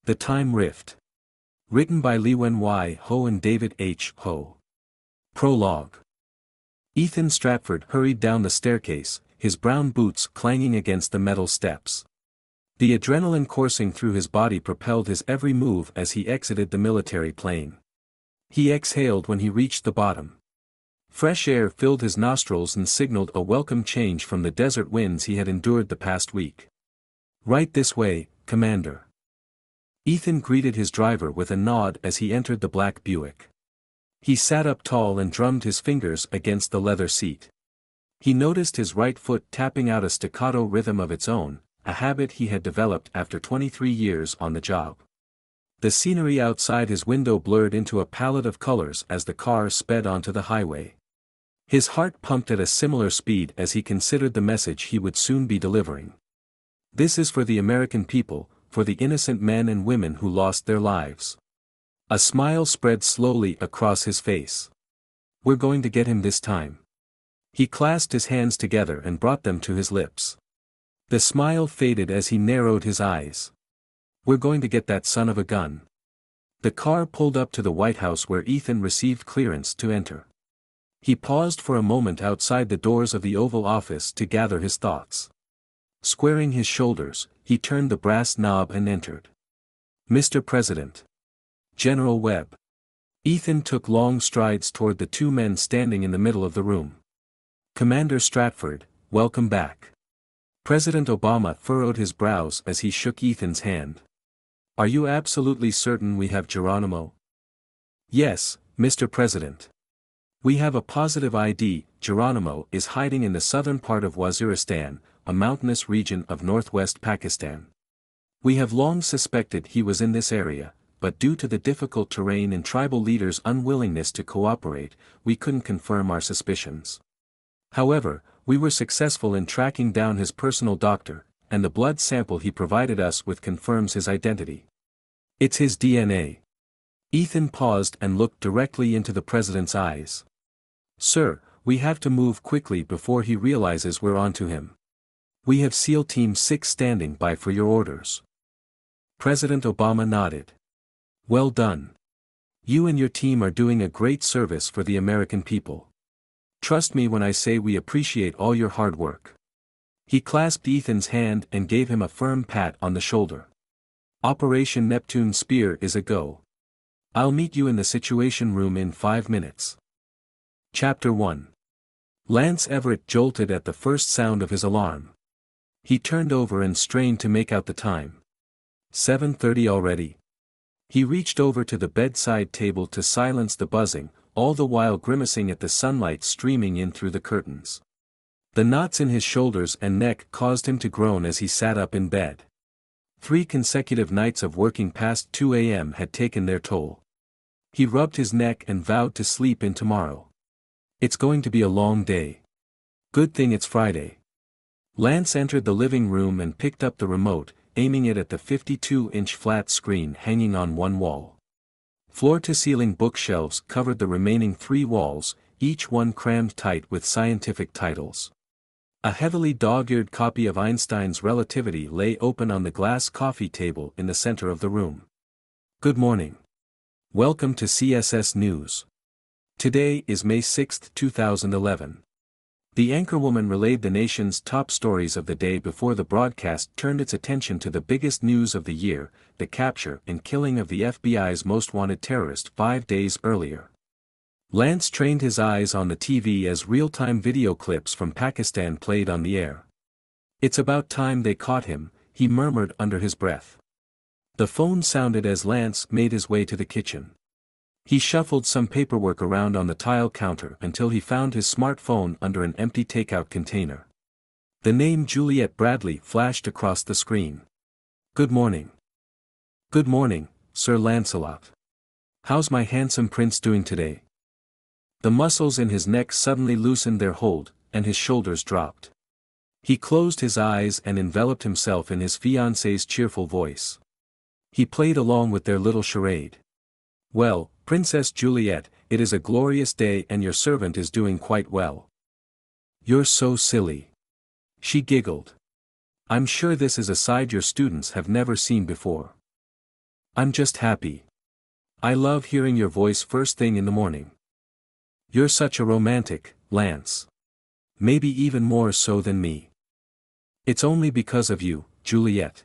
The Time Rift. Written by Liwen Y. Ho and David H. Ho. Prologue. Ethan Stratford hurried down the staircase, his brown boots clanging against the metal steps. The adrenaline coursing through his body propelled his every move as he exited the military plane. He exhaled when he reached the bottom. Fresh air filled his nostrils and signaled a welcome change from the desert winds he had endured the past week. "Right this way, Commander." Ethan greeted his driver with a nod as he entered the black Buick. He sat up tall and drummed his fingers against the leather seat. He noticed his right foot tapping out a staccato rhythm of its own, a habit he had developed after 23 years on the job. The scenery outside his window blurred into a palette of colors as the car sped onto the highway. His heart pumped at a similar speed as he considered the message he would soon be delivering. This is for the American people, for the innocent men and women who lost their lives. A smile spread slowly across his face. "We're going to get him this time." He clasped his hands together and brought them to his lips. The smile faded as he narrowed his eyes. "We're going to get that son of a gun." The car pulled up to the White House where Ethan received clearance to enter. He paused for a moment outside the doors of the Oval Office to gather his thoughts. Squaring his shoulders, he turned the brass knob and entered. "Mr. President." "General Webb." Ethan took long strides toward the two men standing in the middle of the room. "Commander Stratford, welcome back." President Obama furrowed his brows as he shook Ethan's hand. "Are you absolutely certain we have Geronimo?" "Yes, Mr. President. We have a positive ID. Geronimo is hiding in the southern part of Waziristan, a mountainous region of northwest Pakistan. We have long suspected he was in this area, but due to the difficult terrain and tribal leaders' unwillingness to cooperate, we couldn't confirm our suspicions. However, we were successful in tracking down his personal doctor, and the blood sample he provided us with confirms his identity. It's his DNA. Ethan paused and looked directly into the president's eyes. "Sir, we have to move quickly before he realizes we're onto him. We have SEAL Team 6 standing by for your orders." President Obama nodded. "Well done. You and your team are doing a great service for the American people. Trust me when I say we appreciate all your hard work." He clasped Ethan's hand and gave him a firm pat on the shoulder. "Operation Neptune Spear is a go. I'll meet you in the Situation Room in 5 minutes. Chapter 1. Lance Everett jolted at the first sound of his alarm. He turned over and strained to make out the time. 7:30 already. He reached over to the bedside table to silence the buzzing, all the while grimacing at the sunlight streaming in through the curtains. The knots in his shoulders and neck caused him to groan as he sat up in bed. 3 consecutive nights of working past 2 a.m. had taken their toll. He rubbed his neck and vowed to sleep in tomorrow. It's going to be a long day. Good thing it's Friday. Lance entered the living room and picked up the remote, aiming it at the 52-inch flat screen hanging on one wall. Floor-to-ceiling bookshelves covered the remaining 3 walls, each one crammed tight with scientific titles. A heavily dog-eared copy of Einstein's Relativity lay open on the glass coffee table in the center of the room. "Good morning. Welcome to CSS News. Today is May 6, 2011. The anchorwoman relayed the nation's top stories of the day before the broadcast turned its attention to the biggest news of the year, the capture and killing of the FBI's most wanted terrorist 5 days earlier. Lance trained his eyes on the TV as real-time video clips from Pakistan played on the air. "It's about time they caught him," he murmured under his breath. The phone sounded as Lance made his way to the kitchen. He shuffled some paperwork around on the tile counter until he found his smartphone under an empty takeout container. The name Juliet Bradley flashed across the screen. "Good morning." "Good morning, Sir Lancelot. How's my handsome prince doing today?" The muscles in his neck suddenly loosened their hold, and his shoulders dropped. He closed his eyes and enveloped himself in his fiancée's cheerful voice. He played along with their little charade. "Well, Princess Juliet, it is a glorious day and your servant is doing quite well." "You're so silly." She giggled. "I'm sure this is a side your students have never seen before." I'm just happy. I love hearing your voice first thing in the morning. You're such a romantic, Lance. Maybe even more so than me. It's only because of you, Juliet.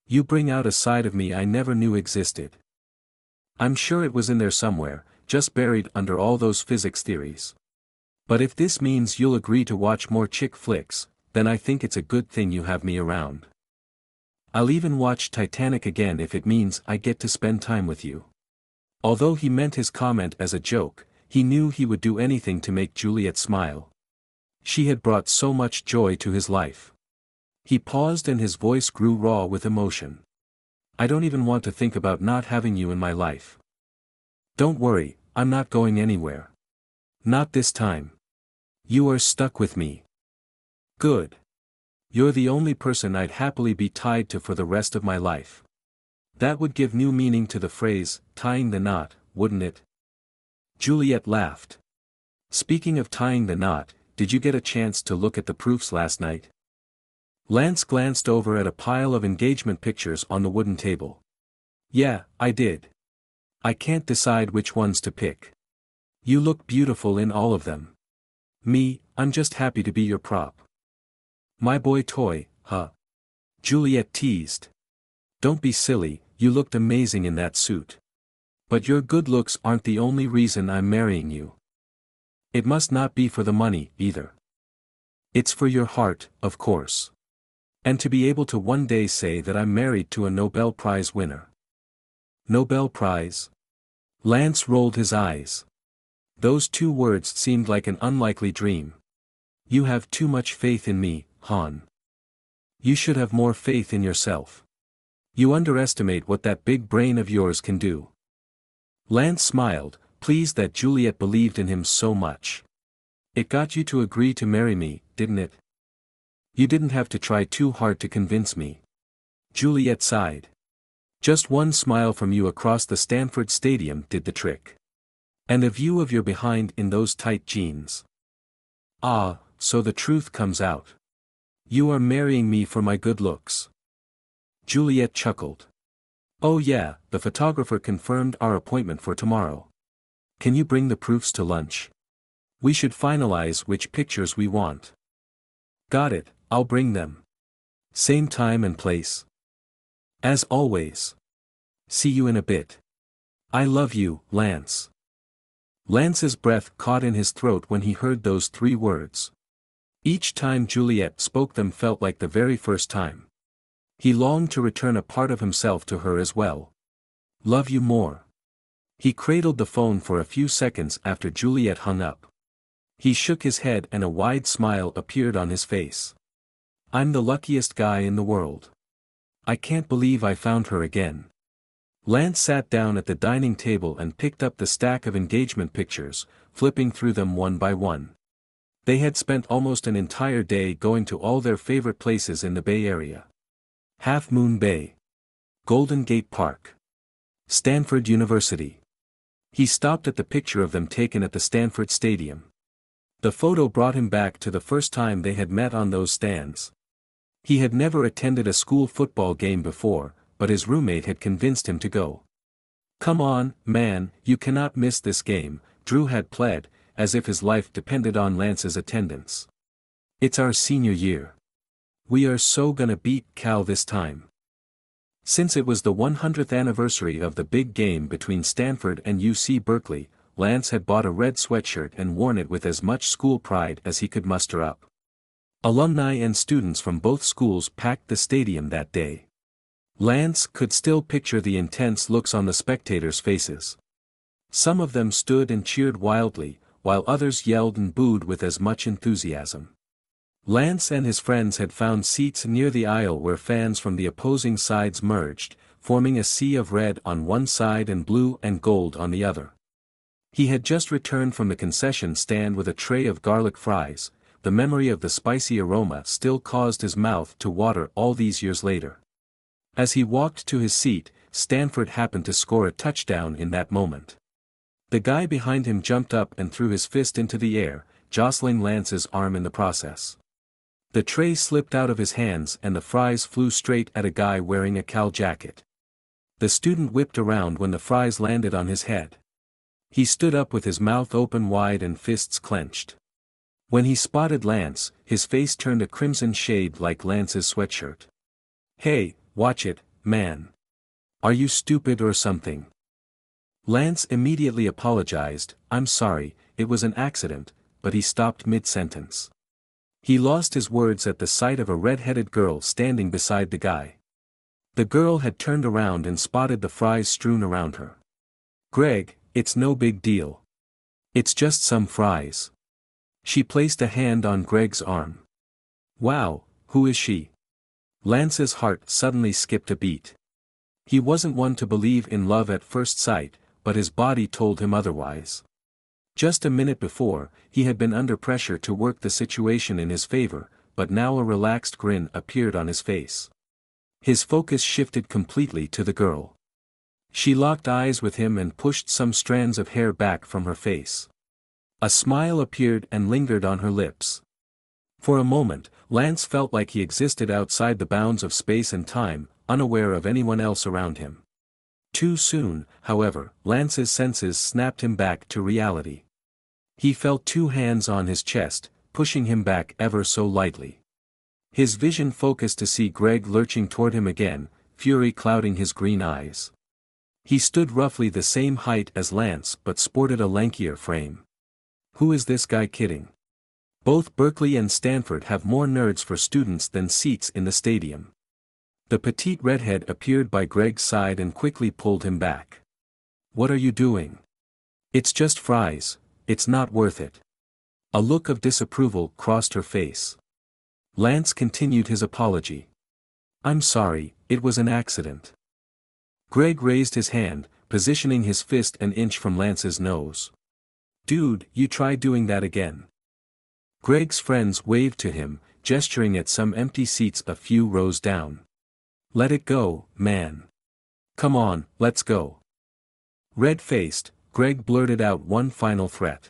You bring out a side of me I never knew existed. I'm sure it was in there somewhere, just buried under all those physics theories. But if this means you'll agree to watch more chick flicks, then I think it's a good thing you have me around. I'll even watch Titanic again if it means I get to spend time with you. Although he meant his comment as a joke, he knew he would do anything to make Juliet smile. She had brought so much joy to his life. He paused and his voice grew raw with emotion. I don't even want to think about not having you in my life. Don't worry, I'm not going anywhere. Not this time. You are stuck with me. Good. You're the only person I'd happily be tied to for the rest of my life. That would give new meaning to the phrase, tying the knot, wouldn't it? Juliet laughed. Speaking of tying the knot, did you get a chance to look at the proofs last night? Lance glanced over at a pile of engagement pictures on the wooden table. Yeah, I did. I can't decide which ones to pick. You look beautiful in all of them. Me, I'm just happy to be your prop. My boy toy, huh? Juliet teased. Don't be silly, you looked amazing in that suit. But your good looks aren't the only reason I'm marrying you. It must not be for the money, either. It's for your heart, of course. And to be able to one day say that I'm married to a Nobel Prize winner. Nobel Prize? Lance rolled his eyes. Those two words seemed like an unlikely dream. You have too much faith in me, Han. You should have more faith in yourself. You underestimate what that big brain of yours can do. Lance smiled, pleased that Juliet believed in him so much. It got you to agree to marry me, didn't it? You didn't have to try too hard to convince me. Juliet sighed. Just one smile from you across the Stanford Stadium did the trick. And a view of your behind in those tight jeans. Ah, so the truth comes out. You are marrying me for my good looks. Juliet chuckled. Oh yeah, the photographer confirmed our appointment for tomorrow. Can you bring the proofs to lunch? We should finalize which pictures we want. Got it, I'll bring them. Same time and place. As always. See you in a bit. I love you, Lance. Lance's breath caught in his throat when he heard those 3 words. Each time Juliet spoke them felt like the very first time. He longed to return a part of himself to her as well. Love you more. He cradled the phone for a few seconds after Juliet hung up. He shook his head and a wide smile appeared on his face. I'm the luckiest guy in the world. I can't believe I found her again. Lance sat down at the dining table and picked up the stack of engagement pictures, flipping through them one by one. They had spent almost an entire day going to all their favorite places in the Bay Area. Half Moon Bay. Golden Gate Park. Stanford University. He stopped at the picture of them taken at the Stanford Stadium. The photo brought him back to the first time they had met on those stands. He had never attended a school football game before, but his roommate had convinced him to go. Come on, man, you cannot miss this game, Drew had pled, as if his life depended on Lance's attendance. It's our senior year. We are so gonna beat Cal this time. Since it was the 100th anniversary of the big game between Stanford and UC Berkeley, Lance had bought a red sweatshirt and worn it with as much school pride as he could muster up. Alumni and students from both schools packed the stadium that day. Lance could still picture the intense looks on the spectators' faces. Some of them stood and cheered wildly, while others yelled and booed with as much enthusiasm. Lance and his friends had found seats near the aisle where fans from the opposing sides merged, forming a sea of red on one side and blue and gold on the other. He had just returned from the concession stand with a tray of garlic fries. The memory of the spicy aroma still caused his mouth to water all these years later. As he walked to his seat, Stanford happened to score a touchdown in that moment. The guy behind him jumped up and threw his fist into the air, jostling Lance's arm in the process. The tray slipped out of his hands and the fries flew straight at a guy wearing a Cal jacket. The student whipped around when the fries landed on his head. He stood up with his mouth open wide and fists clenched. When he spotted Lance, his face turned a crimson shade like Lance's sweatshirt. "Hey, watch it, man. Are you stupid or something?" Lance immediately apologized. "I'm sorry, it was an accident," but he stopped mid-sentence. He lost his words at the sight of a red-headed girl standing beside the guy. The girl had turned around and spotted the fries strewn around her. "Greg, it's no big deal. It's just some fries." She placed a hand on Greg's arm. "Wow, who is she?" Lance's heart suddenly skipped a beat. He wasn't one to believe in love at first sight, but his body told him otherwise. Just a minute before, he had been under pressure to work the situation in his favor, but now a relaxed grin appeared on his face. His focus shifted completely to the girl. She locked eyes with him and pushed some strands of hair back from her face. A smile appeared and lingered on her lips. For a moment, Lance felt like he existed outside the bounds of space and time, unaware of anyone else around him. Too soon, however, Lance's senses snapped him back to reality. He felt two hands on his chest, pushing him back ever so lightly. His vision focused to see Greg lurching toward him again, fury clouding his green eyes. He stood roughly the same height as Lance but sported a lankier frame. Who is this guy kidding? Both Berkeley and Stanford have more nerds for students than seats in the stadium. The petite redhead appeared by Greg's side and quickly pulled him back. "What are you doing? It's just fries, it's not worth it." A look of disapproval crossed her face. Lance continued his apology. "I'm sorry, it was an accident." Greg raised his hand, positioning his fist an inch from Lance's nose. "Dude, you try doing that again." Greg's friends waved to him, gesturing at some empty seats a few rows down. "Let it go, man. Come on, let's go." Red-faced, Greg blurted out one final threat.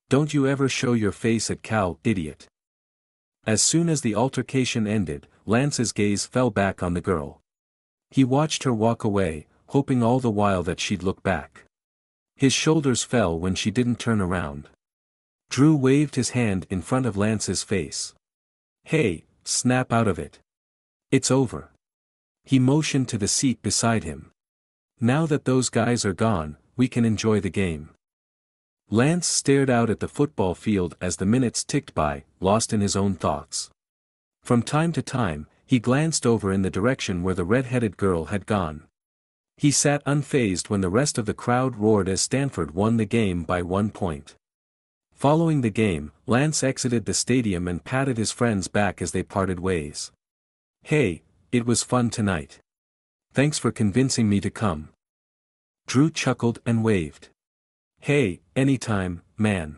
"Don't you ever show your face at Cal, idiot." As soon as the altercation ended, Lance's gaze fell back on the girl. He watched her walk away, hoping all the while that she'd look back. His shoulders fell when she didn't turn around. Drew waved his hand in front of Lance's face. "Hey, snap out of it. It's over." He motioned to the seat beside him. "Now that those guys are gone, we can enjoy the game." Lance stared out at the football field as the minutes ticked by, lost in his own thoughts. From time to time, he glanced over in the direction where the red-headed girl had gone. He sat unfazed when the rest of the crowd roared as Stanford won the game by 1 point. Following the game, Lance exited the stadium and patted his friends back as they parted ways. "Hey, it was fun tonight. Thanks for convincing me to come." Drew chuckled and waved. "Hey, anytime, man.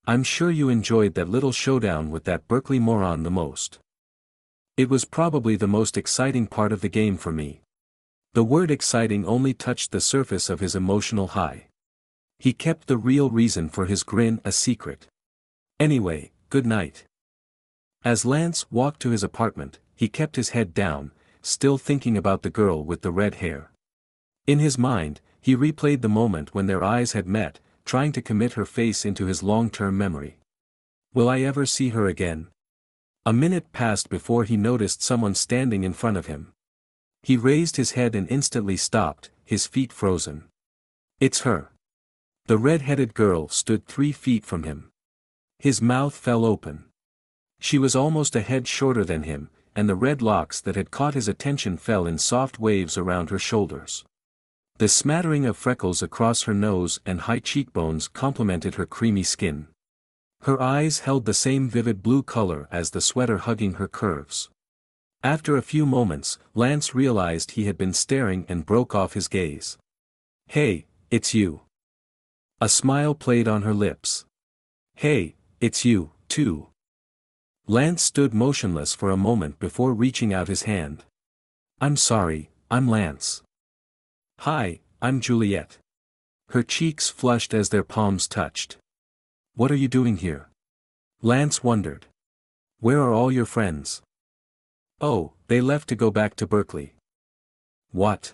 I'm sure you enjoyed that little showdown with that Berkeley moron the most." "It was probably the most exciting part of the game for me." The word exciting only touched the surface of his emotional high. He kept the real reason for his grin a secret. "Anyway, good night." As Lance walked to his apartment, he kept his head down, still thinking about the girl with the red hair. In his mind, he replayed the moment when their eyes had met, trying to commit her face into his long-term memory. Will I ever see her again? A minute passed before he noticed someone standing in front of him. He raised his head and instantly stopped, his feet frozen. It's her. The red-headed girl stood 3 feet from him. His mouth fell open. She was almost a head shorter than him, and the red locks that had caught his attention fell in soft waves around her shoulders. The smattering of freckles across her nose and high cheekbones complemented her creamy skin. Her eyes held the same vivid blue color as the sweater hugging her curves. After a few moments, Lance realized he had been staring and broke off his gaze. "Hey, it's you." A smile played on her lips. "Hey, it's you, too." Lance stood motionless for a moment before reaching out his hand. "I'm sorry, I'm Lance." "Hi, I'm Juliet." Her cheeks flushed as their palms touched. "What are you doing here?" Lance wondered. "Where are all your friends?" "Oh, they left to go back to Berkeley." "What?"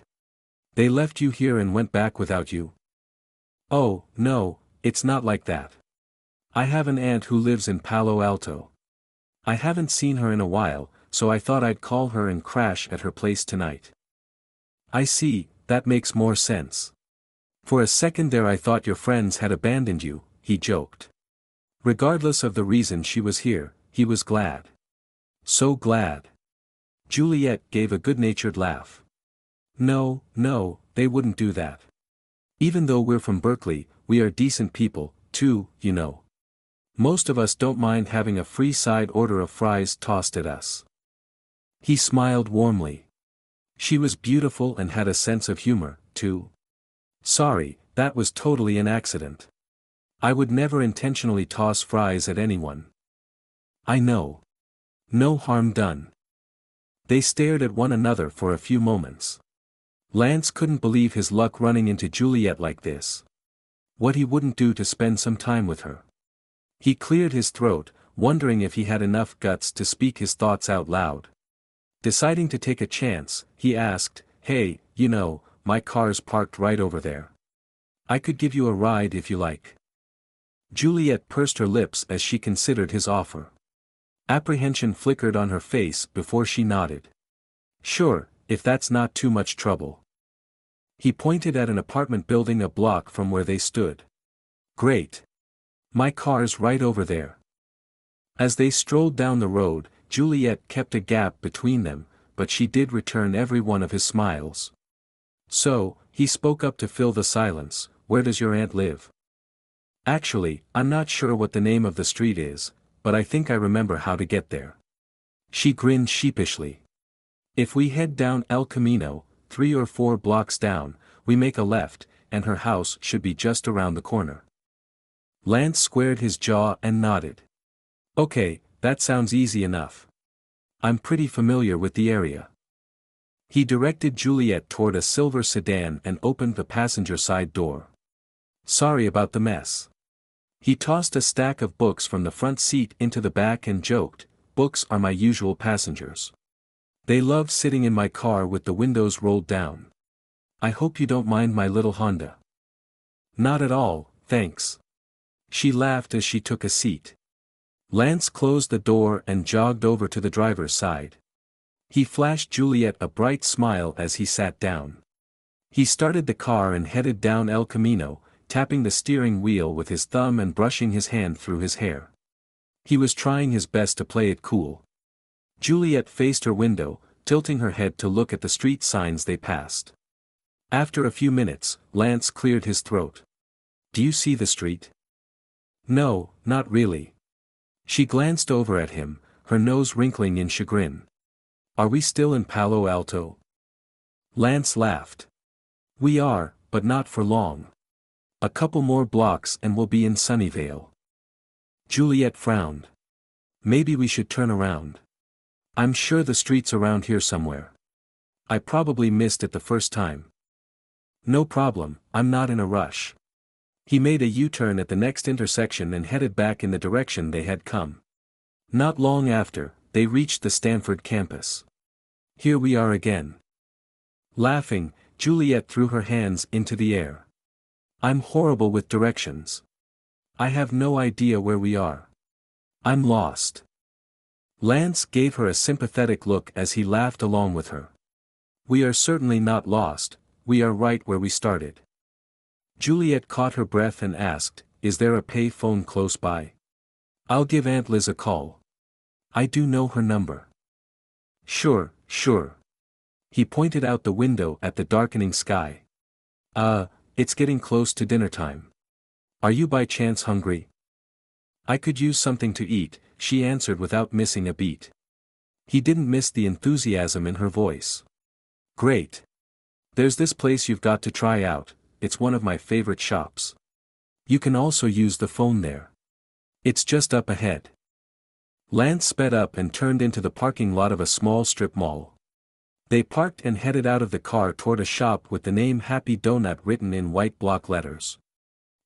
They left you here and went back without you? Oh, no, it's not like that. I have an aunt who lives in Palo Alto. I haven't seen her in a while, so I thought I'd call her and crash at her place tonight. I see, that makes more sense. For a second there I thought your friends had abandoned you, he joked. Regardless of the reason she was here, he was glad. So glad. Juliet gave a good-natured laugh. No, they wouldn't do that. Even though we're from Berkeley, we are decent people, too, you know. Most of us don't mind having a free side order of fries tossed at us. He smiled warmly. She was beautiful and had a sense of humor, too. Sorry, that was totally an accident. I would never intentionally toss fries at anyone. I know. No harm done. They stared at one another for a few moments. Lance couldn't believe his luck running into Juliet like this. What he wouldn't do to spend some time with her. He cleared his throat, wondering if he had enough guts to speak his thoughts out loud. Deciding to take a chance, he asked, "Hey, you know, my car's parked right over there. I could give you a ride if you like." Juliet pursed her lips as she considered his offer. Apprehension flickered on her face before she nodded. Sure, if that's not too much trouble. He pointed at an apartment building a block from where they stood. Great. My car's right over there. As they strolled down the road, Juliet kept a gap between them, but she did return every one of his smiles. So, he spoke up to fill the silence, where does your aunt live? Actually, I'm not sure what the name of the street is, but I think I remember how to get there. She grinned sheepishly. If we head down El Camino, 3 or 4 blocks down, we make a left, and her house should be just around the corner. Lance squared his jaw and nodded. Okay, that sounds easy enough. I'm pretty familiar with the area. He directed Juliet toward a silver sedan and opened the passenger side door. Sorry about the mess. He tossed a stack of books from the front seat into the back and joked, books are my usual passengers. They love sitting in my car with the windows rolled down. I hope you don't mind my little Honda. Not at all, thanks. She laughed as she took a seat. Lance closed the door and jogged over to the driver's side. He flashed Juliet a bright smile as he sat down. He started the car and headed down El Camino, tapping the steering wheel with his thumb and brushing his hand through his hair. He was trying his best to play it cool. Juliet faced her window, tilting her head to look at the street signs they passed. After a few minutes, Lance cleared his throat. Do you see the street? No, not really. She glanced over at him, her nose wrinkling in chagrin. Are we still in Palo Alto? Lance laughed. We are, but not for long. A couple more blocks and we'll be in Sunnyvale. Juliet frowned. Maybe we should turn around. I'm sure the street's around here somewhere. I probably missed it the first time. No problem, I'm not in a rush. He made a U-turn at the next intersection and headed back in the direction they had come. Not long after, they reached the Stanford campus. Here we are again. Laughing, Juliet threw her hands into the air. I'm horrible with directions. I have no idea where we are. I'm lost. Lance gave her a sympathetic look as he laughed along with her. We are certainly not lost, we are right where we started. Juliet caught her breath and asked, is there a pay phone close by? I'll give Aunt Liz a call. I do know her number. Sure. He pointed out the window at the darkening sky. It's getting close to dinner time. Are you by chance hungry? I could use something to eat, she answered without missing a beat. He didn't miss the enthusiasm in her voice. Great. There's this place you've got to try out, it's one of my favorite shops. You can also use the phone there. It's just up ahead. Lance sped up and turned into the parking lot of a small strip mall. They parked and headed out of the car toward a shop with the name Happy Donut written in white block letters.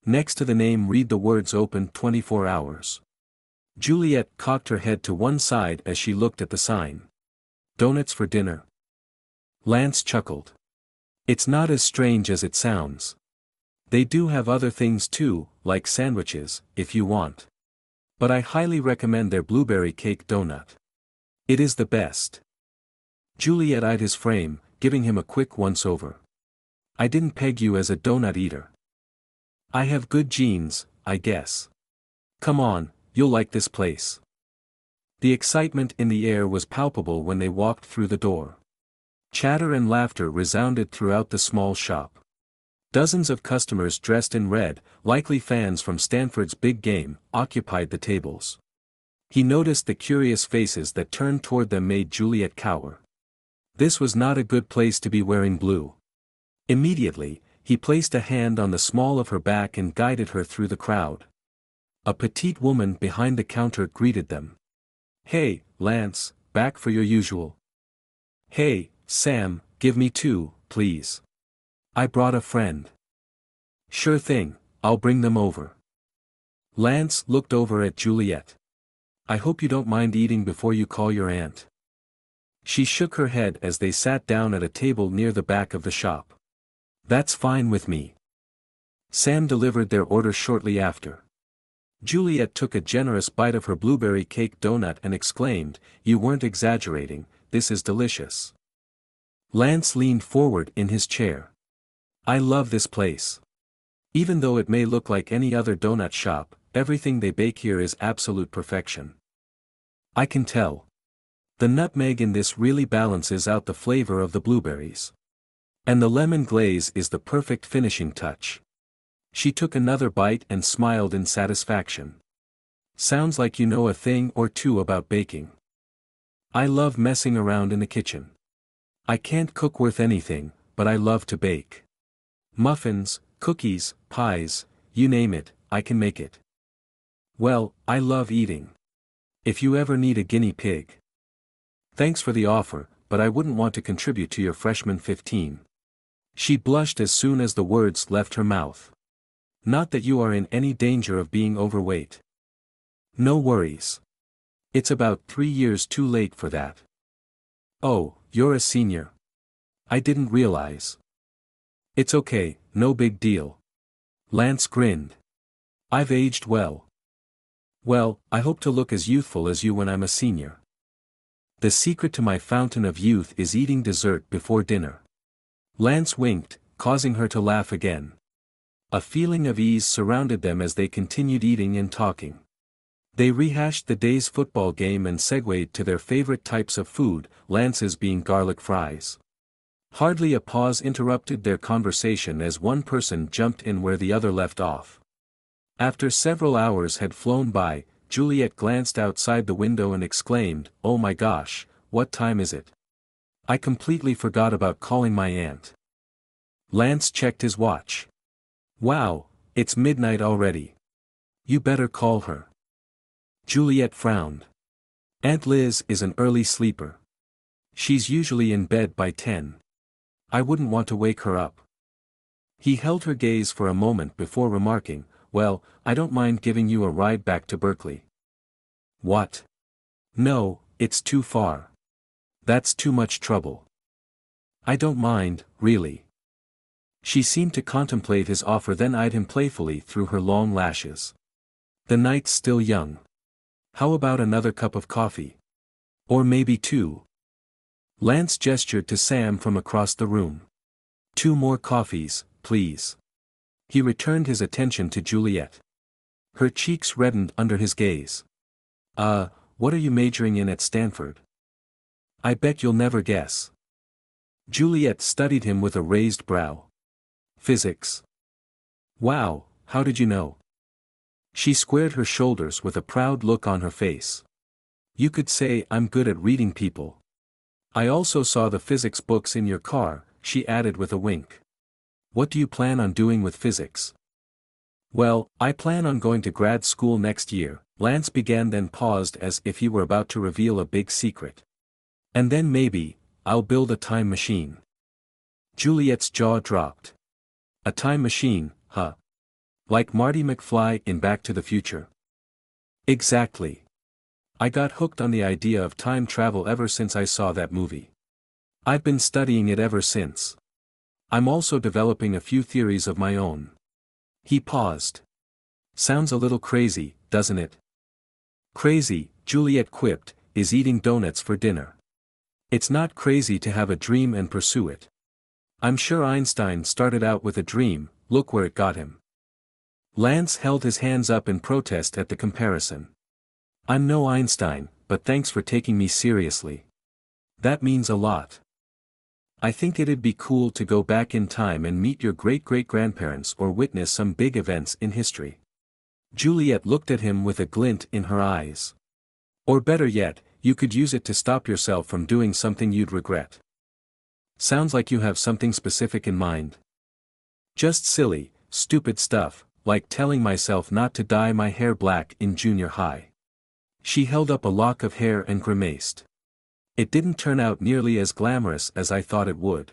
Next to the name read the words open 24 hours. Juliet cocked her head to one side as she looked at the sign. Donuts for dinner. Lance chuckled. It's not as strange as it sounds. They do have other things too, like sandwiches, if you want. But I highly recommend their blueberry cake donut. It is the best. Juliet eyed his frame, giving him a quick once-over. I didn't peg you as a donut eater. I have good genes, I guess. Come on, you'll like this place. The excitement in the air was palpable when they walked through the door. Chatter and laughter resounded throughout the small shop. Dozens of customers dressed in red, likely fans from Stanford's big game, occupied the tables. He noticed the curious faces that turned toward them made Juliet cower. This was not a good place to be wearing blue. Immediately, he placed a hand on the small of her back and guided her through the crowd. A petite woman behind the counter greeted them. Hey, Lance, back for your usual. Hey, Sam, give me 2, please. I brought a friend. Sure thing, I'll bring them over. Lance looked over at Juliet. I hope you don't mind eating before you call your aunt. She shook her head as they sat down at a table near the back of the shop. That's fine with me. Sam delivered their order shortly after. Juliet took a generous bite of her blueberry cake donut and exclaimed, You weren't exaggerating, this is delicious. Lance leaned forward in his chair. I love this place. Even though it may look like any other donut shop, everything they bake here is absolute perfection. I can tell. The nutmeg in this really balances out the flavor of the blueberries. And the lemon glaze is the perfect finishing touch. She took another bite and smiled in satisfaction. Sounds like you know a thing or two about baking. I love messing around in the kitchen. I can't cook worth anything, but I love to bake. Muffins, cookies, pies, you name it, I can make it. Well, I love eating. If you ever need a guinea pig. Thanks for the offer, but I wouldn't want to contribute to your freshman 15. She blushed as soon as the words left her mouth. Not that you are in any danger of being overweight. No worries. It's about 3 years too late for that. Oh, you're a senior. I didn't realize. It's okay, no big deal. Lance grinned. I've aged well. Well, I hope to look as youthful as you when I'm a senior. The secret to my fountain of youth is eating dessert before dinner. Lance winked, causing her to laugh again. A feeling of ease surrounded them as they continued eating and talking. They rehashed the day's football game and segued to their favorite types of food, Lance's being garlic fries. Hardly a pause interrupted their conversation as one person jumped in where the other left off. After several hours had flown by, Juliet glanced outside the window and exclaimed, Oh my gosh, what time is it? I completely forgot about calling my aunt. Lance checked his watch. Wow, it's midnight already. You better call her. Juliet frowned. Aunt Liz is an early sleeper. She's usually in bed by 10. I wouldn't want to wake her up. He held her gaze for a moment before remarking, Well, I don't mind giving you a ride back to Berkeley. What? No, it's too far. That's too much trouble. I don't mind, really. She seemed to contemplate his offer then eyed him playfully through her long lashes. The night's still young. How about another cup of coffee? Or maybe 2? Lance gestured to Sam from across the room. 2 more coffees, please. He returned his attention to Juliet. Her cheeks reddened under his gaze. What are you majoring in at Stanford? I bet you'll never guess. Juliet studied him with a raised brow. Physics. Wow, how did you know? She squared her shoulders with a proud look on her face. You could say I'm good at reading people. I also saw the physics books in your car, she added with a wink. What do you plan on doing with physics? Well, I plan on going to grad school next year, Lance began then paused as if he were about to reveal a big secret. And then maybe, I'll build a time machine. Juliet's jaw dropped. A time machine, huh? Like Marty McFly in Back to the Future? Exactly. I got hooked on the idea of time travel ever since I saw that movie. I've been studying it ever since. I'm also developing a few theories of my own. He paused. Sounds a little crazy, doesn't it? Crazy, Juliet quipped, is eating donuts for dinner. It's not crazy to have a dream and pursue it. I'm sure Einstein started out with a dream, look where it got him. Lance held his hands up in protest at the comparison. I'm no Einstein, but thanks for taking me seriously. That means a lot. I think it'd be cool to go back in time and meet your great-great-grandparents or witness some big events in history. Juliet looked at him with a glint in her eyes. Or better yet, you could use it to stop yourself from doing something you'd regret. Sounds like you have something specific in mind. Just silly, stupid stuff, like telling myself not to dye my hair black in junior high. She held up a lock of hair and grimaced. It didn't turn out nearly as glamorous as I thought it would.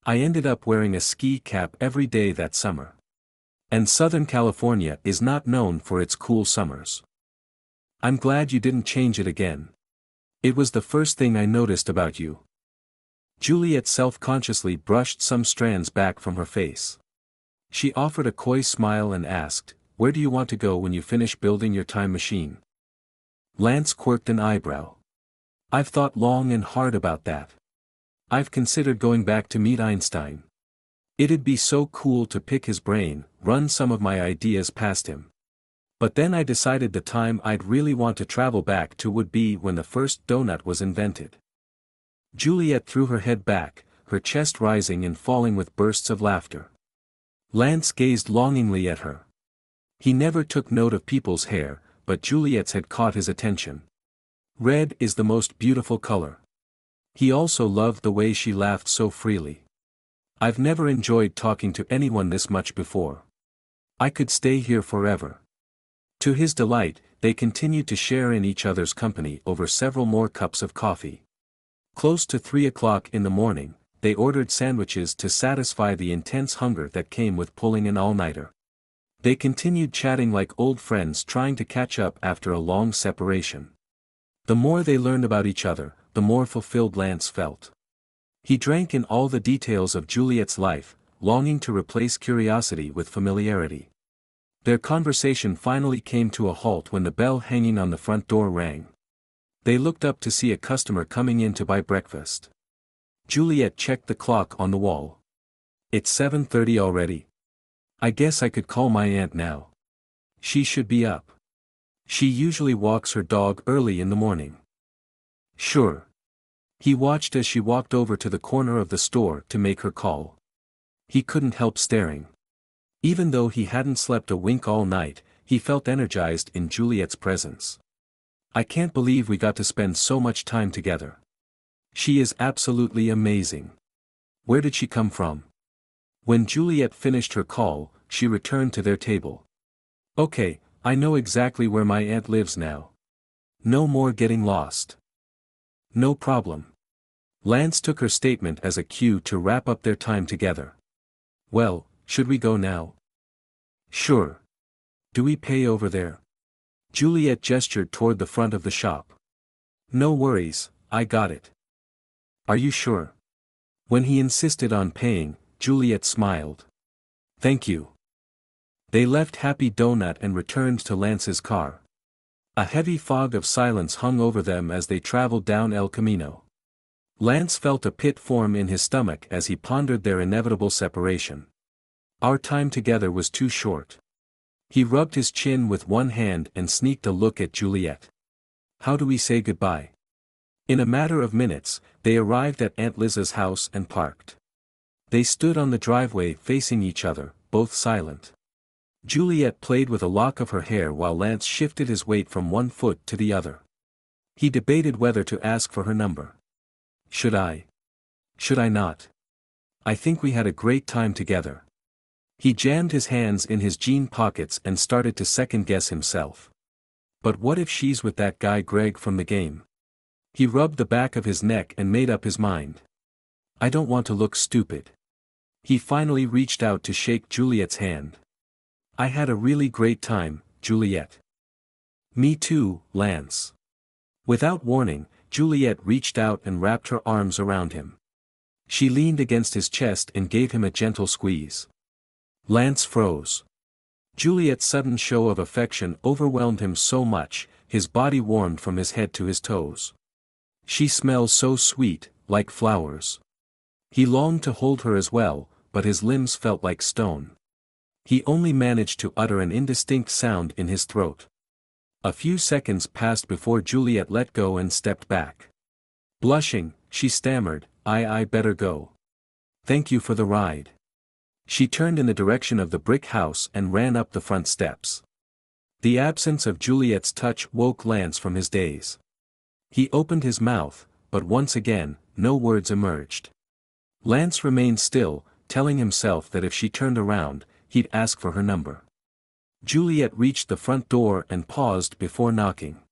I ended up wearing a ski cap every day that summer. And Southern California is not known for its cool summers. I'm glad you didn't change it again. It was the first thing I noticed about you. Juliet self-consciously brushed some strands back from her face. She offered a coy smile and asked, "Where do you want to go when you finish building your time machine?" Lance quirked an eyebrow. I've thought long and hard about that. I've considered going back to meet Einstein. It'd be so cool to pick his brain, run some of my ideas past him. But then I decided the time I'd really want to travel back to would be when the first donut was invented. Juliet threw her head back, her chest rising and falling with bursts of laughter. Lance gazed longingly at her. He never took note of people's hair, but Juliet's had caught his attention. Red is the most beautiful color. He also loved the way she laughed so freely. I've never enjoyed talking to anyone this much before. I could stay here forever. To his delight, they continued to share in each other's company over several more cups of coffee. Close to 3 o'clock in the morning, they ordered sandwiches to satisfy the intense hunger that came with pulling an all-nighter. They continued chatting like old friends trying to catch up after a long separation. The more they learned about each other, the more fulfilled Lance felt. He drank in all the details of Juliet's life, longing to replace curiosity with familiarity. Their conversation finally came to a halt when the bell hanging on the front door rang. They looked up to see a customer coming in to buy breakfast. Juliet checked the clock on the wall. It's 7:30 already. I guess I could call my aunt now. She should be up. She usually walks her dog early in the morning. Sure. He watched as she walked over to the corner of the store to make her call. He couldn't help staring. Even though he hadn't slept a wink all night, he felt energized in Juliet's presence. I can't believe we got to spend so much time together. She is absolutely amazing. Where did she come from? When Juliet finished her call, she returned to their table. Okay, I know exactly where my aunt lives now. No more getting lost. No problem. Lance took her statement as a cue to wrap up their time together. Well, should we go now? Sure. Do we pay over there? Juliet gestured toward the front of the shop. No worries, I got it. Are you sure? When he insisted on paying, Juliet smiled. Thank you. They left Happy Donut and returned to Lance's car. A heavy fog of silence hung over them as they traveled down El Camino. Lance felt a pit form in his stomach as he pondered their inevitable separation. Our time together was too short. He rubbed his chin with one hand and sneaked a look at Juliet. How do we say goodbye? In a matter of minutes, they arrived at Aunt Liz's house and parked. They stood on the driveway facing each other, both silent. Juliet played with a lock of her hair while Lance shifted his weight from one foot to the other. He debated whether to ask for her number. Should I? Should I not? I think we had a great time together. He jammed his hands in his jean pockets and started to second-guess himself. But what if she's with that guy Greg from the game? He rubbed the back of his neck and made up his mind. I don't want to look stupid. He finally reached out to shake Juliet's hand. I had a really great time, Juliet. Me too, Lance. Without warning, Juliet reached out and wrapped her arms around him. She leaned against his chest and gave him a gentle squeeze. Lance froze. Juliet's sudden show of affection overwhelmed him so much, his body warmed from his head to his toes. She smells so sweet, like flowers. He longed to hold her as well, but his limbs felt like stone. He only managed to utter an indistinct sound in his throat. A few seconds passed before Juliet let go and stepped back. Blushing, she stammered, I better go. Thank you for the ride. She turned in the direction of the brick house and ran up the front steps. The absence of Juliet's touch woke Lance from his daze. He opened his mouth, but once again, no words emerged. Lance remained still, telling himself that if she turned around, he'd ask for her number. Juliet reached the front door and paused before knocking.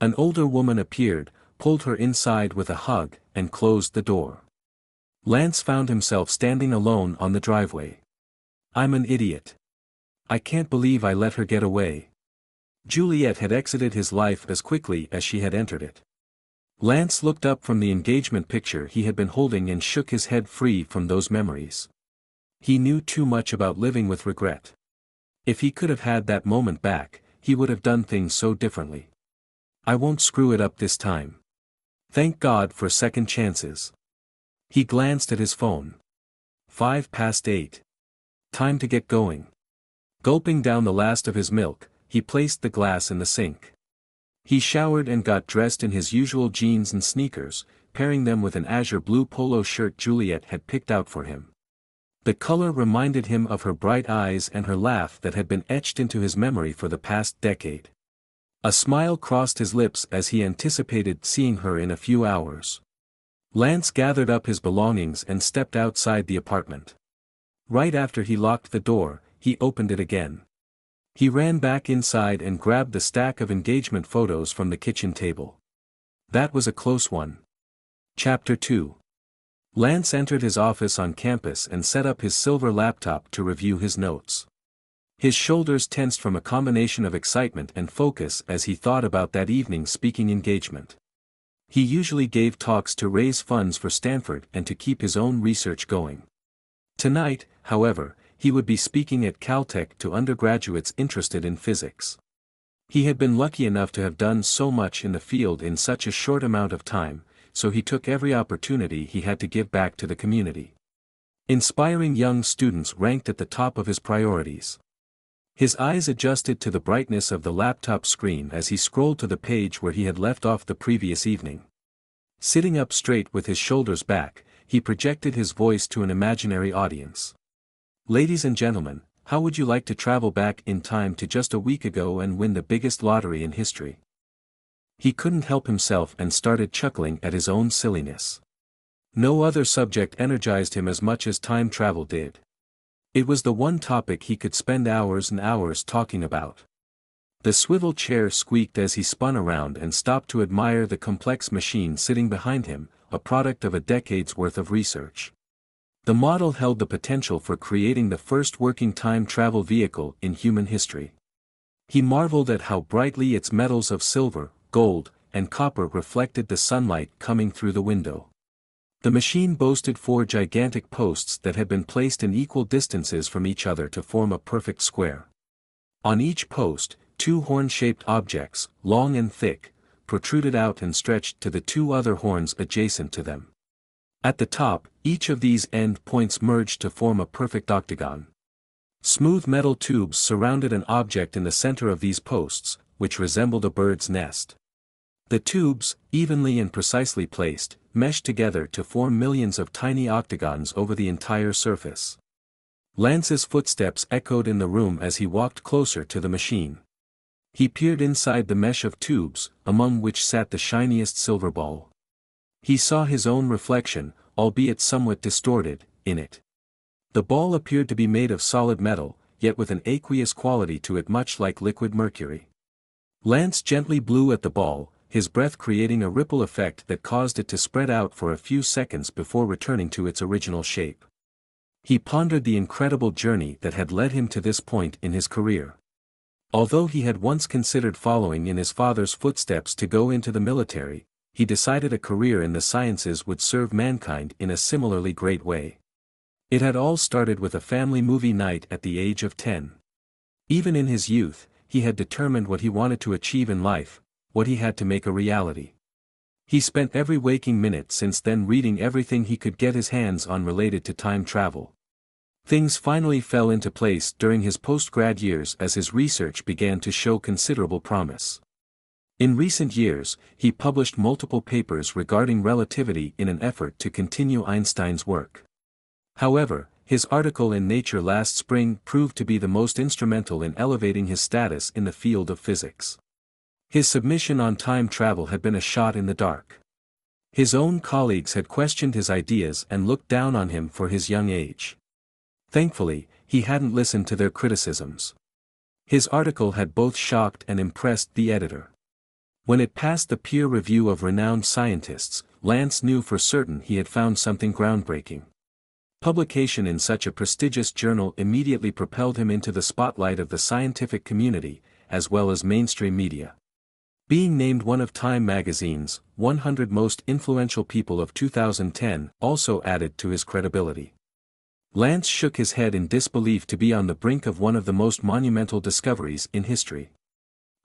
An older woman appeared, pulled her inside with a hug, and closed the door. Lance found himself standing alone on the driveway. I'm an idiot. I can't believe I let her get away. Juliet had exited his life as quickly as she had entered it. Lance looked up from the engagement picture he had been holding and shook his head free from those memories. He knew too much about living with regret. If he could have had that moment back, he would have done things so differently. I won't screw it up this time. Thank God for second chances. He glanced at his phone. 8:05. Time to get going. Gulping down the last of his milk, he placed the glass in the sink. He showered and got dressed in his usual jeans and sneakers, pairing them with an azure blue polo shirt Juliet had picked out for him. The color reminded him of her bright eyes and her laugh that had been etched into his memory for the past decade. A smile crossed his lips as he anticipated seeing her in a few hours. Lance gathered up his belongings and stepped outside the apartment. Right after he locked the door, he opened it again. He ran back inside and grabbed the stack of engagement photos from the kitchen table. That was a close one. Chapter 2. Lance entered his office on campus and set up his silver laptop to review his notes. His shoulders tensed from a combination of excitement and focus as he thought about that evening's speaking engagement. He usually gave talks to raise funds for Stanford and to keep his own research going. Tonight, however, he would be speaking at Caltech to undergraduates interested in physics. He had been lucky enough to have done so much in the field in such a short amount of time, so he took every opportunity he had to give back to the community. Inspiring young students ranked at the top of his priorities. His eyes adjusted to the brightness of the laptop screen as he scrolled to the page where he had left off the previous evening. Sitting up straight with his shoulders back, he projected his voice to an imaginary audience. Ladies and gentlemen, how would you like to travel back in time to just a week ago and win the biggest lottery in history? He couldn't help himself and started chuckling at his own silliness. No other subject energized him as much as time travel did. It was the one topic he could spend hours and hours talking about. The swivel chair squeaked as he spun around and stopped to admire the complex machine sitting behind him, a product of a decade's worth of research. The model held the potential for creating the first working time travel vehicle in human history. He marveled at how brightly its metals of silver, gold, and copper reflected the sunlight coming through the window. The machine boasted 4 gigantic posts that had been placed in equal distances from each other to form a perfect square. On each post, 2 horn-shaped objects, long and thick, protruded out and stretched to the 2 other horns adjacent to them. At the top, each of these end points merged to form a perfect octagon. Smooth metal tubes surrounded an object in the center of these posts, which resembled a bird's nest. The tubes, evenly and precisely placed, meshed together to form millions of tiny octagons over the entire surface. Lance's footsteps echoed in the room as he walked closer to the machine. He peered inside the mesh of tubes, among which sat the shiniest silver ball. He saw his own reflection, albeit somewhat distorted, in it. The ball appeared to be made of solid metal, yet with an aqueous quality to it much like liquid mercury. Lance gently blew at the ball, his breath creating a ripple effect that caused it to spread out for a few seconds before returning to its original shape. He pondered the incredible journey that had led him to this point in his career. Although he had once considered following in his father's footsteps to go into the military, he decided a career in the sciences would serve mankind in a similarly great way. It had all started with a family movie night at the age of 10. Even in his youth, he had determined what he wanted to achieve in life, what he had to make a reality. He spent every waking minute since then reading everything he could get his hands on related to time travel. Things finally fell into place during his post-grad years as his research began to show considerable promise. In recent years, he published multiple papers regarding relativity in an effort to continue Einstein's work. However, his article in Nature last spring proved to be the most instrumental in elevating his status in the field of physics. His submission on time travel had been a shot in the dark. His own colleagues had questioned his ideas and looked down on him for his young age. Thankfully, he hadn't listened to their criticisms. His article had both shocked and impressed the editor. When it passed the peer review of renowned scientists, Lance knew for certain he had found something groundbreaking. Publication in such a prestigious journal immediately propelled him into the spotlight of the scientific community, as well as mainstream media. Being named one of Time magazine's 100 most influential people of 2010 also added to his credibility. Lance shook his head in disbelief to be on the brink of one of the most monumental discoveries in history.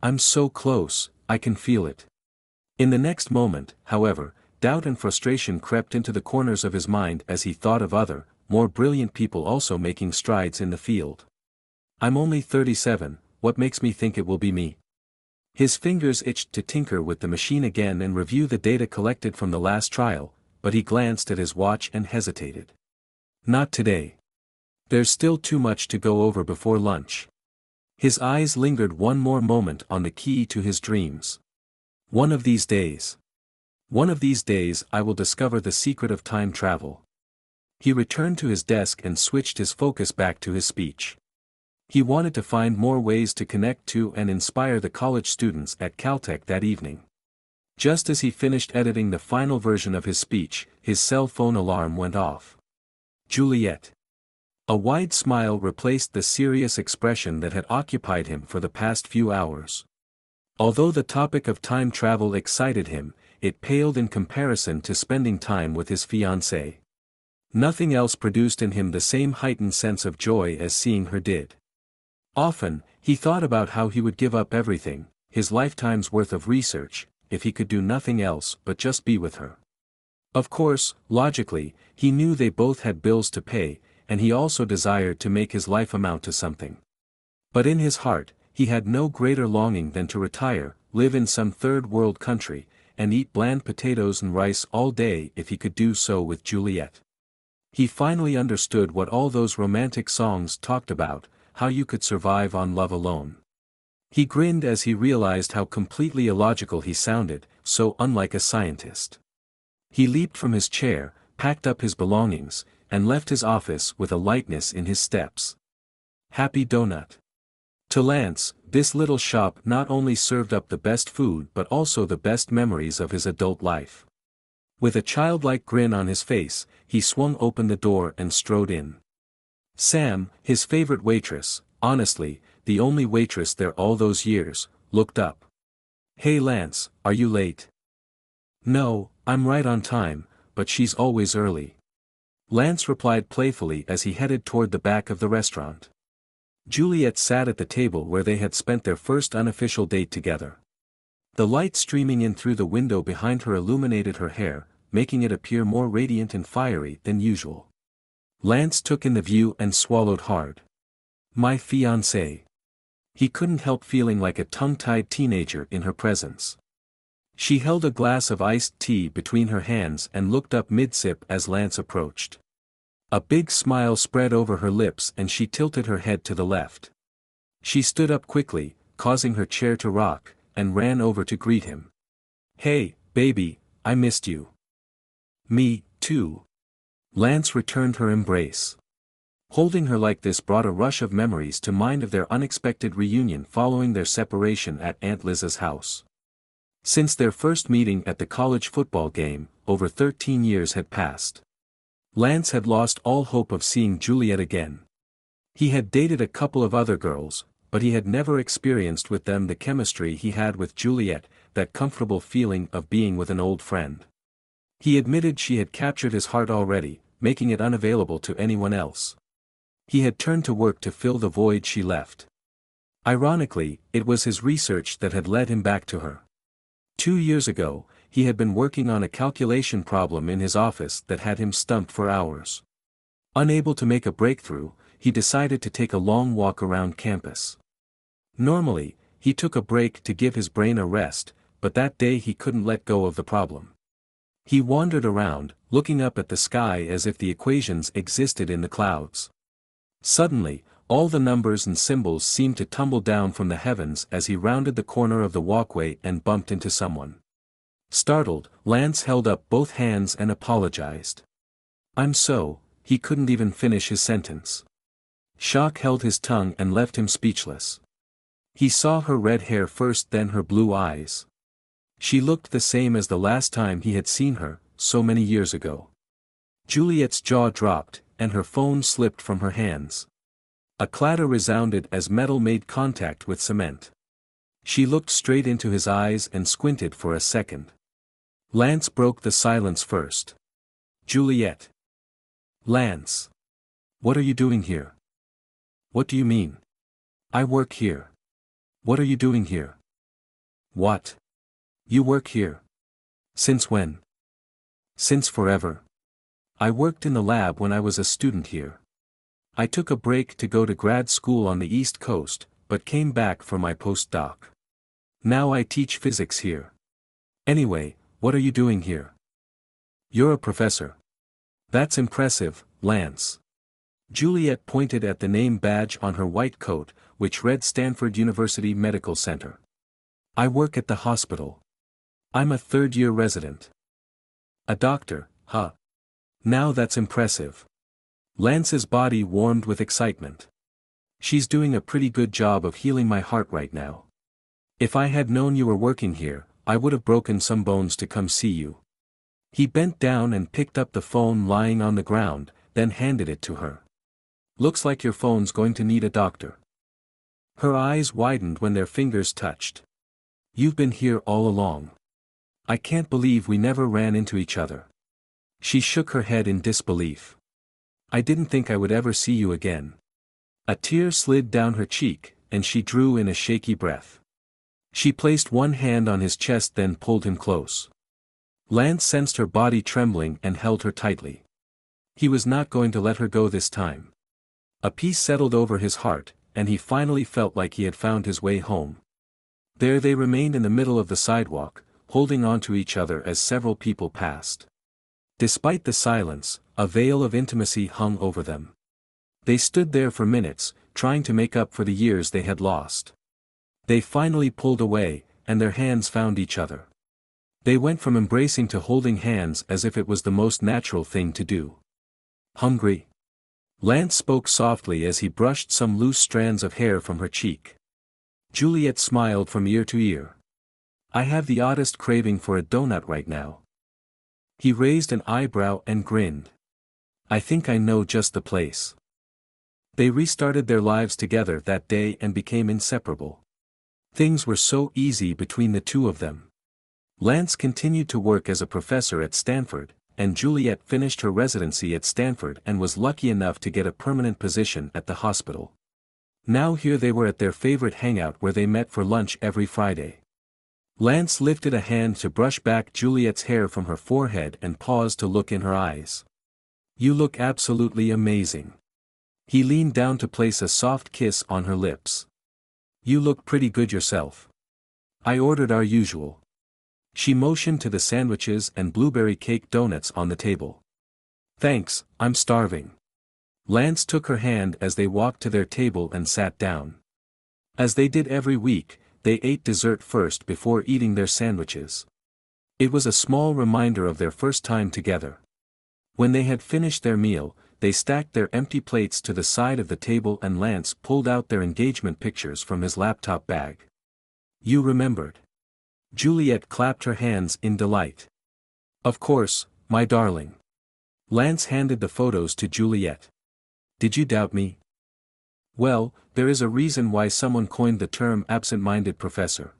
"I'm so close, I can feel it." In the next moment, however, doubt and frustration crept into the corners of his mind as he thought of other, more brilliant people also making strides in the field. "I'm only 37, what makes me think it will be me?" His fingers itched to tinker with the machine again and review the data collected from the last trial, but he glanced at his watch and hesitated. "Not today. There's still too much to go over before lunch." His eyes lingered one more moment on the key to his dreams. One of these days I will discover the secret of time travel." He returned to his desk and switched his focus back to his speech. He wanted to find more ways to connect to and inspire the college students at Caltech that evening. Just as he finished editing the final version of his speech, his cell phone alarm went off. "Juliet." A wide smile replaced the serious expression that had occupied him for the past few hours. Although the topic of time travel excited him, it paled in comparison to spending time with his fiancée. Nothing else produced in him the same heightened sense of joy as seeing her did. Often, he thought about how he would give up everything, his lifetime's worth of research, if he could do nothing else but just be with her. Of course, logically, he knew they both had bills to pay, and he also desired to make his life amount to something. But in his heart, he had no greater longing than to retire, live in some third-world country, and eat bland potatoes and rice all day if he could do so with Juliet. He finally understood what all those romantic songs talked about, how you could survive on love alone. He grinned as he realized how completely illogical he sounded, so unlike a scientist. He leaped from his chair, packed up his belongings, and left his office with a lightness in his steps. Happy donut. To Lance, this little shop not only served up the best food but also the best memories of his adult life. With a childlike grin on his face, he swung open the door and strode in. Sam, his favorite waitress, honestly, the only waitress there all those years, looked up. "Hey Lance, are you late?" "No, I'm right on time, but she's always early." Lance replied playfully as he headed toward the back of the restaurant. Juliet sat at the table where they had spent their first unofficial date together. The light streaming in through the window behind her illuminated her hair, making it appear more radiant and fiery than usual. Lance took in the view and swallowed hard. My fiancée. He couldn't help feeling like a tongue-tied teenager in her presence. She held a glass of iced tea between her hands and looked up mid-sip as Lance approached. A big smile spread over her lips and she tilted her head to the left. She stood up quickly, causing her chair to rock, and ran over to greet him. Hey, baby, I missed you. Me, too. Lance returned her embrace. Holding her like this brought a rush of memories to mind of their unexpected reunion following their separation at Aunt Liz's house. Since their first meeting at the college football game, over 13 years had passed. Lance had lost all hope of seeing Juliet again. He had dated a couple of other girls, but he had never experienced with them the chemistry he had with Juliet, that comfortable feeling of being with an old friend. He admitted she had captured his heart already, making it unavailable to anyone else. He had turned to work to fill the void she left. Ironically, it was his research that had led him back to her. 2 years ago, he had been working on a calculation problem in his office that had him stumped for hours. Unable to make a breakthrough, he decided to take a long walk around campus. Normally, he took a break to give his brain a rest, but that day he couldn't let go of the problem. He wandered around, looking up at the sky as if the equations existed in the clouds. Suddenly, all the numbers and symbols seemed to tumble down from the heavens as he rounded the corner of the walkway and bumped into someone. Startled, Lance held up both hands and apologized. He couldn't even finish his sentence. Shock held his tongue and left him speechless. He saw her red hair first, then her blue eyes. She looked the same as the last time he had seen her, so many years ago. Juliet's jaw dropped, and her phone slipped from her hands. A clatter resounded as metal made contact with cement. She looked straight into his eyes and squinted for a second. Lance broke the silence first. "Juliet." "Lance. What are you doing here?" "What do you mean?" "I work here." "What are you doing here?" "What? You work here? Since when?" "Since forever. I worked in the lab when I was a student here. I took a break to go to grad school on the East Coast, but came back for my postdoc. Now I teach physics here. Anyway, what are you doing here?" "You're a professor." "That's impressive, Lance." Juliet pointed at the name badge on her white coat, which read Stanford University Medical Center. "I work at the hospital. I'm a third-year resident." "A doctor, huh? Now that's impressive." Lance's body warmed with excitement. "She's doing a pretty good job of healing my heart right now. If I had known you were working here, I would have broken some bones to come see you." He bent down and picked up the phone lying on the ground, then handed it to her. "Looks like your phone's going to need a doctor." Her eyes widened when their fingers touched. "You've been here all along. I can't believe we never ran into each other." She shook her head in disbelief. "I didn't think I would ever see you again." A tear slid down her cheek, and she drew in a shaky breath. She placed one hand on his chest, then pulled him close. Lance sensed her body trembling and held her tightly. He was not going to let her go this time. A peace settled over his heart, and he finally felt like he had found his way home. There they remained in the middle of the sidewalk, holding on to each other as several people passed. Despite the silence, a veil of intimacy hung over them. They stood there for minutes, trying to make up for the years they had lost. They finally pulled away, and their hands found each other. They went from embracing to holding hands as if it was the most natural thing to do. "Hungry?" Lance spoke softly as he brushed some loose strands of hair from her cheek. Juliet smiled from ear to ear. "I have the oddest craving for a donut right now." He raised an eyebrow and grinned. "I think I know just the place." They restarted their lives together that day and became inseparable. Things were so easy between the two of them. Lance continued to work as a professor at Stanford, and Juliet finished her residency at Stanford and was lucky enough to get a permanent position at the hospital. Now here they were at their favorite hangout where they met for lunch every Friday. Lance lifted a hand to brush back Juliet's hair from her forehead and paused to look in her eyes. "You look absolutely amazing." He leaned down to place a soft kiss on her lips. "You look pretty good yourself." "I ordered our usual." She motioned to the sandwiches and blueberry cake donuts on the table. "Thanks, I'm starving." Lance took her hand as they walked to their table and sat down. As they did every week, they ate dessert first before eating their sandwiches. It was a small reminder of their first time together. When they had finished their meal, they stacked their empty plates to the side of the table and Lance pulled out their engagement pictures from his laptop bag. "You remembered." Juliet clapped her hands in delight. "Of course, my darling." Lance handed the photos to Juliet. "Did you doubt me?" "Well, there is a reason why someone coined the term absent-minded professor."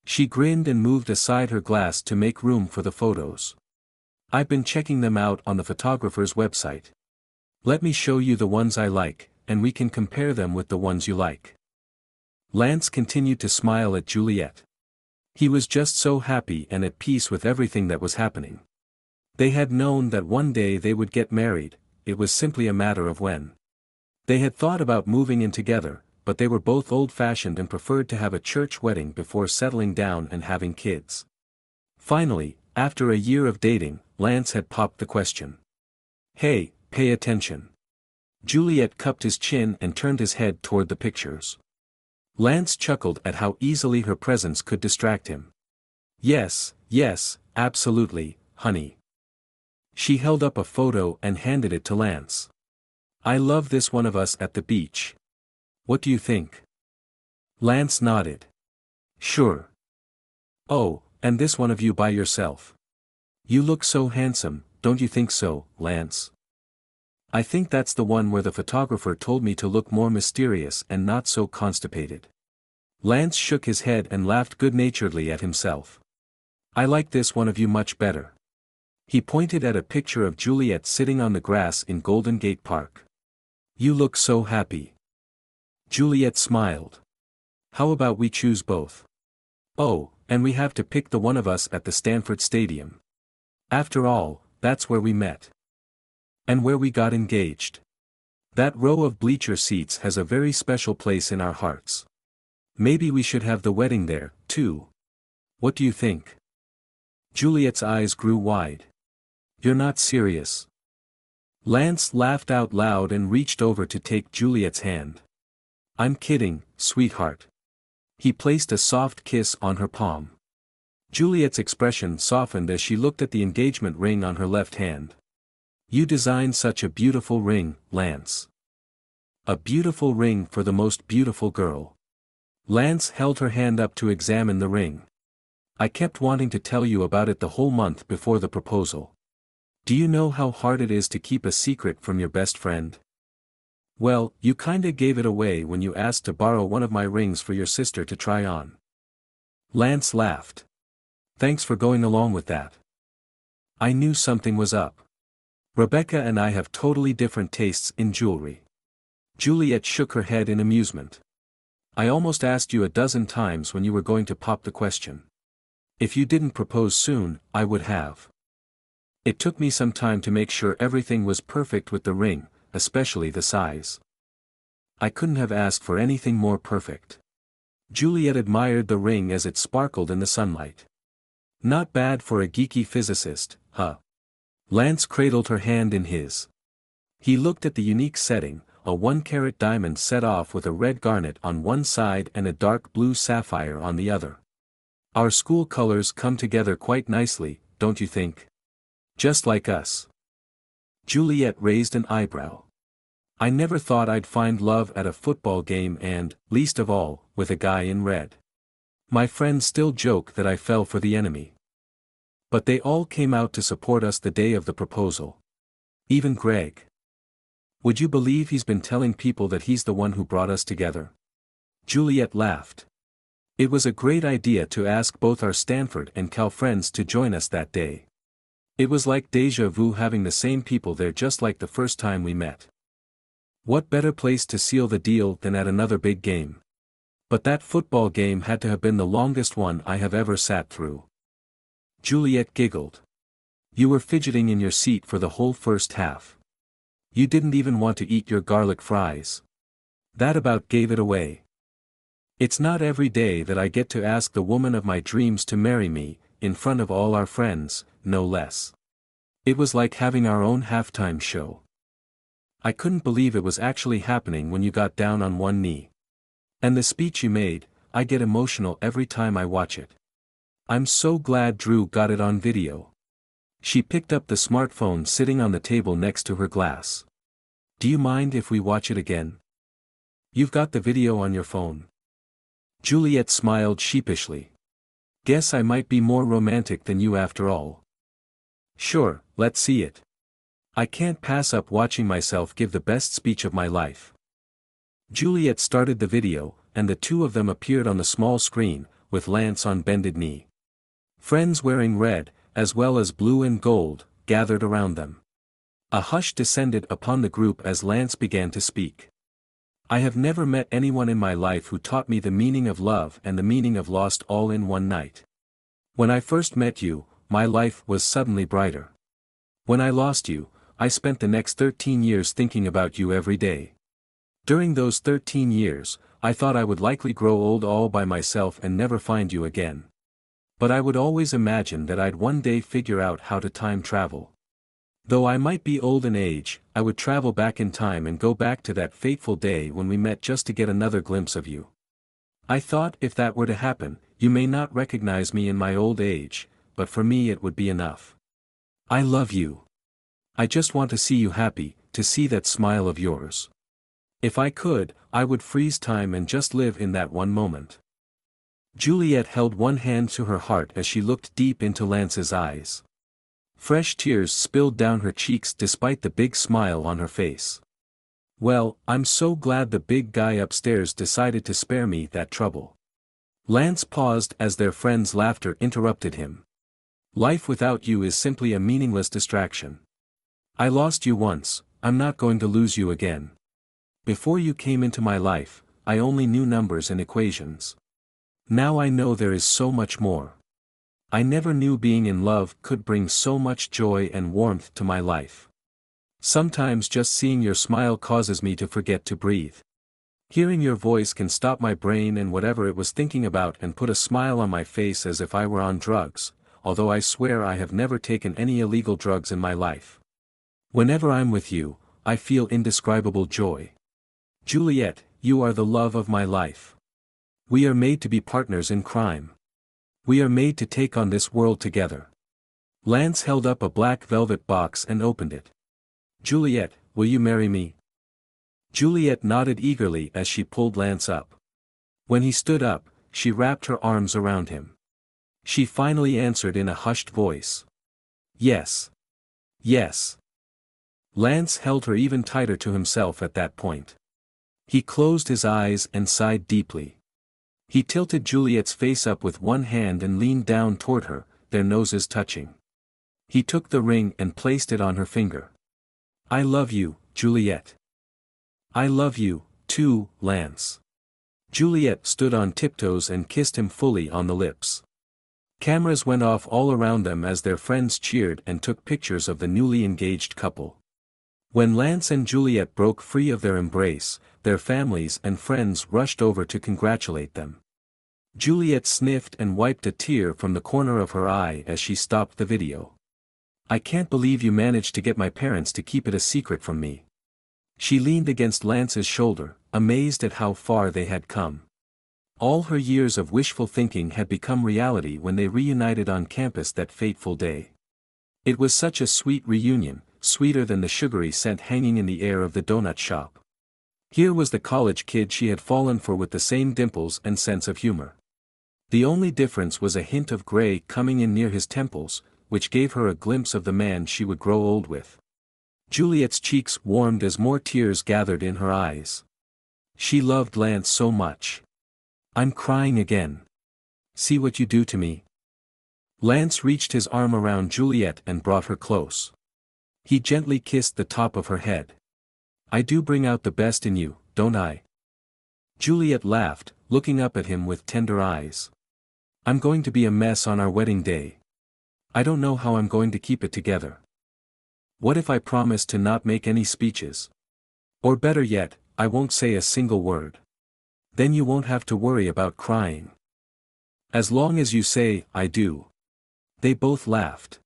She grinned and moved aside her glass to make room for the photos. I've been checking them out on the photographer's website. Let me show you the ones I like, and we can compare them with the ones you like. Lance continued to smile at Juliet. He was just so happy and at peace with everything that was happening. They had known that one day they would get married, it was simply a matter of when. They had thought about moving in together, but they were both old-fashioned and preferred to have a church wedding before settling down and having kids. Finally, after a year of dating, Lance had popped the question. "Hey, pay attention." Juliet cupped his chin and turned his head toward the pictures. Lance chuckled at how easily her presence could distract him. Yes, absolutely, honey." She held up a photo and handed it to Lance. "I love this one of us at the beach. What do you think?" Lance nodded. "Sure." "Oh, and this one of you by yourself. You look so handsome, don't you think so, Lance?" "I think that's the one where the photographer told me to look more mysterious and not so constipated." Lance shook his head and laughed good-naturedly at himself. "I like this one of you much better." He pointed at a picture of Juliet sitting on the grass in Golden Gate Park. "You look so happy." Juliet smiled. "How about we choose both? Oh, and we have to pick the one of us at the Stanford Stadium. After all, that's where we met. And where we got engaged. That row of bleacher seats has a very special place in our hearts. Maybe we should have the wedding there, too. What do you think?" Juliet's eyes grew wide. "You're not serious?" Lance laughed out loud and reached over to take Juliet's hand. "I'm kidding, sweetheart." He placed a soft kiss on her palm. Juliet's expression softened as she looked at the engagement ring on her left hand. "You designed such a beautiful ring, Lance." "A beautiful ring for the most beautiful girl." Lance held her hand up to examine the ring. "I kept wanting to tell you about it the whole month before the proposal. Do you know how hard it is to keep a secret from your best friend? Well, you kinda gave it away when you asked to borrow one of my rings for your sister to try on." Lance laughed. "Thanks for going along with that. I knew something was up. Rebecca and I have totally different tastes in jewelry." Juliet shook her head in amusement. "I almost asked you a dozen times when you were going to pop the question. If you didn't propose soon, I would have. It took me some time to make sure everything was perfect with the ring, especially the size. I couldn't have asked for anything more perfect." Juliet admired the ring as it sparkled in the sunlight. "Not bad for a geeky physicist, huh?" Lance cradled her hand in his. He looked at the unique setting, a 1-carat diamond set off with a red garnet on one side and a dark blue sapphire on the other. "Our school colors come together quite nicely, don't you think? Just like us." Juliet raised an eyebrow. "I never thought I'd find love at a football game and, least of all, with a guy in red. My friends still joke that I fell for the enemy. But they all came out to support us the day of the proposal. Even Greg. Would you believe he's been telling people that he's the one who brought us together?" Juliet laughed. "It was a great idea to ask both our Stanford and Cal friends to join us that day. It was like déjà vu having the same people there just like the first time we met. What better place to seal the deal than at another big game? But that football game had to have been the longest one I have ever sat through." Juliet giggled. "You were fidgeting in your seat for the whole first half. You didn't even want to eat your garlic fries. That about gave it away. It's not every day that I get to ask the woman of my dreams to marry me, in front of all our friends, no less. It was like having our own halftime show. I couldn't believe it was actually happening when you got down on one knee. And the speech you made, I get emotional every time I watch it. I'm so glad Drew got it on video." She picked up the smartphone sitting on the table next to her glass. "Do you mind if we watch it again? You've got the video on your phone." Juliet smiled sheepishly. "Guess I might be more romantic than you after all." "Sure, let's see it. I can't pass up watching myself give the best speech of my life." Juliet started the video, and the two of them appeared on the small screen, with Lance on bended knee. Friends wearing red, as well as blue and gold, gathered around them. A hush descended upon the group as Lance began to speak. I have never met anyone in my life who taught me the meaning of love and the meaning of lost all in one night. When I first met you, my life was suddenly brighter. When I lost you, I spent the next 13 years thinking about you every day. During those 13 years, I thought I would likely grow old all by myself and never find you again. But I would always imagine that I'd one day figure out how to time travel. Though I might be old in age, I would travel back in time and go back to that fateful day when we met just to get another glimpse of you. I thought if that were to happen, you may not recognize me in my old age, but for me it would be enough. I love you. I just want to see you happy, to see that smile of yours. If I could, I would freeze time and just live in that one moment. Juliet held one hand to her heart as she looked deep into Lance's eyes. Fresh tears spilled down her cheeks despite the big smile on her face. Well, I'm so glad the big guy upstairs decided to spare me that trouble. Lance paused as their friend's laughter interrupted him. Life without you is simply a meaningless distraction. I lost you once, I'm not going to lose you again. Before you came into my life, I only knew numbers and equations. Now I know there is so much more. I never knew being in love could bring so much joy and warmth to my life. Sometimes just seeing your smile causes me to forget to breathe. Hearing your voice can stop my brain and whatever it was thinking about and put a smile on my face as if I were on drugs, although I swear I have never taken any illegal drugs in my life. Whenever I'm with you, I feel indescribable joy. Juliet, you are the love of my life. We are made to be partners in crime. We are made to take on this world together. Lance held up a black velvet box and opened it. Juliet, will you marry me? Juliet nodded eagerly as she pulled Lance up. When he stood up, she wrapped her arms around him. She finally answered in a hushed voice. Yes. Yes. Lance held her even tighter to himself at that point. He closed his eyes and sighed deeply. He tilted Juliet's face up with one hand and leaned down toward her, their noses touching. He took the ring and placed it on her finger. I love you, Juliet. I love you, too, Lance. Juliet stood on tiptoes and kissed him fully on the lips. Cameras went off all around them as their friends cheered and took pictures of the newly engaged couple. When Lance and Juliet broke free of their embrace, their families and friends rushed over to congratulate them. Juliet sniffed and wiped a tear from the corner of her eye as she stopped the video. I can't believe you managed to get my parents to keep it a secret from me. She leaned against Lance's shoulder, amazed at how far they had come. All her years of wishful thinking had become reality when they reunited on campus that fateful day. It was such a sweet reunion, sweeter than the sugary scent hanging in the air of the donut shop. Here was the college kid she had fallen for with the same dimples and sense of humor. The only difference was a hint of gray coming in near his temples, which gave her a glimpse of the man she would grow old with. Juliet's cheeks warmed as more tears gathered in her eyes. She loved Lance so much. I'm crying again. See what you do to me. Lance reached his arm around Juliet and brought her close. He gently kissed the top of her head. I do bring out the best in you, don't I? Juliet laughed, looking up at him with tender eyes. I'm going to be a mess on our wedding day. I don't know how I'm going to keep it together. What if I promise to not make any speeches? Or better yet, I won't say a single word. Then you won't have to worry about crying. As long as you say, I do. They both laughed.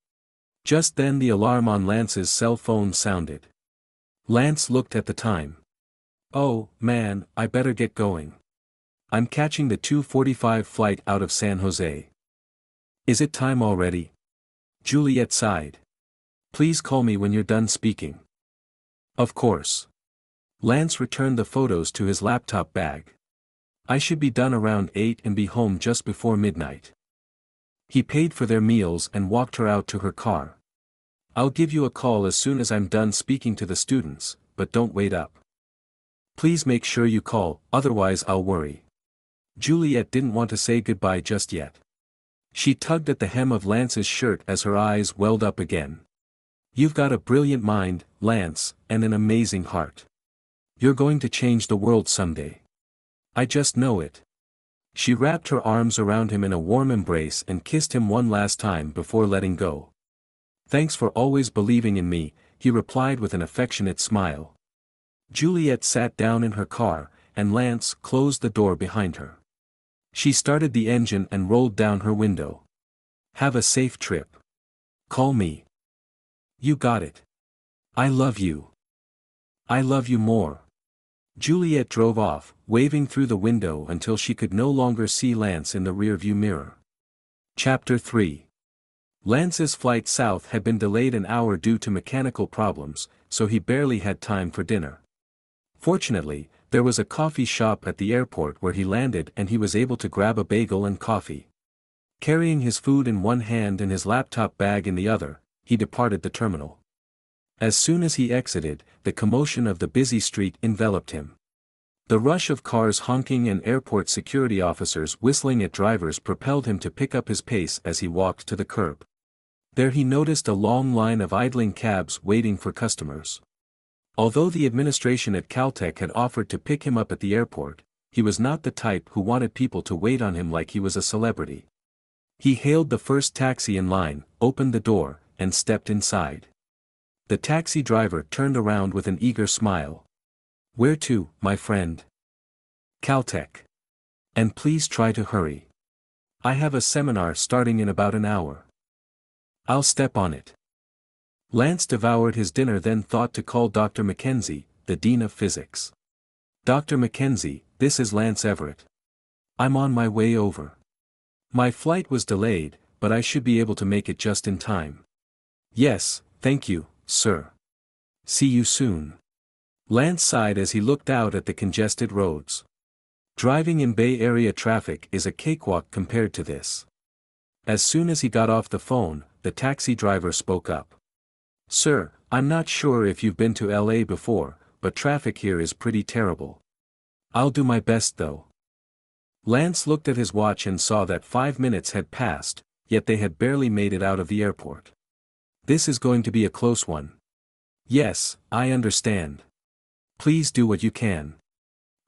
Just then the alarm on Lance's cell phone sounded. Lance looked at the time. Oh, man, I better get going. I'm catching the 2:45 flight out of San Jose. Is it time already? Juliet sighed. Please call me when you're done speaking. Of course. Lance returned the photos to his laptop bag. I should be done around 8 and be home just before midnight. He paid for their meals and walked her out to her car. I'll give you a call as soon as I'm done speaking to the students, but don't wait up. Please make sure you call, otherwise I'll worry. Juliet didn't want to say goodbye just yet. She tugged at the hem of Lance's shirt as her eyes welled up again. "You've got a brilliant mind, Lance, and an amazing heart. You're going to change the world someday. I just know it." She wrapped her arms around him in a warm embrace and kissed him one last time before letting go. "Thanks for always believing in me," he replied with an affectionate smile. Juliet sat down in her car, and Lance closed the door behind her. She started the engine and rolled down her window. "Have a safe trip. Call me." "You got it. I love you. I love you more." Juliet drove off, waving through the window until she could no longer see Lance in the rearview mirror. Chapter 3. Lance's flight south had been delayed an hour due to mechanical problems, so he barely had time for dinner. Fortunately, there was a coffee shop at the airport where he landed and he was able to grab a bagel and coffee. Carrying his food in one hand and his laptop bag in the other, he departed the terminal. As soon as he exited, the commotion of the busy street enveloped him. The rush of cars honking and airport security officers whistling at drivers propelled him to pick up his pace as he walked to the curb. There he noticed a long line of idling cabs waiting for customers. Although the administration at Caltech had offered to pick him up at the airport, he was not the type who wanted people to wait on him like he was a celebrity. He hailed the first taxi in line, opened the door, and stepped inside. The taxi driver turned around with an eager smile. "Where to, my friend?" "Caltech. And please try to hurry. I have a seminar starting in about an hour." "I'll step on it." Lance devoured his dinner, then thought to call Dr. Mackenzie, the Dean of Physics. "Dr. Mackenzie, this is Lance Everett. I'm on my way over. My flight was delayed, but I should be able to make it just in time." "Yes, thank you, sir. See you soon." Lance sighed as he looked out at the congested roads. Driving in Bay Area traffic is a cakewalk compared to this. As soon as he got off the phone, the taxi driver spoke up. "Sir, I'm not sure if you've been to LA before, but traffic here is pretty terrible. I'll do my best though." Lance looked at his watch and saw that 5 minutes had passed, yet they had barely made it out of the airport. "This is going to be a close one." "Yes, I understand. Please do what you can.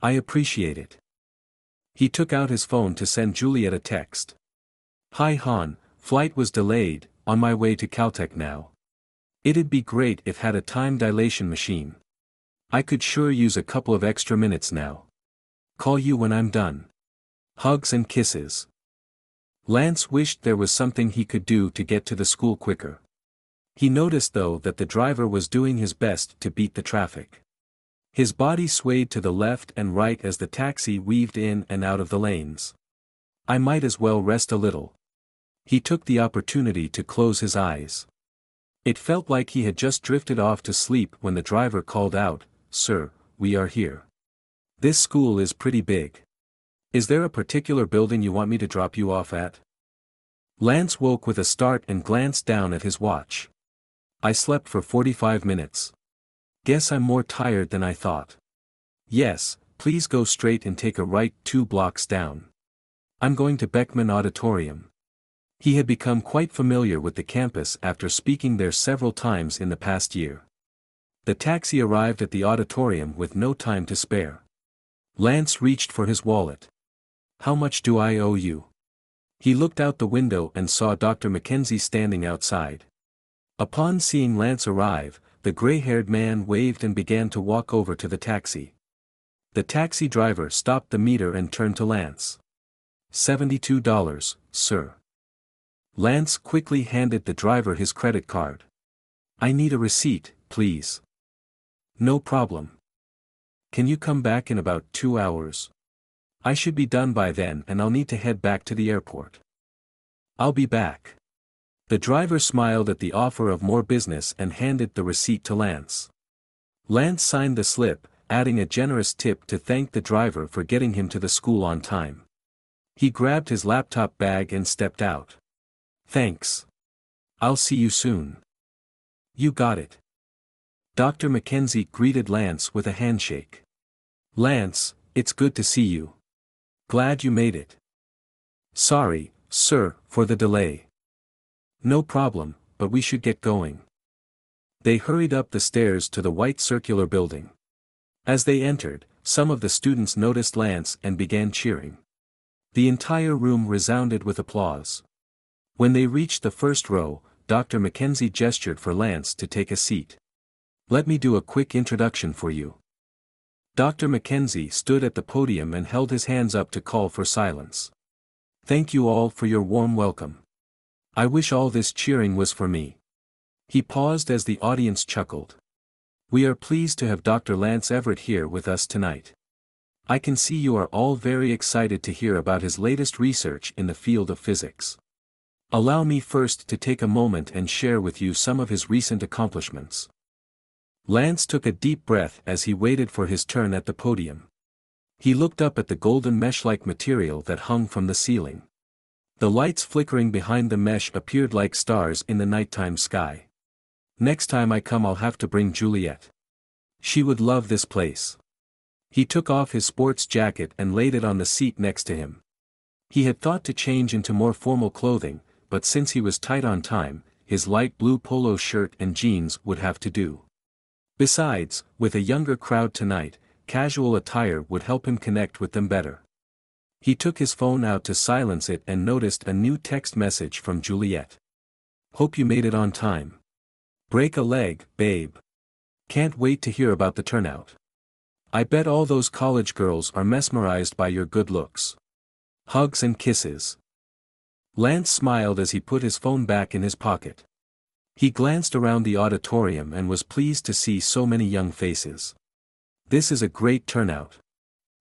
I appreciate it." He took out his phone to send Juliet a text. "Hi hon, flight was delayed, on my way to Caltech now. It'd be great if had a time dilation machine. I could sure use a couple of extra minutes now. Call you when I'm done. Hugs and kisses." Lance wished there was something he could do to get to the school quicker. He noticed though that the driver was doing his best to beat the traffic. His body swayed to the left and right as the taxi weaved in and out of the lanes. "I might as well rest a little." He took the opportunity to close his eyes. It felt like he had just drifted off to sleep when the driver called out, "Sir, we are here. This school is pretty big. Is there a particular building you want me to drop you off at?" Lance woke with a start and glanced down at his watch. "I slept for 45 minutes. Guess I'm more tired than I thought." "Yes, please go straight and take a right 2 blocks down. I'm going to Beckman Auditorium." He had become quite familiar with the campus after speaking there several times in the past year. The taxi arrived at the auditorium with no time to spare. Lance reached for his wallet. "How much do I owe you?" He looked out the window and saw Dr. Mackenzie standing outside. Upon seeing Lance arrive, the gray-haired man waved and began to walk over to the taxi. The taxi driver stopped the meter and turned to Lance. $72, sir." Lance quickly handed the driver his credit card. "I need a receipt, please." "No problem. Can you come back in about 2 hours? I should be done by then and I'll need to head back to the airport." "I'll be back." The driver smiled at the offer of more business and handed the receipt to Lance. Lance signed the slip, adding a generous tip to thank the driver for getting him to the school on time. He grabbed his laptop bag and stepped out. "Thanks. I'll see you soon." "You got it." Dr. Mackenzie greeted Lance with a handshake. "Lance, it's good to see you. Glad you made it. Sorry, sir, for the delay. No problem, but we should get going. They hurried up the stairs to the white circular building. As they entered, some of the students noticed Lance and began cheering. The entire room resounded with applause. When they reached the first row, Dr. Mackenzie gestured for Lance to take a seat. Let me do a quick introduction for you. Dr. Mackenzie stood at the podium and held his hands up to call for silence. Thank you all for your warm welcome. I wish all this cheering was for me. He paused as the audience chuckled. We are pleased to have Dr. Lance Everett here with us tonight. I can see you are all very excited to hear about his latest research in the field of physics. Allow me first to take a moment and share with you some of his recent accomplishments. Lance took a deep breath as he waited for his turn at the podium. He looked up at the golden mesh-like material that hung from the ceiling. The lights flickering behind the mesh appeared like stars in the nighttime sky. Next time I come I'll have to bring Juliet. She would love this place. He took off his sports jacket and laid it on the seat next to him. He had thought to change into more formal clothing, but since he was tight on time, his light blue polo shirt and jeans would have to do. Besides, with a younger crowd tonight, casual attire would help him connect with them better. He took his phone out to silence it and noticed a new text message from Juliet. Hope you made it on time. Break a leg, babe. Can't wait to hear about the turnout. I bet all those college girls are mesmerized by your good looks. Hugs and kisses. Lance smiled as he put his phone back in his pocket. He glanced around the auditorium and was pleased to see so many young faces. This is a great turnout.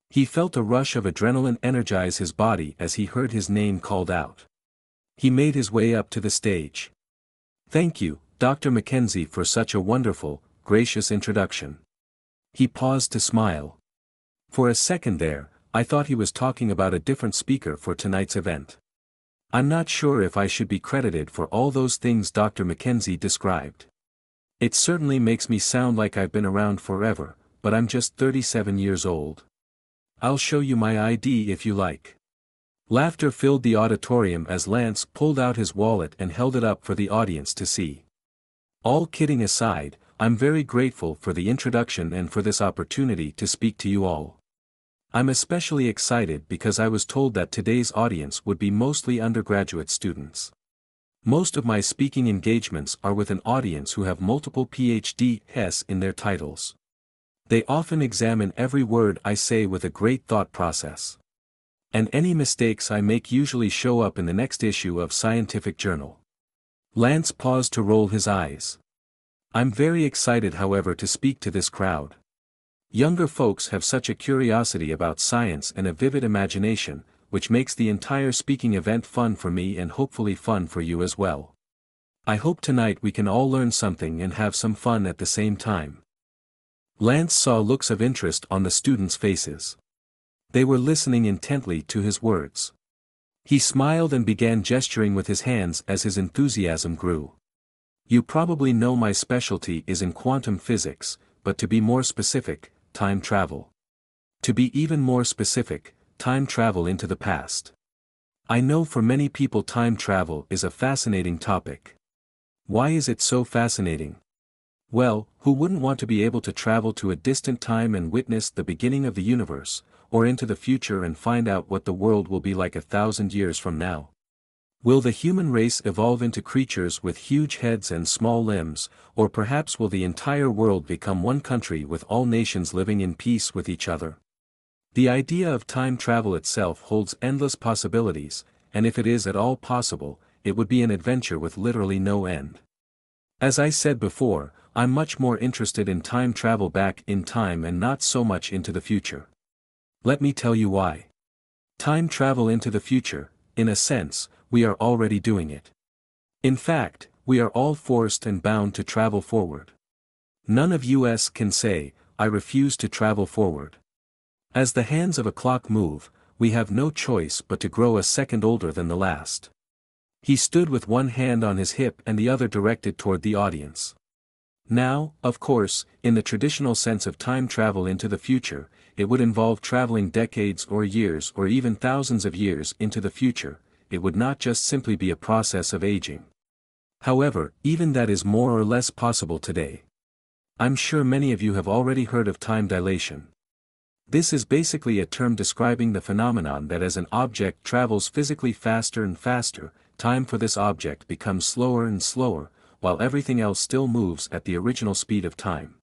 He felt a rush of adrenaline energize his body as he heard his name called out. He made his way up to the stage. Thank you, Dr. Mackenzie, for such a wonderful, gracious introduction. He paused to smile. For a second there, I thought he was talking about a different speaker for tonight's event. I'm not sure if I should be credited for all those things Dr. Mackenzie described. It certainly makes me sound like I've been around forever, but I'm just 37 years old. I'll show you my ID if you like. Laughter filled the auditorium as Lance pulled out his wallet and held it up for the audience to see. All kidding aside, I'm very grateful for the introduction and for this opportunity to speak to you all. I'm especially excited because I was told that today's audience would be mostly undergraduate students. Most of my speaking engagements are with an audience who have multiple PhDs in their titles. They often examine every word I say with a great thought process. And any mistakes I make usually show up in the next issue of Scientific Journal. Lance paused to roll his eyes. I'm very excited, however, to speak to this crowd. Younger folks have such a curiosity about science and a vivid imagination, which makes the entire speaking event fun for me and hopefully fun for you as well. I hope tonight we can all learn something and have some fun at the same time. Lance saw looks of interest on the students' faces. They were listening intently to his words. He smiled and began gesturing with his hands as his enthusiasm grew. You probably know my specialty is in quantum physics, but to be more specific, time travel. To be even more specific, time travel into the past. I know for many people time travel is a fascinating topic. Why is it so fascinating? Well, who wouldn't want to be able to travel to a distant time and witness the beginning of the universe, or into the future and find out what the world will be like 1,000 years from now? Will the human race evolve into creatures with huge heads and small limbs, or perhaps will the entire world become one country with all nations living in peace with each other? The idea of time travel itself holds endless possibilities, and if it is at all possible, it would be an adventure with literally no end. As I said before, I'm much more interested in time travel back in time and not so much into the future. Let me tell you why. Time travel into the future, in a sense, we are already doing it. In fact, we are all forced and bound to travel forward. None of us can say, I refuse to travel forward. As the hands of a clock move, we have no choice but to grow a second older than the last. He stood with one hand on his hip and the other directed toward the audience. Now, of course, in the traditional sense of time travel into the future, it would involve traveling decades or years or even thousands of years into the future. It would not just simply be a process of aging. However, even that is more or less possible today. I'm sure many of you have already heard of time dilation. This is basically a term describing the phenomenon that as an object travels physically faster and faster, time for this object becomes slower and slower, while everything else still moves at the original speed of time.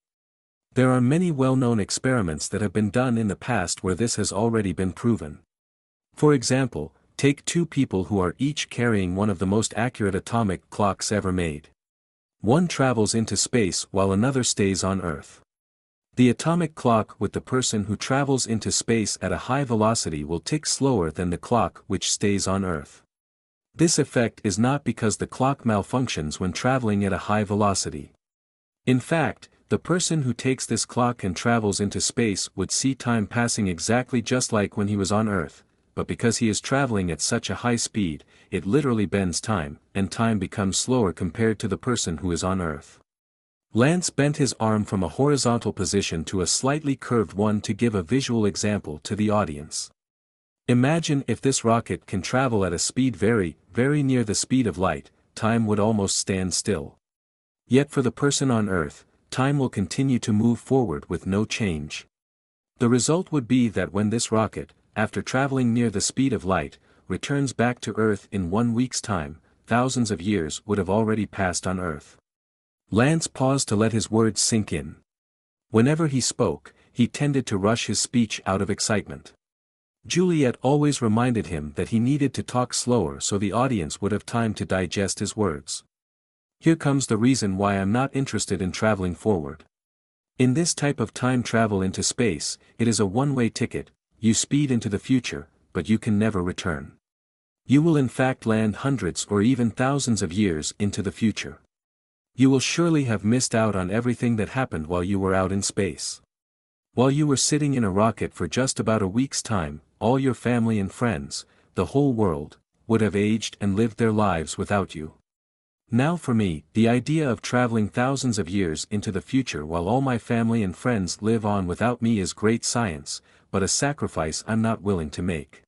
There are many well-known experiments that have been done in the past where this has already been proven. For example, take two people who are each carrying one of the most accurate atomic clocks ever made. One travels into space while another stays on Earth. The atomic clock with the person who travels into space at a high velocity will tick slower than the clock which stays on Earth. This effect is not because the clock malfunctions when traveling at a high velocity. In fact, the person who takes this clock and travels into space would see time passing exactly just like when he was on Earth, but because he is traveling at such a high speed, it literally bends time, and time becomes slower compared to the person who is on Earth. Lance bent his arm from a horizontal position to a slightly curved one to give a visual example to the audience. Imagine if this rocket can travel at a speed very, very near the speed of light, time would almost stand still. Yet for the person on Earth, time will continue to move forward with no change. The result would be that when this rocket, after traveling near the speed of light, returns back to Earth in 1 week's time, thousands of years would have already passed on Earth. Lance paused to let his words sink in. Whenever he spoke, he tended to rush his speech out of excitement. Juliet always reminded him that he needed to talk slower so the audience would have time to digest his words. Here comes the reason why I'm not interested in traveling forward. In this type of time travel into space, it is a one-way ticket. You speed into the future, but you can never return. You will in fact land hundreds or even thousands of years into the future. You will surely have missed out on everything that happened while you were out in space. While you were sitting in a rocket for just about a week's time, all your family and friends, the whole world, would have aged and lived their lives without you. Now for me, the idea of traveling thousands of years into the future while all my family and friends live on without me is great science, but a sacrifice I'm not willing to make.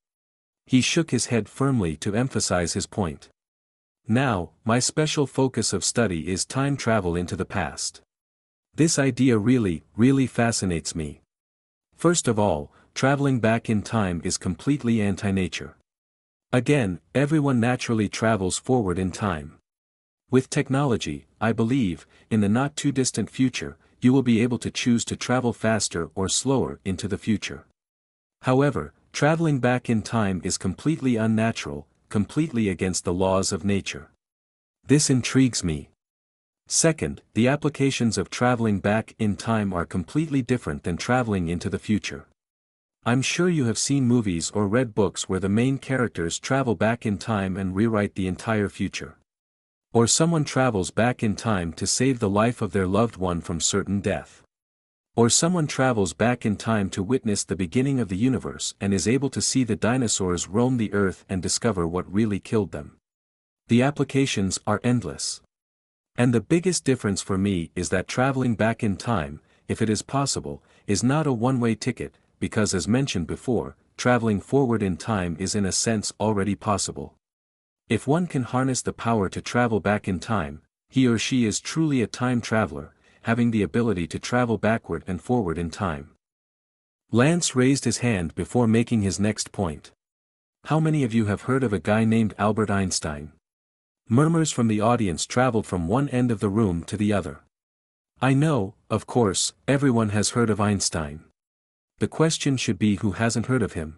He shook his head firmly to emphasize his point. Now, my special focus of study is time travel into the past. This idea really, really fascinates me. First of all, traveling back in time is completely anti-nature. Again, everyone naturally travels forward in time. With technology, I believe, in the not-too-distant future, you will be able to choose to travel faster or slower into the future. However, traveling back in time is completely unnatural, completely against the laws of nature. This intrigues me. Second, the applications of traveling back in time are completely different than traveling into the future. I'm sure you have seen movies or read books where the main characters travel back in time and rewrite the entire future. Or someone travels back in time to save the life of their loved one from certain death. Or someone travels back in time to witness the beginning of the universe and is able to see the dinosaurs roam the earth and discover what really killed them. The applications are endless. And the biggest difference for me is that traveling back in time, if it is possible, is not a one-way ticket, because as mentioned before, traveling forward in time is in a sense already possible. If one can harness the power to travel back in time, he or she is truly a time traveler, having the ability to travel backward and forward in time. Lance raised his hand before making his next point. How many of you have heard of a guy named Albert Einstein? Murmurs from the audience traveled from one end of the room to the other. I know, of course, everyone has heard of Einstein. The question should be who hasn't heard of him.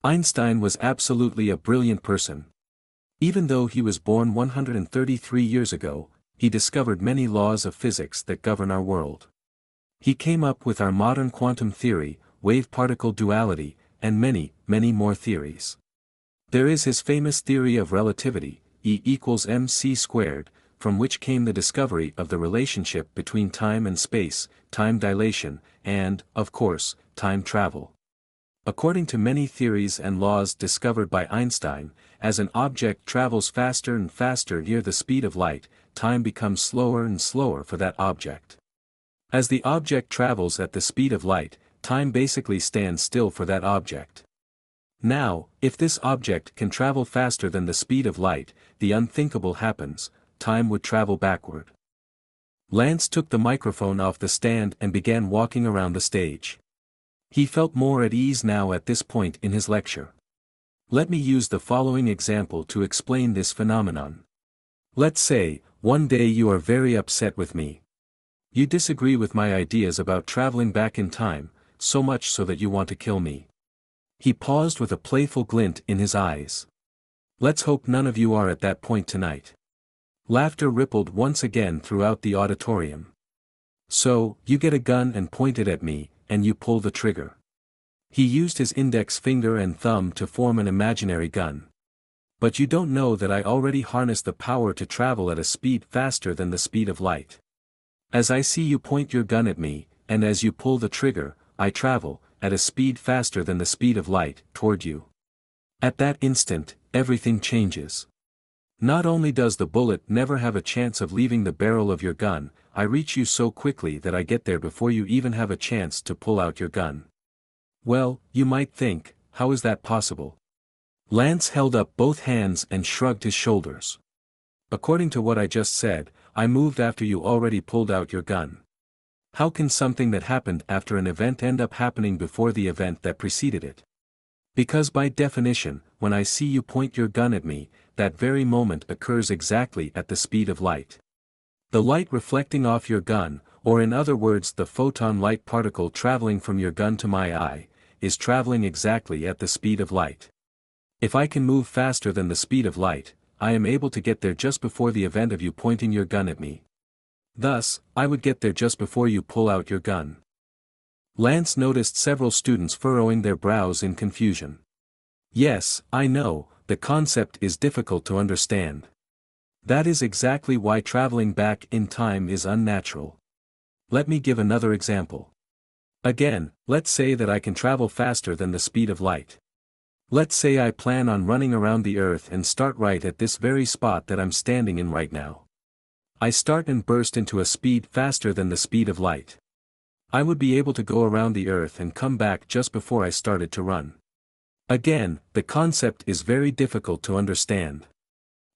Einstein was absolutely a brilliant person. Even though he was born 133 years ago, he discovered many laws of physics that govern our world. He came up with our modern quantum theory, wave-particle duality, and many, many more theories. There is his famous theory of relativity, E equals mc squared, from which came the discovery of the relationship between time and space, time dilation, and, of course, time travel. According to many theories and laws discovered by Einstein, as an object travels faster and faster near the speed of light, time becomes slower and slower for that object. As the object travels at the speed of light, time basically stands still for that object. Now, if this object can travel faster than the speed of light, the unthinkable happens: time would travel backward. Lance took the microphone off the stand and began walking around the stage. He felt more at ease now at this point in his lecture. Let me use the following example to explain this phenomenon. Let's say, one day you are very upset with me. You disagree with my ideas about traveling back in time, so much so that you want to kill me. He paused with a playful glint in his eyes. Let's hope none of you are at that point tonight. Laughter rippled once again throughout the auditorium. So, you get a gun and point it at me, and you pull the trigger. He used his index finger and thumb to form an imaginary gun. But you don't know that I already harnessed the power to travel at a speed faster than the speed of light. As I see you point your gun at me, and as you pull the trigger, I travel, at a speed faster than the speed of light, toward you. At that instant, everything changes. Not only does the bullet never have a chance of leaving the barrel of your gun, I reach you so quickly that I get there before you even have a chance to pull out your gun. Well, you might think, how is that possible? Lance held up both hands and shrugged his shoulders. According to what I just said, I moved after you already pulled out your gun. How can something that happened after an event end up happening before the event that preceded it? Because by definition, when I see you point your gun at me, that very moment occurs exactly at the speed of light. The light reflecting off your gun, or in other words the photon light particle traveling from your gun to my eye, is traveling exactly at the speed of light. If I can move faster than the speed of light, I am able to get there just before the event of you pointing your gun at me. Thus, I would get there just before you pull out your gun. Lance noticed several students furrowing their brows in confusion. Yes, I know, the concept is difficult to understand. That is exactly why traveling back in time is unnatural. Let me give another example. Again, let's say that I can travel faster than the speed of light. Let's say I plan on running around the Earth and start right at this very spot that I'm standing in right now. I start and burst into a speed faster than the speed of light. I would be able to go around the Earth and come back just before I started to run. Again, the concept is very difficult to understand.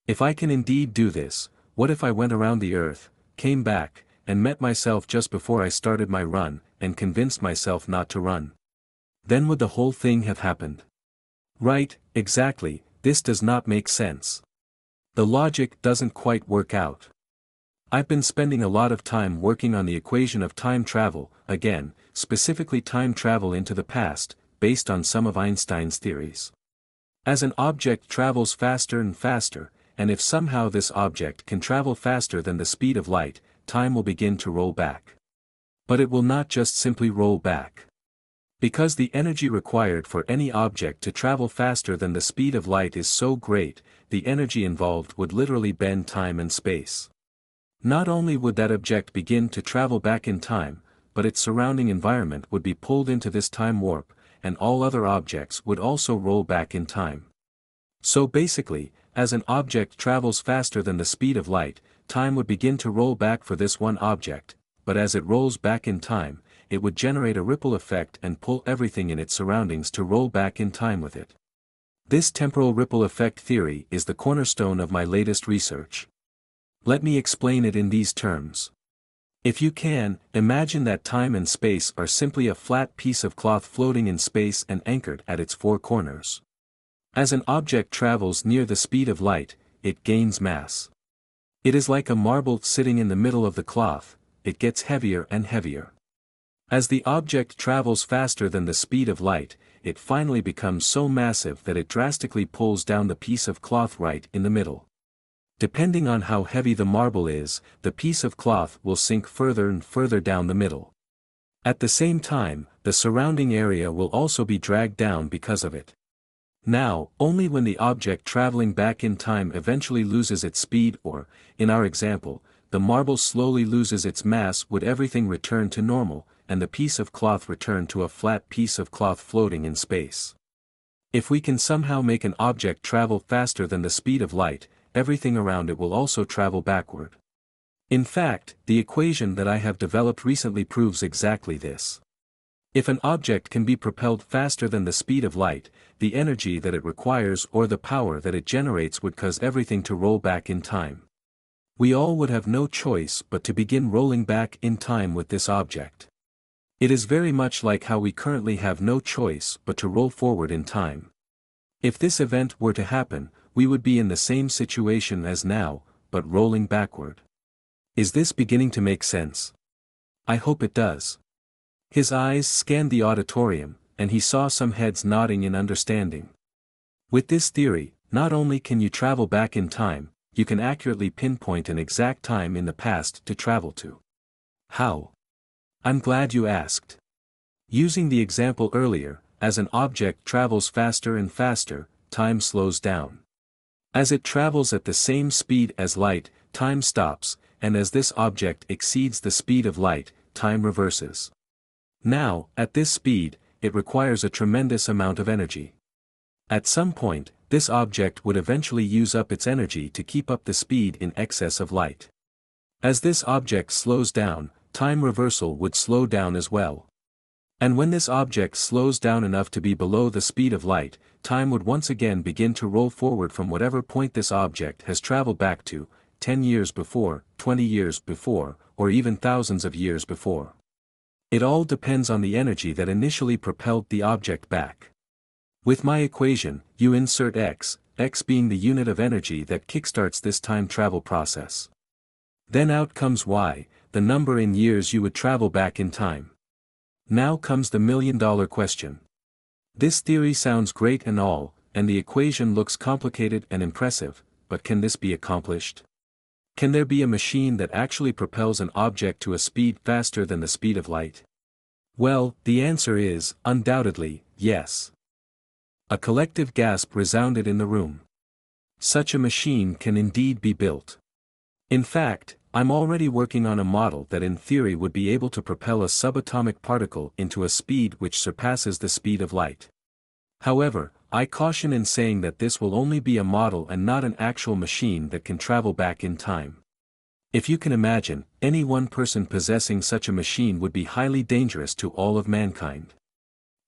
If I can indeed do this, what if I went around the Earth, came back, and met myself just before I started my run, and convinced myself not to run? Then would the whole thing have happened? Right, exactly, this does not make sense. The logic doesn't quite work out. I've been spending a lot of time working on the equation of time travel, again, specifically time travel into the past, based on some of Einstein's theories. As an object travels faster and faster, and if somehow this object can travel faster than the speed of light, time will begin to roll back. But it will not just simply roll back. Because the energy required for any object to travel faster than the speed of light is so great, the energy involved would literally bend time and space. Not only would that object begin to travel back in time, but its surrounding environment would be pulled into this time warp, and all other objects would also roll back in time. So basically, as an object travels faster than the speed of light, time would begin to roll back for this one object, but as it rolls back in time, it would generate a ripple effect and pull everything in its surroundings to roll back in time with it. This temporal ripple effect theory is the cornerstone of my latest research. Let me explain it in these terms. If you can, imagine that time and space are simply a flat piece of cloth floating in space and anchored at its four corners. As an object travels near the speed of light, it gains mass. It is like a marble sitting in the middle of the cloth, it gets heavier and heavier. As the object travels faster than the speed of light, it finally becomes so massive that it drastically pulls down the piece of cloth right in the middle. Depending on how heavy the marble is, the piece of cloth will sink further and further down the middle. At the same time, the surrounding area will also be dragged down because of it. Now, only when the object traveling back in time eventually loses its speed or, in our example, the marble slowly loses its mass would everything return to normal, and the piece of cloth return to a flat piece of cloth floating in space. If we can somehow make an object travel faster than the speed of light, everything around it will also travel backward. In fact, the equation that I have developed recently proves exactly this. If an object can be propelled faster than the speed of light, the energy that it requires or the power that it generates would cause everything to roll back in time. We all would have no choice but to begin rolling back in time with this object. It is very much like how we currently have no choice but to roll forward in time. If this event were to happen, we would be in the same situation as now, but rolling backward. Is this beginning to make sense? I hope it does. His eyes scanned the auditorium, and he saw some heads nodding in understanding. With this theory, not only can you travel back in time, you can accurately pinpoint an exact time in the past to travel to. How? I'm glad you asked. Using the example earlier, as an object travels faster and faster, time slows down. As it travels at the same speed as light, time stops, and as this object exceeds the speed of light, time reverses. Now, at this speed, it requires a tremendous amount of energy. At some point, this object would eventually use up its energy to keep up the speed in excess of light. As this object slows down, time reversal would slow down as well. And when this object slows down enough to be below the speed of light, time would once again begin to roll forward from whatever point this object has traveled back to, 10 years before, 20 years before, or even thousands of years before. It all depends on the energy that initially propelled the object back. With my equation, you insert x, x being the unit of energy that kickstarts this time travel process. Then out comes y, the number in years you would travel back in time. Now comes the million-dollar question. This theory sounds great and all, and the equation looks complicated and impressive, but can this be accomplished? Can there be a machine that actually propels an object to a speed faster than the speed of light? Well, the answer is, undoubtedly, yes. A collective gasp resounded in the room. Such a machine can indeed be built. In fact, I'm already working on a model that in theory would be able to propel a subatomic particle into a speed which surpasses the speed of light. However, I caution in saying that this will only be a model and not an actual machine that can travel back in time. If you can imagine, any one person possessing such a machine would be highly dangerous to all of mankind.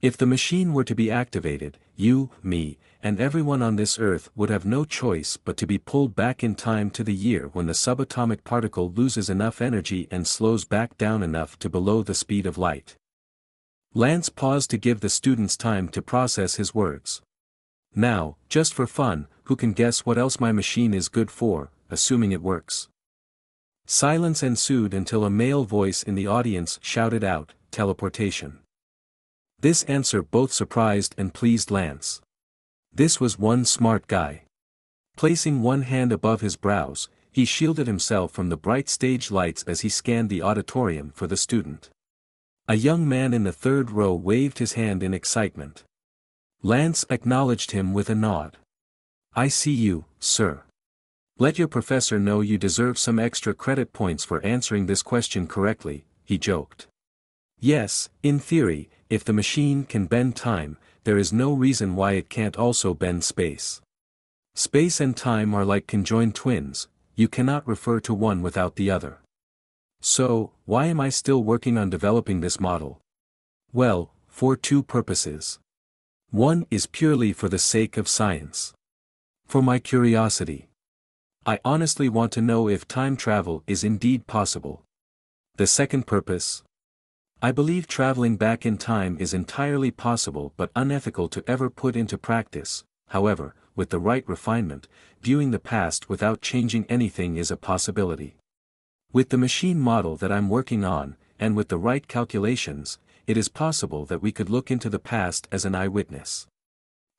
If the machine were to be activated, you, me, and everyone on this earth would have no choice but to be pulled back in time to the year when the subatomic particle loses enough energy and slows back down enough to below the speed of light. Lance paused to give the students time to process his words. Now, just for fun, who can guess what else my machine is good for, assuming it works? Silence ensued until a male voice in the audience shouted out, teleportation. This answer both surprised and pleased Lance. This was one smart guy. Placing one hand above his brows, he shielded himself from the bright stage lights as he scanned the auditorium for the student. A young man in the third row waved his hand in excitement. Lance acknowledged him with a nod. I see you, sir. Let your professor know you deserve some extra credit points for answering this question correctly, he joked. Yes, in theory, if the machine can bend time, there is no reason why it can't also bend space. Space and time are like conjoined twins, you cannot refer to one without the other. So, why am I still working on developing this model? Well, for two purposes. One is purely for the sake of science. For my curiosity. I honestly want to know if time travel is indeed possible. The second purpose? I believe traveling back in time is entirely possible but unethical to ever put into practice. However, with the right refinement, viewing the past without changing anything is a possibility. With the machine model that I'm working on, and with the right calculations, it is possible that we could look into the past as an eyewitness.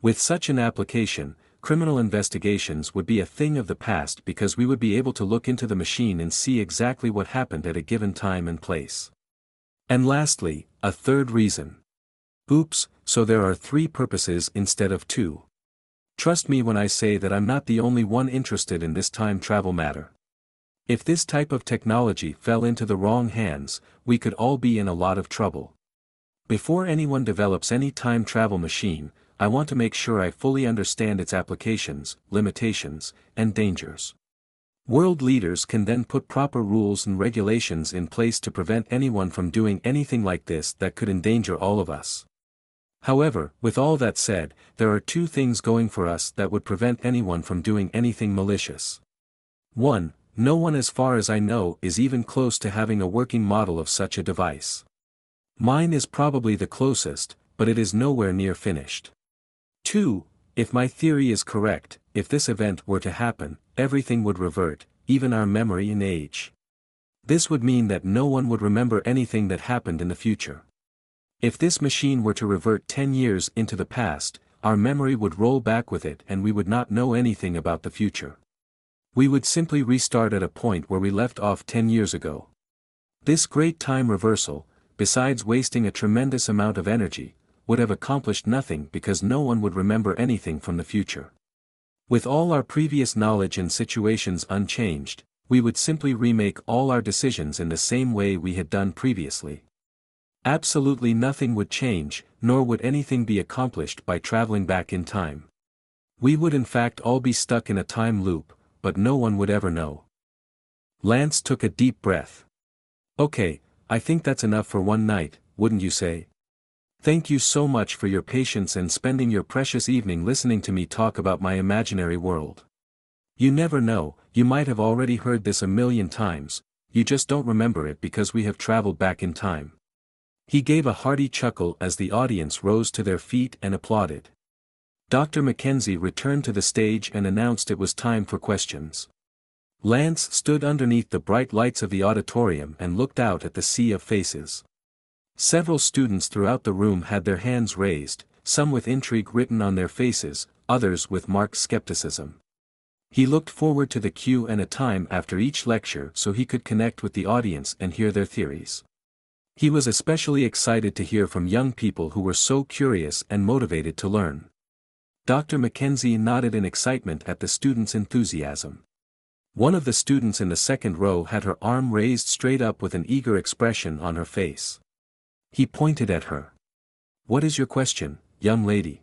With such an application, criminal investigations would be a thing of the past because we would be able to look into the machine and see exactly what happened at a given time and place. And lastly, a third reason. Oops, so there are 3 purposes instead of 2. Trust me when I say that I'm not the only one interested in this time travel matter. If this type of technology fell into the wrong hands, we could all be in a lot of trouble. Before anyone develops any time travel machine, I want to make sure I fully understand its applications, limitations, and dangers. World leaders can then put proper rules and regulations in place to prevent anyone from doing anything like this that could endanger all of us. However, with all that said, there are two things going for us that would prevent anyone from doing anything malicious. 1. No one as far as I know is even close to having a working model of such a device. Mine is probably the closest, but it is nowhere near finished. 2. If my theory is correct, if this event were to happen, everything would revert, even our memory and age. This would mean that no one would remember anything that happened in the future. If this machine were to revert 10 years into the past, our memory would roll back with it and we would not know anything about the future. We would simply restart at a point where we left off 10 years ago. This great time reversal, besides wasting a tremendous amount of energy, would have accomplished nothing because no one would remember anything from the future. With all our previous knowledge and situations unchanged, we would simply remake all our decisions in the same way we had done previously. Absolutely nothing would change, nor would anything be accomplished by traveling back in time. We would in fact all be stuck in a time loop, but no one would ever know. Lance took a deep breath. Okay, I think that's enough for one night, wouldn't you say? Thank you so much for your patience and spending your precious evening listening to me talk about my imaginary world. You never know, you might have already heard this a million times, you just don't remember it because we have traveled back in time. He gave a hearty chuckle as the audience rose to their feet and applauded. Dr. Mackenzie returned to the stage and announced it was time for questions. Lance stood underneath the bright lights of the auditorium and looked out at the sea of faces. Several students throughout the room had their hands raised, some with intrigue written on their faces, others with marked skepticism. He looked forward to the cue and a time after each lecture so he could connect with the audience and hear their theories. He was especially excited to hear from young people who were so curious and motivated to learn. Dr. Mackenzie nodded in excitement at the students' enthusiasm. One of the students in the second row had her arm raised straight up with an eager expression on her face. He pointed at her. What is your question, young lady?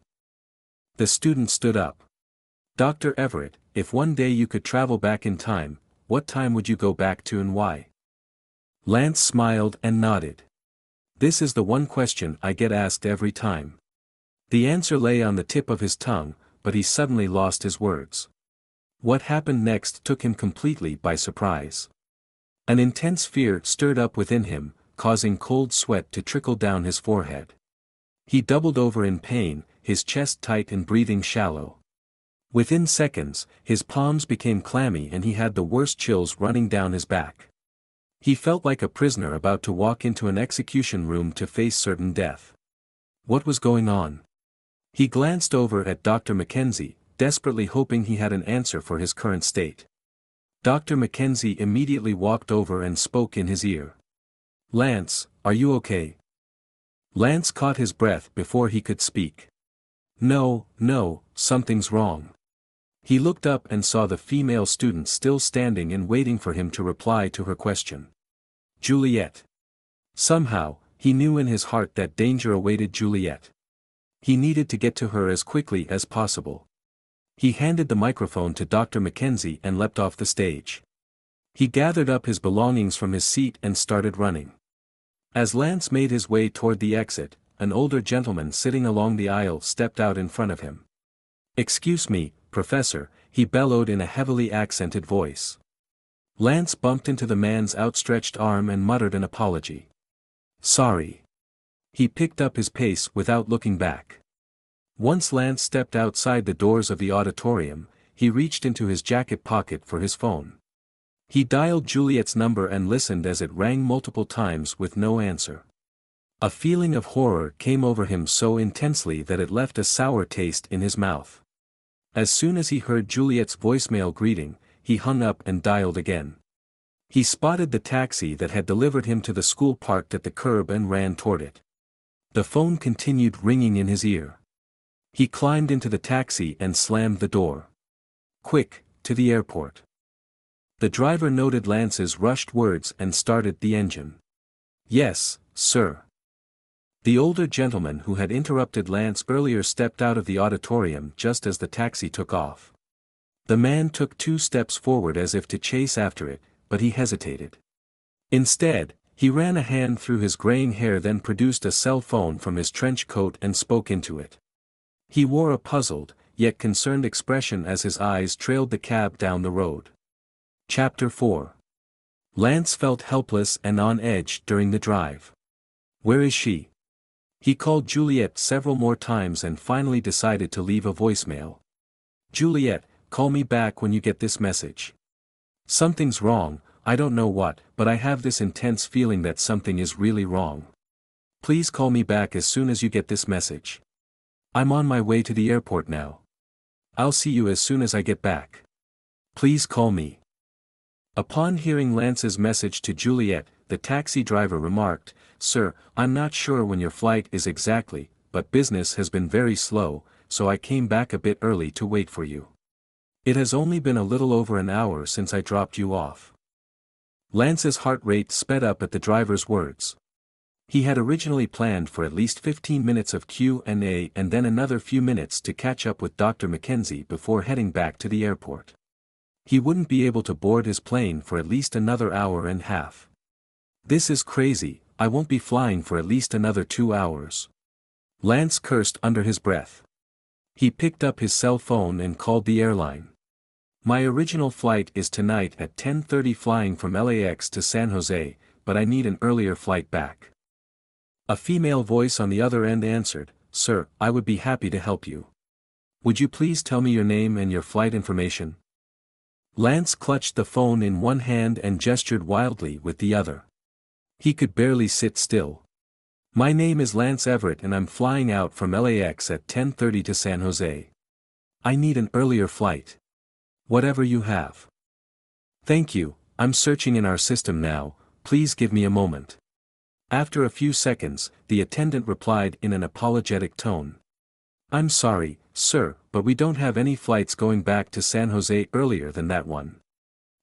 The student stood up. Dr. Everett, if one day you could travel back in time, what time would you go back to and why? Lance smiled and nodded. This is the one question I get asked every time. The answer lay on the tip of his tongue, but he suddenly lost his words. What happened next took him completely by surprise. An intense fear stirred up within him, causing cold sweat to trickle down his forehead. He doubled over in pain, his chest tight and breathing shallow. Within seconds, his palms became clammy and he had the worst chills running down his back. He felt like a prisoner about to walk into an execution room to face certain death. What was going on? He glanced over at Dr. Mackenzie, desperately hoping he had an answer for his current state. Dr. Mackenzie immediately walked over and spoke in his ear. Lance, are you okay? Lance caught his breath before he could speak. No, something's wrong. He looked up and saw the female student still standing and waiting for him to reply to her question. Juliet. Somehow, he knew in his heart that danger awaited Juliet. He needed to get to her as quickly as possible. He handed the microphone to Dr. Mackenzie and leapt off the stage. He gathered up his belongings from his seat and started running. As Lance made his way toward the exit, an older gentleman sitting along the aisle stepped out in front of him. Excuse me, Professor, he bellowed in a heavily accented voice. Lance bumped into the man's outstretched arm and muttered an apology. Sorry. He picked up his pace without looking back. Once Lance stepped outside the doors of the auditorium, he reached into his jacket pocket for his phone. He dialed Juliet's number and listened as it rang multiple times with no answer. A feeling of horror came over him so intensely that it left a sour taste in his mouth. As soon as he heard Juliet's voicemail greeting, he hung up and dialed again. He spotted the taxi that had delivered him to the school parked at the curb and ran toward it. The phone continued ringing in his ear. He climbed into the taxi and slammed the door. Quick, to the airport. The driver noted Lance's rushed words and started the engine. Yes, sir. The older gentleman who had interrupted Lance earlier stepped out of the auditorium just as the taxi took off. The man took 2 steps forward as if to chase after it, but he hesitated. Instead, he ran a hand through his graying hair, then produced a cell phone from his trench coat and spoke into it. He wore a puzzled, yet concerned expression as his eyes trailed the cab down the road. Chapter 4. Lance felt helpless and on edge during the drive. Where is she? He called Juliet several more times and finally decided to leave a voicemail. Juliet, call me back when you get this message. Something's wrong, I don't know what, but I have this intense feeling that something is really wrong. Please call me back as soon as you get this message. I'm on my way to the airport now. I'll see you as soon as I get back. Please call me. Upon hearing Lance's message to Juliet, the taxi driver remarked, "Sir, I'm not sure when your flight is exactly, but business has been very slow, so I came back a bit early to wait for you. It has only been a little over an hour since I dropped you off." Lance's heart rate sped up at the driver's words. He had originally planned for at least 15 minutes of Q&A and then another few minutes to catch up with Dr. Mackenzie before heading back to the airport. He wouldn't be able to board his plane for at least another hour and a half. This is crazy, I won't be flying for at least another 2 hours. Lance cursed under his breath. He picked up his cell phone and called the airline. My original flight is tonight at 10:30 flying from LAX to San Jose, but I need an earlier flight back. A female voice on the other end answered, "Sir, I would be happy to help you. Would you please tell me your name and your flight information?" Lance clutched the phone in one hand and gestured wildly with the other. He could barely sit still. "My name is Lance Everett and I'm flying out from LAX at 10:30 to San Jose. I need an earlier flight. Whatever you have." "Thank you, I'm searching in our system now, please give me a moment." After a few seconds, the attendant replied in an apologetic tone. "I'm sorry, sir, but we don't have any flights going back to San Jose earlier than that one.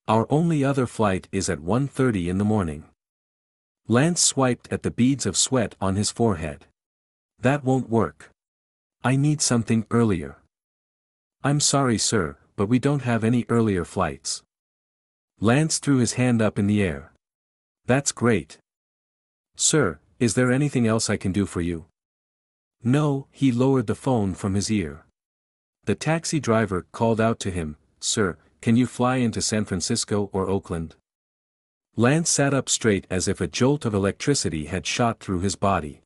Our only other flight is at 1:30 in the morning." Lance swiped at the beads of sweat on his forehead. "That won't work. I need something earlier." "I'm sorry, sir, but we don't have any earlier flights." Lance threw his hand up in the air. "That's great. Sir, is there anything else I can do for you?" "No," he lowered the phone from his ear. The taxi driver called out to him, "Sir, can you fly into San Francisco or Oakland?" Lance sat up straight as if a jolt of electricity had shot through his body.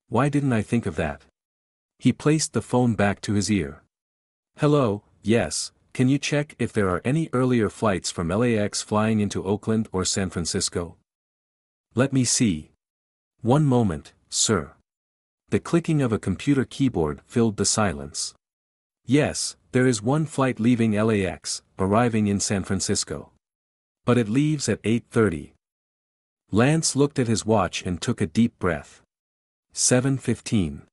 "Why didn't I think of that?" He placed the phone back to his ear. "Hello, yes, can you check if there are any earlier flights from LAX flying into Oakland or San Francisco?" "Let me see. One moment, sir." The clicking of a computer keyboard filled the silence. "Yes, there is one flight leaving LAX, arriving in San Francisco. But it leaves at 8:30. Lance looked at his watch and took a deep breath. 7:15.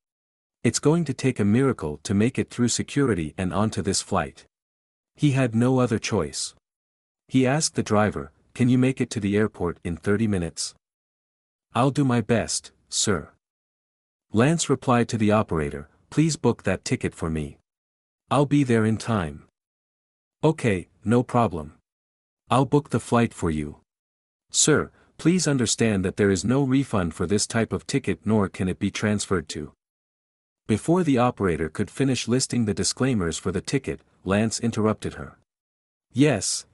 It's going to take a miracle to make it through security and onto this flight. He had no other choice. He asked the driver, "Can you make it to the airport in 30 minutes?" "I'll do my best, sir." Lance replied to the operator, "Please book that ticket for me. I'll be there in time." "Okay, no problem. I'll book the flight for you. Sir, please understand that there is no refund for this type of ticket nor can it be transferred to." Before the operator could finish listing the disclaimers for the ticket, Lance interrupted her. Yes,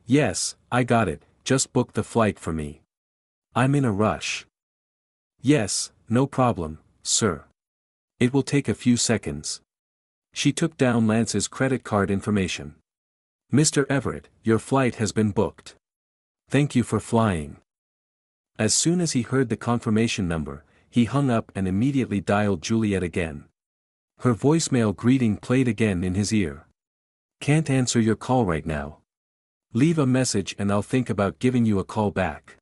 I got it, just book the flight for me. I'm in a rush." "Yes, no problem, sir. It will take a few seconds." She took down Lance's credit card information. "Mr. Everett, your flight has been booked. Thank you for flying." As soon as he heard the confirmation number, he hung up and immediately dialed Juliet again. Her voicemail greeting played again in his ear. "Can't answer your call right now. Leave a message and I'll think about giving you a call back."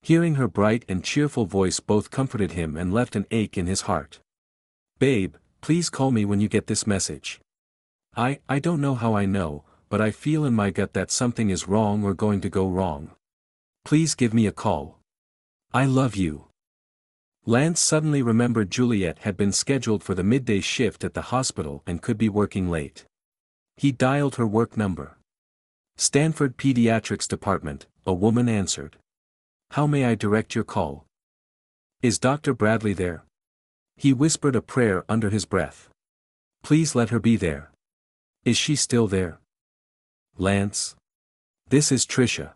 Hearing her bright and cheerful voice both comforted him and left an ache in his heart. "Babe, please call me when you get this message. I don't know how I know, but I feel in my gut that something is wrong or going to go wrong. Please give me a call. I love you." Lance suddenly remembered Juliet had been scheduled for the midday shift at the hospital and could be working late. He dialed her work number. Stanford Pediatrics Department, a woman answered. How may I direct your call? Is Dr. Bradley there? He whispered a prayer under his breath. Please let her be there. Is she still there? Lance? This is Tricia.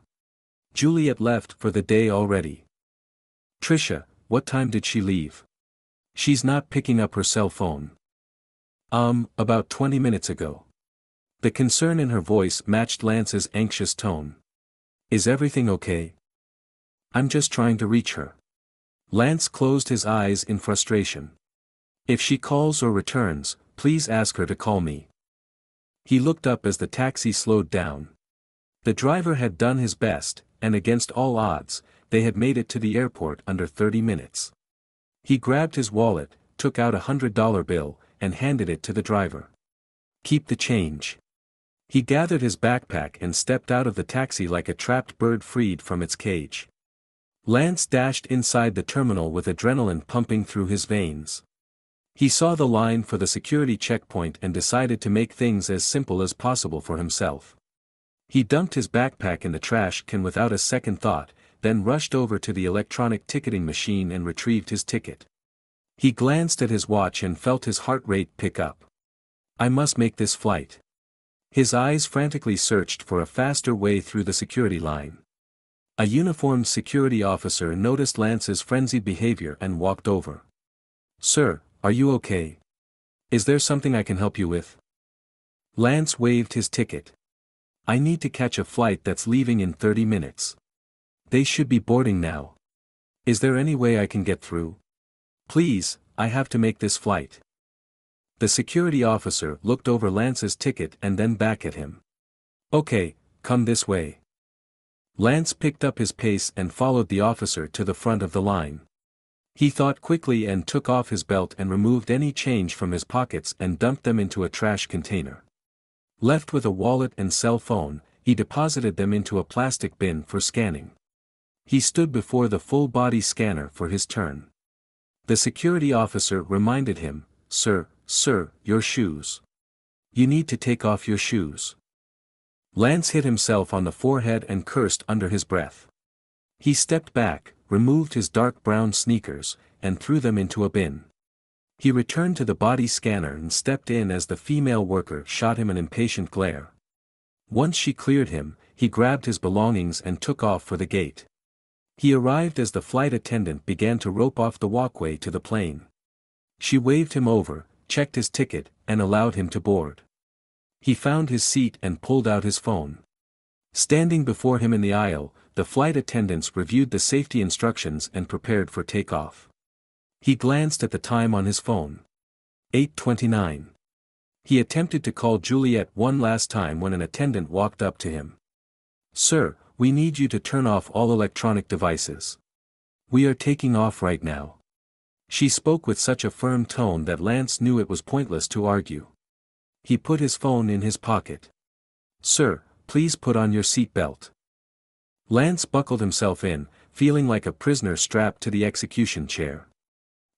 Juliet left for the day already. Tricia, what time did she leave? She's not picking up her cell phone. About 20 minutes ago. The concern in her voice matched Lance's anxious tone. Is everything okay? I'm just trying to reach her. Lance closed his eyes in frustration. If she calls or returns, please ask her to call me. He looked up as the taxi slowed down. The driver had done his best, and against all odds, they had made it to the airport under 30 minutes. He grabbed his wallet, took out $100 bill, and handed it to the driver. Keep the change. He gathered his backpack and stepped out of the taxi like a trapped bird freed from its cage. Lance dashed inside the terminal with adrenaline pumping through his veins. He saw the line for the security checkpoint and decided to make things as simple as possible for himself. He dumped his backpack in the trash can without a second thought, then rushed over to the electronic ticketing machine and retrieved his ticket. He glanced at his watch and felt his heart rate pick up. I must make this flight. His eyes frantically searched for a faster way through the security line. A uniformed security officer noticed Lance's frenzied behavior and walked over. Sir, are you okay? Is there something I can help you with? Lance waved his ticket. I need to catch a flight that's leaving in 30 minutes. They should be boarding now. Is there any way I can get through? Please, I have to make this flight. The security officer looked over Lance's ticket and then back at him. Okay, come this way. Lance picked up his pace and followed the officer to the front of the line. He thought quickly and took off his belt and removed any change from his pockets and dumped them into a trash container. Left with a wallet and cell phone, he deposited them into a plastic bin for scanning. He stood before the full-body scanner for his turn. The security officer reminded him, Sir, your shoes. You need to take off your shoes. Lance hit himself on the forehead and cursed under his breath. He stepped back, removed his dark brown sneakers, and threw them into a bin. He returned to the body scanner and stepped in as the female worker shot him an impatient glare. Once she cleared him, he grabbed his belongings and took off for the gate. He arrived as the flight attendant began to rope off the walkway to the plane. She waved him over, checked his ticket, and allowed him to board. He found his seat and pulled out his phone. Standing before him in the aisle, the flight attendants reviewed the safety instructions and prepared for takeoff. He glanced at the time on his phone. 8:29. He attempted to call Juliet one last time when an attendant walked up to him. Sir, we need you to turn off all electronic devices. We are taking off right now. She spoke with such a firm tone that Lance knew it was pointless to argue. He put his phone in his pocket. Sir, please put on your seatbelt. Lance buckled himself in, feeling like a prisoner strapped to the execution chair.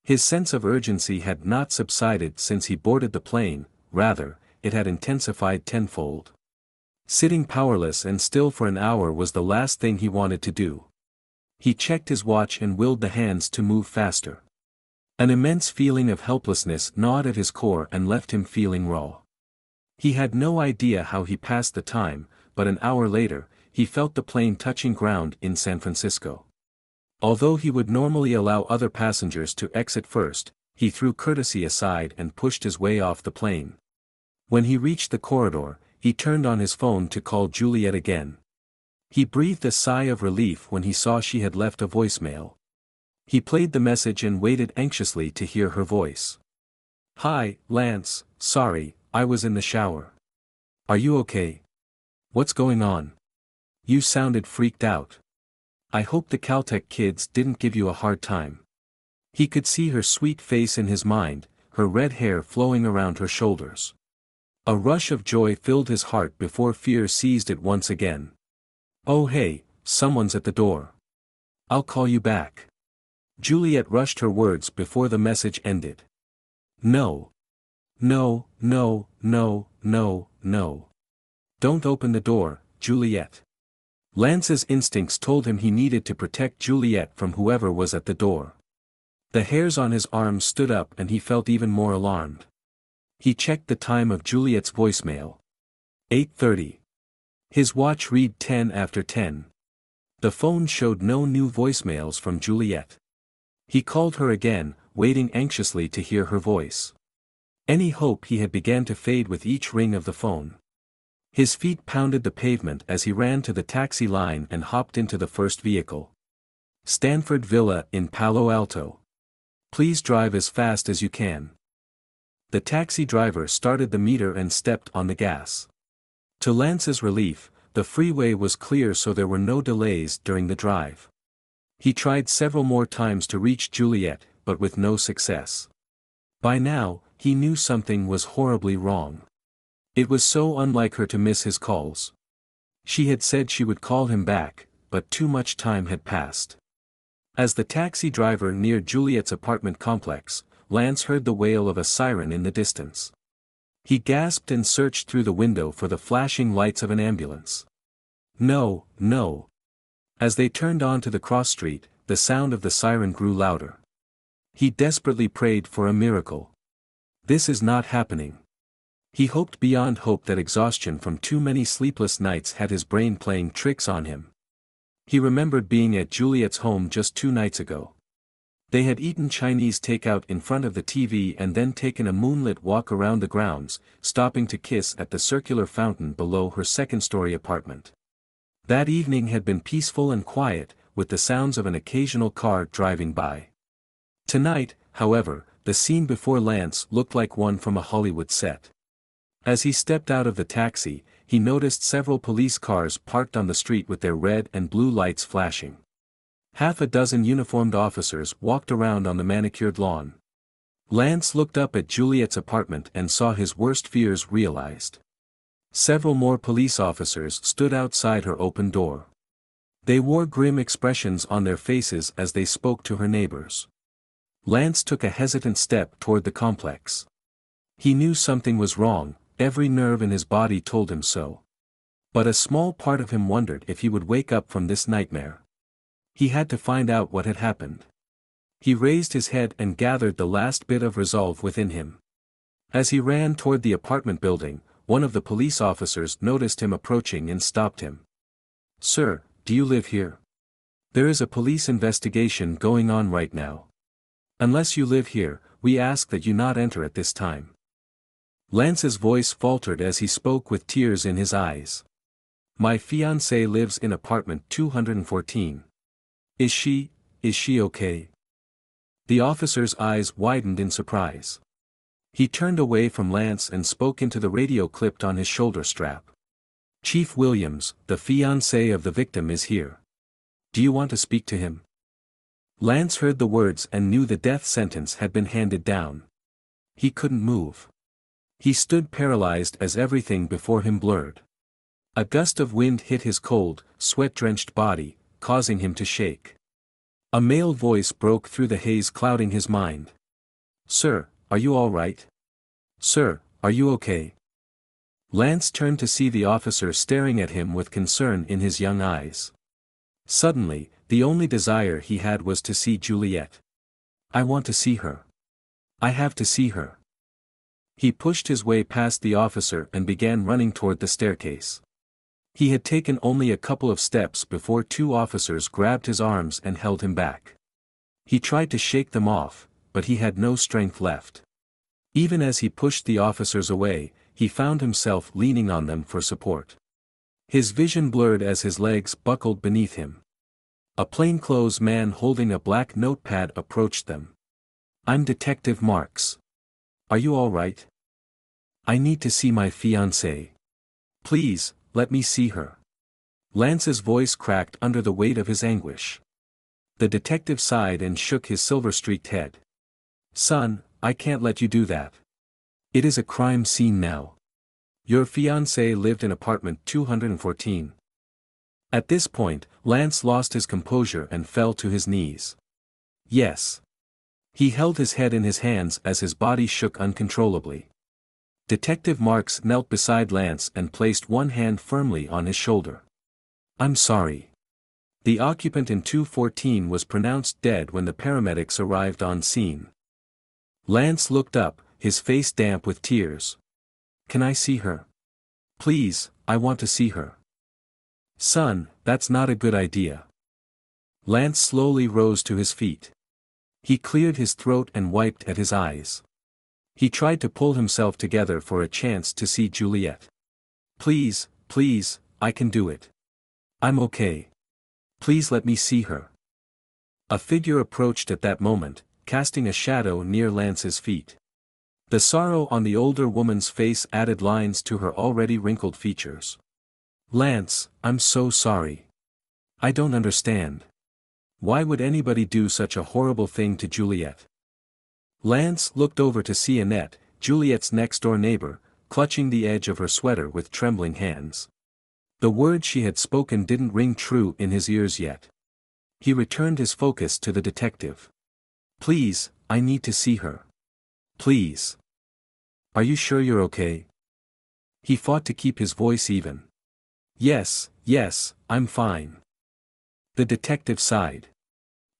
His sense of urgency had not subsided since he boarded the plane, rather, it had intensified tenfold. Sitting powerless and still for an hour was the last thing he wanted to do. He checked his watch and willed the hands to move faster. An immense feeling of helplessness gnawed at his core and left him feeling raw. He had no idea how he passed the time, but an hour later, he felt the plane touching ground in San Francisco. Although he would normally allow other passengers to exit first, he threw courtesy aside and pushed his way off the plane. When he reached the corridor, he turned on his phone to call Juliet again. He breathed a sigh of relief when he saw she had left a voicemail. He played the message and waited anxiously to hear her voice. Hi, Lance, sorry, I was in the shower. Are you okay? What's going on? You sounded freaked out. I hope the Caltech kids didn't give you a hard time. He could see her sweet face in his mind, her red hair flowing around her shoulders. A rush of joy filled his heart before fear seized it once again. Oh hey, someone's at the door. I'll call you back. Juliet rushed her words before the message ended. No. No, no, no, no, no. Don't open the door, Juliet. Lance's instincts told him he needed to protect Juliet from whoever was at the door. The hairs on his arms stood up and he felt even more alarmed. He checked the time of Juliet's voicemail. 8:30. His watch read 10 after 10. The phone showed no new voicemails from Juliet. He called her again, waiting anxiously to hear her voice. Any hope he had began to fade with each ring of the phone. His feet pounded the pavement as he ran to the taxi line and hopped into the first vehicle. Stanford Villa in Palo Alto. Please drive as fast as you can. The taxi driver started the meter and stepped on the gas. To Lance's relief, the freeway was clear so there were no delays during the drive. He tried several more times to reach Juliet, but with no success. By now, he knew something was horribly wrong. It was so unlike her to miss his calls. She had said she would call him back, but too much time had passed. As the taxi driver neared Juliet's apartment complex, Lance heard the wail of a siren in the distance. He gasped and searched through the window for the flashing lights of an ambulance. No, no. As they turned onto the cross street, the sound of the siren grew louder. He desperately prayed for a miracle. This is not happening. He hoped beyond hope that exhaustion from too many sleepless nights had his brain playing tricks on him. He remembered being at Juliet's home just 2 nights ago. They had eaten Chinese takeout in front of the TV and then taken a moonlit walk around the grounds, stopping to kiss at the circular fountain below her second-story apartment. That evening had been peaceful and quiet, with the sounds of an occasional car driving by. Tonight, however, the scene before Lance looked like one from a Hollywood set. As he stepped out of the taxi, he noticed several police cars parked on the street with their red and blue lights flashing. Half a dozen uniformed officers walked around on the manicured lawn. Lance looked up at Juliet's apartment and saw his worst fears realized. Several more police officers stood outside her open door. They wore grim expressions on their faces as they spoke to her neighbors. Lance took a hesitant step toward the complex. He knew something was wrong, every nerve in his body told him so. But a small part of him wondered if he would wake up from this nightmare. He had to find out what had happened. He raised his head and gathered the last bit of resolve within him. As he ran toward the apartment building, one of the police officers noticed him approaching and stopped him. "Sir, do you live here? There is a police investigation going on right now. Unless you live here, we ask that you not enter at this time." Lance's voice faltered as he spoke with tears in his eyes. "My fiancée lives in apartment 214. Is she okay?" The officer's eyes widened in surprise. He turned away from Lance and spoke into the radio clipped on his shoulder strap. "Chief Williams, the fiancé of the victim is here. Do you want to speak to him?" Lance heard the words and knew the death sentence had been handed down. He couldn't move. He stood paralyzed as everything before him blurred. A gust of wind hit his cold, sweat-drenched body, causing him to shake. A male voice broke through the haze clouding his mind. "Sir, are you all right? Sir, are you okay?" Lance turned to see the officer staring at him with concern in his young eyes. Suddenly, the only desire he had was to see Juliet. "I want to see her. I have to see her." He pushed his way past the officer and began running toward the staircase. He had taken only a couple of steps before 2 officers grabbed his arms and held him back. He tried to shake them off, but he had no strength left. Even as he pushed the officers away, he found himself leaning on them for support. His vision blurred as his legs buckled beneath him. A plainclothes man holding a black notepad approached them. "I'm Detective Marks. Are you all right? I need to see my fiancée. Please, let me see her." Lance's voice cracked under the weight of his anguish. The detective sighed and shook his silver-streaked head. "Son, I can't let you do that. It is a crime scene now. Your fiancée lived in apartment 214. At this point, Lance lost his composure and fell to his knees. "Yes." He held his head in his hands as his body shook uncontrollably. Detective Marks knelt beside Lance and placed one hand firmly on his shoulder. "I'm sorry." The occupant in 214 was pronounced dead when the paramedics arrived on scene. Lance looked up, his face damp with tears. "Can I see her? Please, I want to see her." "Son, that's not a good idea." Lance slowly rose to his feet. He cleared his throat and wiped at his eyes. He tried to pull himself together for a chance to see Juliet. "Please, please, I can do it. I'm okay. Please let me see her." A figure approached at that moment, casting a shadow near Lance's feet. The sorrow on the older woman's face added lines to her already wrinkled features. "Lance, I'm so sorry. I don't understand. Why would anybody do such a horrible thing to Juliet?" Lance looked over to see Annette, Juliet's next-door neighbor, clutching the edge of her sweater with trembling hands. The words she had spoken didn't ring true in his ears yet. He returned his focus to the detective. "Please, I need to see her. Please. Are you sure you're okay?" He fought to keep his voice even. Yes, I'm fine." The detective sighed.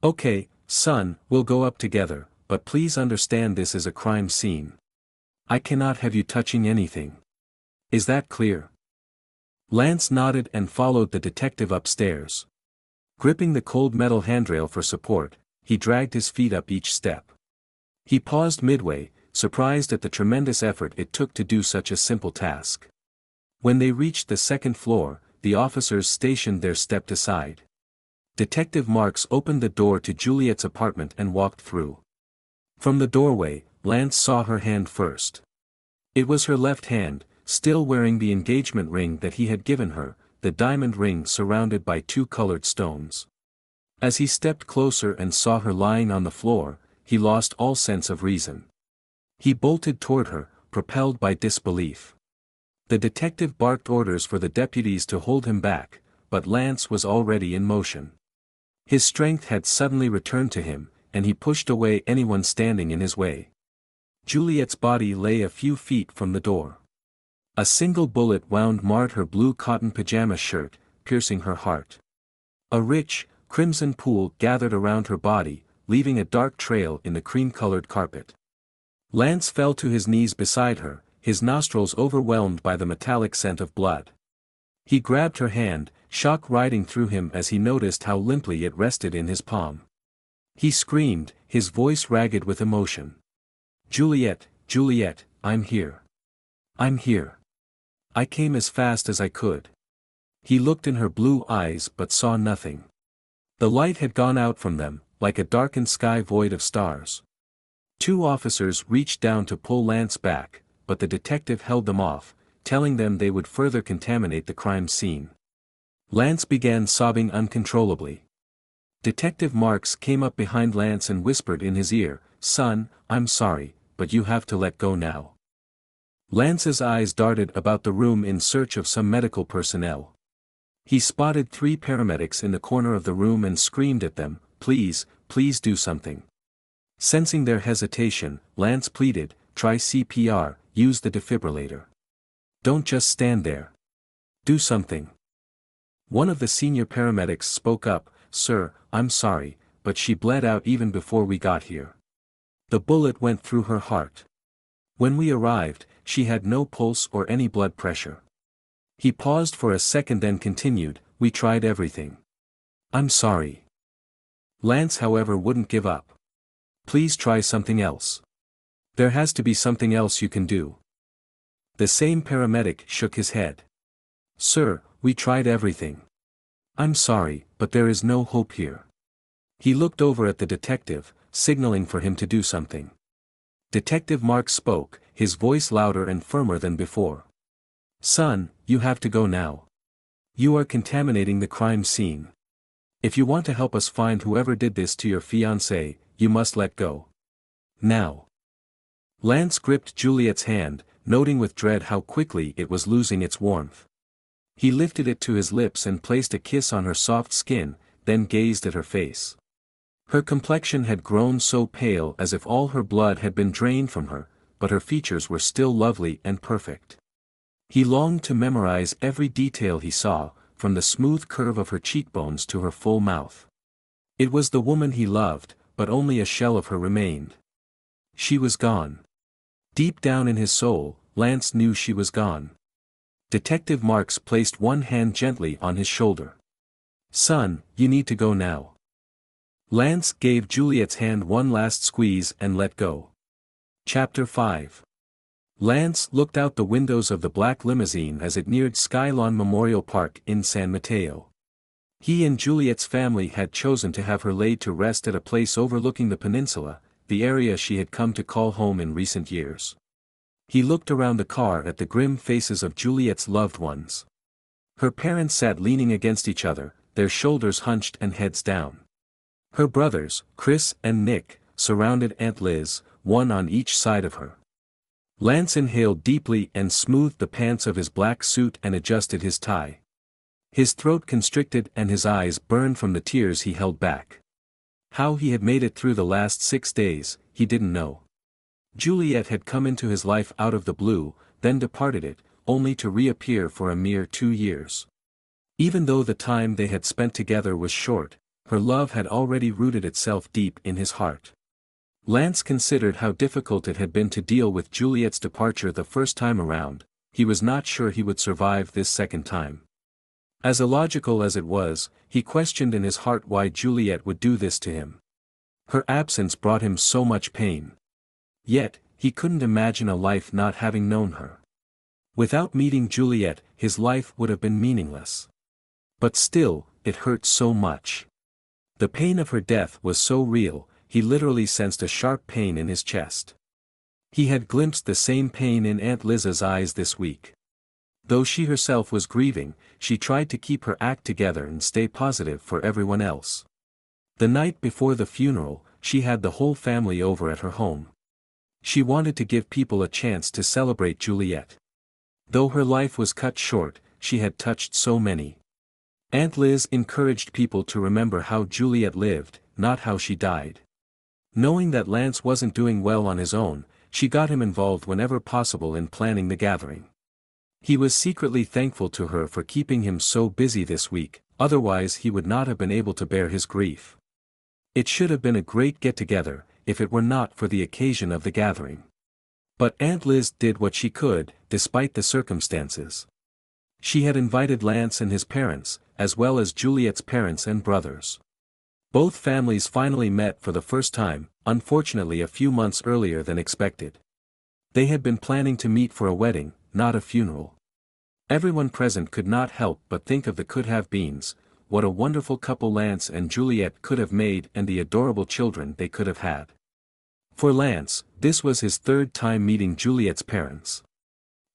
"Okay, son, we'll go up together, but please understand this is a crime scene. I cannot have you touching anything. Is that clear?" Lance nodded and followed the detective upstairs. Gripping the cold metal handrail for support, he dragged his feet up each step. He paused midway, surprised at the tremendous effort it took to do such a simple task. When they reached the second floor, the officers stationed there stepped aside. Detective Marks opened the door to Juliet's apartment and walked through. From the doorway, Lance saw her hand first. It was her left hand, still wearing the engagement ring that he had given her, the diamond ring surrounded by two colored stones. As he stepped closer and saw her lying on the floor, he lost all sense of reason. He bolted toward her, propelled by disbelief. The detective barked orders for the deputies to hold him back, but Lance was already in motion. His strength had suddenly returned to him, and he pushed away anyone standing in his way. Juliet's body lay a few feet from the door. A single bullet wound marred her blue cotton pajama shirt, piercing her heart. A rich, crimson pool gathered around her body, leaving a dark trail in the cream-colored carpet. Lance fell to his knees beside her, his nostrils overwhelmed by the metallic scent of blood. He grabbed her hand, shock riding through him as he noticed how limply it rested in his palm. He screamed, his voice ragged with emotion. "Juliet, Juliet, I'm here. I'm here. I came as fast as I could." He looked in her blue eyes but saw nothing. The light had gone out from them, like a darkened sky void of stars. Two officers reached down to pull Lance back, but the detective held them off, telling them they would further contaminate the crime scene. Lance began sobbing uncontrollably. Detective Marks came up behind Lance and whispered in his ear, "Son, I'm sorry, but you have to let go now." Lance's eyes darted about the room in search of some medical personnel. He spotted 3 paramedics in the corner of the room and screamed at them, "Please, please do something." Sensing their hesitation, Lance pleaded, "Try CPR, use the defibrillator. Don't just stand there. Do something." One of the senior paramedics spoke up, "Sir, I'm sorry, but she bled out even before we got here. The bullet went through her heart. When we arrived, she had no pulse or any blood pressure." He paused for a second then continued, "We tried everything. I'm sorry." Lance however wouldn't give up. "Please try something else. There has to be something else you can do." The same paramedic shook his head. "Sir, we tried everything. I'm sorry, but there is no hope here." He looked over at the detective, signaling for him to do something. Detective Marks spoke, his voice louder and firmer than before. "Son, you have to go now. You are contaminating the crime scene. If you want to help us find whoever did this to your fiancée, you must let go. Now." Lance gripped Juliet's hand, noting with dread how quickly it was losing its warmth. He lifted it to his lips and placed a kiss on her soft skin, then gazed at her face. Her complexion had grown so pale as if all her blood had been drained from her, but her features were still lovely and perfect. He longed to memorize every detail he saw, from the smooth curve of her cheekbones to her full mouth. It was the woman he loved, but only a shell of her remained. She was gone. Deep down in his soul, Lance knew she was gone. Detective Marks placed one hand gently on his shoulder. "Son, you need to go now." Lance gave Juliet's hand one last squeeze and let go. Chapter 5. Lance looked out the windows of the black limousine as it neared Skylawn Memorial Park in San Mateo. He and Juliet's family had chosen to have her laid to rest at a place overlooking the peninsula, the area she had come to call home in recent years. He looked around the car at the grim faces of Juliet's loved ones. Her parents sat leaning against each other, their shoulders hunched and heads down. Her brothers, Chris and Nick, surrounded Aunt Liz, one on each side of her. Lance inhaled deeply and smoothed the pants of his black suit and adjusted his tie. His throat constricted and his eyes burned from the tears he held back. How he had made it through the last 6 days, he didn't know. Juliet had come into his life out of the blue, then departed it, only to reappear for a mere 2 years. Even though the time they had spent together was short, her love had already rooted itself deep in his heart. Lance considered how difficult it had been to deal with Juliet's departure the first time around. He was not sure he would survive this second time. As illogical as it was, he questioned in his heart why Juliet would do this to him. Her absence brought him so much pain. Yet, he couldn't imagine a life not having known her. Without meeting Juliet, his life would have been meaningless. But still, it hurt so much. The pain of her death was so real, he literally sensed a sharp pain in his chest. He had glimpsed the same pain in Aunt Liz's eyes this week. Though she herself was grieving, she tried to keep her act together and stay positive for everyone else. The night before the funeral, she had the whole family over at her home. She wanted to give people a chance to celebrate Juliet. Though her life was cut short, she had touched so many. Aunt Liz encouraged people to remember how Juliet lived, not how she died. Knowing that Lance wasn't doing well on his own, she got him involved whenever possible in planning the gathering. He was secretly thankful to her for keeping him so busy this week, otherwise he would not have been able to bear his grief. It should have been a great get-together, if it were not for the occasion of the gathering. But Aunt Liz did what she could, despite the circumstances. She had invited Lance and his parents, as well as Juliet's parents and brothers. Both families finally met for the first time, unfortunately a few months earlier than expected. They had been planning to meet for a wedding, not a funeral. Everyone present could not help but think of the could-have-beens, what a wonderful couple Lance and Juliet could have made and the adorable children they could have had. For Lance, this was his 3rd time meeting Juliet's parents.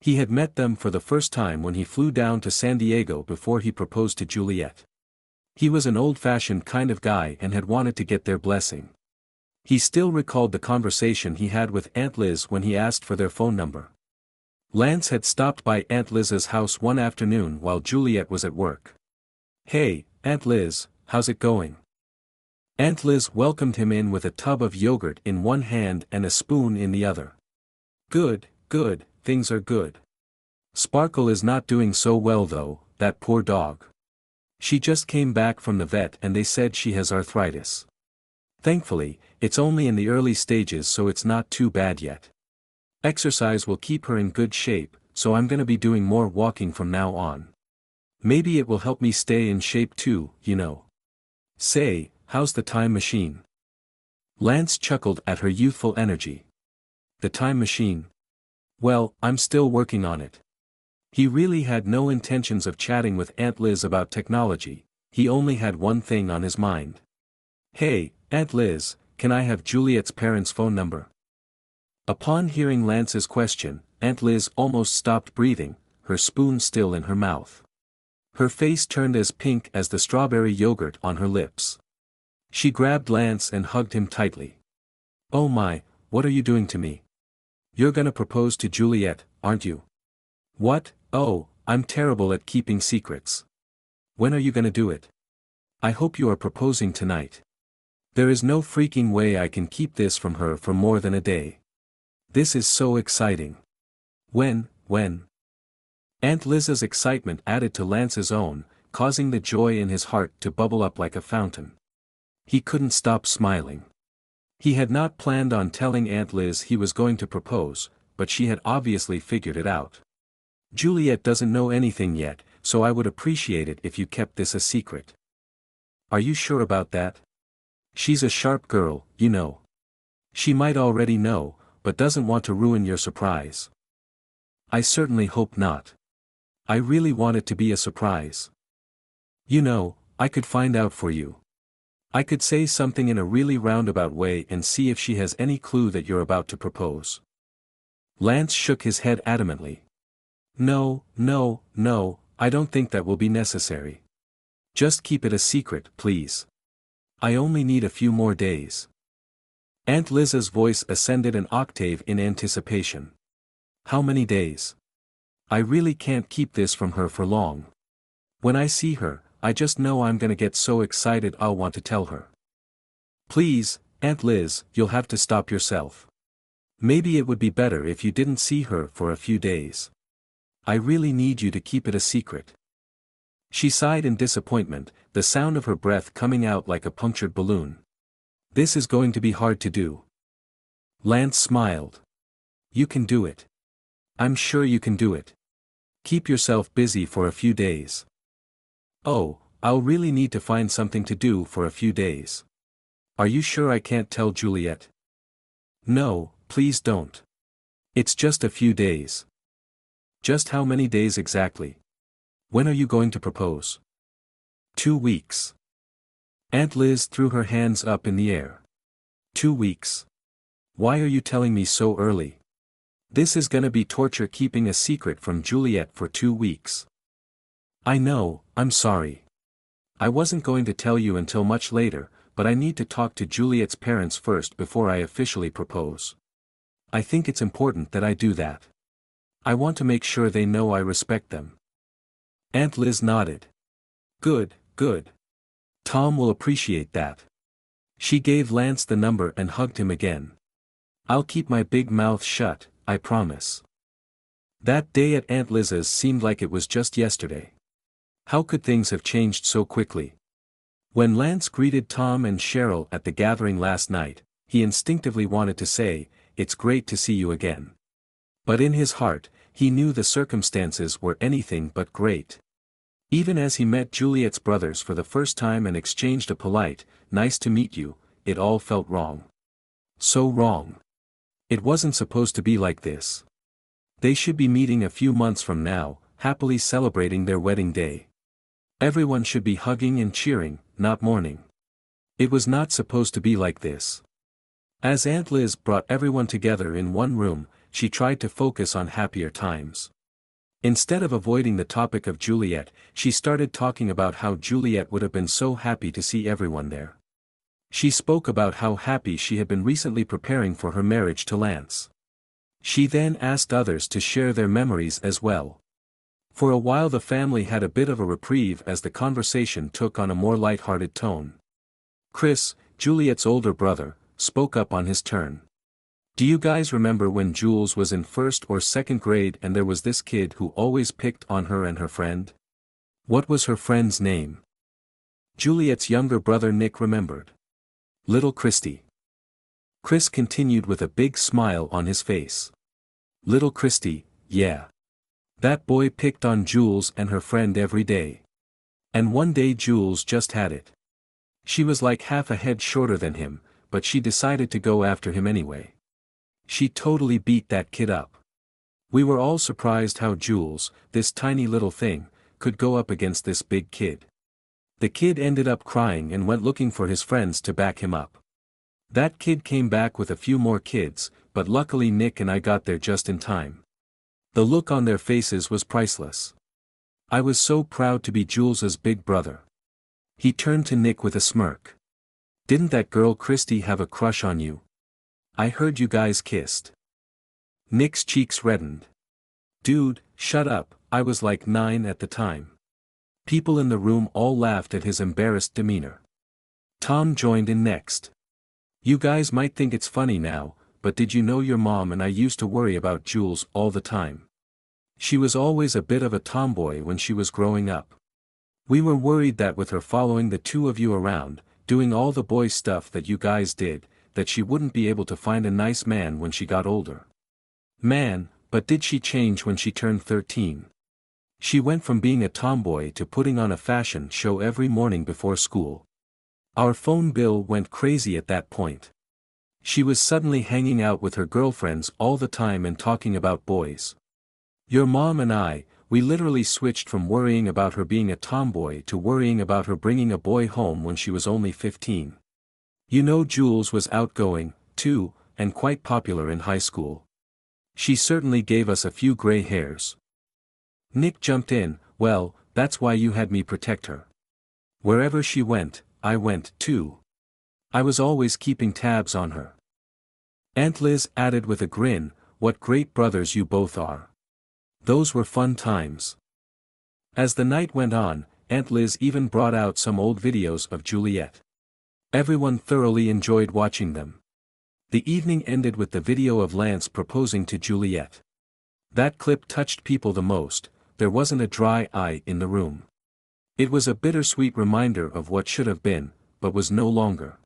He had met them for the first time when he flew down to San Diego before he proposed to Juliet. He was an old-fashioned kind of guy and had wanted to get their blessing. He still recalled the conversation he had with Aunt Liz when he asked for their phone number. Lance had stopped by Aunt Liz's house one afternoon while Juliet was at work. "Hey, Aunt Liz, how's it going?" Aunt Liz welcomed him in with a tub of yogurt in one hand and a spoon in the other. "Good, good, things are good. Sparkle is not doing so well though, that poor dog. She just came back from the vet and they said she has arthritis. Thankfully, it's only in the early stages so it's not too bad yet. Exercise will keep her in good shape, so I'm gonna be doing more walking from now on. Maybe it will help me stay in shape too, you know. Say, how's the time machine?" Lance chuckled at her youthful energy. The time machine? Well, I'm still working on it. He really had no intentions of chatting with Aunt Liz about technology, he only had one thing on his mind. "Hey, Aunt Liz, can I have Juliet's parents' phone number?" Upon hearing Lance's question, Aunt Liz almost stopped breathing, her spoon still in her mouth. Her face turned as pink as the strawberry yogurt on her lips. She grabbed Lance and hugged him tightly. "Oh my, what are you doing to me? You're gonna propose to Juliet, aren't you?" "What? Oh, I'm terrible at keeping secrets. When are you gonna do it? I hope you are proposing tonight. There is no freaking way I can keep this from her for more than a day." This is so exciting. When? Aunt Liz's excitement added to Lance's own, causing the joy in his heart to bubble up like a fountain. He couldn't stop smiling. He had not planned on telling Aunt Liz he was going to propose, but she had obviously figured it out. Juliet doesn't know anything yet, so I would appreciate it if you kept this a secret. Are you sure about that? She's a sharp girl, you know. She might already know, but doesn't want to ruin your surprise. I certainly hope not. I really want it to be a surprise. You know, I could find out for you. I could say something in a really roundabout way and see if she has any clue that you're about to propose. Lance shook his head adamantly. No, I don't think that will be necessary. Just keep it a secret, please. I only need a few more days. Aunt Liz's voice ascended an octave in anticipation. How many days? I really can't keep this from her for long. When I see her, I just know I'm gonna get so excited I'll want to tell her. Please, Aunt Liz, you'll have to stop yourself. Maybe it would be better if you didn't see her for a few days. I really need you to keep it a secret. She sighed in disappointment, the sound of her breath coming out like a punctured balloon. This is going to be hard to do. Lance smiled. You can do it. I'm sure you can do it. Keep yourself busy for a few days. Oh, I'll really need to find something to do for a few days. Are you sure I can't tell Juliet? No, please don't. It's just a few days. Just how many days exactly? When are you going to propose? 2 weeks. Aunt Liz threw her hands up in the air. 2 weeks. Why are you telling me so early? This is gonna be torture keeping a secret from Juliet for 2 weeks. I know, I'm sorry. I wasn't going to tell you until much later, but I need to talk to Juliet's parents first before I officially propose. I think it's important that I do that. I want to make sure they know I respect them. Aunt Liz nodded. Good. Tom will appreciate that. She gave Lance the number and hugged him again. I'll keep my big mouth shut, I promise. That day at Aunt Liz's seemed like it was just yesterday. How could things have changed so quickly? When Lance greeted Tom and Cheryl at the gathering last night, he instinctively wanted to say, "It's great to see you again." But in his heart, he knew the circumstances were anything but great. Even as he met Juliet's brothers for the first time and exchanged a polite, "Nice to meet you," it all felt wrong. So wrong. It wasn't supposed to be like this. They should be meeting a few months from now, happily celebrating their wedding day. Everyone should be hugging and cheering, not mourning. It was not supposed to be like this. As Aunt Liz brought everyone together in one room, she tried to focus on happier times. Instead of avoiding the topic of Juliet, she started talking about how Juliet would have been so happy to see everyone there. She spoke about how happy she had been recently preparing for her marriage to Lance. She then asked others to share their memories as well. For a while the family had a bit of a reprieve as the conversation took on a more light-hearted tone. Chris, Juliet's older brother, spoke up on his turn. Do you guys remember when Jules was in 1st or 2nd grade and there was this kid who always picked on her and her friend? What was her friend's name? Juliet's younger brother Nick remembered. Little Christy. Chris continued with a big smile on his face. Little Christy, yeah. That boy picked on Jules and her friend every day. And one day Jules just had it. She was like half a head shorter than him, but she decided to go after him anyway. She totally beat that kid up. We were all surprised how Jules, this tiny little thing, could go up against this big kid. The kid ended up crying and went looking for his friends to back him up. That kid came back with a few more kids, but luckily Nick and I got there just in time. The look on their faces was priceless. I was so proud to be Jules's big brother. He turned to Nick with a smirk. Didn't that girl Christy have a crush on you? I heard you guys kissed. Nick's cheeks reddened. Dude, shut up, I was like 9 at the time. People in the room all laughed at his embarrassed demeanor. Tom joined in next. You guys might think it's funny now, but did you know your mom and I used to worry about Jules all the time? She was always a bit of a tomboy when she was growing up. We were worried that with her following the two of you around, doing all the boy stuff that you guys did, that she wouldn't be able to find a nice man when she got older. Man, but did she change when she turned 13? She went from being a tomboy to putting on a fashion show every morning before school. Our phone bill went crazy at that point. She was suddenly hanging out with her girlfriends all the time and talking about boys. Your mom and I, we literally switched from worrying about her being a tomboy to worrying about her bringing a boy home when she was only 15. You know, Jules was outgoing, too, and quite popular in high school. She certainly gave us a few gray hairs. Nick jumped in, well, that's why you had me protect her. Wherever she went, I went, too. I was always keeping tabs on her. Aunt Liz added with a grin, what great brothers you both are. Those were fun times. As the night went on, Aunt Liz even brought out some old videos of Juliet. Everyone thoroughly enjoyed watching them. The evening ended with the video of Lance proposing to Juliet. That clip touched people the most. There wasn't a dry eye in the room. It was a bittersweet reminder of what should have been, but was no longer.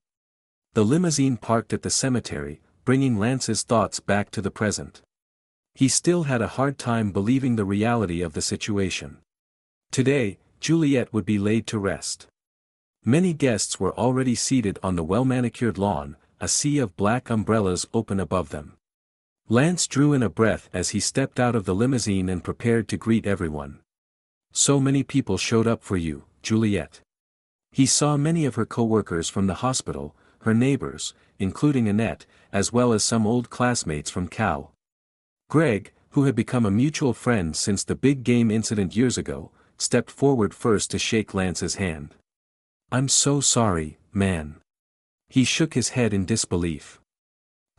The limousine parked at the cemetery, bringing Lance's thoughts back to the present. He still had a hard time believing the reality of the situation. Today, Juliet would be laid to rest. Many guests were already seated on the well-manicured lawn, a sea of black umbrellas open above them. Lance drew in a breath as he stepped out of the limousine and prepared to greet everyone. So many people showed up for you, Juliet. He saw many of her co-workers from the hospital, her neighbors, including Annette, as well as some old classmates from Cal. Greg, who had become a mutual friend since the big game incident years ago, stepped forward first to shake Lance's hand. I'm so sorry, man. He shook his head in disbelief.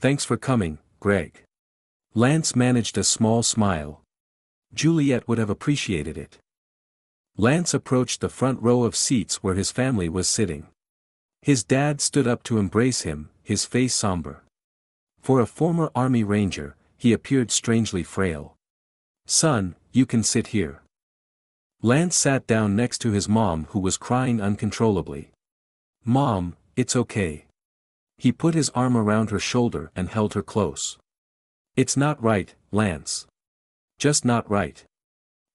Thanks for coming, Greg. Lance managed a small smile. Juliet would have appreciated it. Lance approached the front row of seats where his family was sitting. His dad stood up to embrace him, his face somber. For a former Army Ranger, he appeared strangely frail. Son, you can sit here. Lance sat down next to his mom, who was crying uncontrollably. Mom, it's okay. He put his arm around her shoulder and held her close. It's not right, Lance. Just not right.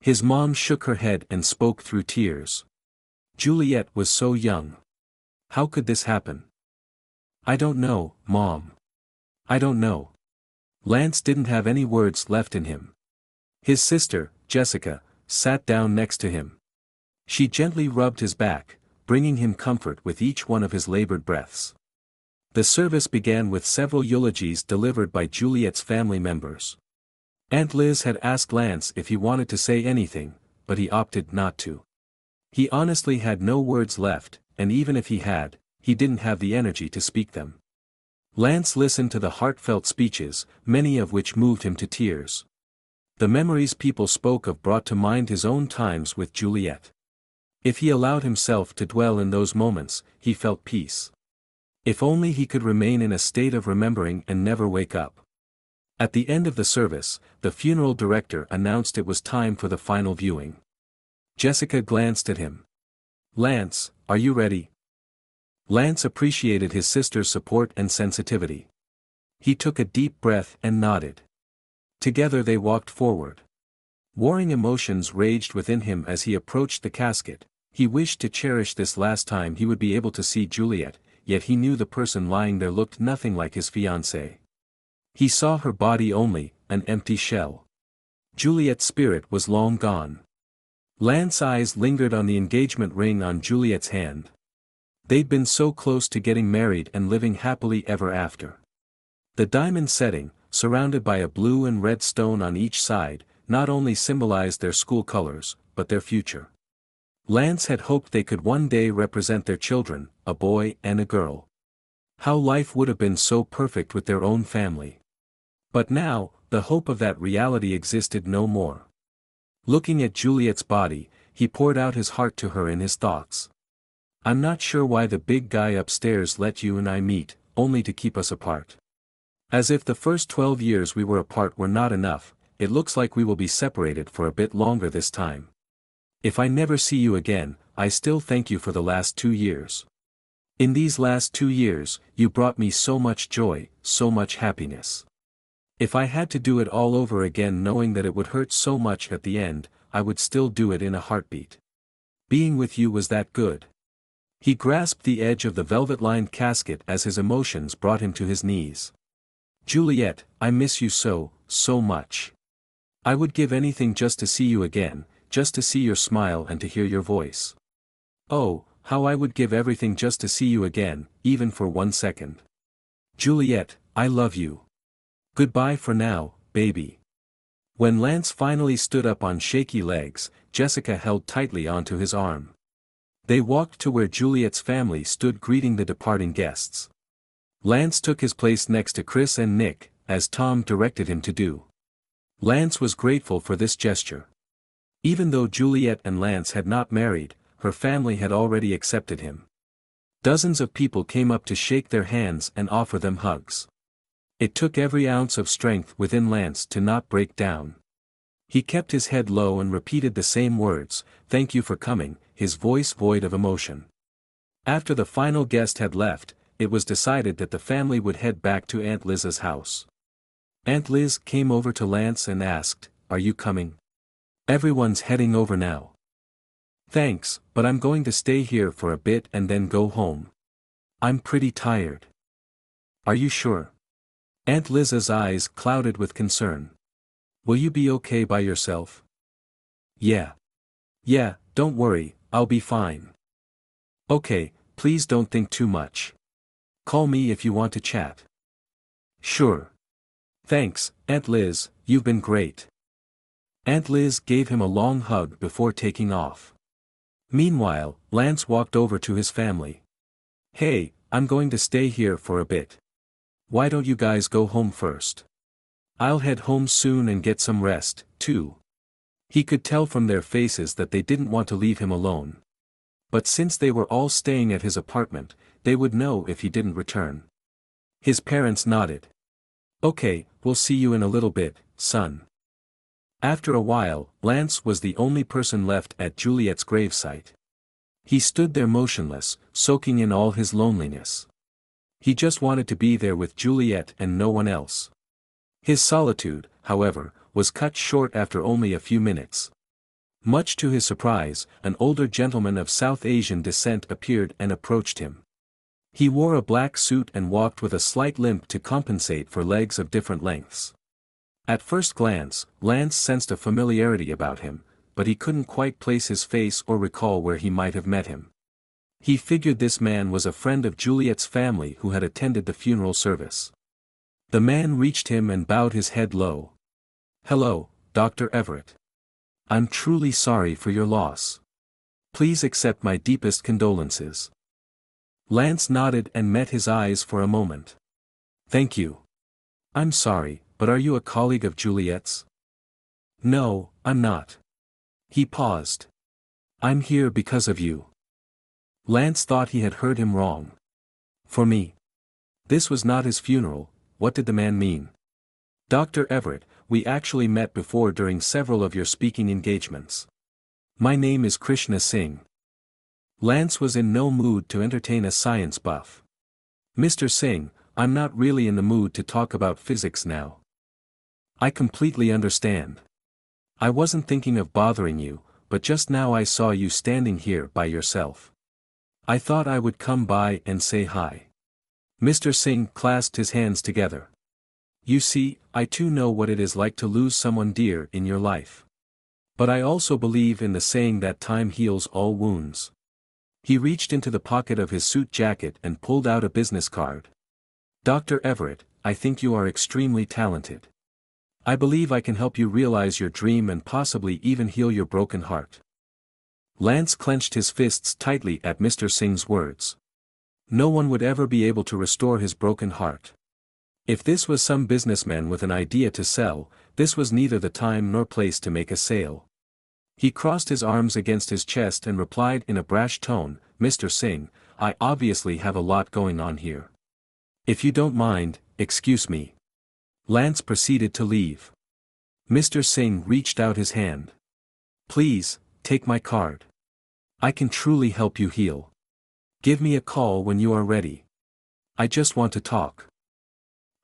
His mom shook her head and spoke through tears. Juliet was so young. How could this happen? I don't know, Mom. I don't know. Lance didn't have any words left in him. His sister, Jessica, sat down next to him. She gently rubbed his back, bringing him comfort with each one of his labored breaths. The service began with several eulogies delivered by Juliet's family members. Aunt Liz had asked Lance if he wanted to say anything, but he opted not to. He honestly had no words left, and even if he had, he didn't have the energy to speak them. Lance listened to the heartfelt speeches, many of which moved him to tears. The memories people spoke of brought to mind his own times with Juliet. If he allowed himself to dwell in those moments, he felt peace. If only he could remain in a state of remembering and never wake up. At the end of the service, the funeral director announced it was time for the final viewing. Jessica glanced at him. Lance, are you ready? Lance appreciated his sister's support and sensitivity. He took a deep breath and nodded. Together they walked forward. Warring emotions raged within him as he approached the casket. He wished to cherish this last time he would be able to see Juliet, yet he knew the person lying there looked nothing like his fiancée. He saw her body only, an empty shell. Juliet's spirit was long gone. Lance's eyes lingered on the engagement ring on Juliet's hand. They'd been so close to getting married and living happily ever after. The diamond setting, surrounded by a blue and red stone on each side, not only symbolized their school colors, but their future. Lance had hoped they could one day represent their children, a boy and a girl. How life would have been so perfect with their own family. But now, the hope of that reality existed no more. Looking at Juliet's body, he poured out his heart to her in his thoughts. I'm not sure why the big guy upstairs let you and I meet, only to keep us apart. As if the first 12 years we were apart were not enough, it looks like we will be separated for a bit longer this time. If I never see you again, I still thank you for the last 2 years. In these last 2 years, you brought me so much joy, so much happiness. If I had to do it all over again knowing that it would hurt so much at the end, I would still do it in a heartbeat. Being with you was that good. He grasped the edge of the velvet-lined casket as his emotions brought him to his knees. Juliet, I miss you so, so much. I would give anything just to see you again, just to see your smile and to hear your voice. Oh, how I would give everything just to see you again, even for 1 second. Juliet, I love you. Goodbye for now, baby. When Lance finally stood up on shaky legs, Jessica held tightly onto his arm. They walked to where Juliet's family stood greeting the departing guests. Lance took his place next to Chris and Nick, as Tom directed him to do. Lance was grateful for this gesture. Even though Juliet and Lance had not married, her family had already accepted him. Dozens of people came up to shake their hands and offer them hugs. It took every ounce of strength within Lance to not break down. He kept his head low and repeated the same words, "Thank you for coming," his voice void of emotion. After the final guest had left, it was decided that the family would head back to Aunt Liz's house. Aunt Liz came over to Lance and asked, "Are you coming? Everyone's heading over now." "Thanks, but I'm going to stay here for a bit and then go home. I'm pretty tired." "Are you sure?" Aunt Liz's eyes clouded with concern. "Will you be okay by yourself?" Yeah, don't worry, I'll be fine." "Okay, please don't think too much. Call me if you want to chat." "Sure. Thanks, Aunt Liz, you've been great." Aunt Liz gave him a long hug before taking off. Meanwhile, Lance walked over to his family. "Hey, I'm going to stay here for a bit. Why don't you guys go home first? I'll head home soon and get some rest, too." He could tell from their faces that they didn't want to leave him alone. But since they were all staying at his apartment, they would know if he didn't return. His parents nodded. "Okay, we'll see you in a little bit, son." After a while, Lance was the only person left at Juliet's gravesite. He stood there motionless, soaking in all his loneliness. He just wanted to be there with Juliet and no one else. His solitude, however, was cut short after only a few minutes. Much to his surprise, an older gentleman of South Asian descent appeared and approached him. He wore a black suit and walked with a slight limp to compensate for legs of different lengths. At first glance, Lance sensed a familiarity about him, but he couldn't quite place his face or recall where he might have met him. He figured this man was a friend of Juliet's family who had attended the funeral service. The man reached him and bowed his head low. "Hello, Dr. Everett. I'm truly sorry for your loss. Please accept my deepest condolences." Lance nodded and met his eyes for a moment. "Thank you. I'm sorry, but are you a colleague of Juliet's?" "No, I'm not." He paused. "I'm here because of you." Lance thought he had heard him wrong. "For me?" This was not his funeral. What did the man mean? "Dr. Everett, we actually met before during several of your speaking engagements. My name is Krishna Singh." Lance was in no mood to entertain a science buff. "Mr. Singh, I'm not really in the mood to talk about physics now." "I completely understand. I wasn't thinking of bothering you, but just now I saw you standing here by yourself. I thought I would come by and say hi." Mr. Singh clasped his hands together. "You see, I too know what it is like to lose someone dear in your life. But I also believe in the saying that time heals all wounds." He reached into the pocket of his suit jacket and pulled out a business card. "Dr. Everett, I think you are extremely talented. I believe I can help you realize your dream and possibly even heal your broken heart." Lance clenched his fists tightly at Mr. Singh's words. No one would ever be able to restore his broken heart. If this was some businessman with an idea to sell, this was neither the time nor place to make a sale. He crossed his arms against his chest and replied in a brash tone, "Mr. Singh, I obviously have a lot going on here. If you don't mind, excuse me." Lance proceeded to leave. Mr. Singh reached out his hand. Please, take my card. I can truly help you heal. Give me a call when you are ready. I just want to talk.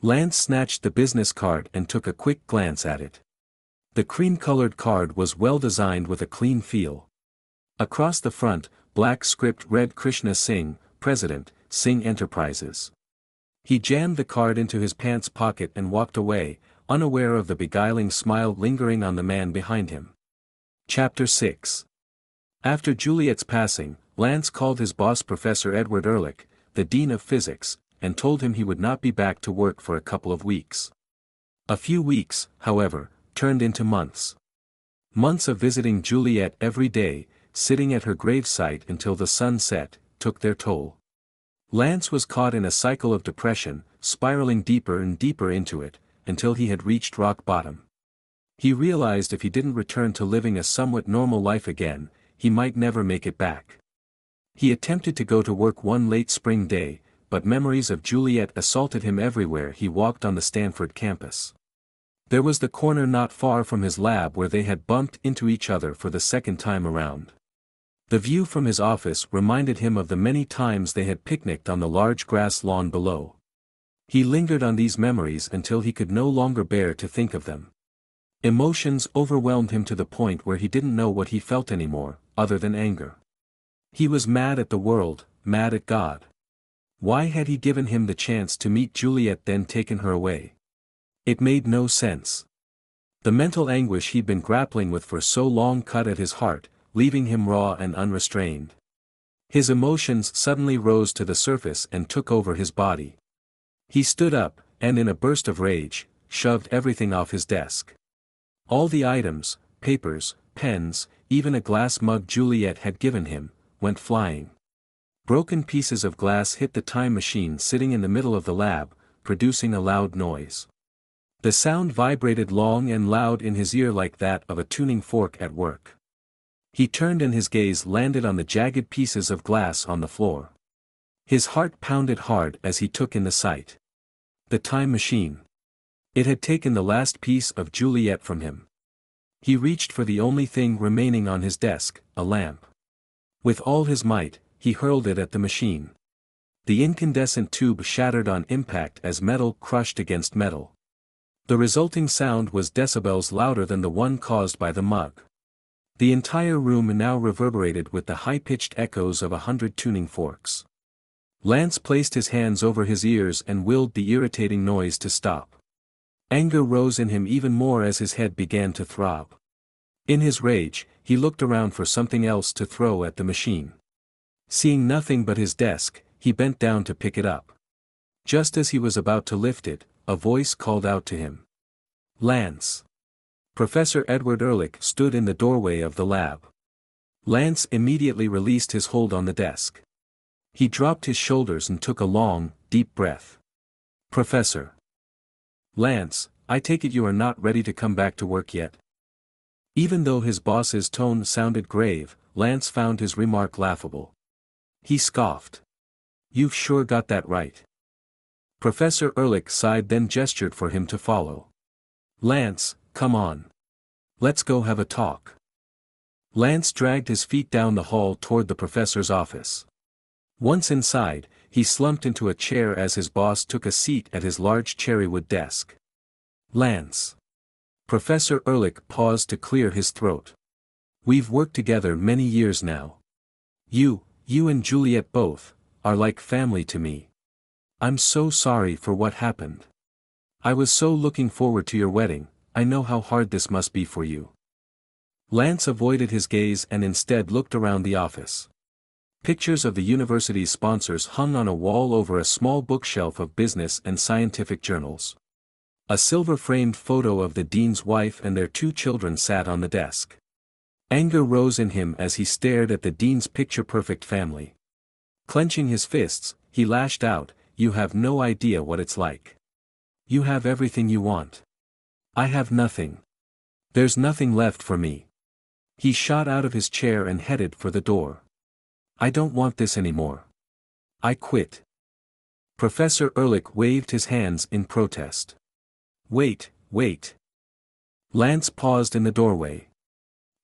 Lance snatched the business card and took a quick glance at it. The cream-colored card was well designed with a clean feel. Across the front, black script read Krishna Singh, President, Singh Enterprises. He jammed the card into his pants pocket and walked away, unaware of the beguiling smile lingering on the man behind him. Chapter 6. After Juliet's passing, Lance called his boss Professor Edward Ehrlich, the Dean of Physics, and told him he would not be back to work for a couple of weeks. A few weeks, however, turned into months. Months of visiting Juliet every day, sitting at her gravesite until the sun set, took their toll. Lance was caught in a cycle of depression, spiraling deeper and deeper into it, until he had reached rock bottom. He realized if he didn't return to living a somewhat normal life again, he might never make it back. He attempted to go to work one late spring day, but memories of Juliet assaulted him everywhere he walked on the Stanford campus. There was the corner not far from his lab where they had bumped into each other for the second time around. The view from his office reminded him of the many times they had picnicked on the large grass lawn below. He lingered on these memories until he could no longer bear to think of them. Emotions overwhelmed him to the point where he didn't know what he felt anymore, other than anger. He was mad at the world, mad at God. Why had he given him the chance to meet Juliet then taken her away? It made no sense. The mental anguish he'd been grappling with for so long cut at his heart, leaving him raw and unrestrained. His emotions suddenly rose to the surface and took over his body. He stood up, and in a burst of rage, shoved everything off his desk. All the items, papers, pens, even a glass mug Juliet had given him, went flying. Broken pieces of glass hit the time machine sitting in the middle of the lab, producing a loud noise. The sound vibrated long and loud in his ear like that of a tuning fork at work. He turned and his gaze landed on the jagged pieces of glass on the floor. His heart pounded hard as he took in the sight. The time machine. It had taken the last piece of Juliet from him. He reached for the only thing remaining on his desk, a lamp. With all his might, he hurled it at the machine. The incandescent tube shattered on impact as metal crushed against metal. The resulting sound was decibels louder than the one caused by the mug. The entire room now reverberated with the high-pitched echoes of 100 tuning forks. Lance placed his hands over his ears and willed the irritating noise to stop. Anger rose in him even more as his head began to throb. In his rage, he looked around for something else to throw at the machine. Seeing nothing but his desk, he bent down to pick it up. Just as he was about to lift it, a voice called out to him. Lance. Professor Edward Ehrlich stood in the doorway of the lab. Lance immediately released his hold on the desk. He dropped his shoulders and took a long, deep breath. Professor. Lance, I take it you are not ready to come back to work yet? Even though his boss's tone sounded grave, Lance found his remark laughable. He scoffed. You've sure got that right. Professor Ehrlich sighed then gestured for him to follow. Lance, come on. Let's go have a talk. Lance dragged his feet down the hall toward the professor's office. Once inside, he slumped into a chair as his boss took a seat at his large cherrywood desk. Lance. Professor Ehrlich paused to clear his throat. We've worked together many years now. You and Juliet both, are like family to me. I'm so sorry for what happened. I was so looking forward to your wedding, I know how hard this must be for you. Lance avoided his gaze and instead looked around the office. Pictures of the university's sponsors hung on a wall over a small bookshelf of business and scientific journals. A silver-framed photo of the dean's wife and their 2 children sat on the desk. Anger rose in him as he stared at the dean's picture-perfect family. Clenching his fists, he lashed out, "You have no idea what it's like. You have everything you want. I have nothing. There's nothing left for me." He shot out of his chair and headed for the door. "I don't want this anymore. I quit." Professor Ehrlich waved his hands in protest. Wait, wait. Lance paused in the doorway.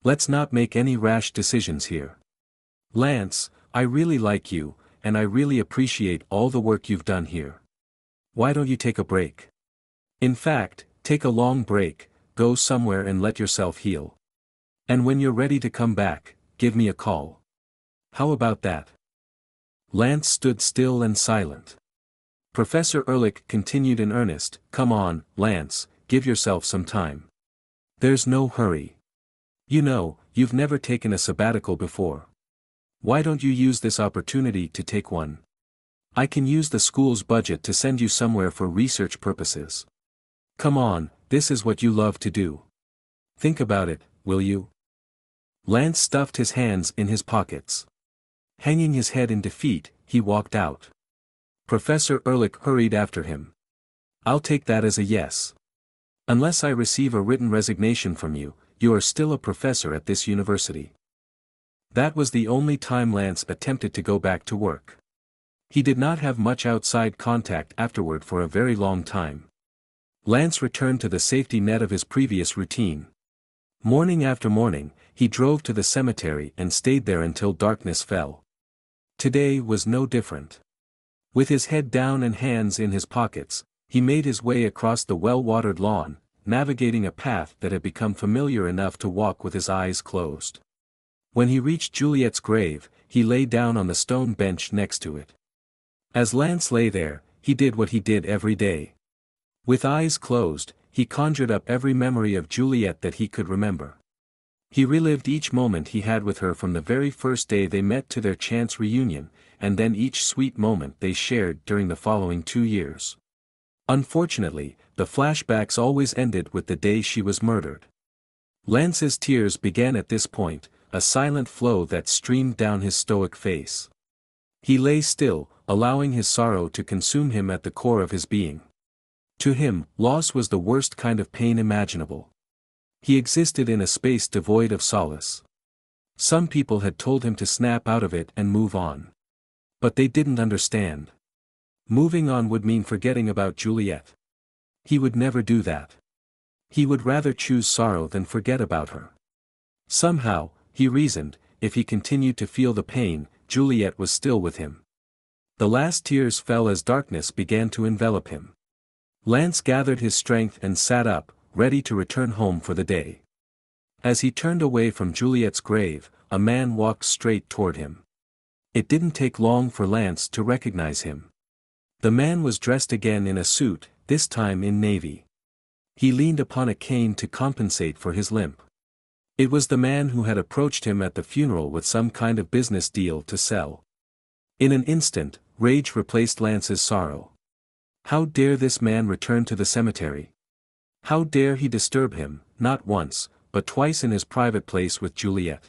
Let's not make any rash decisions here. Lance, I really like you, and I really appreciate all the work you've done here. Why don't you take a break? In fact, take a long break, go somewhere and let yourself heal. And when you're ready to come back, give me a call. How about that? Lance stood still and silent. Professor Ehrlich continued in earnest, Come on, Lance, give yourself some time. There's no hurry. You know, you've never taken a sabbatical before. Why don't you use this opportunity to take one? I can use the school's budget to send you somewhere for research purposes. Come on, this is what you love to do. Think about it, will you? Lance stuffed his hands in his pockets. Hanging his head in defeat, he walked out. Professor Ehrlich hurried after him. I'll take that as a yes. Unless I receive a written resignation from you, you are still a professor at this university. That was the only time Lance attempted to go back to work. He did not have much outside contact afterward for a very long time. Lance returned to the safety net of his previous routine. Morning after morning, he drove to the cemetery and stayed there until darkness fell. Today was no different. With his head down and hands in his pockets, he made his way across the well-watered lawn, navigating a path that had become familiar enough to walk with his eyes closed. When he reached Juliet's grave, he lay down on the stone bench next to it. As Lance lay there, he did what he did every day. With eyes closed, he conjured up every memory of Juliet that he could remember. He relived each moment he had with her from the very first day they met to their chance reunion, and then each sweet moment they shared during the following 2 years. Unfortunately, the flashbacks always ended with the day she was murdered. Lance's tears began at this point, a silent flow that streamed down his stoic face. He lay still, allowing his sorrow to consume him at the core of his being. To him, loss was the worst kind of pain imaginable. He existed in a space devoid of solace. Some people had told him to snap out of it and move on. But they didn't understand. Moving on would mean forgetting about Juliet. He would never do that. He would rather choose sorrow than forget about her. Somehow, he reasoned, if he continued to feel the pain, Juliet was still with him. The last tears fell as darkness began to envelop him. Lance gathered his strength and sat up, ready to return home for the day. As he turned away from Juliet's grave, a man walked straight toward him. It didn't take long for Lance to recognize him. The man was dressed again in a suit, this time in navy. He leaned upon a cane to compensate for his limp. It was the man who had approached him at the funeral with some kind of business deal to sell. In an instant, rage replaced Lance's sorrow. How dare this man return to the cemetery? How dare he disturb him, not once, but twice in his private place with Juliet?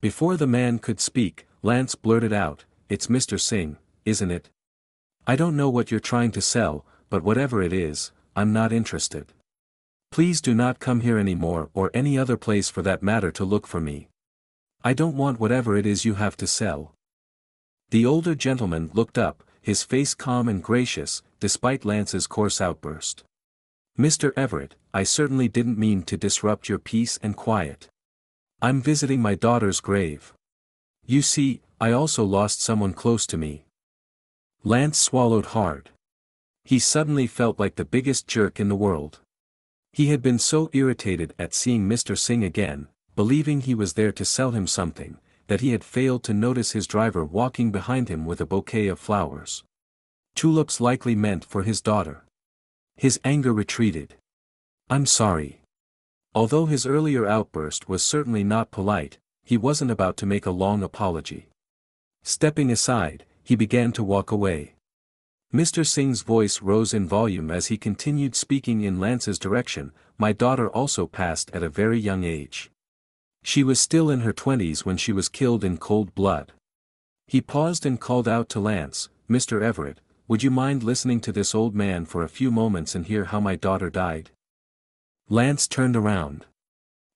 Before the man could speak, Lance blurted out, "It's Mr. Singh, isn't it? I don't know what you're trying to sell, but whatever it is, I'm not interested. Please do not come here anymore or any other place for that matter to look for me. I don't want whatever it is you have to sell." The older gentleman looked up, his face calm and gracious, despite Lance's coarse outburst. "Mr. Everett, I certainly didn't mean to disrupt your peace and quiet. I'm visiting my daughter's grave. You see, I also lost someone close to me." Lance swallowed hard. He suddenly felt like the biggest jerk in the world. He had been so irritated at seeing Mr. Singh again, believing he was there to sell him something, that he had failed to notice his driver walking behind him with a bouquet of flowers. Tulips likely meant for his daughter. His anger retreated. "I'm sorry." Although his earlier outburst was certainly not polite, he wasn't about to make a long apology. Stepping aside, he began to walk away. Mr. Singh's voice rose in volume as he continued speaking in Lance's direction. "My daughter also passed at a very young age. She was still in her 20s when she was killed in cold blood." He paused and called out to Lance, "Mr. Everett, would you mind listening to this old man for a few moments and hear how my daughter died?" Lance turned around.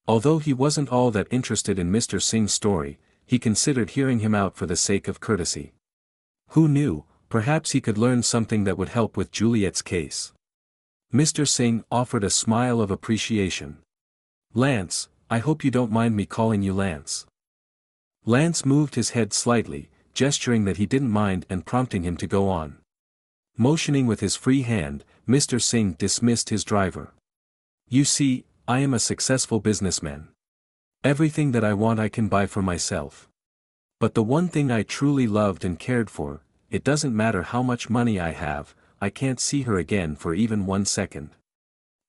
Although he wasn't all that interested in Mr. Singh's story, he considered hearing him out for the sake of courtesy. Who knew, perhaps he could learn something that would help with Juliet's case. Mr. Singh offered a smile of appreciation. Lance, I hope you don't mind me calling you Lance. Lance moved his head slightly, gesturing that he didn't mind and prompting him to go on. Motioning with his free hand, Mr. Singh dismissed his driver. You see, I am a successful businessman. Everything that I want I can buy for myself. But the one thing I truly loved and cared for, it doesn't matter how much money I have, I can't see her again for even 1 second.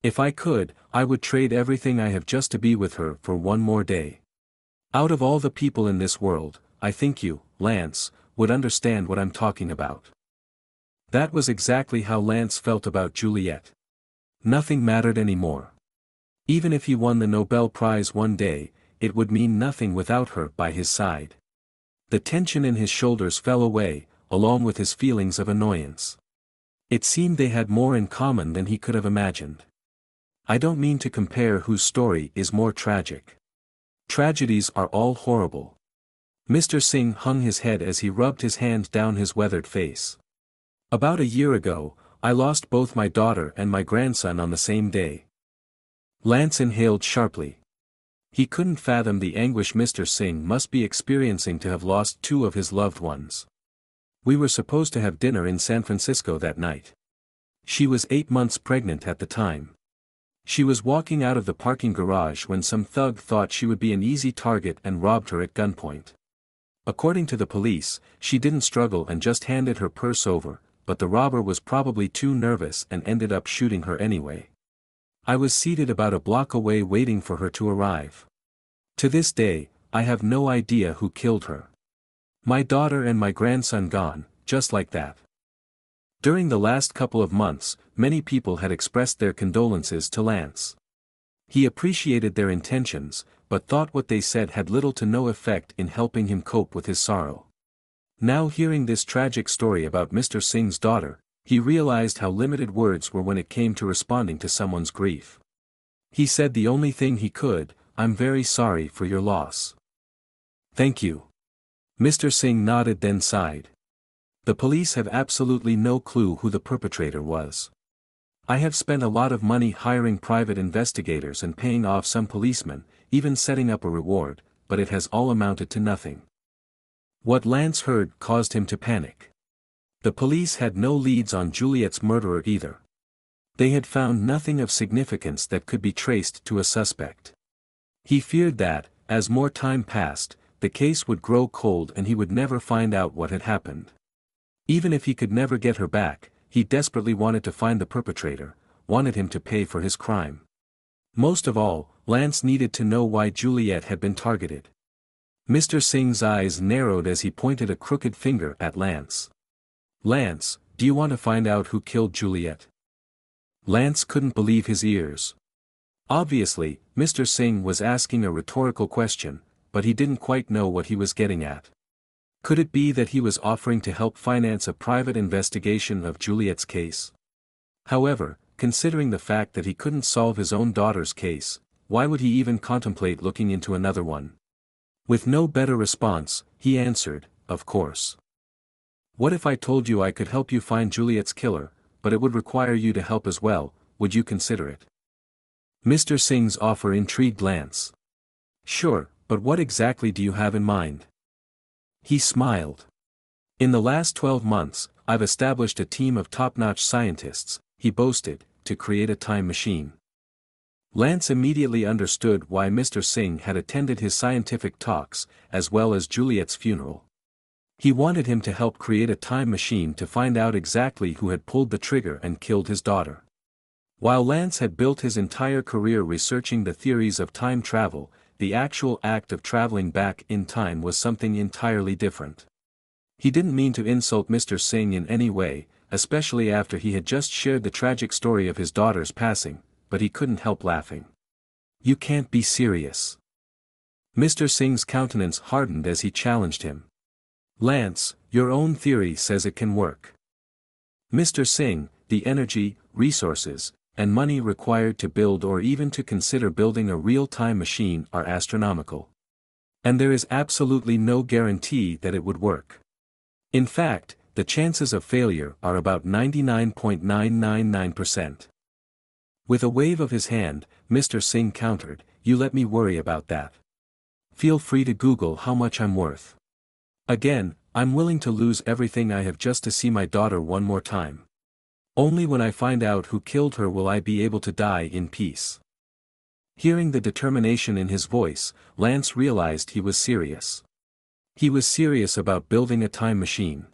If I could, I would trade everything I have just to be with her for one more day. Out of all the people in this world, I think you, Lance, would understand what I'm talking about. That was exactly how Lance felt about Juliet. Nothing mattered anymore. Even if he won the Nobel Prize one day, it would mean nothing without her by his side. The tension in his shoulders fell away, along with his feelings of annoyance. It seemed they had more in common than he could have imagined. I don't mean to compare whose story is more tragic. Tragedies are all horrible. Mr. Singh hung his head as he rubbed his hand down his weathered face. About a year ago, I lost both my daughter and my grandson on the same day. Lance inhaled sharply. He couldn't fathom the anguish Mr. Singh must be experiencing to have lost 2 of his loved ones. We were supposed to have dinner in San Francisco that night. She was 8 months pregnant at the time. She was walking out of the parking garage when some thug thought she would be an easy target and robbed her at gunpoint. According to the police, she didn't struggle and just handed her purse over, but the robber was probably too nervous and ended up shooting her anyway. I was seated about a block away waiting for her to arrive. To this day, I have no idea who killed her. My daughter and my grandson gone, just like that. During the last couple of months, many people had expressed their condolences to Lance. He appreciated their intentions, but thought what they said had little to no effect in helping him cope with his sorrow. Now hearing this tragic story about Mr. Singh's daughter, he realized how limited words were when it came to responding to someone's grief. He said the only thing he could, "I'm very sorry for your loss." "Thank you." Mr. Singh nodded then sighed. The police have absolutely no clue who the perpetrator was. I have spent a lot of money hiring private investigators and paying off some policemen, even setting up a reward, but it has all amounted to nothing. What Lance heard caused him to panic. The police had no leads on Juliet's murderer either. They had found nothing of significance that could be traced to a suspect. He feared that, as more time passed, the case would grow cold and he would never find out what had happened. Even if he could never get her back, he desperately wanted to find the perpetrator, wanted him to pay for his crime. Most of all, Lance needed to know why Juliet had been targeted. Mr. Singh's eyes narrowed as he pointed a crooked finger at Lance. "Lance, do you want to find out who killed Juliet?" Lance couldn't believe his ears. Obviously, Mr. Singh was asking a rhetorical question, but he didn't quite know what he was getting at. Could it be that he was offering to help finance a private investigation of Juliet's case? However, considering the fact that he couldn't solve his own daughter's case, why would he even contemplate looking into another one? With no better response, he answered, "Of course. What if I told you I could help you find Juliet's killer, but it would require you to help as well, would you consider it?" Mr. Singh's offer intrigued Lance. "Sure, but what exactly do you have in mind?" He smiled. "In the last 12 months, I've established a team of top-notch scientists," he boasted, "to create a time machine." Lance immediately understood why Mr. Singh had attended his scientific talks, as well as Juliet's funeral. He wanted him to help create a time machine to find out exactly who had pulled the trigger and killed his daughter. While Lance had built his entire career researching the theories of time travel, the actual act of traveling back in time was something entirely different. He didn't mean to insult Mr. Singh in any way, especially after he had just shared the tragic story of his daughter's passing, but he couldn't help laughing. "You can't be serious." Mr. Singh's countenance hardened as he challenged him. "Lance, your own theory says it can work." "Mr. Singh, the energy, resources, and money required to build or even to consider building a real-time machine are astronomical. And there is absolutely no guarantee that it would work. In fact, the chances of failure are about 99.999%. With a wave of his hand, Mr. Singh countered, "You let me worry about that. Feel free to Google how much I'm worth. Again, I'm willing to lose everything I have just to see my daughter one more time. Only when I find out who killed her will I be able to die in peace." Hearing the determination in his voice, Lance realized he was serious. He was serious about building a time machine.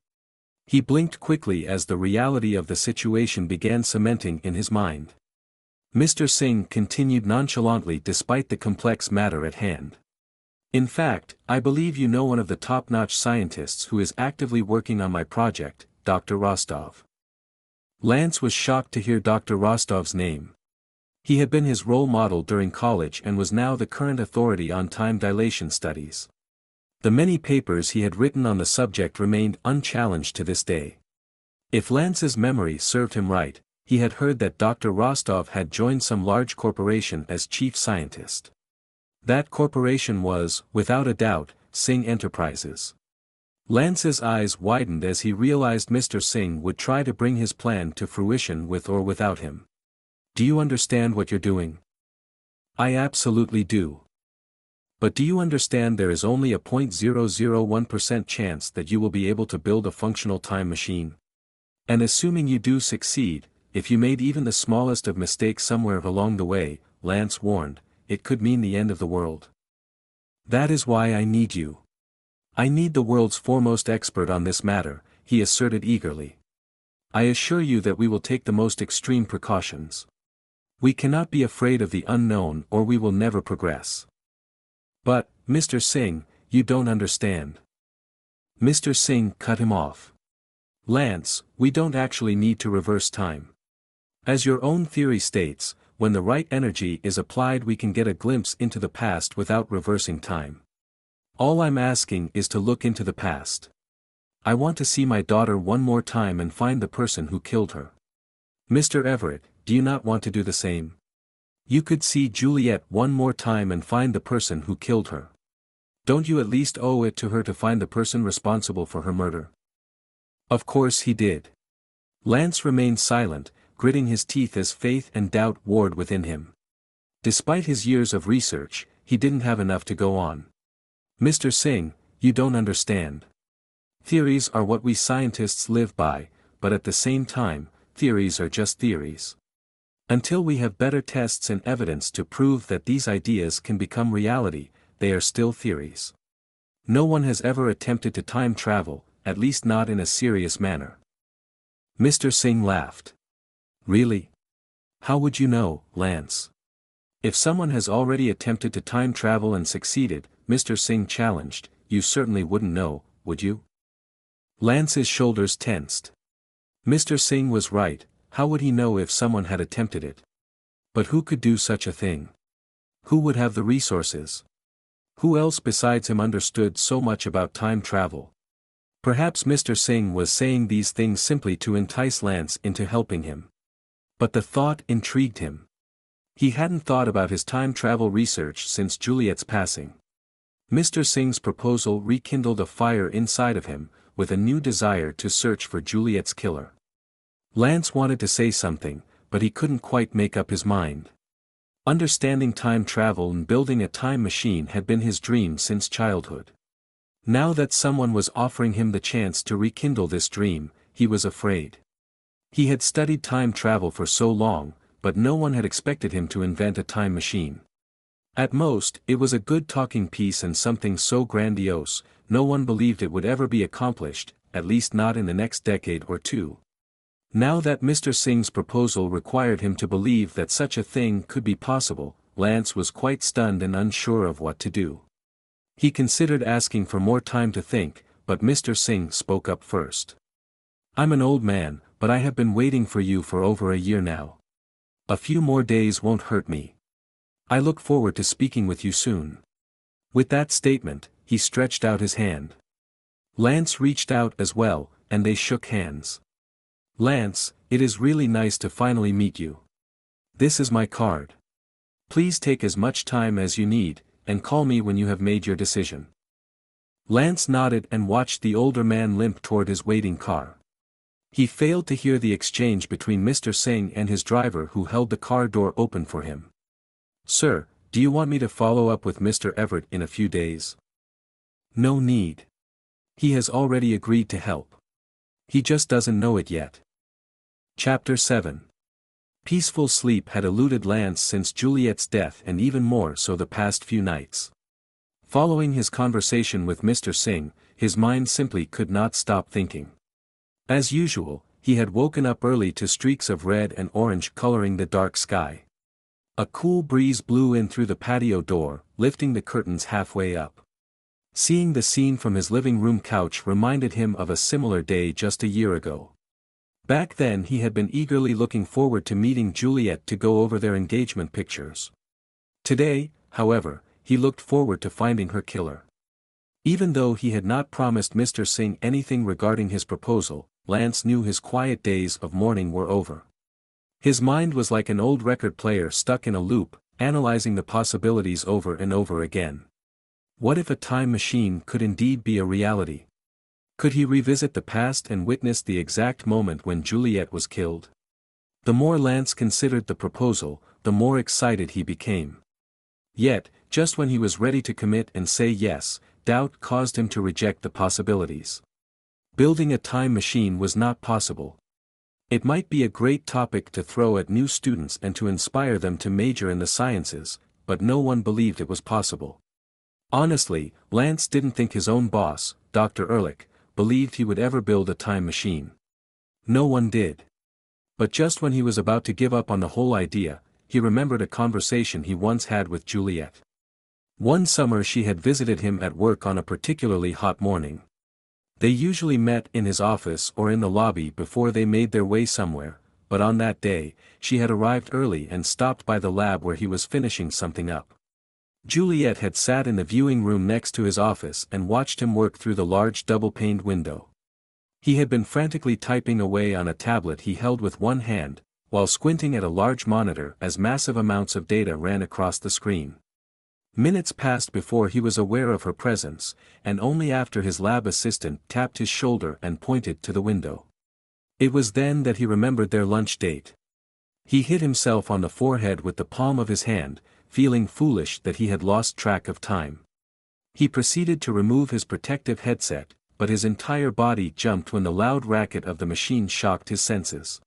He blinked quickly as the reality of the situation began cementing in his mind. Mr. Singh continued nonchalantly despite the complex matter at hand. "In fact, I believe you know one of the top-notch scientists who is actively working on my project, Dr. Rostov." Lance was shocked to hear Dr. Rostov's name. He had been his role model during college and was now the current authority on time dilation studies. The many papers he had written on the subject remained unchallenged to this day. If Lance's memory served him right, he had heard that Dr. Rostov had joined some large corporation as chief scientist. That corporation was, without a doubt, Singh Enterprises. Lance's eyes widened as he realized Mr. Singh would try to bring his plan to fruition with or without him. "Do you understand what you're doing?" "I absolutely do. But do you understand there is only a 0.001% chance that you will be able to build a functional time machine? And assuming you do succeed, if you made even the smallest of mistakes somewhere along the way," Lance warned, "it could mean the end of the world. That is why I need you. I need the world's foremost expert on this matter," he asserted eagerly. "I assure you that we will take the most extreme precautions. We cannot be afraid of the unknown or we will never progress." "But, Mr. Singh, you don't understand." Mr. Singh cut him off. "Lance, we don't actually need to reverse time. As your own theory states, when the right energy is applied we can get a glimpse into the past without reversing time. All I'm asking is to look into the past. I want to see my daughter one more time and find the person who killed her. Mr. Everett, do you not want to do the same? You could see Juliet one more time and find the person who killed her. Don't you at least owe it to her to find the person responsible for her murder?" Of course he did. Lance remained silent, gritting his teeth as faith and doubt warred within him. Despite his years of research, he didn't have enough to go on. "Mr. Singh, you don't understand. Theories are what we scientists live by, but at the same time, theories are just theories. Until we have better tests and evidence to prove that these ideas can become reality, they are still theories. No one has ever attempted to time travel, at least not in a serious manner." Mr. Singh laughed. "Really? How would you know, Lance?" "If someone has already attempted to time travel and succeeded," Mr. Singh challenged, "you certainly wouldn't know, would you?" Lance's shoulders tensed. Mr. Singh was right, how would he know if someone had attempted it? But who could do such a thing? Who would have the resources? Who else besides him understood so much about time travel? Perhaps Mr. Singh was saying these things simply to entice Lance into helping him. But the thought intrigued him. He hadn't thought about his time travel research since Juliet's passing. Mr. Singh's proposal rekindled a fire inside of him, with a new desire to search for Juliet's killer. Lance wanted to say something, but he couldn't quite make up his mind. Understanding time travel and building a time machine had been his dream since childhood. Now that someone was offering him the chance to rekindle this dream, he was afraid. He had studied time travel for so long, but no one had expected him to invent a time machine. At most, it was a good talking piece and something so grandiose, no one believed it would ever be accomplished, at least not in the next decade or two. Now that Mr. Singh's proposal required him to believe that such a thing could be possible, Lance was quite stunned and unsure of what to do. He considered asking for more time to think, but Mr. Singh spoke up first. "I'm an old man, but I have been waiting for you for over a year now. A few more days won't hurt me. I look forward to speaking with you soon." With that statement, he stretched out his hand. Lance reached out as well, and they shook hands. "Lance, it is really nice to finally meet you. This is my card. Please take as much time as you need, and call me when you have made your decision." Lance nodded and watched the older man limp toward his waiting car. He failed to hear the exchange between Mr. Singh and his driver who held the car door open for him. "Sir, do you want me to follow up with Mr. Everett in a few days?" "No need. He has already agreed to help. He just doesn't know it yet." Chapter 7. Peaceful sleep had eluded Lance since Juliet's death and even more so the past few nights. Following his conversation with Mr. Singh, his mind simply could not stop thinking. As usual, he had woken up early to streaks of red and orange coloring the dark sky. A cool breeze blew in through the patio door, lifting the curtains halfway up. Seeing the scene from his living room couch reminded him of a similar day just a year ago. Back then he had been eagerly looking forward to meeting Juliet to go over their engagement pictures. Today, however, he looked forward to finding her killer. Even though he had not promised Mr. Singh anything regarding his proposal, Lance knew his quiet days of mourning were over. His mind was like an old record player stuck in a loop, analyzing the possibilities over and over again. What if a time machine could indeed be a reality? Could he revisit the past and witness the exact moment when Juliet was killed? The more Lance considered the proposal, the more excited he became. Yet, just when he was ready to commit and say yes, doubt caused him to reject the possibilities. Building a time machine was not possible. It might be a great topic to throw at new students and to inspire them to major in the sciences, but no one believed it was possible. Honestly, Lance didn't think his own boss, Dr. Ehrlich, believed he would ever build a time machine. No one did. But just when he was about to give up on the whole idea, he remembered a conversation he once had with Juliet. One summer she had visited him at work on a particularly hot morning. They usually met in his office or in the lobby before they made their way somewhere, but on that day, she had arrived early and stopped by the lab where he was finishing something up. Juliet had sat in the viewing room next to his office and watched him work through the large double-paned window. He had been frantically typing away on a tablet he held with one hand, while squinting at a large monitor as massive amounts of data ran across the screen. Minutes passed before he was aware of her presence, and only after his lab assistant tapped his shoulder and pointed to the window. It was then that he remembered their lunch date. He hit himself on the forehead with the palm of his hand, feeling foolish that he had lost track of time. He proceeded to remove his protective headset, but his entire body jumped when the loud racket of the machine shocked his senses.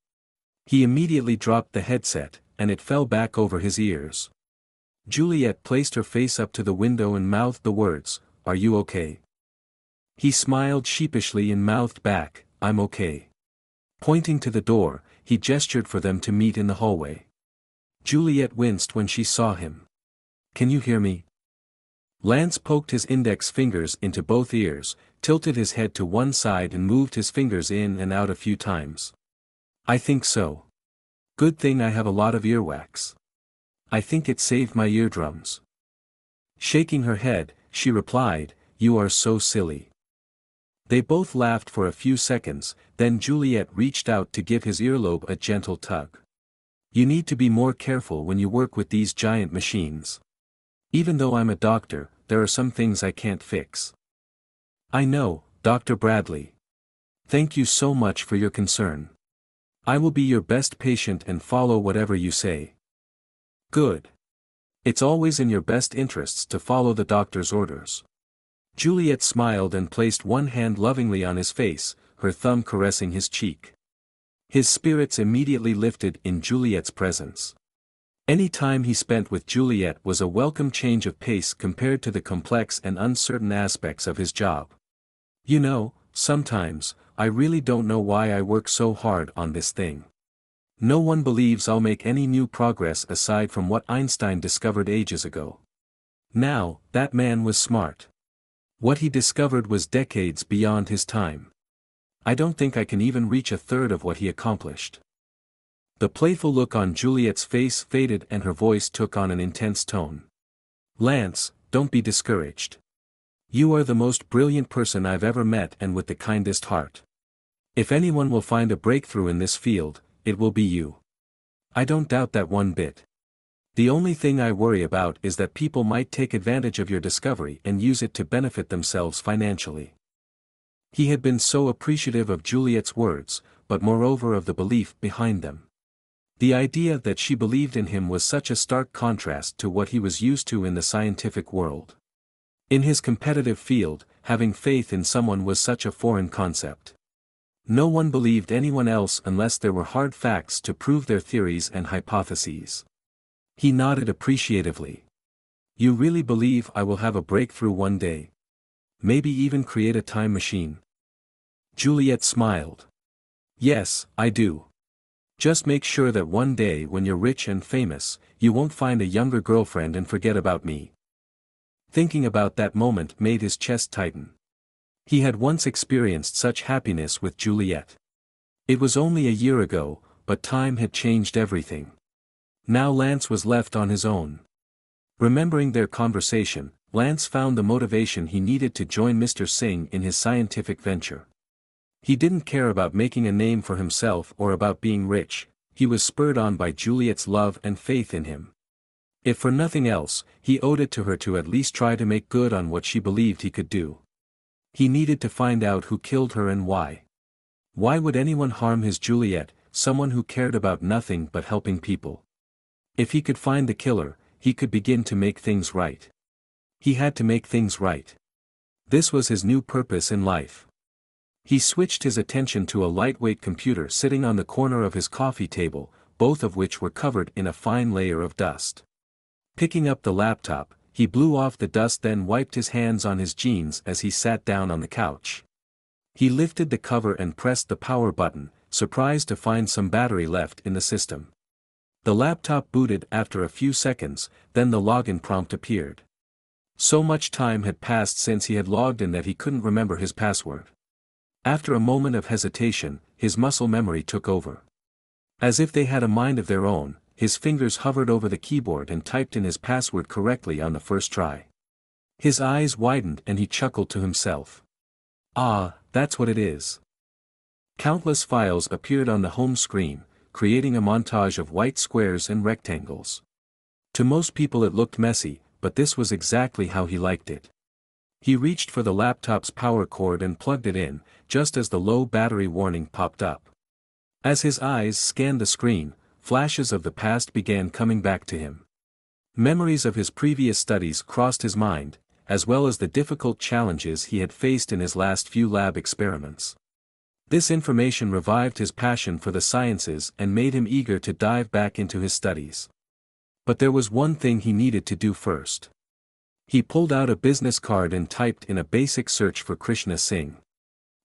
He immediately dropped the headset, and it fell back over his ears. Juliet placed her face up to the window and mouthed the words, "Are you okay?" He smiled sheepishly and mouthed back, "I'm okay." Pointing to the door, he gestured for them to meet in the hallway. Juliet winced when she saw him. "Can you hear me?" Lance poked his index fingers into both ears, tilted his head to one side and moved his fingers in and out a few times. "I think so. Good thing I have a lot of earwax. I think it saved my eardrums." Shaking her head, she replied, "You are so silly." They both laughed for a few seconds, then Juliet reached out to give his earlobe a gentle tug. "You need to be more careful when you work with these giant machines. Even though I'm a doctor, there are some things I can't fix." "I know, Dr. Bradley. Thank you so much for your concern. I will be your best patient and follow whatever you say." "Good. It's always in your best interests to follow the doctor's orders." Juliet smiled and placed one hand lovingly on his face, her thumb caressing his cheek. His spirits immediately lifted in Juliet's presence. Any time he spent with Juliet was a welcome change of pace compared to the complex and uncertain aspects of his job. "You know, sometimes, I really don't know why I work so hard on this thing. No one believes I'll make any new progress aside from what Einstein discovered ages ago. Now, that man was smart. What he discovered was decades beyond his time. I don't think I can even reach a third of what he accomplished." The playful look on Juliet's face faded and her voice took on an intense tone. "Lance, don't be discouraged. You are the most brilliant person I've ever met and with the kindest heart. If anyone will find a breakthrough in this field, it will be you. I don't doubt that one bit. The only thing I worry about is that people might take advantage of your discovery and use it to benefit themselves financially." He had been so appreciative of Juliet's words, but moreover of the belief behind them. The idea that she believed in him was such a stark contrast to what he was used to in the scientific world. In his competitive field, having faith in someone was such a foreign concept. No one believed anyone else unless there were hard facts to prove their theories and hypotheses. He nodded appreciatively. "You really believe I will have a breakthrough one day? Maybe even create a time machine?" Juliet smiled. "Yes, I do. Just make sure that one day when you're rich and famous, you won't find a younger girlfriend and forget about me." Thinking about that moment made his chest tighten. He had once experienced such happiness with Juliet. It was only a year ago, but time had changed everything. Now Lance was left on his own. Remembering their conversation, Lance found the motivation he needed to join Mr. Singh in his scientific venture. He didn't care about making a name for himself or about being rich, he was spurred on by Juliet's love and faith in him. If for nothing else, he owed it to her to at least try to make good on what she believed he could do. He needed to find out who killed her and why. Why would anyone harm his Juliet, someone who cared about nothing but helping people? If he could find the killer, he could begin to make things right. He had to make things right. This was his new purpose in life. He switched his attention to a lightweight computer sitting on the corner of his coffee table, both of which were covered in a fine layer of dust. Picking up the laptop, he blew off the dust, then wiped his hands on his jeans as he sat down on the couch. He lifted the cover and pressed the power button, surprised to find some battery left in the system. The laptop booted after a few seconds, then the login prompt appeared. So much time had passed since he had logged in that he couldn't remember his password. After a moment of hesitation, his muscle memory took over. As if they had a mind of their own, his fingers hovered over the keyboard and typed in his password correctly on the first try. His eyes widened and he chuckled to himself. "Ah, that's what it is." Countless files appeared on the home screen, creating a montage of white squares and rectangles. To most people it looked messy, but this was exactly how he liked it. He reached for the laptop's power cord and plugged it in, just as the low battery warning popped up. As his eyes scanned the screen, flashes of the past began coming back to him. Memories of his previous studies crossed his mind, as well as the difficult challenges he had faced in his last few lab experiments. This information revived his passion for the sciences and made him eager to dive back into his studies. But there was one thing he needed to do first. He pulled out a business card and typed in a basic search for Krishna Singh.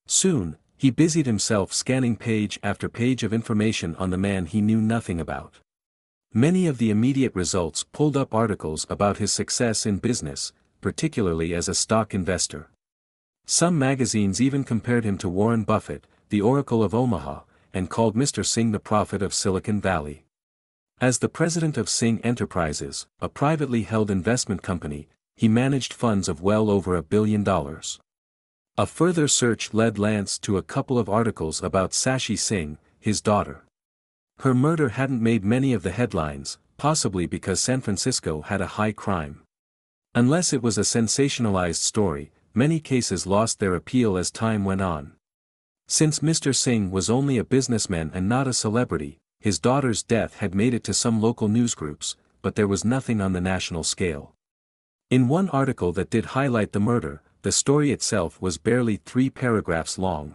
Soon, he busied himself scanning page after page of information on the man he knew nothing about. Many of the immediate results pulled up articles about his success in business, particularly as a stock investor. Some magazines even compared him to Warren Buffett, the Oracle of Omaha, and called Mr. Singh the prophet of Silicon Valley. As the president of Singh Enterprises, a privately held investment company, he managed funds of well over $1 billion. A further search led Lance to a couple of articles about Sashi Singh, his daughter. Her murder hadn't made many of the headlines, possibly because San Francisco had a high crime. Unless it was a sensationalized story, many cases lost their appeal as time went on. Since Mr. Singh was only a businessman and not a celebrity, his daughter's death had made it to some local newsgroups, but there was nothing on the national scale. In one article that did highlight the murder, the story itself was barely 3 paragraphs long.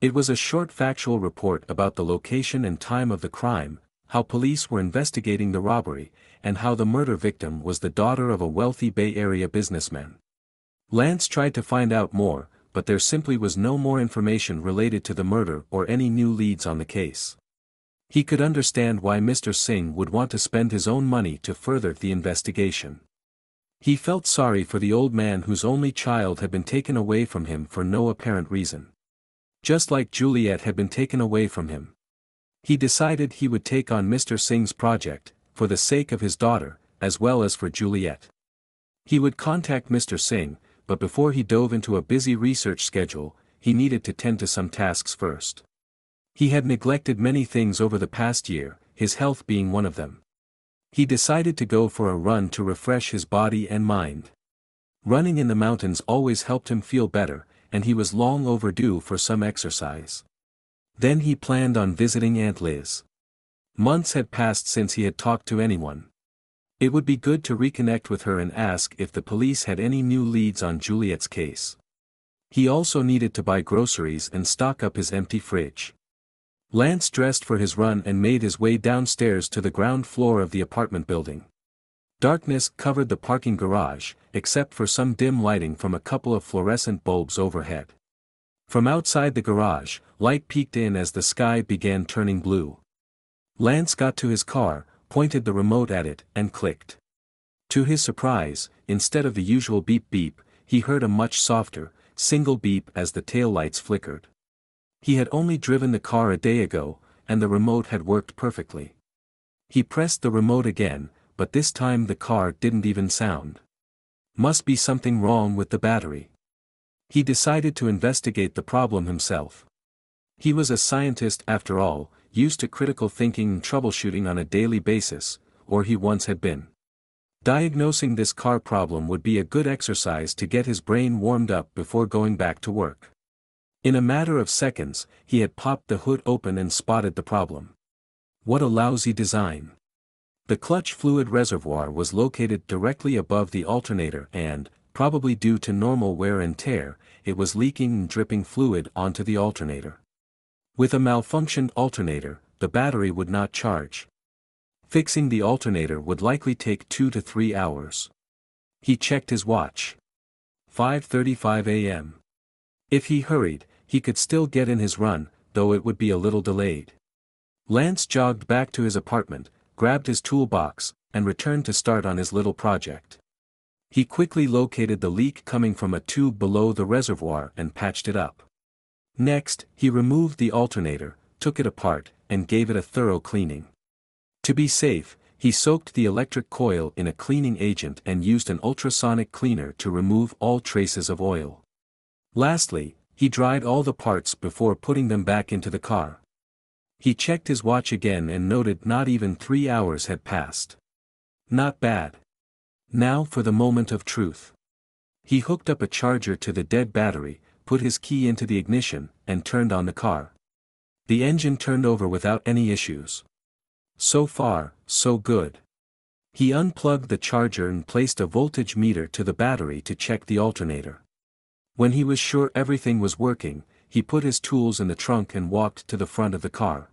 It was a short factual report about the location and time of the crime, how police were investigating the robbery, and how the murder victim was the daughter of a wealthy Bay Area businessman. Lance tried to find out more, but there simply was no more information related to the murder or any new leads on the case. He could understand why Mr. Singh would want to spend his own money to further the investigation. He felt sorry for the old man whose only child had been taken away from him for no apparent reason. Just like Juliet had been taken away from him. He decided he would take on Mr. Singh's project, for the sake of his daughter, as well as for Juliet. He would contact Mr. Singh, but before he dove into a busy research schedule, he needed to tend to some tasks first. He had neglected many things over the past year, his health being one of them. He decided to go for a run to refresh his body and mind. Running in the mountains always helped him feel better, and he was long overdue for some exercise. Then he planned on visiting Aunt Liz. Months had passed since he had talked to anyone. It would be good to reconnect with her and ask if the police had any new leads on Juliet's case. He also needed to buy groceries and stock up his empty fridge. Lance dressed for his run and made his way downstairs to the ground floor of the apartment building. Darkness covered the parking garage, except for some dim lighting from a couple of fluorescent bulbs overhead. From outside the garage, light peeked in as the sky began turning blue. Lance got to his car, pointed the remote at it, and clicked. To his surprise, instead of the usual beep-beep, he heard a much softer, single beep as the taillights flickered. He had only driven the car a day ago, and the remote had worked perfectly. He pressed the remote again, but this time the car didn't even sound. Must be something wrong with the battery. He decided to investigate the problem himself. He was a scientist after all, used to critical thinking and troubleshooting on a daily basis, or he once had been. Diagnosing this car problem would be a good exercise to get his brain warmed up before going back to work. In a matter of seconds, he had popped the hood open and spotted the problem. What a lousy design. The clutch fluid reservoir was located directly above the alternator and, probably due to normal wear and tear, it was leaking and dripping fluid onto the alternator. With a malfunctioned alternator, the battery would not charge. Fixing the alternator would likely take 2 to 3 hours. He checked his watch. 5:35 a.m. If he hurried, he could still get in his run, though it would be a little delayed. Lance jogged back to his apartment, grabbed his toolbox, and returned to start on his little project. He quickly located the leak coming from a tube below the reservoir and patched it up. Next, he removed the alternator, took it apart, and gave it a thorough cleaning. To be safe, he soaked the electric coil in a cleaning agent and used an ultrasonic cleaner to remove all traces of oil. Lastly, he dried all the parts before putting them back into the car. He checked his watch again and noted not even 3 hours had passed. Not bad. Now for the moment of truth. He hooked up a charger to the dead battery, put his key into the ignition, and turned on the car. The engine turned over without any issues. So far, so good. He unplugged the charger and placed a voltage meter to the battery to check the alternator. When he was sure everything was working, he put his tools in the trunk and walked to the front of the car.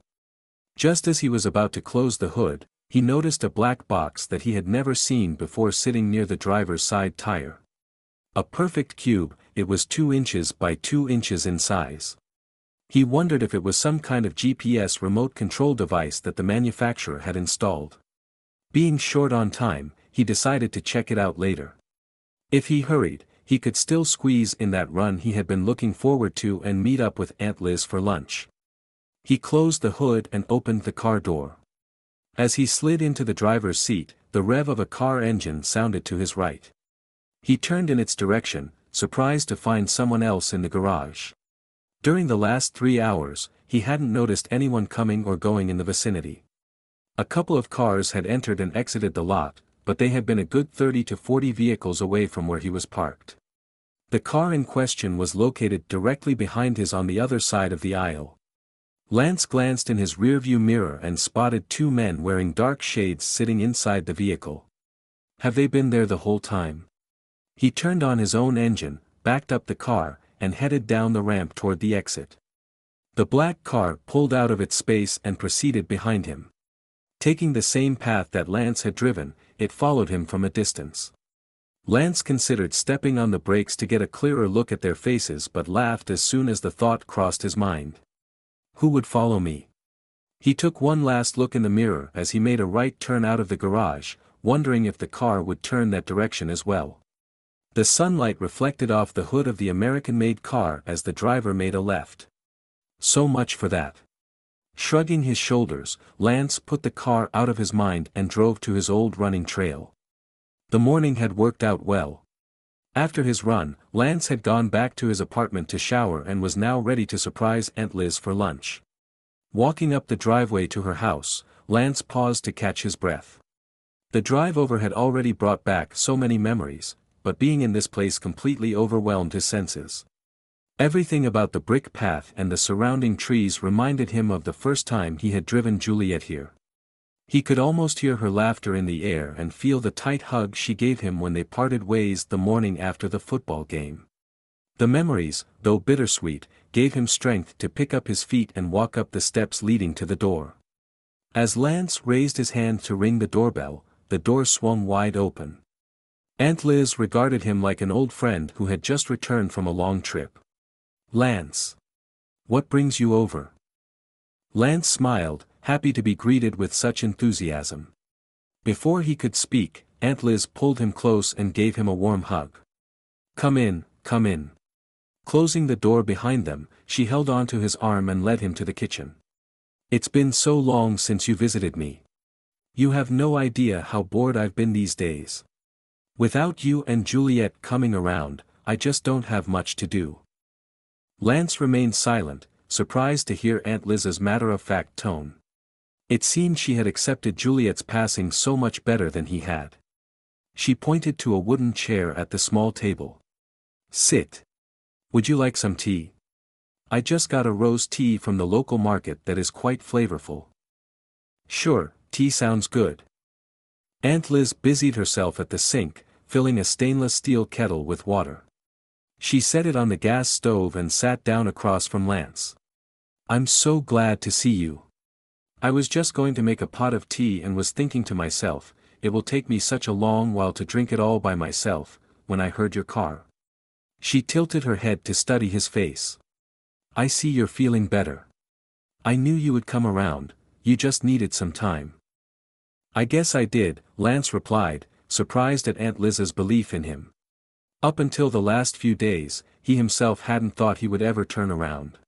Just as he was about to close the hood, he noticed a black box that he had never seen before sitting near the driver's side tire. A perfect cube, it was 2 inches by 2 inches in size. He wondered if it was some kind of GPS remote control device that the manufacturer had installed. Being short on time, he decided to check it out later. If he hurried, he could still squeeze in that run he had been looking forward to and meet up with Aunt Liz for lunch. He closed the hood and opened the car door. As he slid into the driver's seat, the rev of a car engine sounded to his right. He turned in its direction, surprised to find someone else in the garage. During the last 3 hours, he hadn't noticed anyone coming or going in the vicinity. A couple of cars had entered and exited the lot, but they had been a good 30 to 40 vehicles away from where he was parked. The car in question was located directly behind his on the other side of the aisle. Lance glanced in his rearview mirror and spotted 2 men wearing dark shades sitting inside the vehicle. Have they been there the whole time? He turned on his own engine, backed up the car, and headed down the ramp toward the exit. The black car pulled out of its space and proceeded behind him. Taking the same path that Lance had driven, it followed him from a distance. Lance considered stepping on the brakes to get a clearer look at their faces but laughed as soon as the thought crossed his mind. Who would follow me? He took one last look in the mirror as he made a right turn out of the garage, wondering if the car would turn that direction as well. The sunlight reflected off the hood of the American-made car as the driver made a left. So much for that. Shrugging his shoulders, Lance put the car out of his mind and drove to his old running trail. The morning had worked out well. After his run, Lance had gone back to his apartment to shower and was now ready to surprise Aunt Liz for lunch. Walking up the driveway to her house, Lance paused to catch his breath. The drive over had already brought back so many memories, but being in this place completely overwhelmed his senses. Everything about the brick path and the surrounding trees reminded him of the first time he had driven Juliet here. He could almost hear her laughter in the air and feel the tight hug she gave him when they parted ways the morning after the football game. The memories, though bittersweet, gave him strength to pick up his feet and walk up the steps leading to the door. As Lance raised his hand to ring the doorbell, the door swung wide open. Aunt Liz regarded him like an old friend who had just returned from a long trip. "Lance. What brings you over?" Lance smiled, happy to be greeted with such enthusiasm. Before he could speak, Aunt Liz pulled him close and gave him a warm hug. "Come in, come in." Closing the door behind them, she held on to his arm and led him to the kitchen. "It's been so long since you visited me. You have no idea how bored I've been these days. Without you and Juliet coming around, I just don't have much to do." Lance remained silent, surprised to hear Aunt Liz's matter-of-fact tone. It seemed she had accepted Juliet's passing so much better than he had. She pointed to a wooden chair at the small table. "Sit. Would you like some tea? I just got a rose tea from the local market that is quite flavorful." "Sure, tea sounds good." Aunt Liz busied herself at the sink, filling a stainless steel kettle with water. She set it on the gas stove and sat down across from Lance. "I'm so glad to see you. I was just going to make a pot of tea and was thinking to myself, it will take me such a long while to drink it all by myself, when I heard your car." She tilted her head to study his face. "I see you're feeling better. I knew you would come around, you just needed some time." "I guess I did," Lance replied, surprised at Aunt Liz's belief in him. Up until the last few days, he himself hadn't thought he would ever turn around.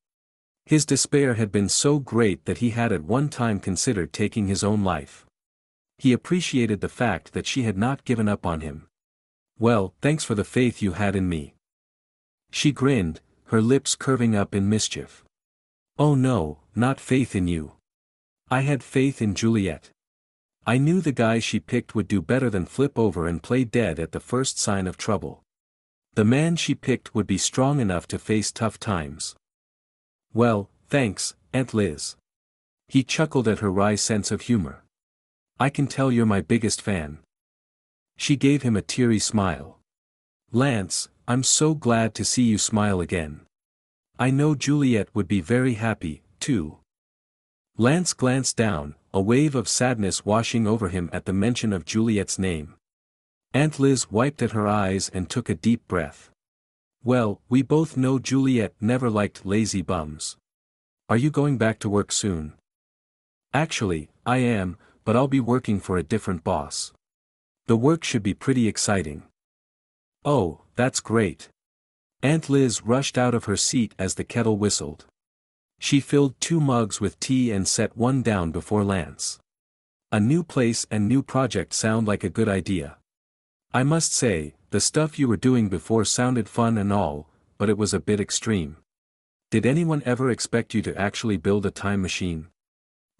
His despair had been so great that he had at one time considered taking his own life. He appreciated the fact that she had not given up on him. "Well, thanks for the faith you had in me." She grinned, her lips curving up in mischief. "Oh no, not faith in you. I had faith in Juliet. I knew the guy she picked would do better than flip over and play dead at the first sign of trouble. The man she picked would be strong enough to face tough times." "Well, thanks, Aunt Liz." He chuckled at her wry sense of humor. "I can tell you're my biggest fan." She gave him a teary smile. "Lance, I'm so glad to see you smile again. I know Juliet would be very happy, too." Lance glanced down, a wave of sadness washing over him at the mention of Juliet's name. Aunt Liz wiped at her eyes and took a deep breath. "Well, we both know Juliet never liked lazy bums. Are you going back to work soon?" "Actually, I am, but I'll be working for a different boss. The work should be pretty exciting." "Oh, that's great." Aunt Liz rushed out of her seat as the kettle whistled. She filled 2 mugs with tea and set one down before Lance. "A new place and new project sound like a good idea. I must say, the stuff you were doing before sounded fun and all, but it was a bit extreme. Did anyone ever expect you to actually build a time machine?"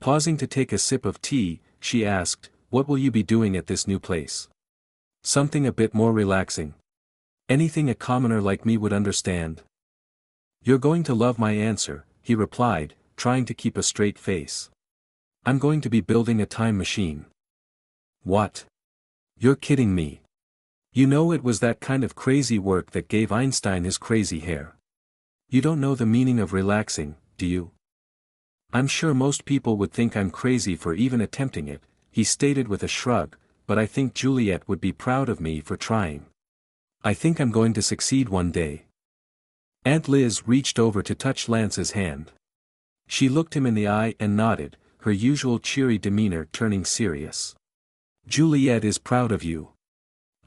Pausing to take a sip of tea, she asked, "What will you be doing at this new place?" "Something a bit more relaxing. Anything a commoner like me would understand." "You're going to love my answer," he replied, trying to keep a straight face. "I'm going to be building a time machine." "What? You're kidding me. You know it was that kind of crazy work that gave Einstein his crazy hair. You don't know the meaning of relaxing, do you?" "I'm sure most people would think I'm crazy for even attempting it," he stated with a shrug, "but I think Juliet would be proud of me for trying. I think I'm going to succeed one day." Aunt Liz reached over to touch Lance's hand. She looked him in the eye and nodded, her usual cheery demeanor turning serious. "Juliet is proud of you.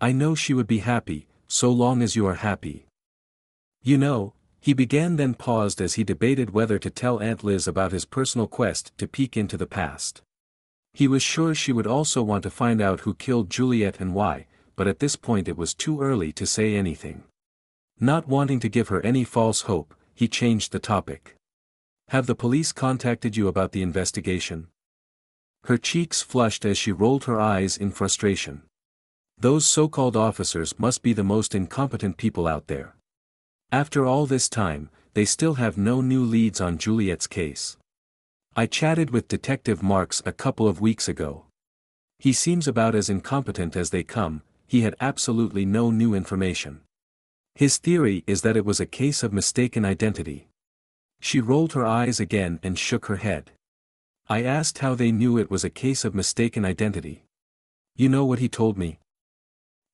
I know she would be happy, so long as you are happy. You know," he began, then paused as he debated whether to tell Aunt Liz about his personal quest to peek into the past. He was sure she would also want to find out who killed Juliet and why, but at this point it was too early to say anything. Not wanting to give her any false hope, he changed the topic. "Have the police contacted you about the investigation?" Her cheeks flushed as she rolled her eyes in frustration. Those so-called officers must be the most incompetent people out there. After all this time, they still have no new leads on Juliet's case. I chatted with Detective Marks a couple of weeks ago. He seems about as incompetent as they come. He had absolutely no new information. His theory is that it was a case of mistaken identity. She rolled her eyes again and shook her head. I asked how they knew it was a case of mistaken identity. You know what he told me?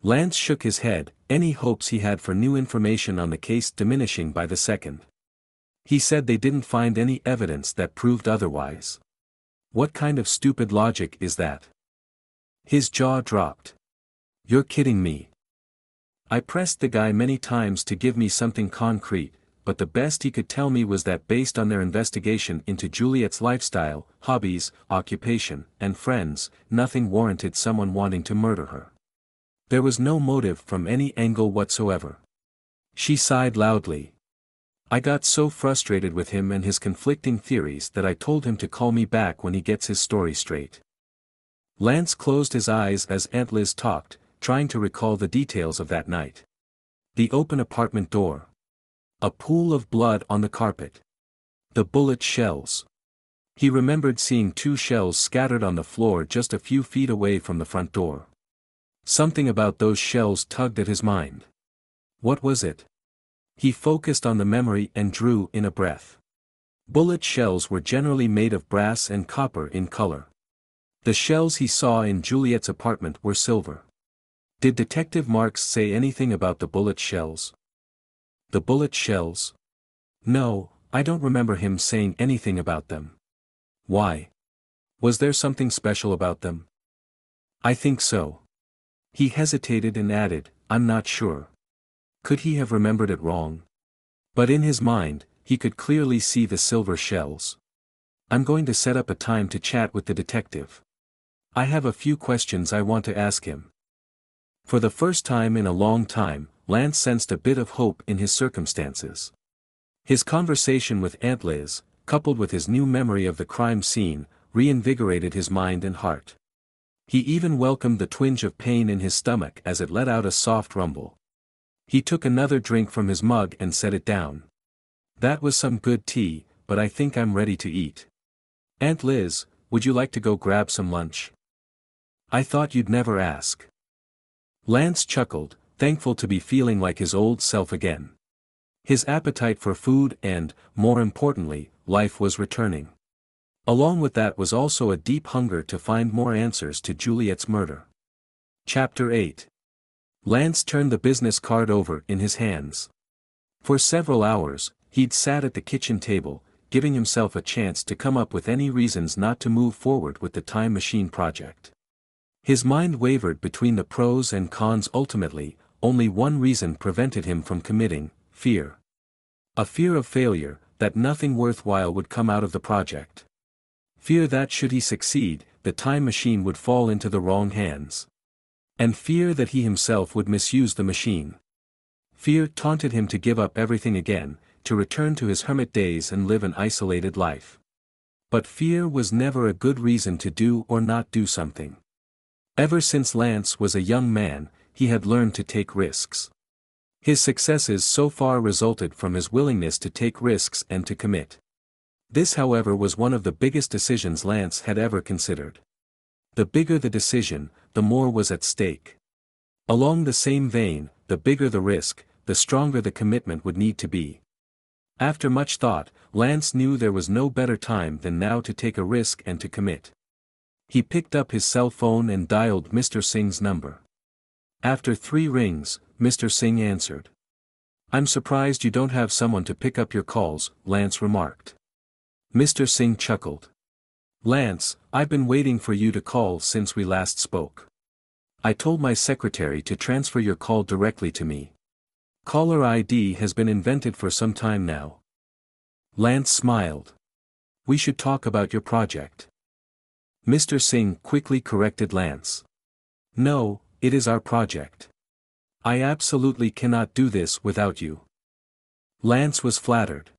Lance shook his head, any hopes he had for new information on the case diminishing by the second. He said they didn't find any evidence that proved otherwise. What kind of stupid logic is that? His jaw dropped. You're kidding me. I pressed the guy many times to give me something concrete, but the best he could tell me was that based on their investigation into Juliet's lifestyle, hobbies, occupation, and friends, nothing warranted someone wanting to murder her. There was no motive from any angle whatsoever. She sighed loudly. I got so frustrated with him and his conflicting theories that I told him to call me back when he gets his story straight. Lance closed his eyes as Aunt Liz talked, trying to recall the details of that night. The open apartment door. A pool of blood on the carpet. The bullet shells. He remembered seeing 2 shells scattered on the floor just a few feet away from the front door. Something about those shells tugged at his mind. What was it? He focused on the memory and drew in a breath. Bullet shells were generally made of brass and copper in color. The shells he saw in Juliet's apartment were silver. Did Detective Marks say anything about the bullet shells? The bullet shells? No, I don't remember him saying anything about them. Why? Was there something special about them? I think so. He hesitated and added, I'm not sure. Could he have remembered it wrong? But in his mind, he could clearly see the silver shells. I'm going to set up a time to chat with the detective. I have a few questions I want to ask him. For the first time in a long time, Lance sensed a bit of hope in his circumstances. His conversation with Aunt Liz, coupled with his new memory of the crime scene, reinvigorated his mind and heart. He even welcomed the twinge of pain in his stomach as it let out a soft rumble. He took another drink from his mug and set it down. That was some good tea, but I think I'm ready to eat. Aunt Liz, would you like to go grab some lunch? I thought you'd never ask. Lance chuckled, thankful to be feeling like his old self again. His appetite for food and, more importantly, life was returning. Along with that was also a deep hunger to find more answers to Juliet's murder. Chapter 8. Lance turned the business card over in his hands. For several hours, he'd sat at the kitchen table, giving himself a chance to come up with any reasons not to move forward with the time machine project. His mind wavered between the pros and cons. Ultimately, only one reason prevented him from committing: fear. A fear of failure, that nothing worthwhile would come out of the project. Fear that should he succeed, the time machine would fall into the wrong hands. And fear that he himself would misuse the machine. Fear taunted him to give up everything again, to return to his hermit days and live an isolated life. But fear was never a good reason to do or not do something. Ever since Lance was a young man, he had learned to take risks. His successes so far resulted from his willingness to take risks and to commit. This, however, was one of the biggest decisions Lance had ever considered. The bigger the decision, the more was at stake. Along the same vein, the bigger the risk, the stronger the commitment would need to be. After much thought, Lance knew there was no better time than now to take a risk and to commit. He picked up his cell phone and dialed Mr. Singh's number. After 3 rings, Mr. Singh answered. "I'm surprised you don't have someone to pick up your calls," Lance remarked. Mr. Singh chuckled. "Lance, I've been waiting for you to call since we last spoke. I told my secretary to transfer your call directly to me. Caller ID has been invented for some time now." Lance smiled. "We should talk about your project." Mr. Singh quickly corrected Lance. "No, it is our project. I absolutely cannot do this without you." Lance was flattered.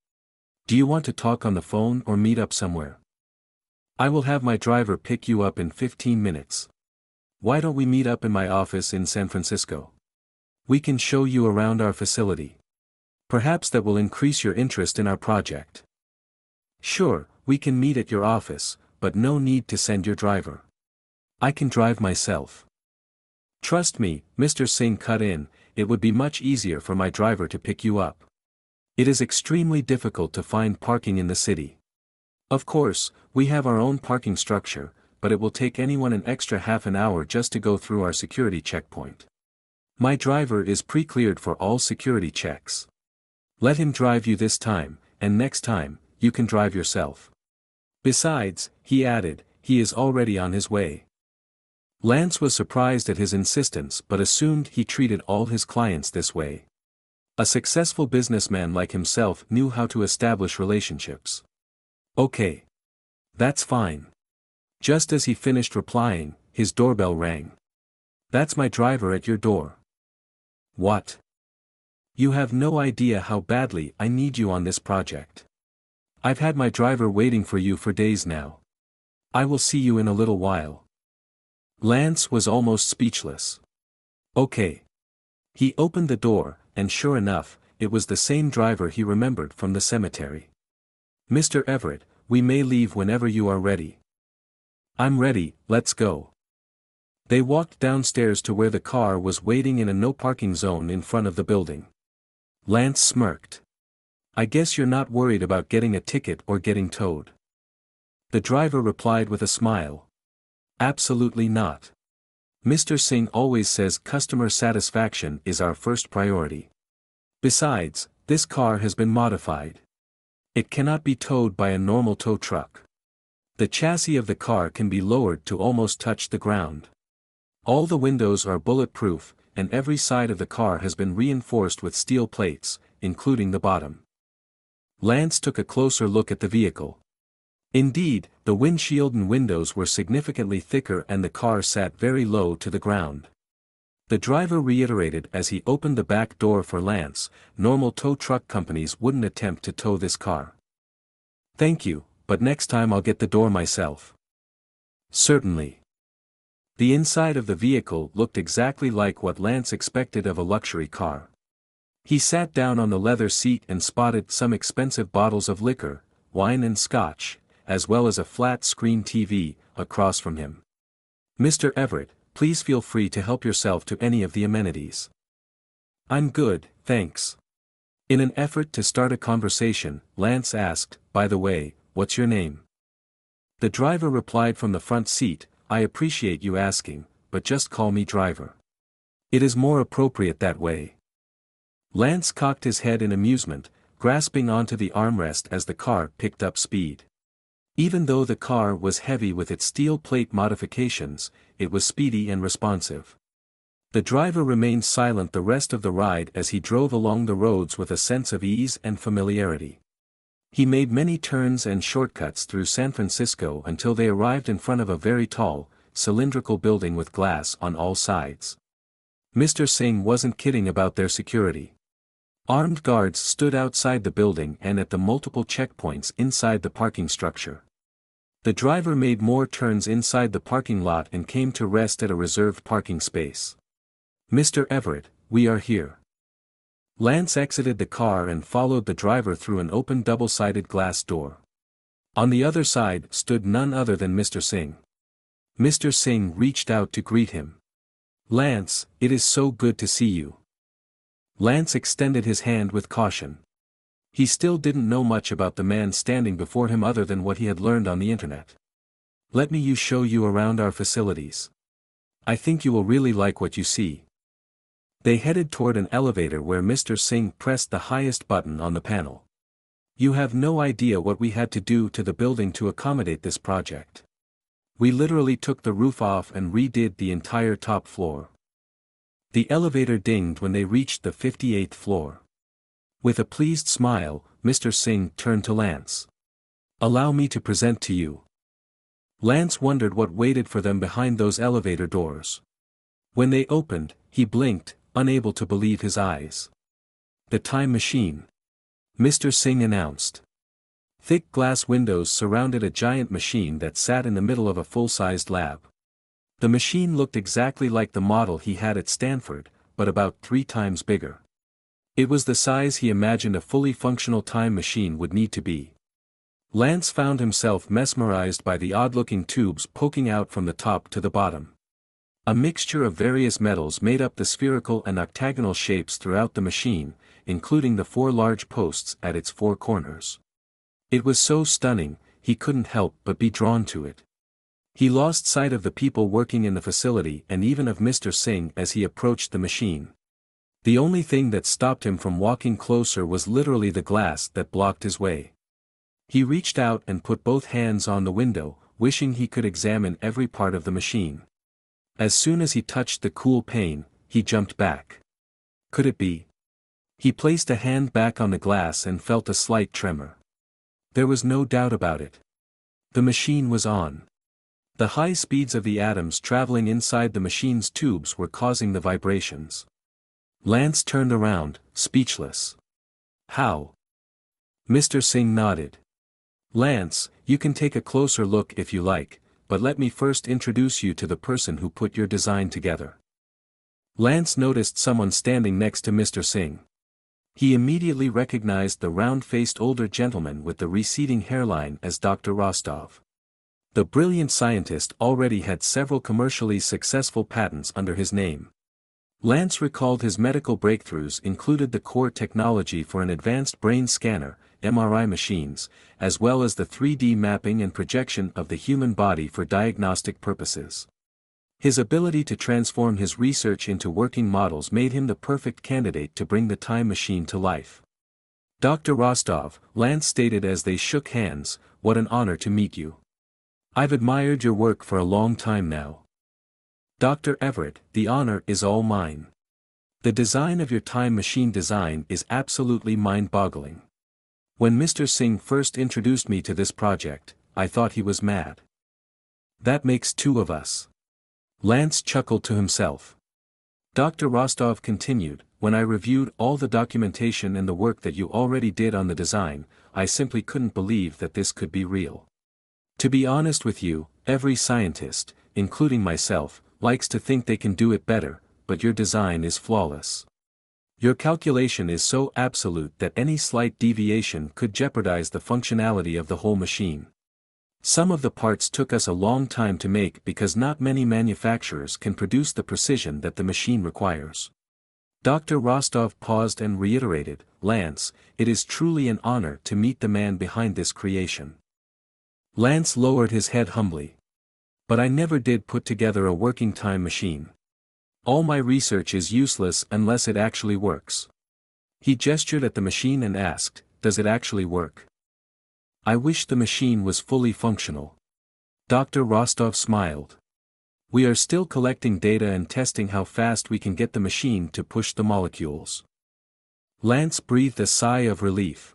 "Do you want to talk on the phone or meet up somewhere?" "I will have my driver pick you up in 15 minutes. Why don't we meet up in my office in San Francisco? We can show you around our facility." Perhaps that will increase your interest in our project. Sure, we can meet at your office, but no need to send your driver. I can drive myself. Trust me, Mr. Singh cut in, it would be much easier for my driver to pick you up. It is extremely difficult to find parking in the city. Of course, we have our own parking structure, but it will take anyone an extra half an hour just to go through our security checkpoint. My driver is pre-cleared for all security checks. Let him drive you this time, and next time, you can drive yourself. Besides, he added, he is already on his way. Lance was surprised at his insistence but assumed he treated all his clients this way. A successful businessman like himself knew how to establish relationships. Okay. That's fine. Just as he finished replying, his doorbell rang. That's my driver at your door. What? You have no idea how badly I need you on this project. I've had my driver waiting for you for days now. I will see you in a little while. Lance was almost speechless. Okay. He opened the door, and sure enough, it was the same driver he remembered from the cemetery. Mr. Everett, we may leave whenever you are ready. I'm ready, let's go. They walked downstairs to where the car was waiting in a no parking zone in front of the building. Lance smirked. I guess you're not worried about getting a ticket or getting towed. The driver replied with a smile. Absolutely not. Mr. Singh always says customer satisfaction is our first priority. Besides, this car has been modified. It cannot be towed by a normal tow truck. The chassis of the car can be lowered to almost touch the ground. All the windows are bulletproof, and every side of the car has been reinforced with steel plates, including the bottom. Lance took a closer look at the vehicle. Indeed, the windshield and windows were significantly thicker and the car sat very low to the ground. The driver reiterated as he opened the back door for Lance, normal tow truck companies wouldn't attempt to tow this car. Thank you, but next time I'll get the door myself. Certainly. The inside of the vehicle looked exactly like what Lance expected of a luxury car. He sat down on the leather seat and spotted some expensive bottles of liquor, wine and scotch, as well as a flat-screen TV, across from him. Mr. Everett, please feel free to help yourself to any of the amenities. I'm good, thanks. In an effort to start a conversation, Lance asked, by the way, what's your name? The driver replied from the front seat, I appreciate you asking, but just call me driver. It is more appropriate that way. Lance cocked his head in amusement, grasping onto the armrest as the car picked up speed. Even though the car was heavy with its steel plate modifications, it was speedy and responsive. The driver remained silent the rest of the ride as he drove along the roads with a sense of ease and familiarity. He made many turns and shortcuts through San Francisco until they arrived in front of a very tall, cylindrical building with glass on all sides. Mr. Singh wasn't kidding about their security. Armed guards stood outside the building and at the multiple checkpoints inside the parking structure. The driver made more turns inside the parking lot and came to rest at a reserved parking space. Mr. Everett, we are here. Lance exited the car and followed the driver through an open double-sided glass door. On the other side stood none other than Mr. Singh. Mr. Singh reached out to greet him. Lance, it is so good to see you. Lance extended his hand with caution. He still didn't know much about the man standing before him other than what he had learned on the internet. Let me show you around our facilities. I think you will really like what you see. They headed toward an elevator where Mr. Singh pressed the highest button on the panel. You have no idea what we had to do to the building to accommodate this project. We literally took the roof off and redid the entire top floor. The elevator dinged when they reached the 58th floor. With a pleased smile, Mr. Singh turned to Lance. Allow me to present to you. Lance wondered what waited for them behind those elevator doors. When they opened, he blinked, unable to believe his eyes. The time machine. Mr. Singh announced. Thick glass windows surrounded a giant machine that sat in the middle of a full-sized lab. The machine looked exactly like the model he had at Stanford, but about 3 times bigger. It was the size he imagined a fully functional time machine would need to be. Lance found himself mesmerized by the odd-looking tubes poking out from the top to the bottom. A mixture of various metals made up the spherical and octagonal shapes throughout the machine, including the 4 large posts at its 4 corners. It was so stunning, he couldn't help but be drawn to it. He lost sight of the people working in the facility and even of Mr. Singh as he approached the machine. The only thing that stopped him from walking closer was literally the glass that blocked his way. He reached out and put both hands on the window, wishing he could examine every part of the machine. As soon as he touched the cool pane, he jumped back. Could it be? He placed a hand back on the glass and felt a slight tremor. There was no doubt about it. The machine was on. The high speeds of the atoms traveling inside the machine's tubes were causing the vibrations. Lance turned around, speechless. How? Mr. Singh nodded. Lance, you can take a closer look if you like, but let me first introduce you to the person who put your design together. Lance noticed someone standing next to Mr. Singh. He immediately recognized the round-faced older gentleman with the receding hairline as Dr. Rostov. The brilliant scientist already had several commercially successful patents under his name. Lance recalled his medical breakthroughs included the core technology for an advanced brain scanner, MRI machines, as well as the 3D mapping and projection of the human body for diagnostic purposes. His ability to transform his research into working models made him the perfect candidate to bring the time machine to life. Dr. Rostov, Lance stated as they shook hands, what an honor to meet you. I've admired your work for a long time now. Dr. Everett, the honor is all mine. The design of your time machine design is absolutely mind-boggling. When Mr. Singh first introduced me to this project, I thought he was mad. That makes 2 of us. Lance chuckled to himself. Dr. Rostov continued, when I reviewed all the documentation and the work that you already did on the design, I simply couldn't believe that this could be real. To be honest with you, every scientist, including myself, likes to think they can do it better, but your design is flawless. Your calculation is so absolute that any slight deviation could jeopardize the functionality of the whole machine. Some of the parts took us a long time to make because not many manufacturers can produce the precision that the machine requires. Dr. Rostov paused and reiterated, Lance, it is truly an honor to meet the man behind this creation. Lance lowered his head humbly. But I never did put together a working time machine. All my research is useless unless it actually works. He gestured at the machine and asked, does it actually work? I wish the machine was fully functional. Dr. Rostov smiled. We are still collecting data and testing how fast we can get the machine to push the molecules. Lance breathed a sigh of relief.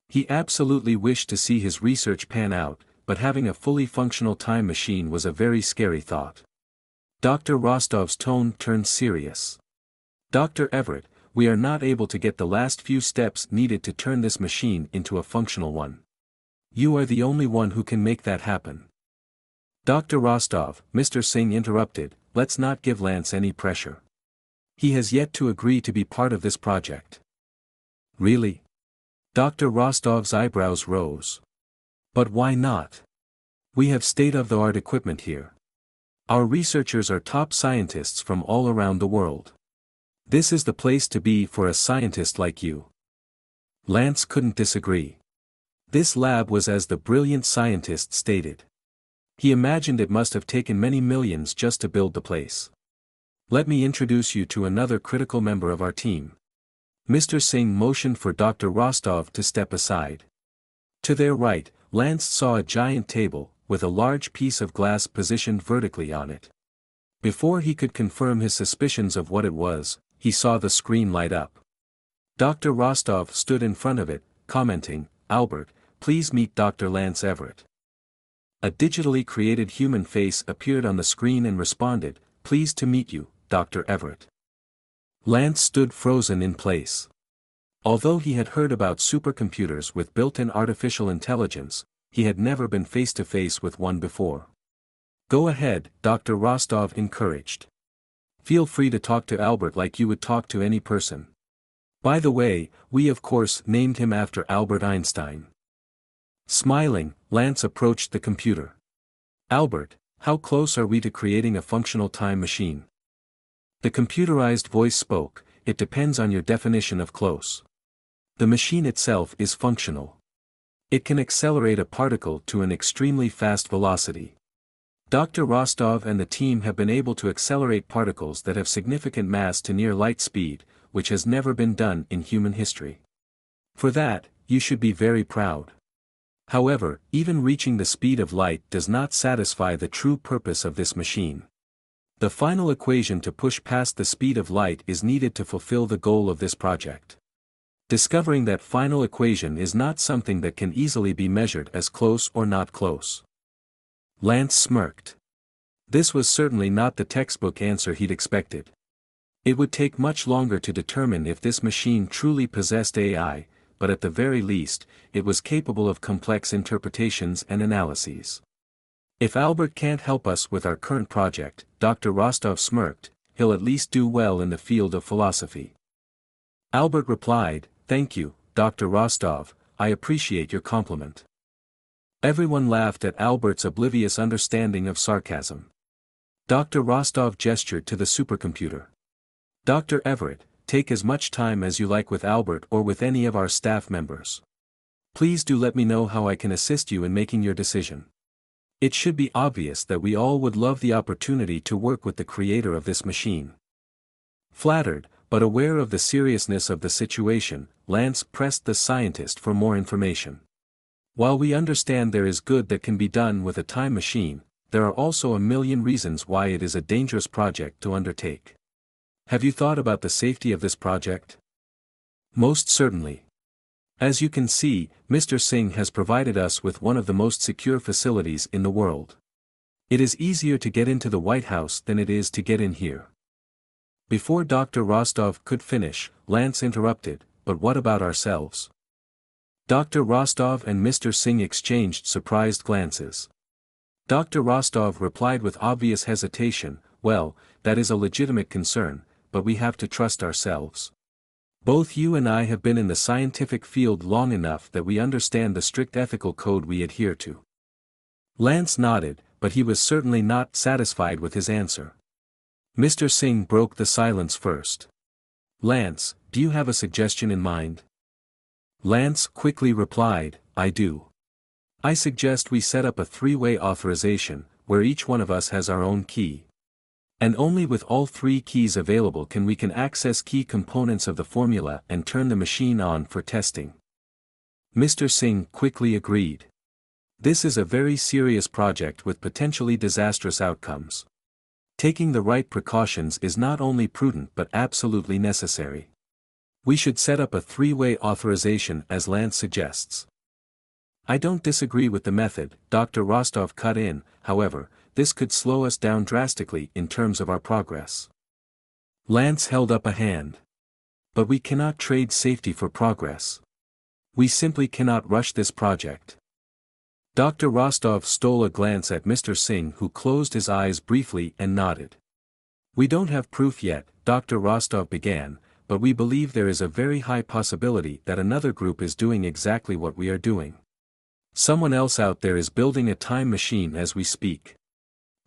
He absolutely wished to see his research pan out, but having a fully functional time machine was a very scary thought. Dr. Rostov's tone turned serious. Dr. Everett, we are not able to get the last few steps needed to turn this machine into a functional one. You are the only one who can make that happen. Dr. Rostov, Mr. Singh interrupted, let's not give Lance any pressure. He has yet to agree to be part of this project. Really? Dr. Rostov's eyebrows rose. But why not? We have state-of-the-art equipment here. Our researchers are top scientists from all around the world. This is the place to be for a scientist like you. Lance couldn't disagree. This lab was as the brilliant scientist stated. He imagined it must have taken many millions just to build the place. Let me introduce you to another critical member of our team. Mr. Singh motioned for Dr. Rostov to step aside. To their right, Lance saw a giant table, with a large piece of glass positioned vertically on it. Before he could confirm his suspicions of what it was, he saw the screen light up. Dr. Rostov stood in front of it, commenting, Albert, please meet Dr. Lance Everett. A digitally created human face appeared on the screen and responded, pleased to meet you, Dr. Everett. Lance stood frozen in place. Although he had heard about supercomputers with built-in artificial intelligence, he had never been face-to-face with one before. Go ahead, Dr. Rostov encouraged. Feel free to talk to Albert like you would talk to any person. By the way, we of course named him after Albert Einstein. Smiling, Lance approached the computer. Albert, how close are we to creating a functional time machine? The computerized voice spoke, it depends on your definition of close. The machine itself is functional. It can accelerate a particle to an extremely fast velocity. Dr. Rostov and the team have been able to accelerate particles that have significant mass to near light speed, which has never been done in human history. For that, you should be very proud. However, even reaching the speed of light does not satisfy the true purpose of this machine. The final equation to push past the speed of light is needed to fulfill the goal of this project. Discovering that final equation is not something that can easily be measured as close or not close. Lance smirked. This was certainly not the textbook answer he'd expected. It would take much longer to determine if this machine truly possessed AI, but at the very least, it was capable of complex interpretations and analyses. If Albert can't help us with our current project, Dr. Rostov smirked, he'll at least do well in the field of philosophy. Albert replied, "Thank you, Dr. Rostov, I appreciate your compliment." Everyone laughed at Albert's oblivious understanding of sarcasm. Dr. Rostov gestured to the supercomputer. "Dr. Everett, take as much time as you like with Albert or with any of our staff members. Please do let me know how I can assist you in making your decision. It should be obvious that we all would love the opportunity to work with the creator of this machine." Flattered, but aware of the seriousness of the situation, Lance pressed the scientist for more information. While we understand there is good that can be done with a time machine, there are also a million reasons why it is a dangerous project to undertake. Have you thought about the safety of this project? Most certainly. As you can see, Mr. Singh has provided us with one of the most secure facilities in the world. It is easier to get into the White House than it is to get in here. Before Dr. Rostov could finish, Lance interrupted, "But what about ourselves?" Dr. Rostov and Mr. Singh exchanged surprised glances. Dr. Rostov replied with obvious hesitation, "Well, that is a legitimate concern, but we have to trust ourselves. Both you and I have been in the scientific field long enough that we understand the strict ethical code we adhere to." Lance nodded, but he was certainly not satisfied with his answer. Mr. Singh broke the silence first. "Lance, do you have a suggestion in mind?" Lance quickly replied, "I do. I suggest we set up a three-way authorization, where each one of us has our own key. And only with all three keys available can we access key components of the formula and turn the machine on for testing." Mr. Singh quickly agreed. This is a very serious project with potentially disastrous outcomes. Taking the right precautions is not only prudent but absolutely necessary. We should set up a three-way authorization as Lance suggests. "I don't disagree with the method," Dr. Rostov cut in, "however, this could slow us down drastically in terms of our progress." Lance held up a hand. "But we cannot trade safety for progress. We simply cannot rush this project." Dr. Rostov stole a glance at Mr. Singh, who closed his eyes briefly and nodded. "We don't have proof yet," Dr. Rostov began, "but we believe there is a very high possibility that another group is doing exactly what we are doing. Someone else out there is building a time machine as we speak.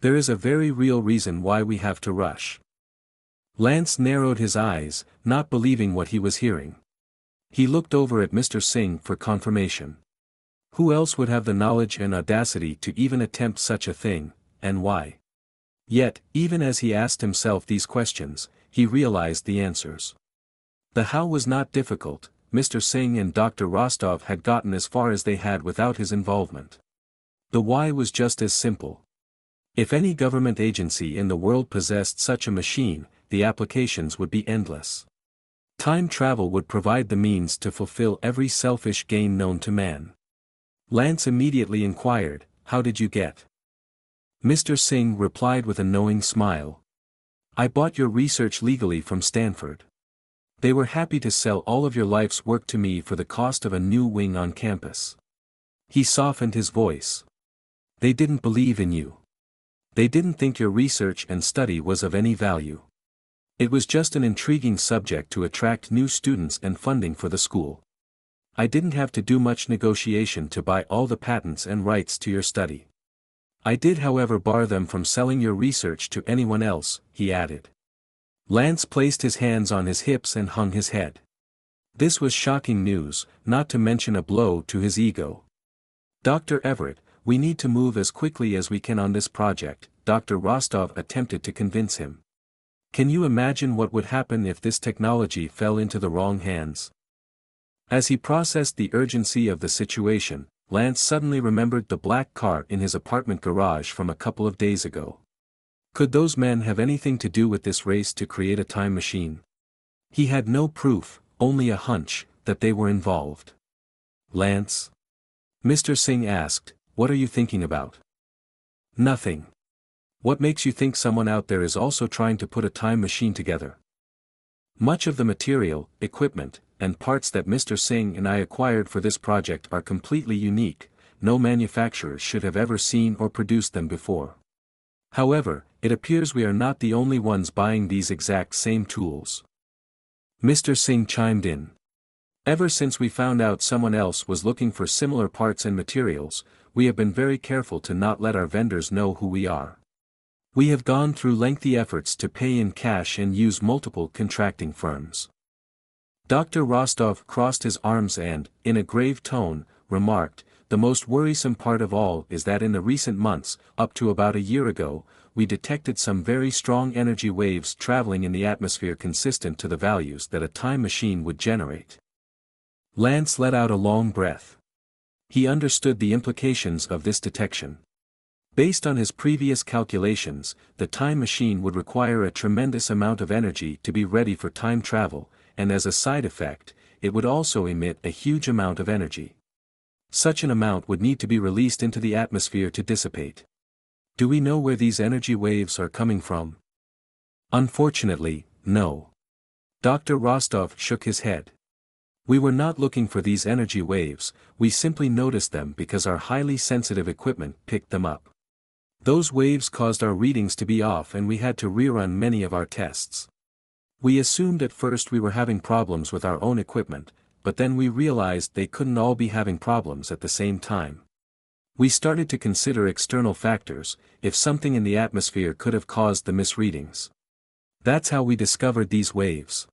There is a very real reason why we have to rush." Lance narrowed his eyes, not believing what he was hearing. He looked over at Mr. Singh for confirmation. Who else would have the knowledge and audacity to even attempt such a thing, and why? Yet, even as he asked himself these questions, he realized the answers. The how was not difficult. Mr. Singh and Dr. Rostov had gotten as far as they had without his involvement. The why was just as simple. If any government agency in the world possessed such a machine, the applications would be endless. Time travel would provide the means to fulfill every selfish gain known to man. Lance immediately inquired, "How did you get?" Mr. Singh replied with a knowing smile. "I bought your research legally from Stanford. They were happy to sell all of your life's work to me for the cost of a new wing on campus." He softened his voice. "They didn't believe in you. They didn't think your research and study was of any value. It was just an intriguing subject to attract new students and funding for the school. I didn't have to do much negotiation to buy all the patents and rights to your study. I did however bar them from selling your research to anyone else," he added. Lance placed his hands on his hips and hung his head. This was shocking news, not to mention a blow to his ego. "Dr. Everett, we need to move as quickly as we can on this project," Dr. Rostov attempted to convince him. "Can you imagine what would happen if this technology fell into the wrong hands?" As he processed the urgency of the situation, Lance suddenly remembered the black car in his apartment garage from a couple of days ago. Could those men have anything to do with this race to create a time machine? He had no proof, only a hunch, that they were involved. "Lance?" Mr. Singh asked, "What are you thinking about?" "Nothing. What makes you think someone out there is also trying to put a time machine together?" "Much of the material, equipment, and parts that Mr. Singh and I acquired for this project are completely unique. No manufacturer should have ever seen or produced them before. However, it appears we are not the only ones buying these exact same tools." Mr. Singh chimed in. "Ever since we found out someone else was looking for similar parts and materials, we have been very careful to not let our vendors know who we are. We have gone through lengthy efforts to pay in cash and use multiple contracting firms." Dr. Rostov crossed his arms and, in a grave tone, remarked, "The most worrisome part of all is that in the recent months, up to about a year ago, we detected some very strong energy waves traveling in the atmosphere consistent to the values that a time machine would generate." Lance let out a long breath. He understood the implications of this detection. Based on his previous calculations, the time machine would require a tremendous amount of energy to be ready for time travel, and as a side effect, it would also emit a huge amount of energy. Such an amount would need to be released into the atmosphere to dissipate. Do we know where these energy waves are coming from? Unfortunately, no. Dr. Rostov shook his head. We were not looking for these energy waves, we simply noticed them because our highly sensitive equipment picked them up. Those waves caused our readings to be off and we had to rerun many of our tests. We assumed at first we were having problems with our own equipment, but then we realized they couldn't all be having problems at the same time. We started to consider external factors, if something in the atmosphere could have caused the misreadings. That's how we discovered these waves.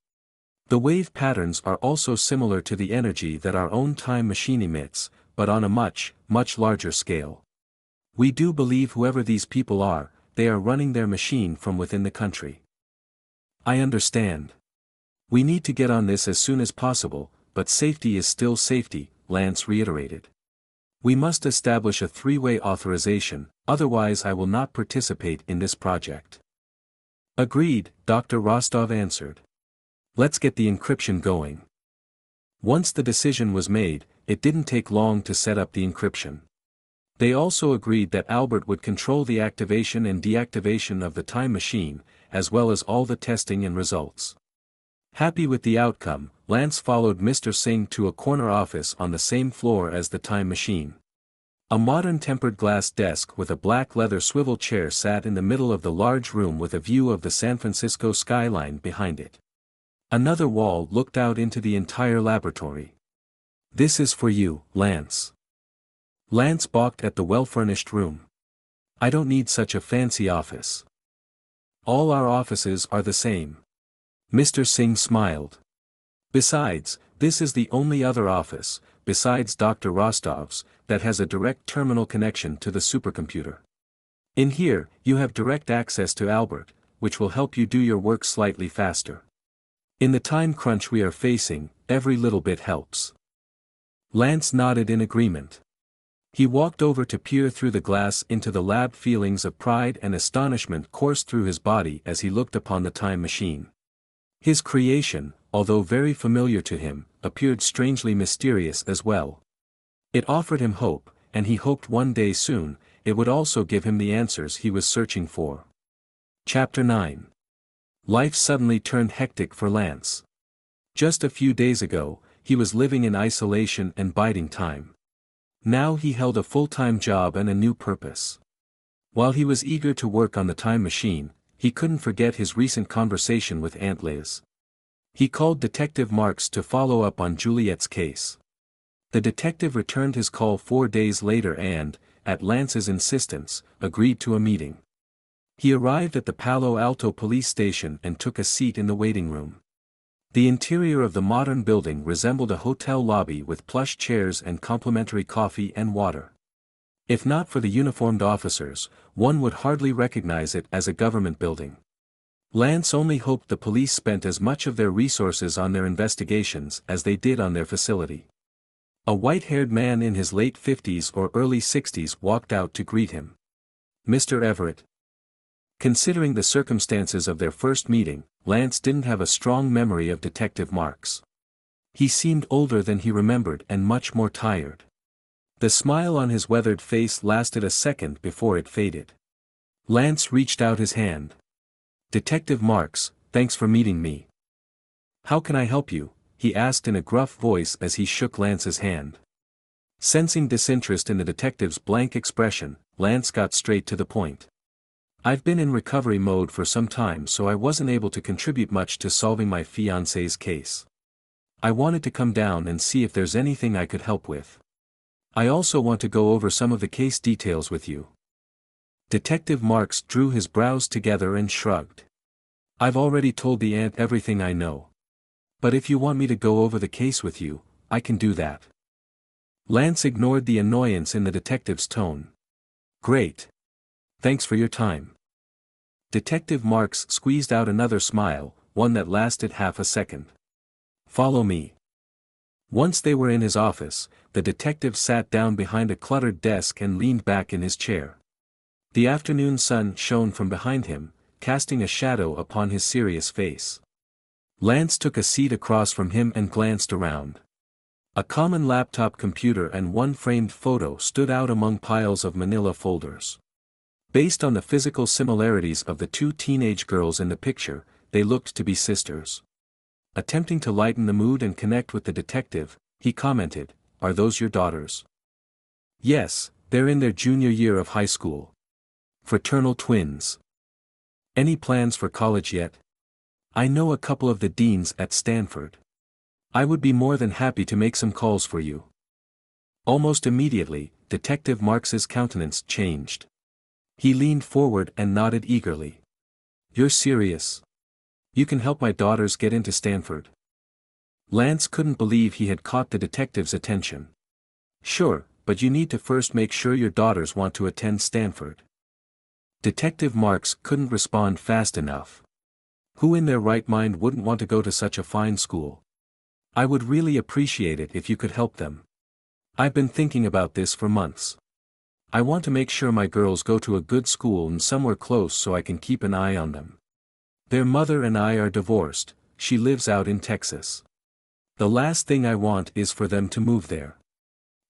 The wave patterns are also similar to the energy that our own time machine emits, but on a much, much larger scale. We do believe whoever these people are, they are running their machine from within the country. I understand. We need to get on this as soon as possible, but safety is still safety, Lance reiterated. We must establish a three-way authorization, otherwise I will not participate in this project. Agreed, Dr. Rostov answered. Let's get the encryption going. Once the decision was made, it didn't take long to set up the encryption. They also agreed that Albert would control the activation and deactivation of the time machine, as well as all the testing and results. Happy with the outcome, Lance followed Mr. Singh to a corner office on the same floor as the time machine. A modern tempered glass desk with a black leather swivel chair sat in the middle of the large room with a view of the San Francisco skyline behind it. Another wall looked out into the entire laboratory. This is for you, Lance. Lance balked at the well-furnished room. I don't need such a fancy office. All our offices are the same. Mr. Singh smiled. Besides, this is the only other office, besides Dr. Rostov's, that has a direct terminal connection to the supercomputer. In here, you have direct access to Albert, which will help you do your work slightly faster. In the time crunch we are facing, every little bit helps. Lance nodded in agreement. He walked over to peer through the glass into the lab. Feelings of pride and astonishment coursed through his body as he looked upon the time machine. His creation, although very familiar to him, appeared strangely mysterious as well. It offered him hope, and he hoped one day soon, it would also give him the answers he was searching for. Chapter 9. Life suddenly turned hectic for Lance. Just a few days ago, he was living in isolation and biding time. Now he held a full-time job and a new purpose. While he was eager to work on the time machine, he couldn't forget his recent conversation with Aunt Liz. He called Detective Marks to follow up on Juliet's case. The detective returned his call 4 days later and, at Lance's insistence, agreed to a meeting. He arrived at the Palo Alto police station and took a seat in the waiting room. The interior of the modern building resembled a hotel lobby with plush chairs and complimentary coffee and water. If not for the uniformed officers, one would hardly recognize it as a government building. Lance only hoped the police spent as much of their resources on their investigations as they did on their facility. A white-haired man in his late 50s or early 60s walked out to greet him. "Mr. Everett." Considering the circumstances of their first meeting, Lance didn't have a strong memory of Detective Marks. He seemed older than he remembered and much more tired. The smile on his weathered face lasted a second before it faded. Lance reached out his hand. "Detective Marks, thanks for meeting me. How can I help you?" he asked in a gruff voice as he shook Lance's hand. Sensing disinterest in the detective's blank expression, Lance got straight to the point. "I've been in recovery mode for some time, so I wasn't able to contribute much to solving my fiancé's case. I wanted to come down and see if there's anything I could help with. I also want to go over some of the case details with you." Detective Marks drew his brows together and shrugged. "I've already told the aunt everything I know. But if you want me to go over the case with you, I can do that." Lance ignored the annoyance in the detective's tone. "Great. Thanks for your time." Detective Marks squeezed out another smile, one that lasted half a second. "Follow me." Once they were in his office, the detective sat down behind a cluttered desk and leaned back in his chair. The afternoon sun shone from behind him, casting a shadow upon his serious face. Lance took a seat across from him and glanced around. A common laptop computer and one framed photo stood out among piles of manila folders. Based on the physical similarities of the two teenage girls in the picture, they looked to be sisters. Attempting to lighten the mood and connect with the detective, he commented, "Are those your daughters?" "Yes, they're in their junior year of high school. Fraternal twins." "Any plans for college yet?" "I know a couple of the deans at Stanford. I would be more than happy to make some calls for you." Almost immediately, Detective Marks's countenance changed. He leaned forward and nodded eagerly. "You're serious? You can help my daughters get into Stanford?" Lance couldn't believe he had caught the detective's attention. "Sure, but you need to first make sure your daughters want to attend Stanford." Detective Marks couldn't respond fast enough. Who in their right mind wouldn't want to go to such a fine school? "I would really appreciate it if you could help them. I've been thinking about this for months. I want to make sure my girls go to a good school and somewhere close so I can keep an eye on them. Their mother and I are divorced, she lives out in Texas. The last thing I want is for them to move there.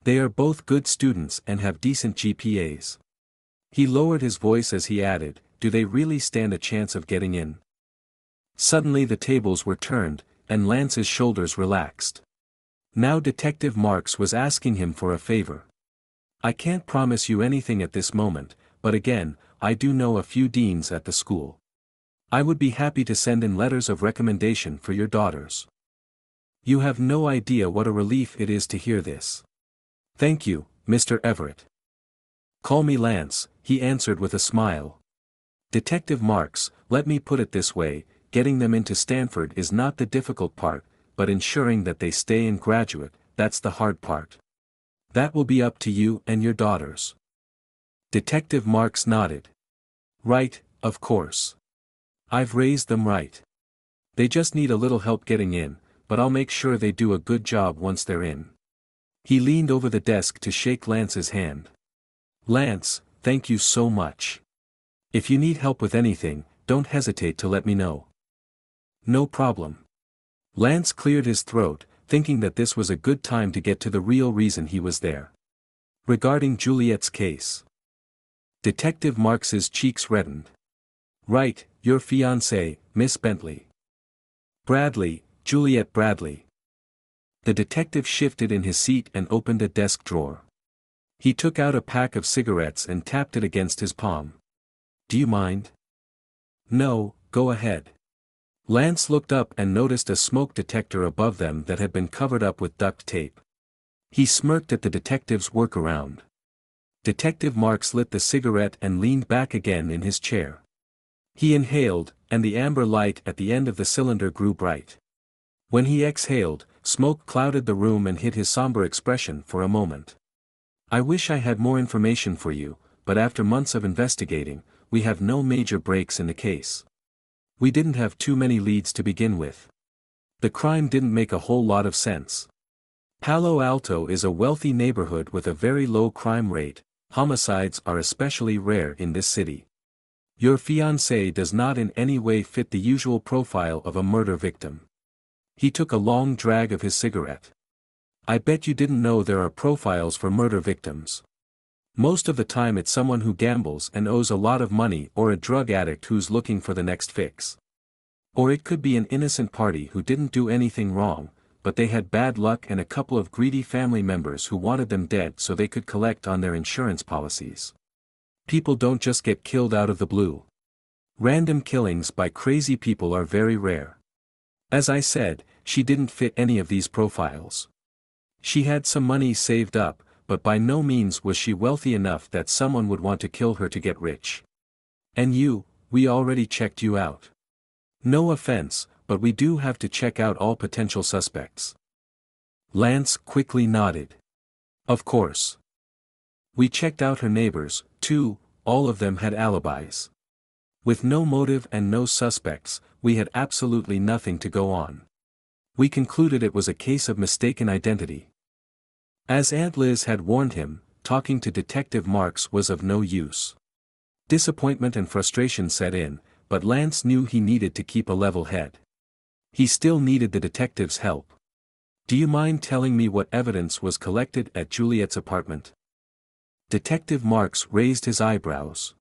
They are both good students and have decent GPAs." He lowered his voice as he added, "Do they really stand a chance of getting in?" Suddenly the tables were turned, and Lance's shoulders relaxed. Now Detective Marks was asking him for a favor. "I can't promise you anything at this moment, but again, I do know a few deans at the school. I would be happy to send in letters of recommendation for your daughters." "You have no idea what a relief it is to hear this. Thank you, Mr. Everett." "Call me Lance," he answered with a smile. "Detective Marks, let me put it this way, getting them into Stanford is not the difficult part, but ensuring that they stay and graduate, that's the hard part. That will be up to you and your daughters." Detective Marks nodded. "Right, of course. I've raised them right. They just need a little help getting in, but I'll make sure they do a good job once they're in." He leaned over the desk to shake Lance's hand. "Lance, thank you so much. If you need help with anything, don't hesitate to let me know." "No problem." Lance cleared his throat, thinking that this was a good time to get to the real reason he was there. "Regarding Juliet's case." Detective Marks's cheeks reddened. "Right, your fiancée, Miss Bentley." "Bradley, Juliet Bradley." The detective shifted in his seat and opened a desk drawer. He took out a pack of cigarettes and tapped it against his palm. "Do you mind?" No, go ahead. Lance looked up and noticed a smoke detector above them that had been covered up with duct tape. He smirked at the detective's workaround. Detective Marks lit the cigarette and leaned back again in his chair. He inhaled, and the amber light at the end of the cylinder grew bright. When he exhaled, smoke clouded the room and hid his somber expression for a moment. I wish I had more information for you, but after months of investigating, we have no major breaks in the case. We didn't have too many leads to begin with. The crime didn't make a whole lot of sense. Palo Alto is a wealthy neighborhood with a very low crime rate. Homicides are especially rare in this city. Your fiancé does not in any way fit the usual profile of a murder victim. He took a long drag of his cigarette. I bet you didn't know there are profiles for murder victims. Most of the time it's someone who gambles and owes a lot of money or a drug addict who's looking for the next fix. Or it could be an innocent party who didn't do anything wrong, but they had bad luck and a couple of greedy family members who wanted them dead so they could collect on their insurance policies. People don't just get killed out of the blue. Random killings by crazy people are very rare. As I said, she didn't fit any of these profiles. She had some money saved up, but by no means was she wealthy enough that someone would want to kill her to get rich. And you, we already checked you out. No offense, but we do have to check out all potential suspects. Lance quickly nodded. Of course. We checked out her neighbors, too, all of them had alibis. With no motive and no suspects, we had absolutely nothing to go on. We concluded it was a case of mistaken identity. As Aunt Liz had warned him, talking to Detective Marks was of no use. Disappointment and frustration set in, but Lance knew he needed to keep a level head. He still needed the detective's help. Do you mind telling me what evidence was collected at Juliet's apartment? Detective Marks raised his eyebrows.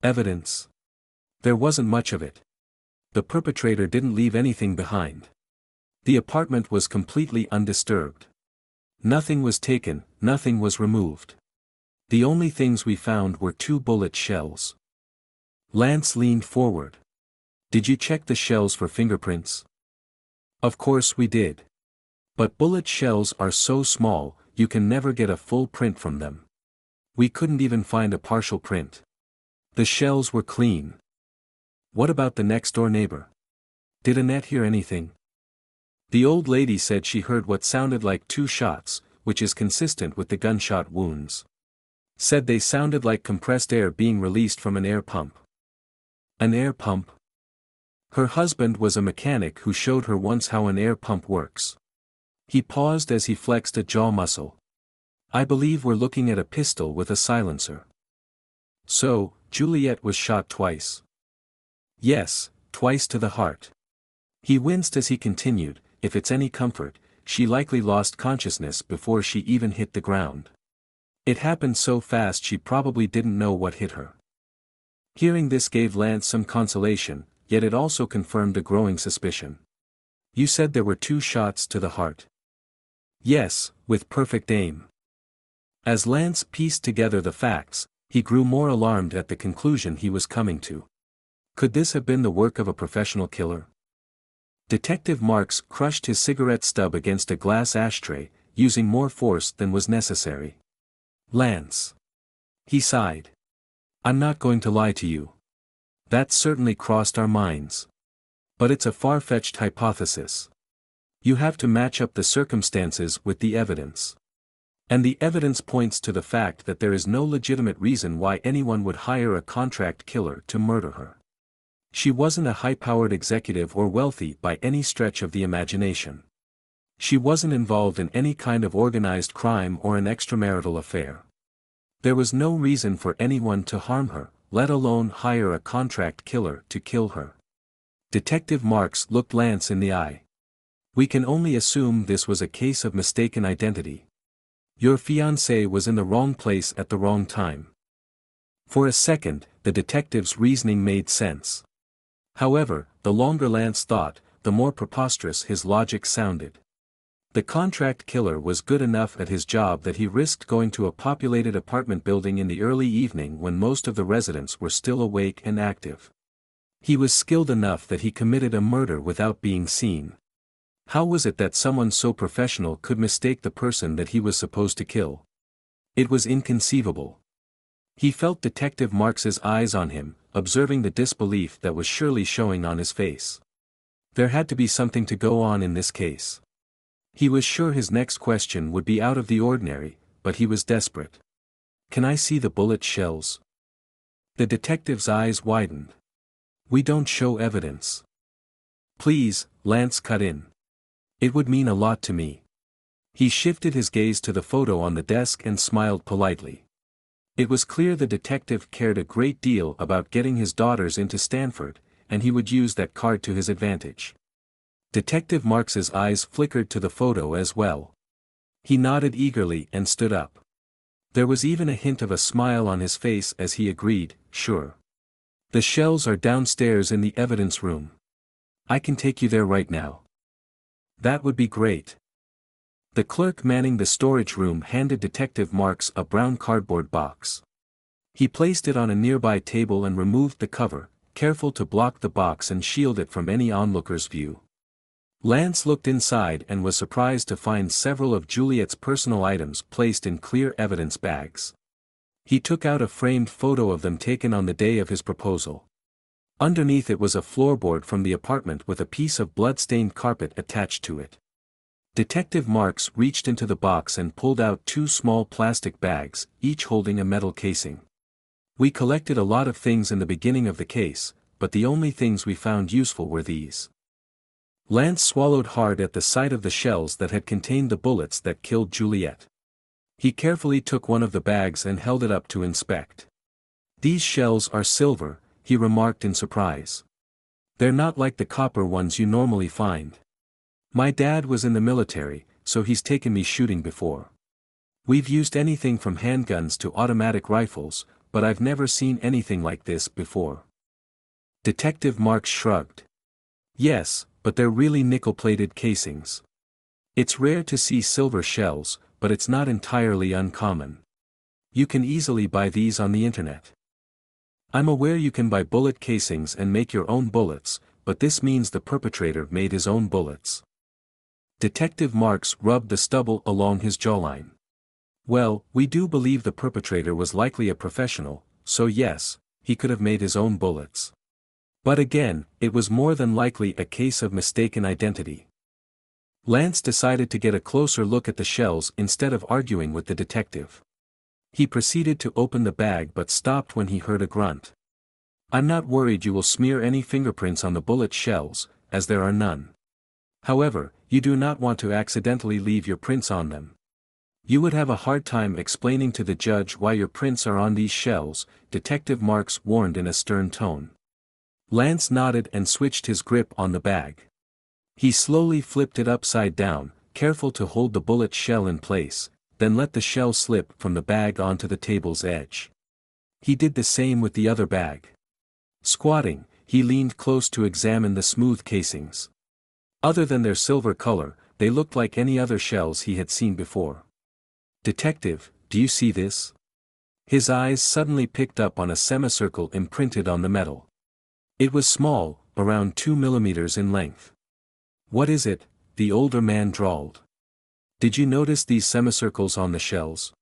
Evidence? There wasn't much of it. The perpetrator didn't leave anything behind. The apartment was completely undisturbed. Nothing was taken, nothing was removed. The only things we found were 2 bullet shells. Lance leaned forward. Did you check the shells for fingerprints? Of course we did. But bullet shells are so small, you can never get a full print from them. We couldn't even find a partial print. The shells were clean. What about the next-door neighbor? Did Annette hear anything? The old lady said she heard what sounded like 2 shots, which is consistent with the gunshot wounds. Said they sounded like compressed air being released from an air pump. An air pump? Her husband was a mechanic who showed her once how an air pump works. He paused as he flexed a jaw muscle. I believe we're looking at a pistol with a silencer. So, Juliet was shot twice. Yes, twice to the heart. He winced as he continued, if it's any comfort, she likely lost consciousness before she even hit the ground. It happened so fast she probably didn't know what hit her. Hearing this gave Lance some consolation, yet it also confirmed a growing suspicion. You said there were 2 shots to the heart. Yes, with perfect aim. As Lance pieced together the facts, he grew more alarmed at the conclusion he was coming to. Could this have been the work of a professional killer? Detective Marks crushed his cigarette stub against a glass ashtray, using more force than was necessary. Lance. He sighed. I'm not going to lie to you. That certainly crossed our minds. But it's a far-fetched hypothesis. You have to match up the circumstances with the evidence. And the evidence points to the fact that there is no legitimate reason why anyone would hire a contract killer to murder her. She wasn't a high-powered executive or wealthy by any stretch of the imagination. She wasn't involved in any kind of organized crime or an extramarital affair. There was no reason for anyone to harm her, let alone hire a contract killer to kill her. Detective Marks looked Lance in the eye. We can only assume this was a case of mistaken identity. Your fiancé was in the wrong place at the wrong time. For a second, the detective's reasoning made sense. However, the longer Lance thought, the more preposterous his logic sounded. The contract killer was good enough at his job that he risked going to a populated apartment building in the early evening when most of the residents were still awake and active. He was skilled enough that he committed a murder without being seen. How was it that someone so professional could mistake the person that he was supposed to kill? It was inconceivable. He felt Detective Marks's eyes on him, observing the disbelief that was surely showing on his face. There had to be something to go on in this case. He was sure his next question would be out of the ordinary, but he was desperate. "Can I see the bullet shells?" The detective's eyes widened. "We don't show evidence." "Please," Lance cut in. "It would mean a lot to me." He shifted his gaze to the photo on the desk and smiled politely. It was clear the detective cared a great deal about getting his daughters into Stanford, and he would use that card to his advantage. Detective Marks's eyes flickered to the photo as well. He nodded eagerly and stood up. There was even a hint of a smile on his face as he agreed, "Sure. The shells are downstairs in the evidence room. I can take you there right now." "That would be great." The clerk manning the storage room handed Detective Marks a brown cardboard box. He placed it on a nearby table and removed the cover, careful to block the box and shield it from any onlooker's view. Lance looked inside and was surprised to find several of Juliet's personal items placed in clear evidence bags. He took out a framed photo of them taken on the day of his proposal. Underneath it was a floorboard from the apartment with a piece of blood-stained carpet attached to it. Detective Marks reached into the box and pulled out 2 small plastic bags, each holding a metal casing. "We collected a lot of things in the beginning of the case, but the only things we found useful were these." Lance swallowed hard at the sight of the shells that had contained the bullets that killed Juliet. He carefully took one of the bags and held it up to inspect. "These shells are silver," he remarked in surprise. "They're not like the copper ones you normally find. My dad was in the military, so he's taken me shooting before. We've used anything from handguns to automatic rifles, but I've never seen anything like this before." Detective Marks shrugged. "Yes, but they're really nickel-plated casings. It's rare to see silver shells, but it's not entirely uncommon. You can easily buy these on the internet." "I'm aware you can buy bullet casings and make your own bullets, but this means the perpetrator made his own bullets." Detective Marks rubbed the stubble along his jawline. "Well, we do believe the perpetrator was likely a professional, so yes, he could have made his own bullets. But again, it was more than likely a case of mistaken identity." Lance decided to get a closer look at the shells instead of arguing with the detective. He proceeded to open the bag but stopped when he heard a grunt. "I'm not worried you will smear any fingerprints on the bullet shells, as there are none. However, you do not want to accidentally leave your prints on them. You would have a hard time explaining to the judge why your prints are on these shells," Detective Marks warned in a stern tone. Lance nodded and switched his grip on the bag. He slowly flipped it upside down, careful to hold the bullet shell in place, then let the shell slip from the bag onto the table's edge. He did the same with the other bag. Squatting, he leaned close to examine the smooth casings. Other than their silver color, they looked like any other shells he had seen before. "Detective, do you see this?" His eyes suddenly picked up on a semicircle imprinted on the metal. It was small, around 2 millimeters in length. "What is it?" the older man drawled. "Did you notice these semicircles on the shells?"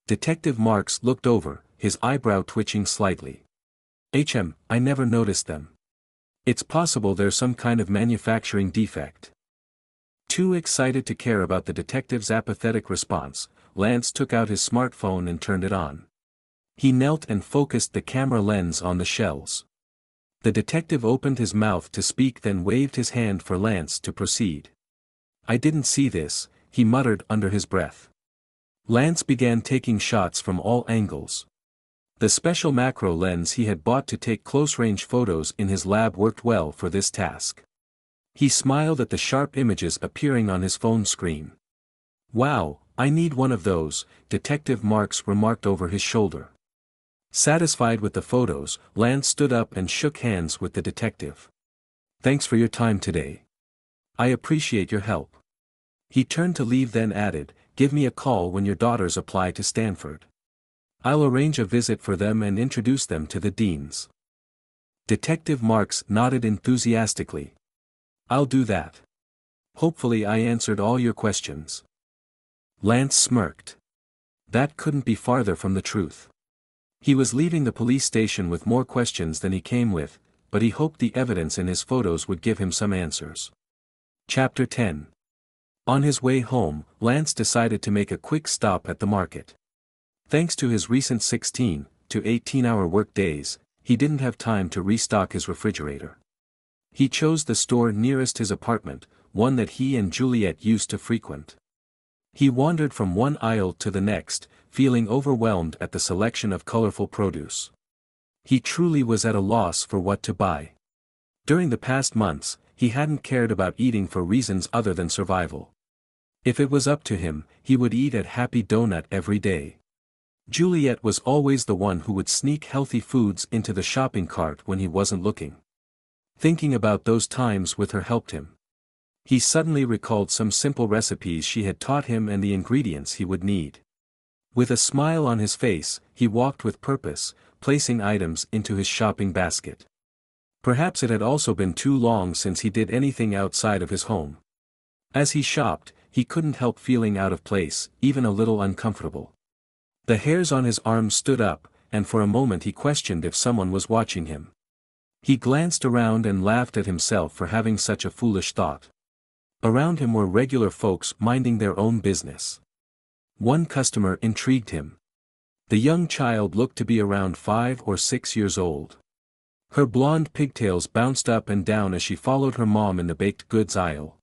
Detective Marks looked over, his eyebrow twitching slightly. I never noticed them. It's possible there's some kind of manufacturing defect." Too excited to care about the detective's apathetic response, Lance took out his smartphone and turned it on. He knelt and focused the camera lens on the shells. The detective opened his mouth to speak, then waved his hand for Lance to proceed. "I didn't see this," he muttered under his breath. Lance began taking shots from all angles. The special macro lens he had bought to take close-range photos in his lab worked well for this task. He smiled at the sharp images appearing on his phone screen. "Wow, I need one of those," Detective Marks remarked over his shoulder. Satisfied with the photos, Lance stood up and shook hands with the detective. "Thanks for your time today. I appreciate your help." He turned to leave, then added, "Give me a call when your daughters apply to Stanford. I'll arrange a visit for them and introduce them to the deans." Detective Marks nodded enthusiastically. I'll do that. Hopefully I answered all your questions. Lance smirked. That couldn't be farther from the truth. He was leaving the police station with more questions than he came with, but he hoped the evidence in his photos would give him some answers. Chapter 10. On his way home, Lance decided to make a quick stop at the market. Thanks to his recent 16 to 18-hour work days, he didn't have time to restock his refrigerator. He chose the store nearest his apartment, one that he and Juliet used to frequent. He wandered from one aisle to the next, feeling overwhelmed at the selection of colorful produce. He truly was at a loss for what to buy. During the past months, he hadn't cared about eating for reasons other than survival. If it was up to him, he would eat at Happy Donut every day. Juliet was always the one who would sneak healthy foods into the shopping cart when he wasn't looking. Thinking about those times with her helped him. He suddenly recalled some simple recipes she had taught him and the ingredients he would need. With a smile on his face, he walked with purpose, placing items into his shopping basket. Perhaps it had also been too long since he did anything outside of his home. As he shopped, he couldn't help feeling out of place, even a little uncomfortable. The hairs on his arms stood up, and for a moment he questioned if someone was watching him. He glanced around and laughed at himself for having such a foolish thought. Around him were regular folks minding their own business. One customer intrigued him. The young child looked to be around 5 or 6 years old. Her blonde pigtails bounced up and down as she followed her mom in the baked goods aisle.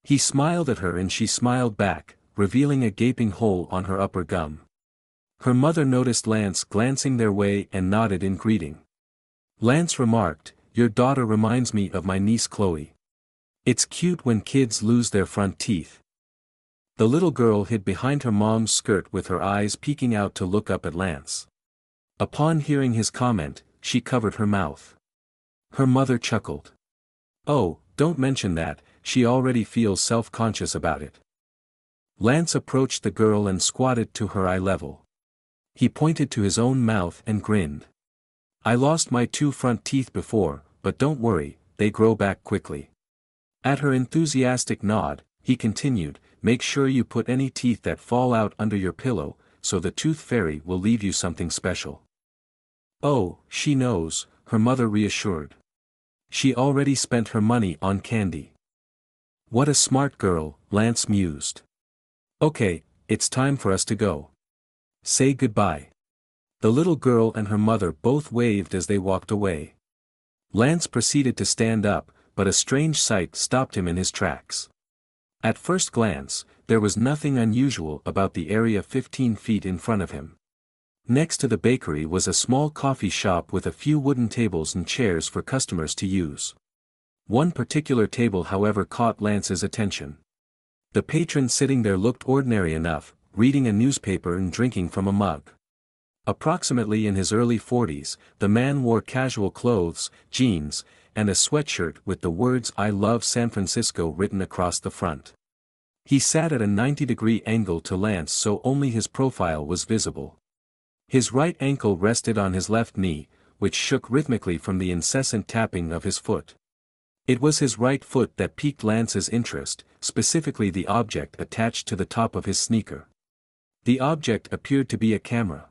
He smiled at her and she smiled back, revealing a gaping hole on her upper gum. Her mother noticed Lance glancing their way and nodded in greeting. Lance remarked, "Your daughter reminds me of my niece Chloe. It's cute when kids lose their front teeth." The little girl hid behind her mom's skirt with her eyes peeking out to look up at Lance. Upon hearing his comment, she covered her mouth. Her mother chuckled. "Oh, don't mention that, she already feels self-conscious about it." Lance approached the girl and squatted to her eye level. He pointed to his own mouth and grinned. "I lost my 2 front teeth before, but don't worry, they grow back quickly." At her enthusiastic nod, he continued, "Make sure you put any teeth that fall out under your pillow, so the tooth fairy will leave you something special." "Oh, she knows," her mother reassured. "She already spent her money on candy." What a smart girl, Lance mused. "Okay, it's time for us to go. Say goodbye." The little girl and her mother both waved as they walked away. Lance proceeded to stand up, but a strange sight stopped him in his tracks. At first glance, there was nothing unusual about the area 15 feet in front of him. Next to the bakery was a small coffee shop with a few wooden tables and chairs for customers to use. One particular table however caught Lance's attention. The patron sitting there looked ordinary enough, reading a newspaper and drinking from a mug. Approximately in his early 40s, the man wore casual clothes, jeans, and a sweatshirt with the words "I love San Francisco" written across the front. He sat at a 90-degree angle to Lance so only his profile was visible. His right ankle rested on his left knee, which shook rhythmically from the incessant tapping of his foot. It was his right foot that piqued Lance's interest, specifically the object attached to the top of his sneaker. The object appeared to be a camera.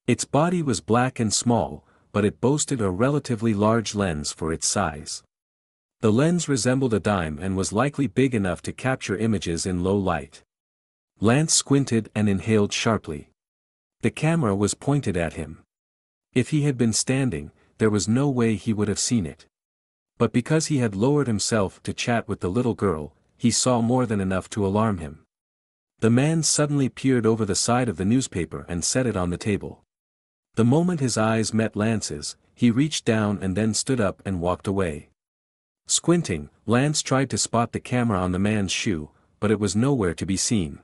Its body was black and small, but it boasted a relatively large lens for its size. The lens resembled a dime and was likely big enough to capture images in low light. Lance squinted and inhaled sharply. The camera was pointed at him. If he had been standing, there was no way he would have seen it. But because he had lowered himself to chat with the little girl, he saw more than enough to alarm him. The man suddenly peered over the side of the newspaper and set it on the table. The moment his eyes met Lance's, he reached down and then stood up and walked away. Squinting, Lance tried to spot the camera on the man's shoe, but it was nowhere to be seen.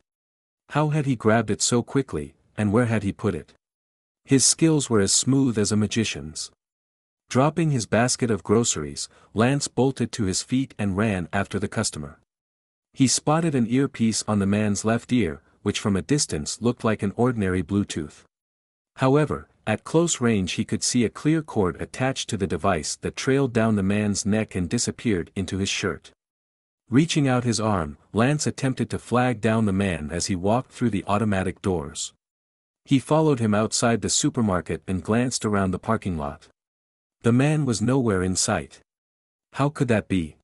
How had he grabbed it so quickly, and where had he put it? His skills were as smooth as a magician's. Dropping his basket of groceries, Lance bolted to his feet and ran after the customer. He spotted an earpiece on the man's left ear, which from a distance looked like an ordinary Bluetooth. However, At close range he could see a clear cord attached to the device that trailed down the man's neck and disappeared into his shirt. Reaching out his arm, Lance attempted to flag down the man as he walked through the automatic doors. He followed him outside the supermarket and glanced around the parking lot. The man was nowhere in sight. How could that be?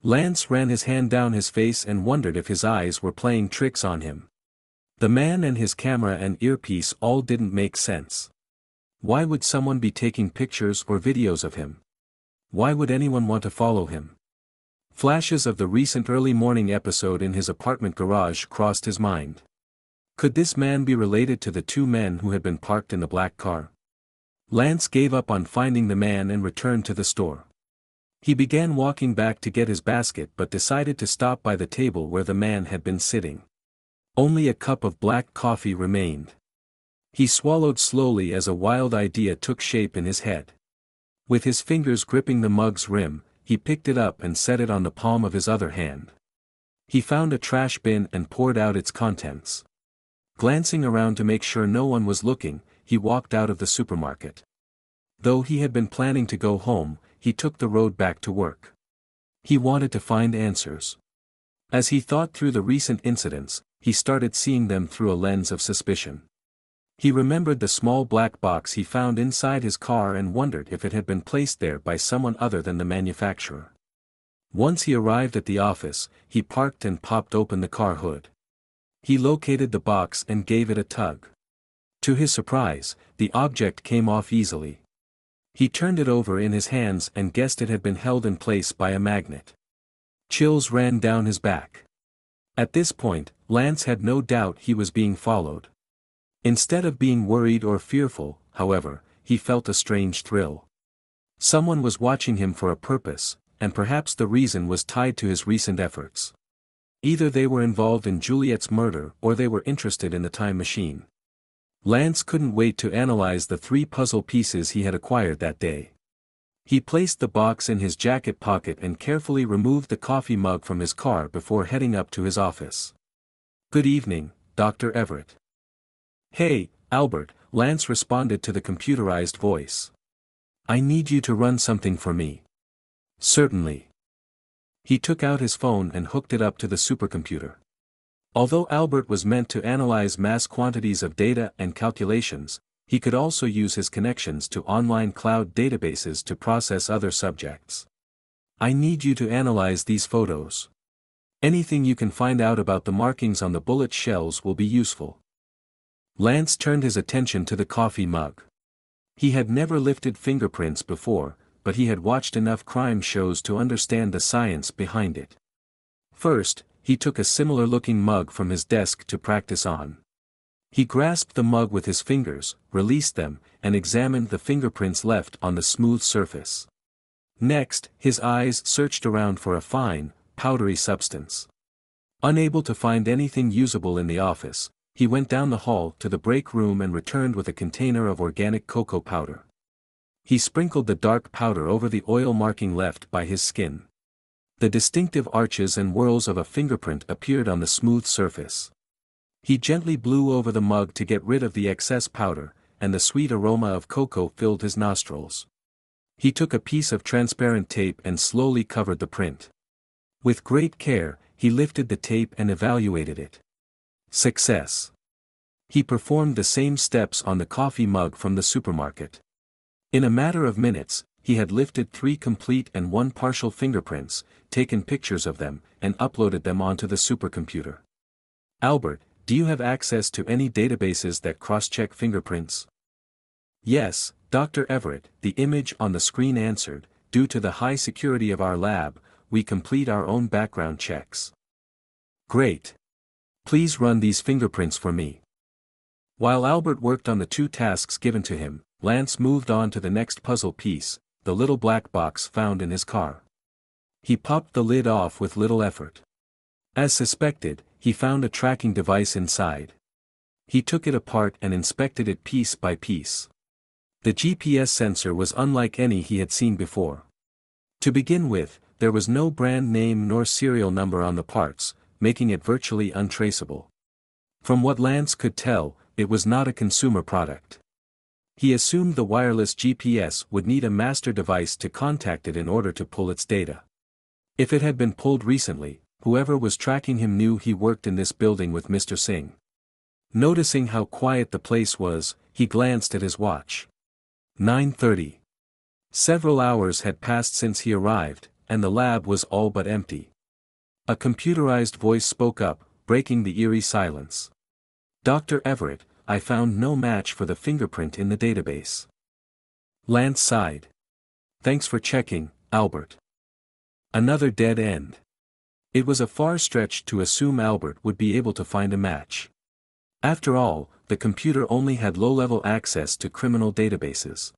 Lance ran his hand down his face and wondered if his eyes were playing tricks on him. The man and his camera and earpiece all didn't make sense. Why would someone be taking pictures or videos of him? Why would anyone want to follow him? Flashes of the recent early morning episode in his apartment garage crossed his mind. Could this man be related to the two men who had been parked in the black car? Lance gave up on finding the man and returned to the store. He began walking back to get his basket but decided to stop by the table where the man had been sitting. Only a cup of black coffee remained. He swallowed slowly as a wild idea took shape in his head. With his fingers gripping the mug's rim, he picked it up and set it on the palm of his other hand. He found a trash bin and poured out its contents. Glancing around to make sure no one was looking, he walked out of the supermarket. Though he had been planning to go home, he took the road back to work. He wanted to find answers. As he thought through the recent incidents, he started seeing them through a lens of suspicion. He remembered the small black box he found inside his car and wondered if it had been placed there by someone other than the manufacturer. Once he arrived at the office, he parked and popped open the car hood. He located the box and gave it a tug. To his surprise, the object came off easily. He turned it over in his hands and guessed it had been held in place by a magnet. Chills ran down his back. At this point, Lance had no doubt he was being followed. Instead of being worried or fearful, however, he felt a strange thrill. Someone was watching him for a purpose, and perhaps the reason was tied to his recent efforts. Either they were involved in Juliet's murder or they were interested in the time machine. Lance couldn't wait to analyze the 3 puzzle pieces he had acquired that day. He placed the box in his jacket pocket and carefully removed the coffee mug from his car before heading up to his office. "Good evening, Dr. Everett." "Hey, Albert," Lance responded to the computerized voice. "I need you to run something for me." "Certainly." He took out his phone and hooked it up to the supercomputer. Although Albert was meant to analyze mass quantities of data and calculations, he could also use his connections to online cloud databases to process other subjects. "I need you to analyze these photos. Anything you can find out about the markings on the bullet shells will be useful." Lance turned his attention to the coffee mug. He had never lifted fingerprints before, but he had watched enough crime shows to understand the science behind it. First, he took a similar-looking mug from his desk to practice on. He grasped the mug with his fingers, released them, and examined the fingerprints left on the smooth surface. Next, his eyes searched around for a fine, powdery substance. Unable to find anything usable in the office, he went down the hall to the break room and returned with a container of organic cocoa powder. He sprinkled the dark powder over the oil marking left by his skin. The distinctive arches and whorls of a fingerprint appeared on the smooth surface. He gently blew over the mug to get rid of the excess powder, and the sweet aroma of cocoa filled his nostrils. He took a piece of transparent tape and slowly covered the print. With great care, he lifted the tape and evaluated it. Success. He performed the same steps on the coffee mug from the supermarket. In a matter of minutes, he had lifted 3 complete and 1 partial fingerprints, taken pictures of them, and uploaded them onto the supercomputer. "Albert, do you have access to any databases that cross-check fingerprints?" "Yes, Dr. Everett," the image on the screen answered. "Due to the high security of our lab, we complete our own background checks." "Great. Please run these fingerprints for me." While Albert worked on the 2 tasks given to him, Lance moved on to the next puzzle piece, the little black box found in his car. He popped the lid off with little effort. As suspected, he found a tracking device inside. He took it apart and inspected it piece by piece. The GPS sensor was unlike any he had seen before. To begin with, there was no brand name nor serial number on the parts, making it virtually untraceable. From what Lance could tell, it was not a consumer product. He assumed the wireless GPS would need a master device to contact it in order to pull its data. If it had been pulled recently, whoever was tracking him knew he worked in this building with Mr. Singh. Noticing how quiet the place was, he glanced at his watch. 9:30. Several hours had passed since he arrived, and the lab was all but empty. A computerized voice spoke up, breaking the eerie silence. "Dr. Everett, I found no match for the fingerprint in the database." Lance sighed. "Thanks for checking, Albert." Another dead end. It was a far stretch to assume Albert would be able to find a match. After all, the computer only had low-level access to criminal databases.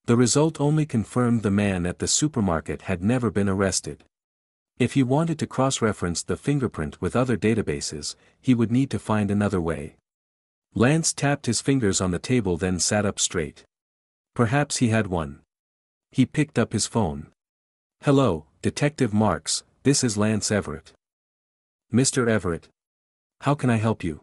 The result only confirmed the man at the supermarket had never been arrested. If he wanted to cross-reference the fingerprint with other databases, he would need to find another way. Lance tapped his fingers on the table, then sat up straight. Perhaps he had one. He picked up his phone. "Hello, Detective Marks, this is Lance Everett." "Mr. Everett. How can I help you?"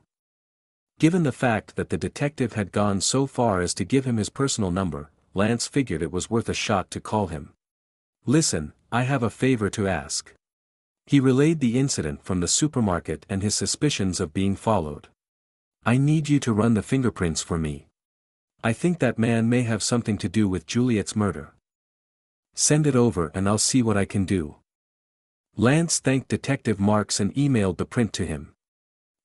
Given the fact that the detective had gone so far as to give him his personal number, Lance figured it was worth a shot to call him. "Listen, I have a favor to ask." He relayed the incident from the supermarket and his suspicions of being followed. "I need you to run the fingerprints for me. I think that man may have something to do with Juliet's murder." "Send it over and I'll see what I can do." Lance thanked Detective Marks and emailed the print to him.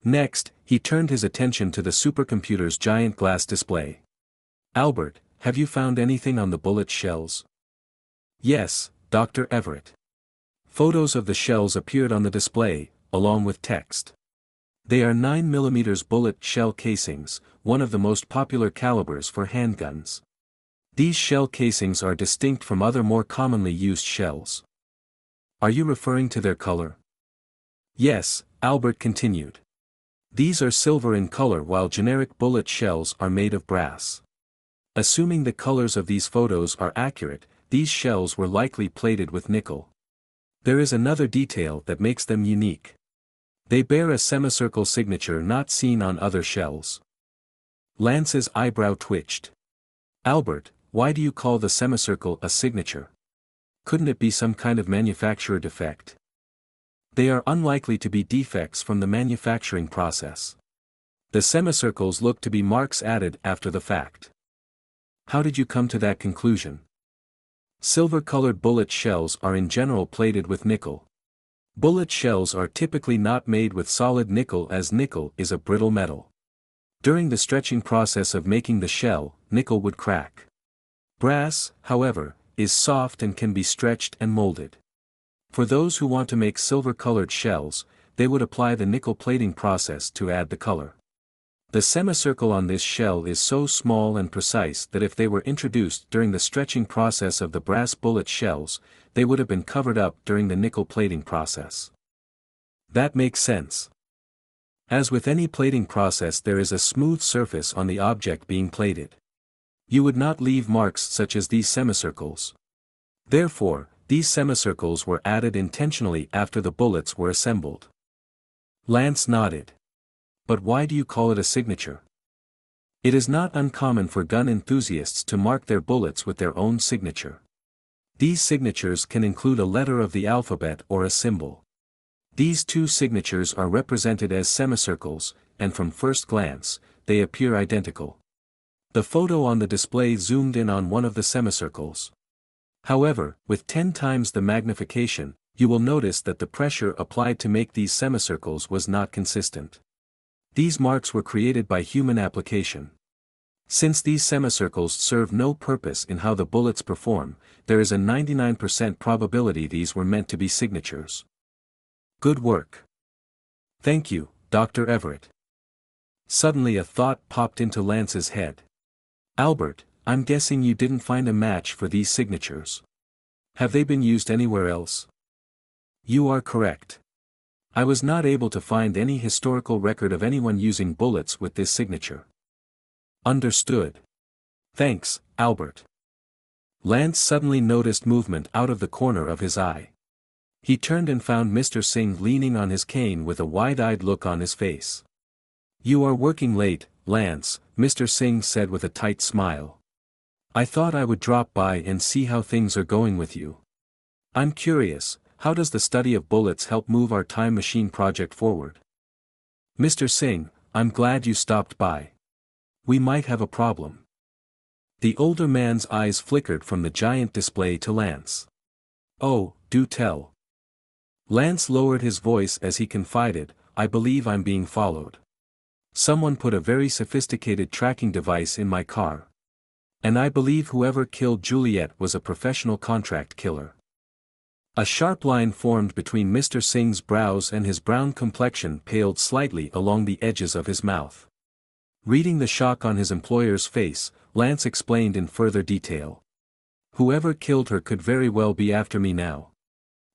Next, he turned his attention to the supercomputer's giant glass display. "Albert, have you found anything on the bullet shells?" "Yes, Dr. Everett." Photos of the shells appeared on the display, along with text. "They are 9mm bullet shell casings, one of the most popular calibers for handguns. These shell casings are distinct from other more commonly used shells." "Are you referring to their color?" "Yes," Albert continued. "These are silver in color while generic bullet shells are made of brass. Assuming the colors of these photos are accurate, these shells were likely plated with nickel. There is another detail that makes them unique. They bear a semicircle signature not seen on other shells." Lance's eyebrow twitched. "Albert, why do you call the semicircle a signature? Couldn't it be some kind of manufacturer defect?" "They are unlikely to be defects from the manufacturing process. The semicircles look to be marks added after the fact." "How did you come to that conclusion?" "Silver-colored bullet shells are in general plated with nickel. Bullet shells are typically not made with solid nickel as nickel is a brittle metal. During the stretching process of making the shell, nickel would crack. Brass, however, is soft and can be stretched and molded. For those who want to make silver-colored shells, they would apply the nickel plating process to add the color. The semicircle on this shell is so small and precise that if they were introduced during the stretching process of the brass bullet shells, they would have been covered up during the nickel plating process." "That makes sense. As with any plating process, there is a smooth surface on the object being plated. You would not leave marks such as these semicircles. Therefore, these semicircles were added intentionally after the bullets were assembled." Lance nodded. "But why do you call it a signature?" "It is not uncommon for gun enthusiasts to mark their bullets with their own signature. These signatures can include a letter of the alphabet or a symbol. These two signatures are represented as semicircles, and from first glance, they appear identical." The photo on the display zoomed in on one of the semicircles. "However, with 10 times the magnification, you will notice that the pressure applied to make these semicircles was not consistent. These marks were created by human application. Since these semicircles serve no purpose in how the bullets perform, there is a 99% probability these were meant to be signatures." "Good work. Thank you, Dr. Everett." Suddenly a thought popped into Lance's head. "Albert, I'm guessing you didn't find a match for these signatures. Have they been used anywhere else?" "You are correct. I was not able to find any historical record of anyone using bullets with this signature." "Understood. Thanks, Albert." Lance suddenly noticed movement out of the corner of his eye. He turned and found Mr. Singh leaning on his cane with a wide-eyed look on his face. "You are working late, Lance, Mr. Singh said with a tight smile. I thought I would drop by and see how things are going with you. I'm curious, how does the study of bullets help move our time machine project forward? Mr. Singh, I'm glad you stopped by. We might have a problem. The older man's eyes flickered from the giant display to Lance. Oh, do tell. Lance lowered his voice as he confided, I believe I'm being followed. Someone put a very sophisticated tracking device in my car. And I believe whoever killed Juliet was a professional contract killer. A sharp line formed between Mr. Singh's brows and his brown complexion paled slightly along the edges of his mouth. Reading the shock on his employer's face, Lance explained in further detail. Whoever killed her could very well be after me now.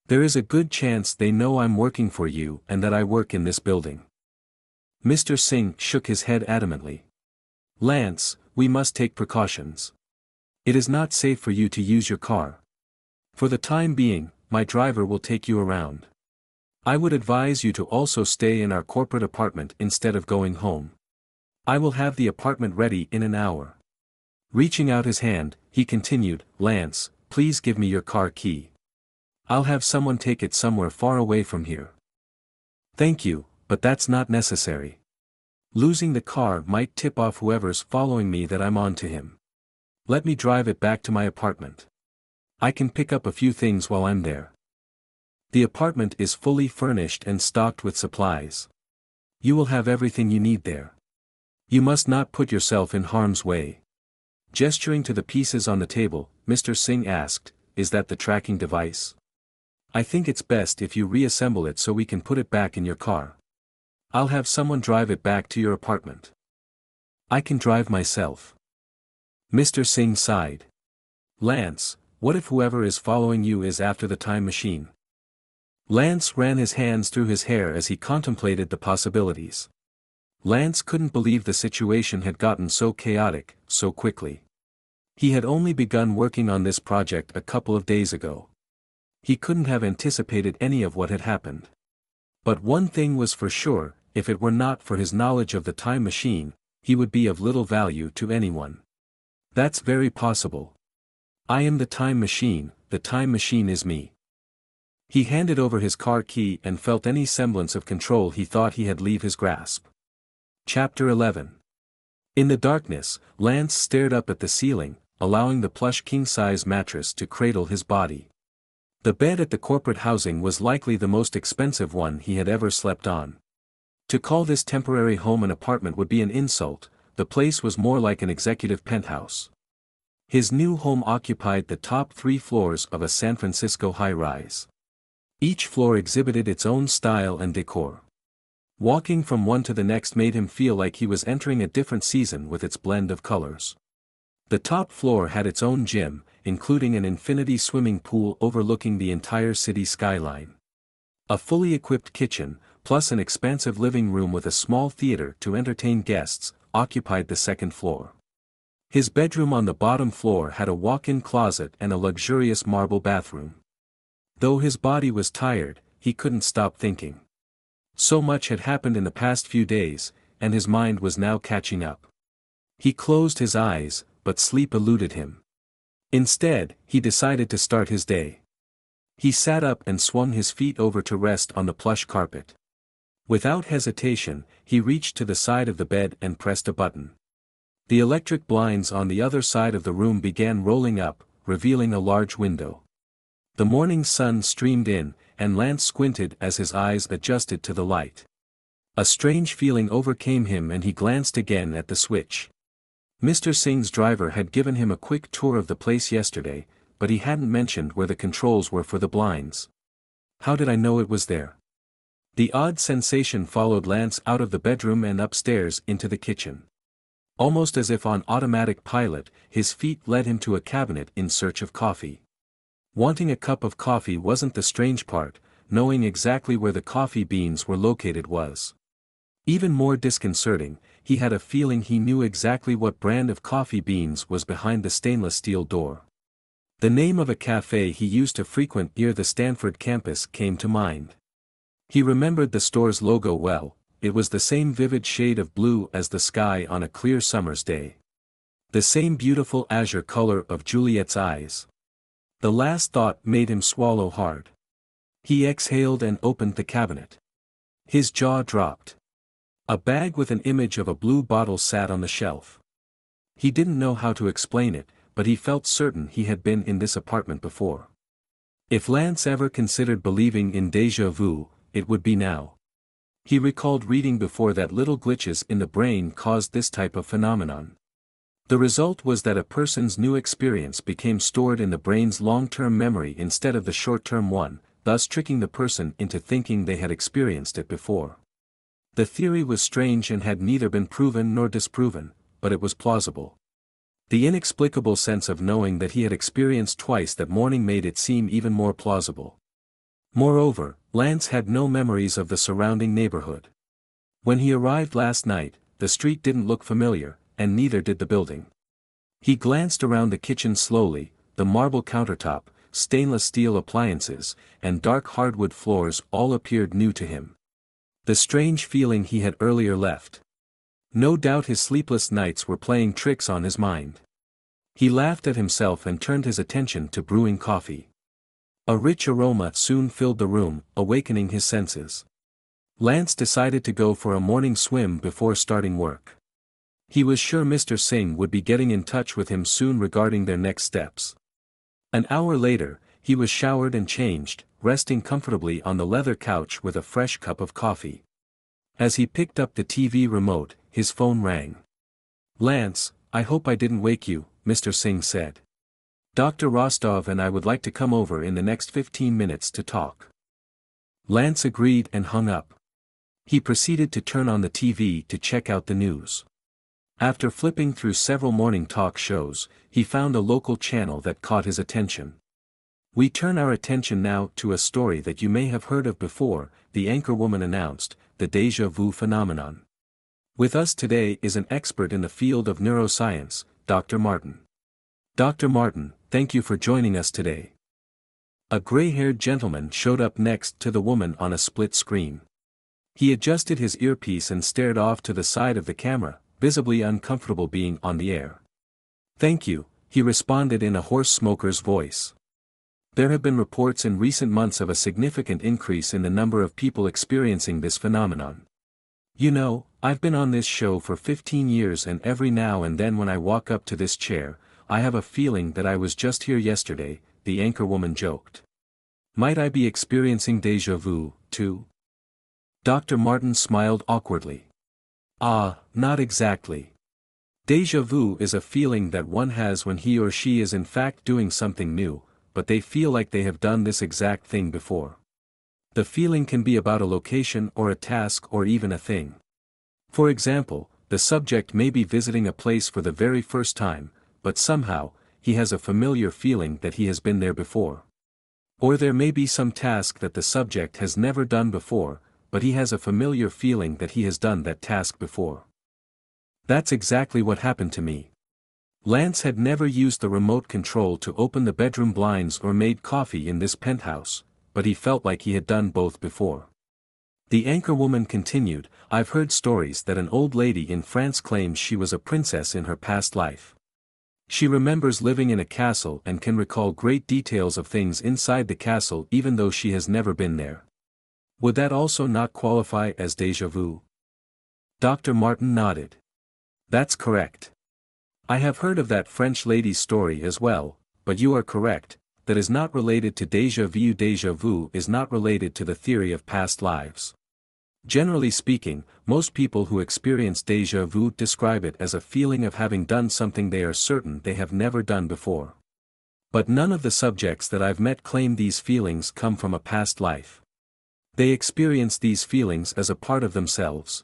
There is a good chance they know I'm working for you and that I work in this building. Mr. Singh shook his head adamantly. Lance, we must take precautions. It is not safe for you to use your car. For the time being, my driver will take you around. I would advise you to also stay in our corporate apartment instead of going home. I will have the apartment ready in an hour. Reaching out his hand, he continued, Lance, please give me your car key. I'll have someone take it somewhere far away from here. Thank you, but that's not necessary. Losing the car might tip off whoever's following me that I'm on to him. Let me drive it back to my apartment. I can pick up a few things while I'm there. The apartment is fully furnished and stocked with supplies. You will have everything you need there. You must not put yourself in harm's way. Gesturing to the pieces on the table, Mr. Singh asked, is that the tracking device? I think it's best if you reassemble it so we can put it back in your car. I'll have someone drive it back to your apartment. I can drive myself. Mr. Singh sighed. Lance, what if whoever is following you is after the time machine? Lance ran his hands through his hair as he contemplated the possibilities. Lance couldn't believe the situation had gotten so chaotic, so quickly. He had only begun working on this project a couple of days ago. He couldn't have anticipated any of what had happened. But one thing was for sure, if it were not for his knowledge of the time machine, he would be of little value to anyone. That's very possible. I am the time machine is me. He handed over his car key and felt any semblance of control he thought he had leave his grasp. Chapter 11. In the darkness, Lance stared up at the ceiling, allowing the plush king-size mattress to cradle his body. The bed at the corporate housing was likely the most expensive one he had ever slept on. To call this temporary home an apartment would be an insult, the place was more like an executive penthouse. His new home occupied the top 3 floors of a San Francisco high-rise. Each floor exhibited its own style and decor. Walking from one to the next made him feel like he was entering a different season with its blend of colors. The top floor had its own gym, including an infinity swimming pool overlooking the entire city skyline. A fully equipped kitchen, plus an expansive living room with a small theater to entertain guests, occupied the second floor. His bedroom on the bottom floor had a walk-in closet and a luxurious marble bathroom. Though his body was tired, he couldn't stop thinking. So much had happened in the past few days, and his mind was now catching up. He closed his eyes, but sleep eluded him. Instead, he decided to start his day. He sat up and swung his feet over to rest on the plush carpet. Without hesitation, he reached to the side of the bed and pressed a button. The electric blinds on the other side of the room began rolling up, revealing a large window. The morning sun streamed in, and Lance squinted as his eyes adjusted to the light. A strange feeling overcame him and he glanced again at the switch. Mr. Singh's driver had given him a quick tour of the place yesterday, but he hadn't mentioned where the controls were for the blinds. How did I know it was there? The odd sensation followed Lance out of the bedroom and upstairs into the kitchen. Almost as if on automatic pilot, his feet led him to a cabinet in search of coffee. Wanting a cup of coffee wasn't the strange part, knowing exactly where the coffee beans were located was. Even more disconcerting, he had a feeling he knew exactly what brand of coffee beans was behind the stainless steel door. The name of a cafe he used to frequent near the Stanford campus came to mind. He remembered the store's logo well, it was the same vivid shade of blue as the sky on a clear summer's day. The same beautiful azure color of Juliet's eyes. The last thought made him swallow hard. He exhaled and opened the cabinet. His jaw dropped. A bag with an image of a blue bottle sat on the shelf. He didn't know how to explain it, but he felt certain he had been in this apartment before. If Lance ever considered believing in déjà vu, it would be now. He recalled reading before that little glitches in the brain caused this type of phenomenon. The result was that a person's new experience became stored in the brain's long-term memory instead of the short-term one, thus tricking the person into thinking they had experienced it before. The theory was strange and had neither been proven nor disproven, but it was plausible. The inexplicable sense of knowing that he had experienced twice that morning made it seem even more plausible. Moreover, Lance had no memories of the surrounding neighborhood. When he arrived last night, the street didn't look familiar, and neither did the building. He glanced around the kitchen slowly, the marble countertop, stainless steel appliances, and dark hardwood floors all appeared new to him. The strange feeling he had earlier left. No doubt his sleepless nights were playing tricks on his mind. He laughed at himself and turned his attention to brewing coffee. A rich aroma soon filled the room, awakening his senses. Lance decided to go for a morning swim before starting work. He was sure Mr. Singh would be getting in touch with him soon regarding their next steps. An hour later, he was showered and changed, resting comfortably on the leather couch with a fresh cup of coffee. As he picked up the TV remote, his phone rang. "Lance, I hope I didn't wake you," Mr. Singh said. "Dr. Rostov and I would like to come over in the next 15 minutes to talk." Lance agreed and hung up. He proceeded to turn on the TV to check out the news. After flipping through several morning talk shows, he found a local channel that caught his attention. "We turn our attention now to a story that you may have heard of before," the anchorwoman announced, "the déjà vu phenomenon. With us today is an expert in the field of neuroscience, Dr. Martin. Dr. Martin, thank you for joining us today." A gray-haired gentleman showed up next to the woman on a split screen. He adjusted his earpiece and stared off to the side of the camera, visibly uncomfortable being on the air. "Thank you," he responded in a hoarse smoker's voice. There have been reports in recent months of a significant increase in the number of people experiencing this phenomenon. You know, I've been on this show for 15 years and every now and then when I walk up to this chair, I have a feeling that I was just here yesterday, the anchorwoman joked. Might I be experiencing déjà vu, too? Dr. Martin smiled awkwardly. Not exactly. Déjà vu is a feeling that one has when he or she is in fact doing something new, but they feel like they have done this exact thing before. The feeling can be about a location or a task or even a thing. For example, the subject may be visiting a place for the very first time, but somehow, he has a familiar feeling that he has been there before. Or there may be some task that the subject has never done before, but he has a familiar feeling that he has done that task before. That's exactly what happened to me. Lance had never used the remote control to open the bedroom blinds or made coffee in this penthouse, but he felt like he had done both before. The anchorwoman continued, "I've heard stories that an old lady in France claims she was a princess in her past life. She remembers living in a castle and can recall great details of things inside the castle even though she has never been there. Would that also not qualify as déjà vu?" Dr. Martin nodded. "That's correct. I have heard of that French lady's story as well, but you are correct, that is not related to déjà vu. Déjà vu is not related to the theory of past lives. Generally speaking, most people who experience déjà vu describe it as a feeling of having done something they are certain they have never done before. But none of the subjects that I've met claim these feelings come from a past life. They experience these feelings as a part of themselves.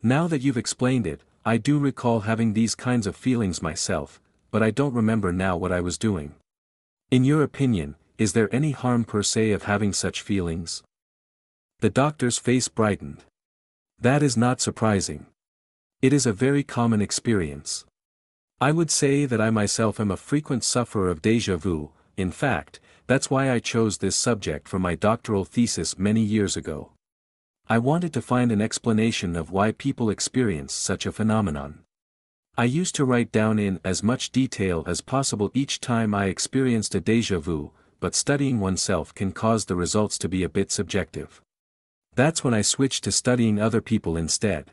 Now that you've explained it, I do recall having these kinds of feelings myself, but I don't remember now what I was doing. In your opinion, is there any harm per se of having such feelings?" The doctor's face brightened. "That is not surprising. It is a very common experience. I would say that I myself am a frequent sufferer of déjà vu. In fact, that's why I chose this subject for my doctoral thesis many years ago. I wanted to find an explanation of why people experience such a phenomenon. I used to write down in as much detail as possible each time I experienced a déjà vu, but studying oneself can cause the results to be a bit subjective. That's when I switched to studying other people instead.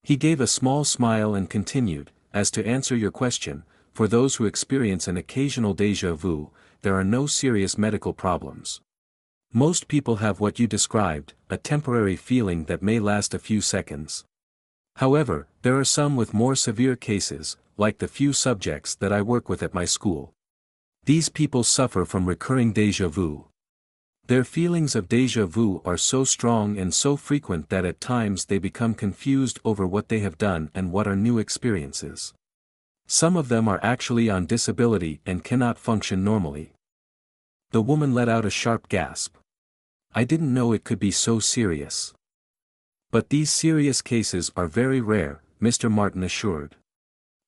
He gave a small smile and continued, as to answer your question, for those who experience an occasional déjà vu, there are no serious medical problems. Most people have what you described, a temporary feeling that may last a few seconds. However, there are some with more severe cases, like the few subjects that I work with at my school. These people suffer from recurring déjà vu. Their feelings of déjà vu are so strong and so frequent that at times they become confused over what they have done and what are new experiences. Some of them are actually on disability and cannot function normally. The woman let out a sharp gasp. I didn't know it could be so serious. But these serious cases are very rare, Mr. Martin assured.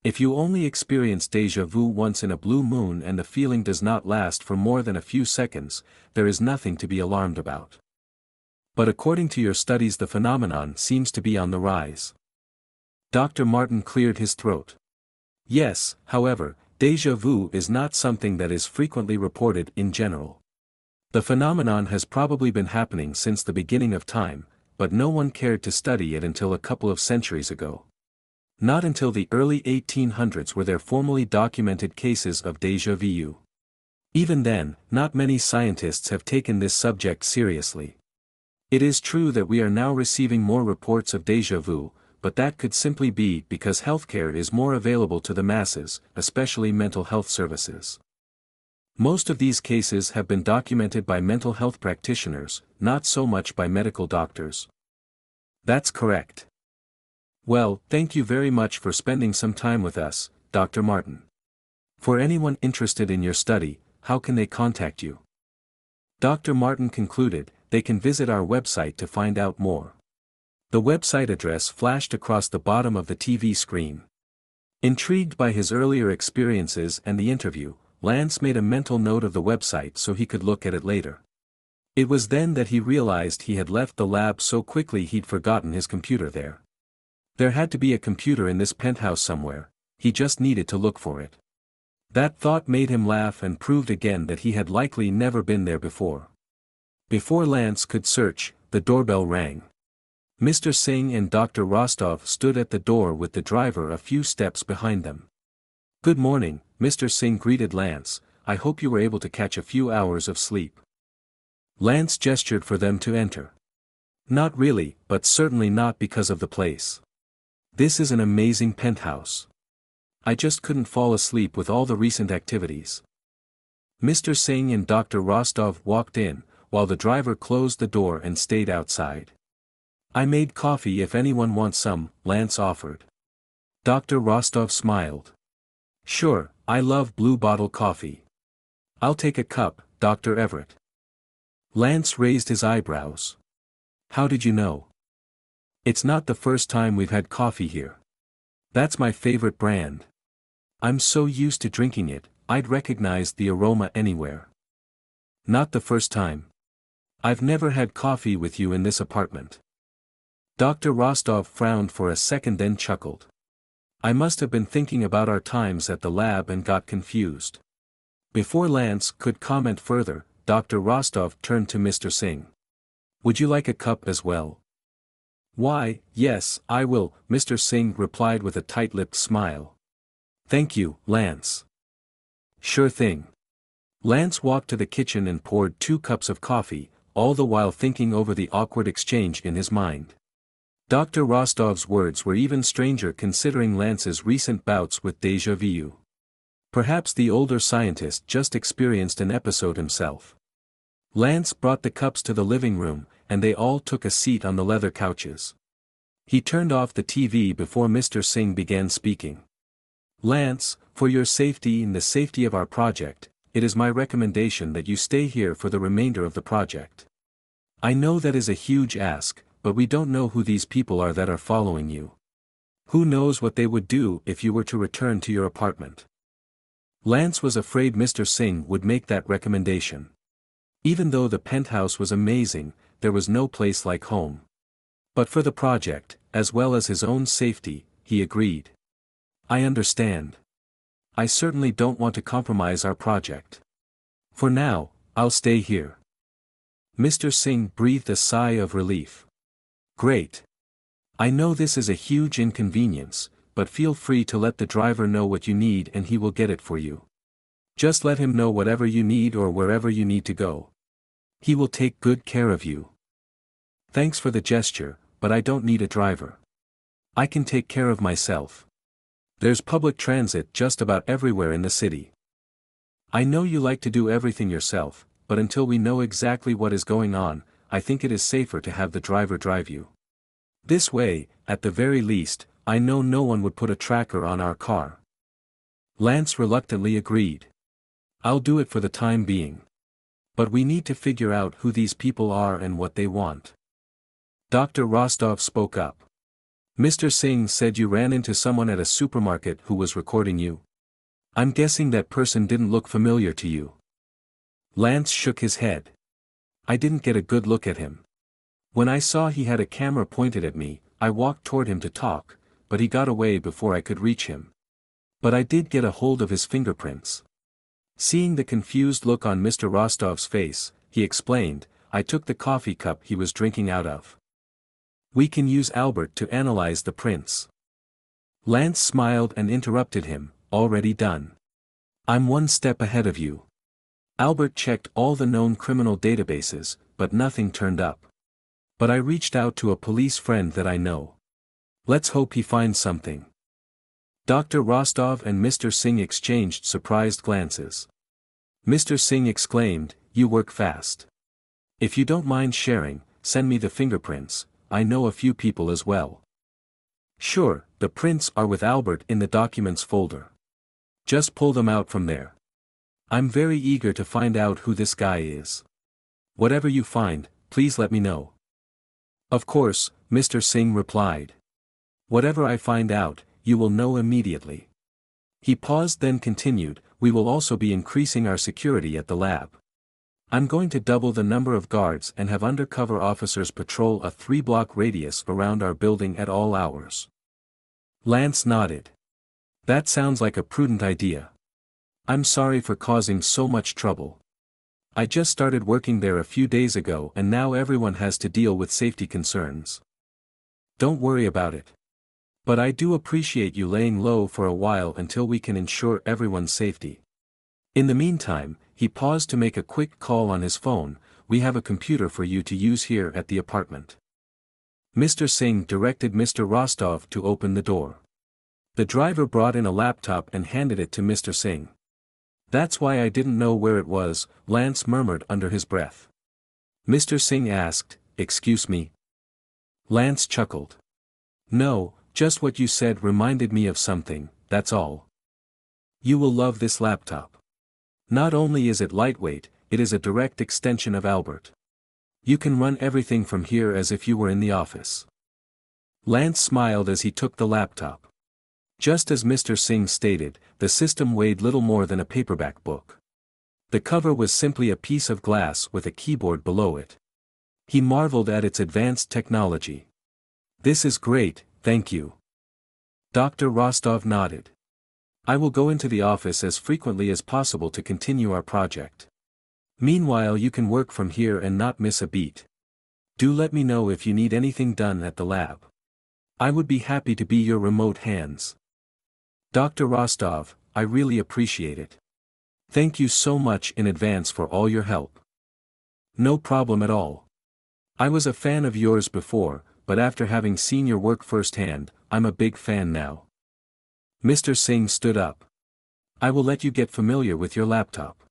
If you only experience déjà vu once in a blue moon and the feeling does not last for more than a few seconds, there is nothing to be alarmed about. But according to your studies, the phenomenon seems to be on the rise. Dr. Martin cleared his throat. Yes, however, déjà vu is not something that is frequently reported in general. The phenomenon has probably been happening since the beginning of time, but no one cared to study it until a couple of centuries ago. Not until the early 1800s were there formally documented cases of déjà vu. Even then, not many scientists have taken this subject seriously. It is true that we are now receiving more reports of déjà vu, but that could simply be because healthcare is more available to the masses, especially mental health services. Most of these cases have been documented by mental health practitioners, not so much by medical doctors. That's correct. Well, thank you very much for spending some time with us, Dr. Martin. For anyone interested in your study, how can they contact you? Dr. Martin concluded, they can visit our website to find out more. The website address flashed across the bottom of the TV screen. Intrigued by his earlier experiences and the interview, Lance made a mental note of the website so he could look at it later. It was then that he realized he had left the lab so quickly he'd forgotten his computer there. There had to be a computer in this penthouse somewhere, he just needed to look for it. That thought made him laugh and proved again that he had likely never been there before. Before Lance could search, the doorbell rang. Mr. Singh and Dr. Rostov stood at the door with the driver a few steps behind them. Good morning, Mr. Singh greeted Lance, I hope you were able to catch a few hours of sleep. Lance gestured for them to enter. Not really, but certainly not because of the place. This is an amazing penthouse. I just couldn't fall asleep with all the recent activities. Mr. Singh and Dr. Rostov walked in, while the driver closed the door and stayed outside. I made coffee if anyone wants some, Lance offered. Dr. Rostov smiled. Sure, I love blue bottle coffee. I'll take a cup, Dr. Everett. Lance raised his eyebrows. How did you know? It's not the first time we've had coffee here. That's my favorite brand. I'm so used to drinking it, I'd recognize the aroma anywhere. Not the first time. I've never had coffee with you in this apartment. Dr. Rostov frowned for a second then chuckled. I must have been thinking about our times at the lab and got confused. Before Lance could comment further, Dr. Rostov turned to Mr. Singh. Would you like a cup as well? Why, yes, I will, Mr. Singh replied with a tight-lipped smile. Thank you, Lance. Sure thing. Lance walked to the kitchen and poured 2 cups of coffee, all the while thinking over the awkward exchange in his mind. Dr. Rostov's words were even stranger considering Lance's recent bouts with déjà vu. Perhaps the older scientist just experienced an episode himself. Lance brought the cups to the living room, and they all took a seat on the leather couches. He turned off the TV before Mr. Singh began speaking. Lance, for your safety and the safety of our project, it is my recommendation that you stay here for the remainder of the project. I know that is a huge ask, but we don't know who these people are that are following you. Who knows what they would do if you were to return to your apartment. Lance was afraid Mr. Singh would make that recommendation. Even though the penthouse was amazing, there was no place like home. But for the project, as well as his own safety, he agreed. I understand. I certainly don't want to compromise our project. For now, I'll stay here. Mr. Singh breathed a sigh of relief. Great. I know this is a huge inconvenience, but feel free to let the driver know what you need and he will get it for you. Just let him know whatever you need or wherever you need to go. He will take good care of you. Thanks for the gesture, but I don't need a driver. I can take care of myself. There's public transit just about everywhere in the city. I know you like to do everything yourself, but until we know exactly what is going on, I think it is safer to have the driver drive you. This way, at the very least, I know no one would put a tracker on our car. Lance reluctantly agreed. I'll do it for the time being. But we need to figure out who these people are and what they want. Dr. Rostov spoke up. Mr. Singh said you ran into someone at a supermarket who was recording you. I'm guessing that person didn't look familiar to you. Lance shook his head. I didn't get a good look at him. When I saw he had a camera pointed at me, I walked toward him to talk, but he got away before I could reach him. But I did get a hold of his fingerprints. Seeing the confused look on Mr. Rostov's face, he explained, I took the coffee cup he was drinking out of. We can use Albert to analyze the prints. Lance smiled and interrupted him, already done. I'm one step ahead of you. Albert checked all the known criminal databases, but nothing turned up. But I reached out to a police friend that I know. Let's hope he finds something. Dr. Rostov and Mr. Singh exchanged surprised glances. Mr. Singh exclaimed, you work fast. If you don't mind sharing, send me the fingerprints, I know a few people as well. Sure, the prints are with Albert in the documents folder. Just pull them out from there. I'm very eager to find out who this guy is. Whatever you find, please let me know. Of course, Mr. Singh replied. Whatever I find out, you will know immediately. He paused then continued, we will also be increasing our security at the lab. I'm going to double the number of guards and have undercover officers patrol a 3-block radius around our building at all hours. Lance nodded. That sounds like a prudent idea. I'm sorry for causing so much trouble. I just started working there a few days ago and now everyone has to deal with safety concerns. Don't worry about it. But I do appreciate you laying low for a while until we can ensure everyone's safety. In the meantime, he paused to make a quick call on his phone, we have a computer for you to use here at the apartment. Mr. Singh directed Mr. Rostov to open the door. The driver brought in a laptop and handed it to Mr. Singh. That's why I didn't know where it was, Lance murmured under his breath. Mr. Singh asked, excuse me? Lance chuckled. No, just what you said reminded me of something, that's all. You will love this laptop. Not only is it lightweight, it is a direct extension of Albert. You can run everything from here as if you were in the office. Lance smiled as he took the laptop. Just as Mr. Singh stated, the system weighed little more than a paperback book. The cover was simply a piece of glass with a keyboard below it. He marveled at its advanced technology. This is great, thank you. Dr. Rostov nodded. I will go into the office as frequently as possible to continue our project. Meanwhile you can work from here and not miss a beat. Do let me know if you need anything done at the lab. I would be happy to be your remote hands. Dr. Rostov, I really appreciate it. Thank you so much in advance for all your help. No problem at all. I was a fan of yours before, but after having seen your work firsthand, I'm a big fan now. Mr. Singh stood up. I will let you get familiar with your laptop.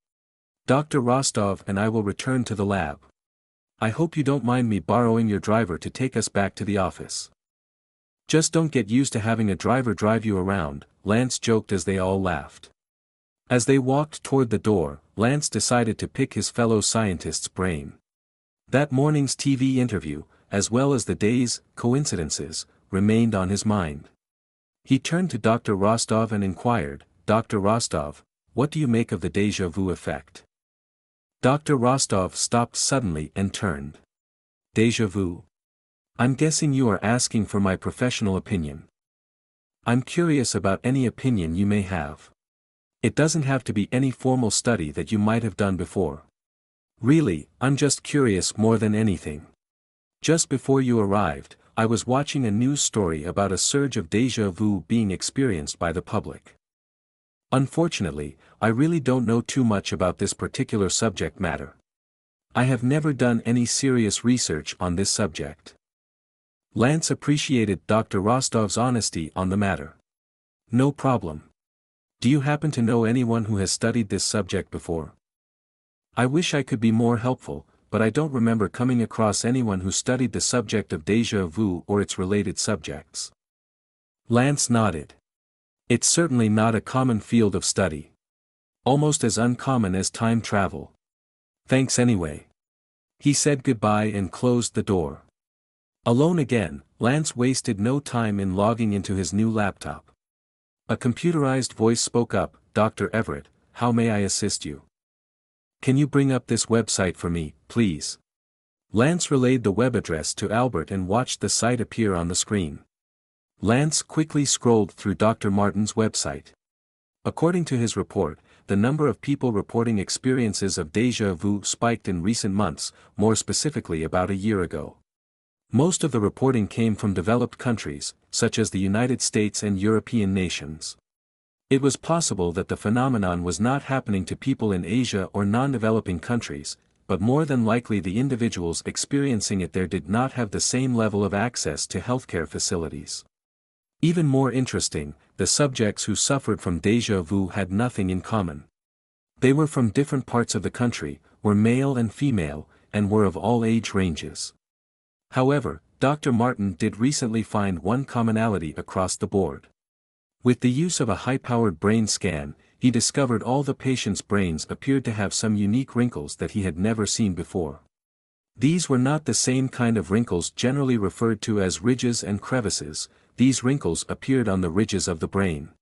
Dr. Rostov and I will return to the lab. I hope you don't mind me borrowing your driver to take us back to the office. Just don't get used to having a driver drive you around, Lance joked as they all laughed. As they walked toward the door, Lance decided to pick his fellow scientist's brain. That morning's TV interview, as well as the day's coincidences, remained on his mind. He turned to Dr. Rostov and inquired, Dr. Rostov, what do you make of the déjà vu effect? Dr. Rostov stopped suddenly and turned. Déjà vu? I'm guessing you are asking for my professional opinion. I'm curious about any opinion you may have. It doesn't have to be any formal study that you might have done before. Really, I'm just curious more than anything. Just before you arrived, I was watching a news story about a surge of déjà vu being experienced by the public. Unfortunately, I really don't know too much about this particular subject matter. I have never done any serious research on this subject. Lance appreciated Dr. Rostov's honesty on the matter. No problem. Do you happen to know anyone who has studied this subject before? I wish I could be more helpful, but I don't remember coming across anyone who studied the subject of déjà vu or its related subjects. Lance nodded. It's certainly not a common field of study. Almost as uncommon as time travel. Thanks anyway. He said goodbye and closed the door. Alone again, Lance wasted no time in logging into his new laptop. A computerized voice spoke up, "Dr. Everett, how may I assist you? Can you bring up this website for me, please?" Lance relayed the web address to Albert and watched the site appear on the screen. Lance quickly scrolled through Dr. Martin's website. According to his report, the number of people reporting experiences of déjà vu spiked in recent months, more specifically about a year ago. Most of the reporting came from developed countries, such as the United States and European nations. It was possible that the phenomenon was not happening to people in Asia or non-developing countries, but more than likely the individuals experiencing it there did not have the same level of access to healthcare facilities. Even more interesting, the subjects who suffered from déjà vu had nothing in common. They were from different parts of the country, were male and female, and were of all age ranges. However, Dr. Martin did recently find one commonality across the board. With the use of a high-powered brain scan, he discovered all the patients' brains appeared to have some unique wrinkles that he had never seen before. These were not the same kind of wrinkles generally referred to as ridges and crevices. These wrinkles appeared on the ridges of the brain.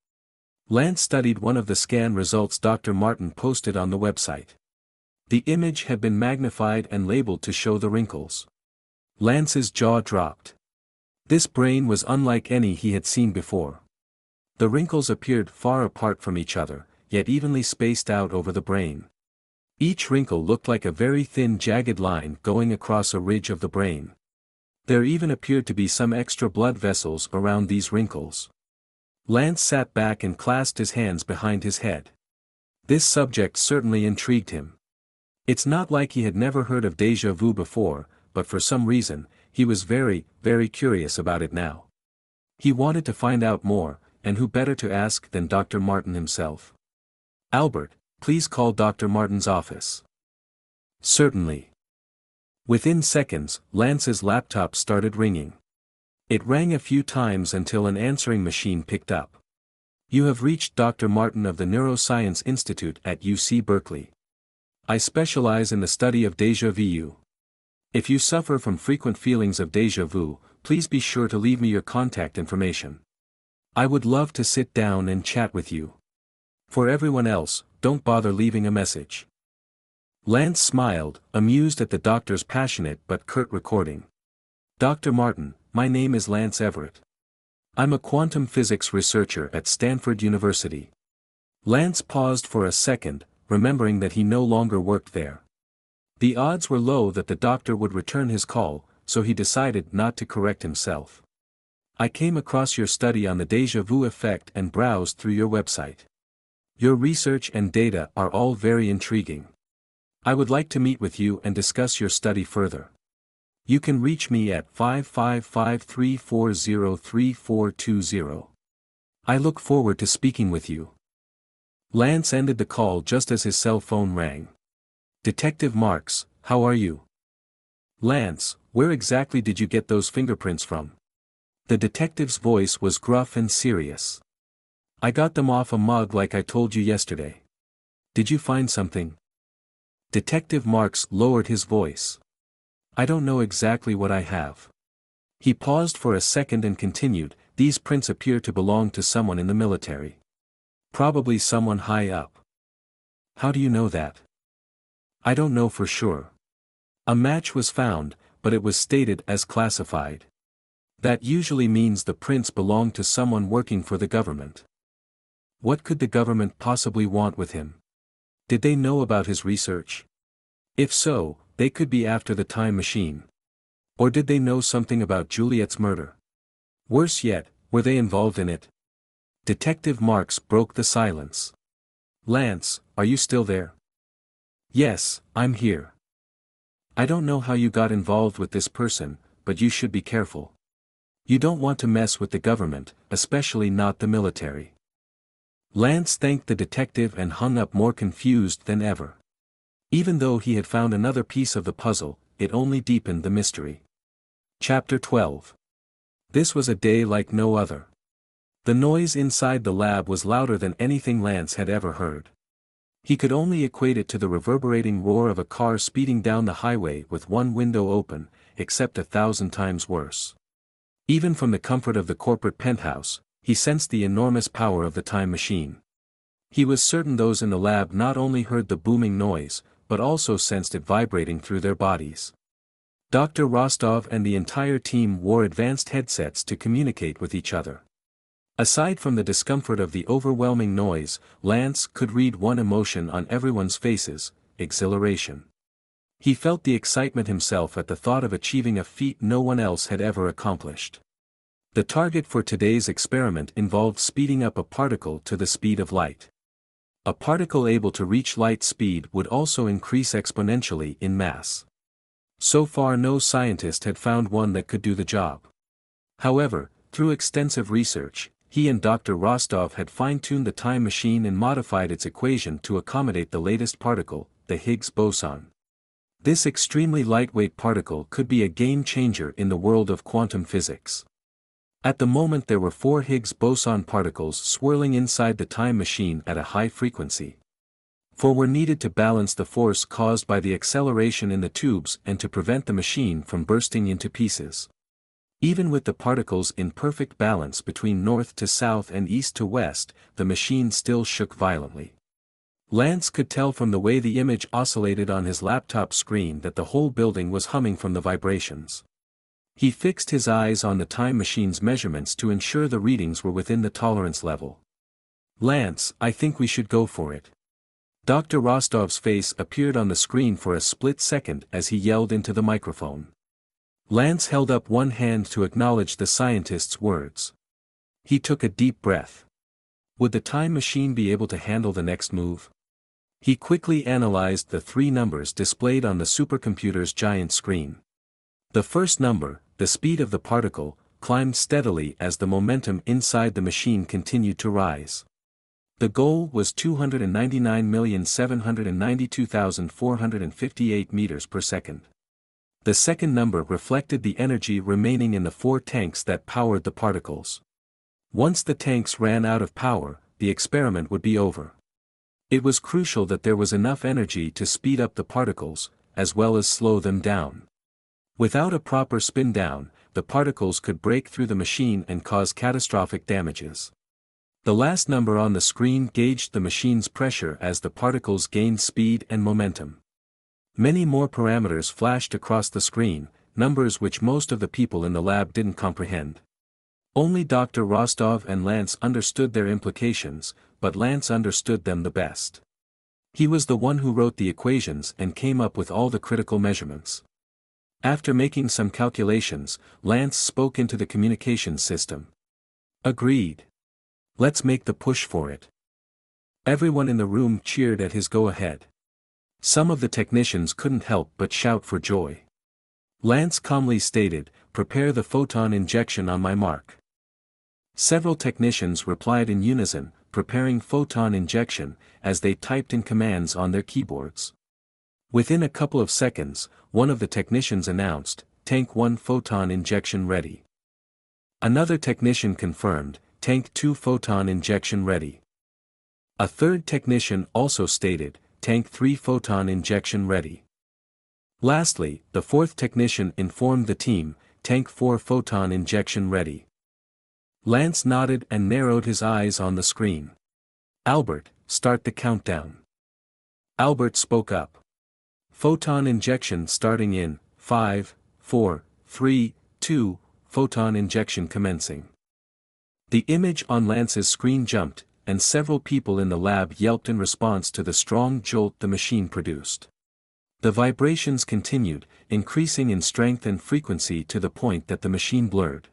Lance studied one of the scan results Dr. Martin posted on the website. The image had been magnified and labeled to show the wrinkles. Lance's jaw dropped. This brain was unlike any he had seen before. The wrinkles appeared far apart from each other, yet evenly spaced out over the brain. Each wrinkle looked like a very thin jagged line going across a ridge of the brain. There even appeared to be some extra blood vessels around these wrinkles. Lance sat back and clasped his hands behind his head. This subject certainly intrigued him. It's not like he had never heard of déjà vu before, but for some reason, he was very, very curious about it now. He wanted to find out more, and who better to ask than Dr. Martin himself? "Albert, please call Dr. Martin's office." "Certainly." Within seconds, Lance's laptop started ringing. It rang a few times until an answering machine picked up. "You have reached Dr. Martin of the Neuroscience Institute at UC Berkeley. I specialize in the study of déjà vu. If you suffer from frequent feelings of déjà vu, please be sure to leave me your contact information. I would love to sit down and chat with you. For everyone else, don't bother leaving a message." Lance smiled, amused at the doctor's passionate but curt recording. "Dr. Martin, my name is Lance Everett. I'm a quantum physics researcher at Stanford University." Lance paused for a second, remembering that he no longer worked there. The odds were low that the doctor would return his call, so he decided not to correct himself. "I came across your study on the déjà vu effect and browsed through your website. Your research and data are all very intriguing. I would like to meet with you and discuss your study further. You can reach me at 555-340-3420. I look forward to speaking with you." Lance ended the call just as his cell phone rang. "Detective Marks, how are you?" "Lance, where exactly did you get those fingerprints from?" The detective's voice was gruff and serious. "I got them off a mug like I told you yesterday. Did you find something?" Detective Marks lowered his voice. "I don't know exactly what I have." He paused for a second and continued, "These prints appear to belong to someone in the military. Probably someone high up." "How do you know that?" "I don't know for sure. A match was found, but it was stated as classified. That usually means the prints belonged to someone working for the government. What could the government possibly want with him? Did they know about his research? If so, they could be after the time machine. Or did they know something about Juliet's murder? Worse yet, were they involved in it? Detective Marks broke the silence. Lance, are you still there? Yes, I'm here. I don't know how you got involved with this person, but you should be careful. You don't want to mess with the government, especially not the military. Lance thanked the detective and hung up more confused than ever. Even though he had found another piece of the puzzle, it only deepened the mystery. Chapter 12. This was a day like no other. The noise inside the lab was louder than anything Lance had ever heard. He could only equate it to the reverberating roar of a car speeding down the highway with one window open, except 1,000 times worse. Even from the comfort of the corporate penthouse, he sensed the enormous power of the time machine. He was certain those in the lab not only heard the booming noise, but also sensed it vibrating through their bodies. Dr. Rostov and the entire team wore advanced headsets to communicate with each other. Aside from the discomfort of the overwhelming noise, Lance could read one emotion on everyone's faces: exhilaration. He felt the excitement himself at the thought of achieving a feat no one else had ever accomplished. The target for today's experiment involved speeding up a particle to the speed of light. A particle able to reach light speed would also increase exponentially in mass. So far no scientist had found one that could do the job. However, through extensive research, he and Dr. Rostov had fine-tuned the time machine and modified its equation to accommodate the latest particle, the Higgs boson. This extremely lightweight particle could be a game-changer in the world of quantum physics. At the moment there were 4 Higgs boson particles swirling inside the time machine at a high frequency. 4 were needed to balance the force caused by the acceleration in the tubes and to prevent the machine from bursting into pieces. Even with the particles in perfect balance between north to south and east to west, the machine still shook violently. Lance could tell from the way the image oscillated on his laptop screen that the whole building was humming from the vibrations. He fixed his eyes on the time machine's measurements to ensure the readings were within the tolerance level. Lance, I think we should go for it. Dr. Rostov's face appeared on the screen for a split second as he yelled into the microphone. Lance held up one hand to acknowledge the scientist's words. He took a deep breath. Would the time machine be able to handle the next move? He quickly analyzed the 3 numbers displayed on the supercomputer's giant screen. The first number, the speed of the particle, climbed steadily as the momentum inside the machine continued to rise. The goal was 299,792,458 meters per second. The second number reflected the energy remaining in the 4 tanks that powered the particles. Once the tanks ran out of power, the experiment would be over. It was crucial that there was enough energy to speed up the particles, as well as slow them down. Without a proper spin down, the particles could break through the machine and cause catastrophic damages. The last number on the screen gauged the machine's pressure as the particles gained speed and momentum. Many more parameters flashed across the screen, numbers which most of the people in the lab didn't comprehend. Only Dr. Rostov and Lance understood their implications, but Lance understood them the best. He was the one who wrote the equations and came up with all the critical measurements. After making some calculations, Lance spoke into the communications system. Agreed. Let's make the push for it. Everyone in the room cheered at his go-ahead. Some of the technicians couldn't help but shout for joy. Lance calmly stated, "Prepare the photon injection on my mark." Several technicians replied in unison, preparing photon injection, as they typed in commands on their keyboards. Within a couple of seconds, one of the technicians announced, "Tank 1 photon injection ready." Another technician confirmed, "Tank 2 photon injection ready." A third technician also stated, "Tank 3 photon injection ready." Lastly, the fourth technician informed the team, "Tank 4 photon injection ready." Lance nodded and narrowed his eyes on the screen. "Albert, start the countdown." Albert spoke up. "Photon injection starting in 5, 4, 3, 2, photon injection commencing. The image on Lance's screen jumped, and several people in the lab yelped in response to the strong jolt the machine produced. The vibrations continued, increasing in strength and frequency to the point that the machine blurred.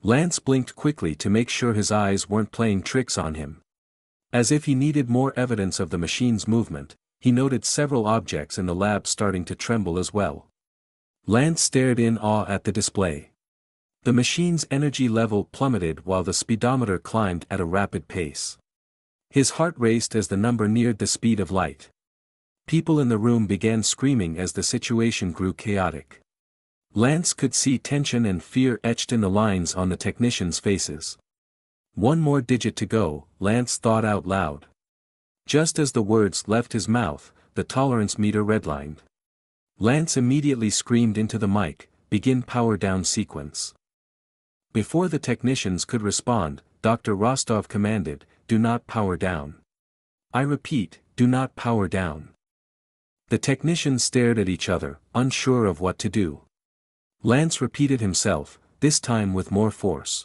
Lance blinked quickly to make sure his eyes weren't playing tricks on him. As if he needed more evidence of the machine's movement, he noted several objects in the lab starting to tremble as well. Lance stared in awe at the display. The machine's energy level plummeted while the speedometer climbed at a rapid pace. His heart raced as the number neared the speed of light. People in the room began screaming as the situation grew chaotic. Lance could see tension and fear etched in the lines on the technicians' faces. One more digit to go, Lance thought out loud. Just as the words left his mouth, the tolerance meter redlined. Lance immediately screamed into the mic, "Begin power down sequence." Before the technicians could respond, Dr. Rostov commanded, "Do not power down. I repeat, do not power down." The technicians stared at each other, unsure of what to do. Lance repeated himself, this time with more force.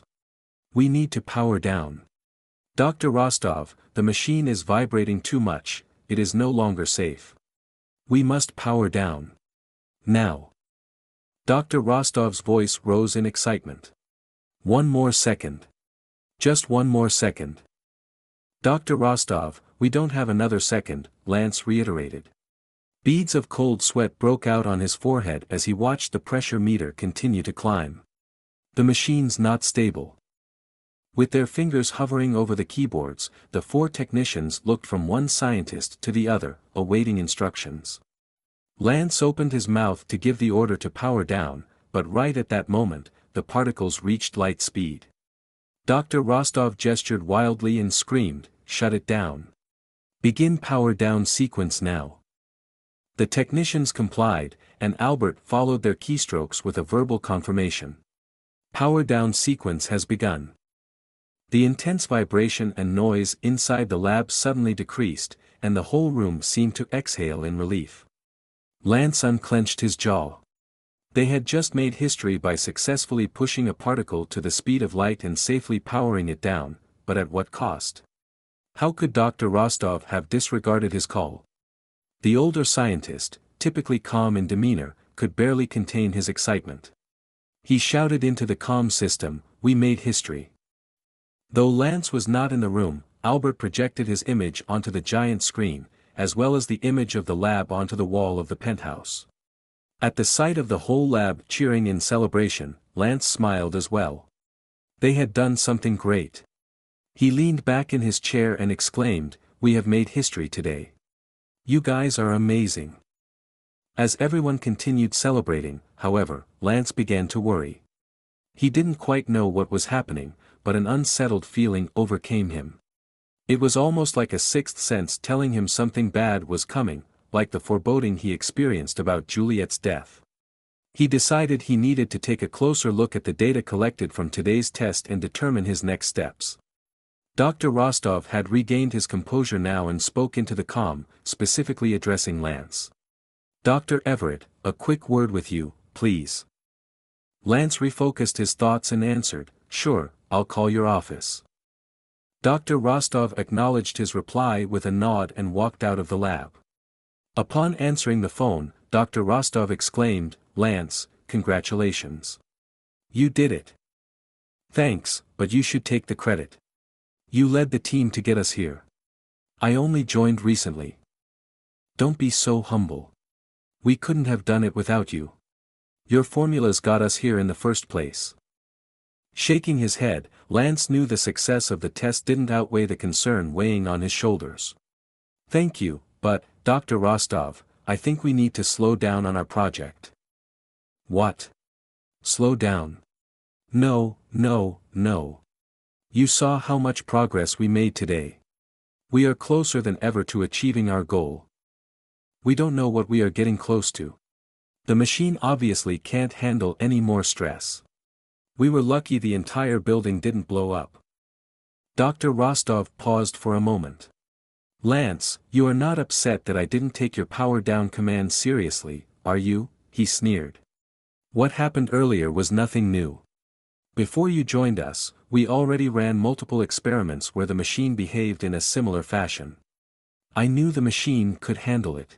"We need to power down. Dr. Rostov, the machine is vibrating too much, it is no longer safe. We must power down. Now." Dr. Rostov's voice rose in excitement. "One more second. Just one more second." "Dr. Rostov, we don't have another second," Lance reiterated. Beads of cold sweat broke out on his forehead as he watched the pressure meter continue to climb. The machine's not stable. With their fingers hovering over the keyboards, the four technicians looked from one scientist to the other, awaiting instructions. Lance opened his mouth to give the order to power down, but right at that moment, the particles reached light speed. Dr. Rostov gestured wildly and screamed, "Shut it down. Begin power down sequence now." The technicians complied, and Albert followed their keystrokes with a verbal confirmation. "Power down sequence has begun." The intense vibration and noise inside the lab suddenly decreased, and the whole room seemed to exhale in relief. Lance unclenched his jaw. They had just made history by successfully pushing a particle to the speed of light and safely powering it down, but at what cost? How could Dr. Rostov have disregarded his call? The older scientist, typically calm in demeanor, could barely contain his excitement. He shouted into the comm system, "We made history." Though Lance was not in the room, Albert projected his image onto the giant screen, as well as the image of the lab onto the wall of the penthouse. At the sight of the whole lab cheering in celebration, Lance smiled as well. They had done something great. He leaned back in his chair and exclaimed, "We have made history today. You guys are amazing." As everyone continued celebrating, however, Lance began to worry. He didn't quite know what was happening, but an unsettled feeling overcame him. It was almost like a sixth sense telling him something bad was coming, like the foreboding he experienced about Juliet's death. He decided he needed to take a closer look at the data collected from today's test and determine his next steps. Dr. Rostov had regained his composure now and spoke into the comm, specifically addressing Lance. "Dr. Everett, a quick word with you, please." Lance refocused his thoughts and answered, "Sure, I'll call your office." Dr. Rostov acknowledged his reply with a nod and walked out of the lab. Upon answering the phone, Dr. Rostov exclaimed, "Lance, congratulations. You did it." "Thanks, but you should take the credit. You led the team to get us here. I only joined recently." "Don't be so humble. We couldn't have done it without you. Your formulas got us here in the first place." Shaking his head, Lance knew the success of the test didn't outweigh the concern weighing on his shoulders. "Thank you, but, Dr. Rostov, I think we need to slow down on our project." "What? Slow down? No, no, no. You saw how much progress we made today. We are closer than ever to achieving our goal. We don't know what we are getting close to. The machine obviously can't handle any more stress. We were lucky the entire building didn't blow up." Dr. Rostov paused for a moment. "Lance, you are not upset that I didn't take your power down command seriously, are you?" he sneered. What happened earlier was nothing new. Before you joined us, we already ran multiple experiments where the machine behaved in a similar fashion. I knew the machine could handle it.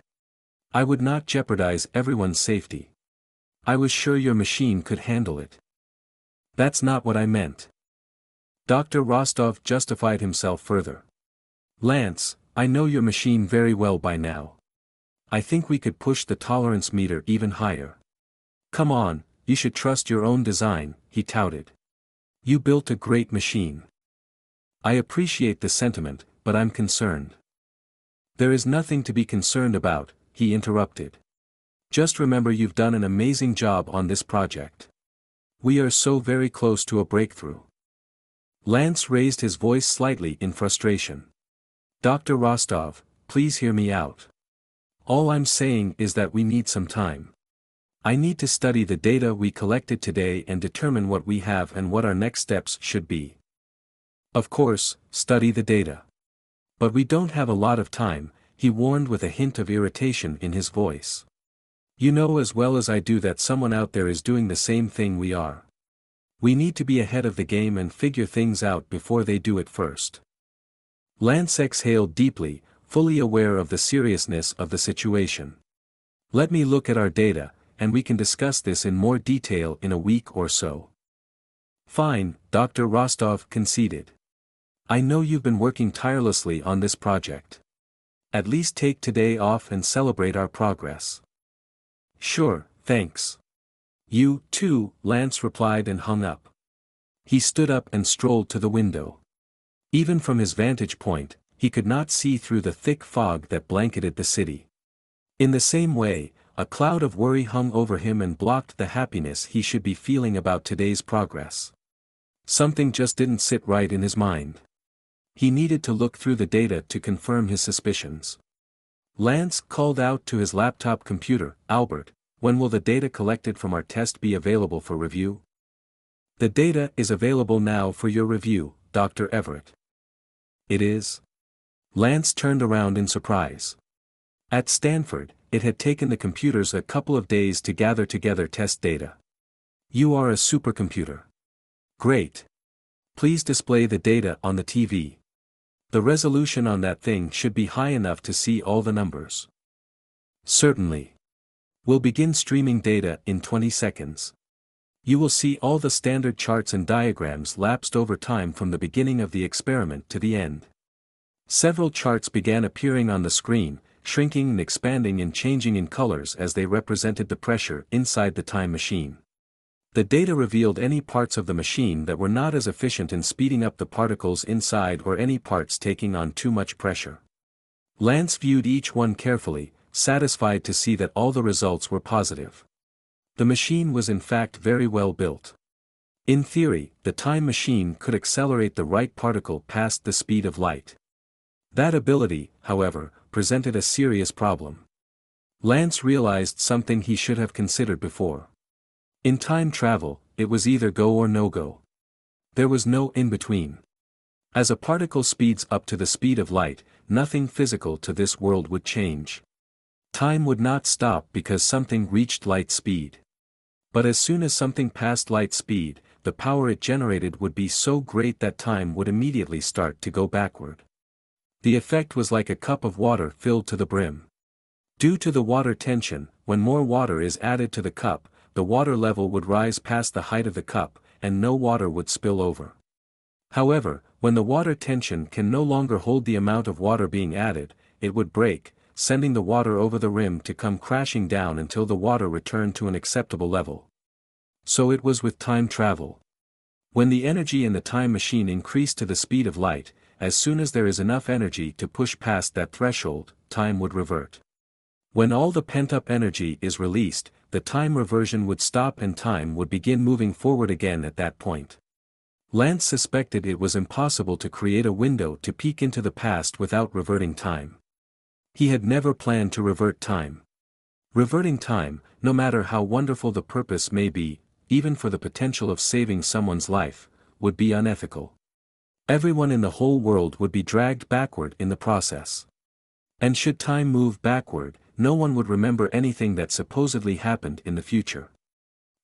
I would not jeopardize everyone's safety. I was sure your machine could handle it. That's not what I meant. Dr. Rostov justified himself further. Lance, I know your machine very well by now. I think we could push the tolerance meter even higher. Come on, you should trust your own design, he touted. You built a great machine. I appreciate the sentiment, but I'm concerned. There is nothing to be concerned about, he interrupted. Just remember you've done an amazing job on this project. We are so very close to a breakthrough. Lance raised his voice slightly in frustration. Dr. Rostov, please hear me out. All I'm saying is that we need some time. I need to study the data we collected today and determine what we have and what our next steps should be. Of course, study the data. But we don't have a lot of time, he warned with a hint of irritation in his voice. You know as well as I do that someone out there is doing the same thing we are. We need to be ahead of the game and figure things out before they do it first. Lance exhaled deeply, fully aware of the seriousness of the situation. Let me look at our data, and we can discuss this in more detail in a week or so. Fine, Dr. Rostov conceded. I know you've been working tirelessly on this project. At least take today off and celebrate our progress. Sure, thanks. You, too, Lance replied and hung up. He stood up and strolled to the window. Even from his vantage point, he could not see through the thick fog that blanketed the city. In the same way, a cloud of worry hung over him and blocked the happiness he should be feeling about today's progress. Something just didn't sit right in his mind. He needed to look through the data to confirm his suspicions. Lance called out to his laptop computer, Albert, when will the data collected from our test be available for review? The data is available now for your review, Dr. Everett. It is? Lance turned around in surprise. At Stanford, it had taken the computers a couple of days to gather together test data. You are a supercomputer. Great. Please display the data on the TV. The resolution on that thing should be high enough to see all the numbers. Certainly. We'll begin streaming data in 20 seconds. You will see all the standard charts and diagrams lapsed over time from the beginning of the experiment to the end. Several charts began appearing on the screen, shrinking and expanding and changing in colors as they represented the pressure inside the time machine. The data revealed any parts of the machine that were not as efficient in speeding up the particles inside or any parts taking on too much pressure. Lance viewed each one carefully, satisfied to see that all the results were positive. The machine was in fact very well built. In theory, the time machine could accelerate the right particle past the speed of light. That ability, however, presented a serious problem. Lance realized something he should have considered before. In time travel, it was either go or no go. There was no in-between. As a particle speeds up to the speed of light, nothing physical to this world would change. Time would not stop because something reached light speed. But as soon as something passed light speed, the power it generated would be so great that time would immediately start to go backward. The effect was like a cup of water filled to the brim. Due to the water tension, when more water is added to the cup, the water level would rise past the height of the cup, and no water would spill over. However, when the water tension can no longer hold the amount of water being added, it would break, sending the water over the rim to come crashing down until the water returned to an acceptable level. So it was with time travel. When the energy in the time machine increased to the speed of light, as soon as there is enough energy to push past that threshold, time would revert. When all the pent-up energy is released, the time reversion would stop and time would begin moving forward again at that point. Lance suspected it was impossible to create a window to peek into the past without reverting time. He had never planned to revert time. Reverting time, no matter how wonderful the purpose may be, even for the potential of saving someone's life, would be unethical. Everyone in the whole world would be dragged backward in the process. And should time move backward, no one would remember anything that supposedly happened in the future.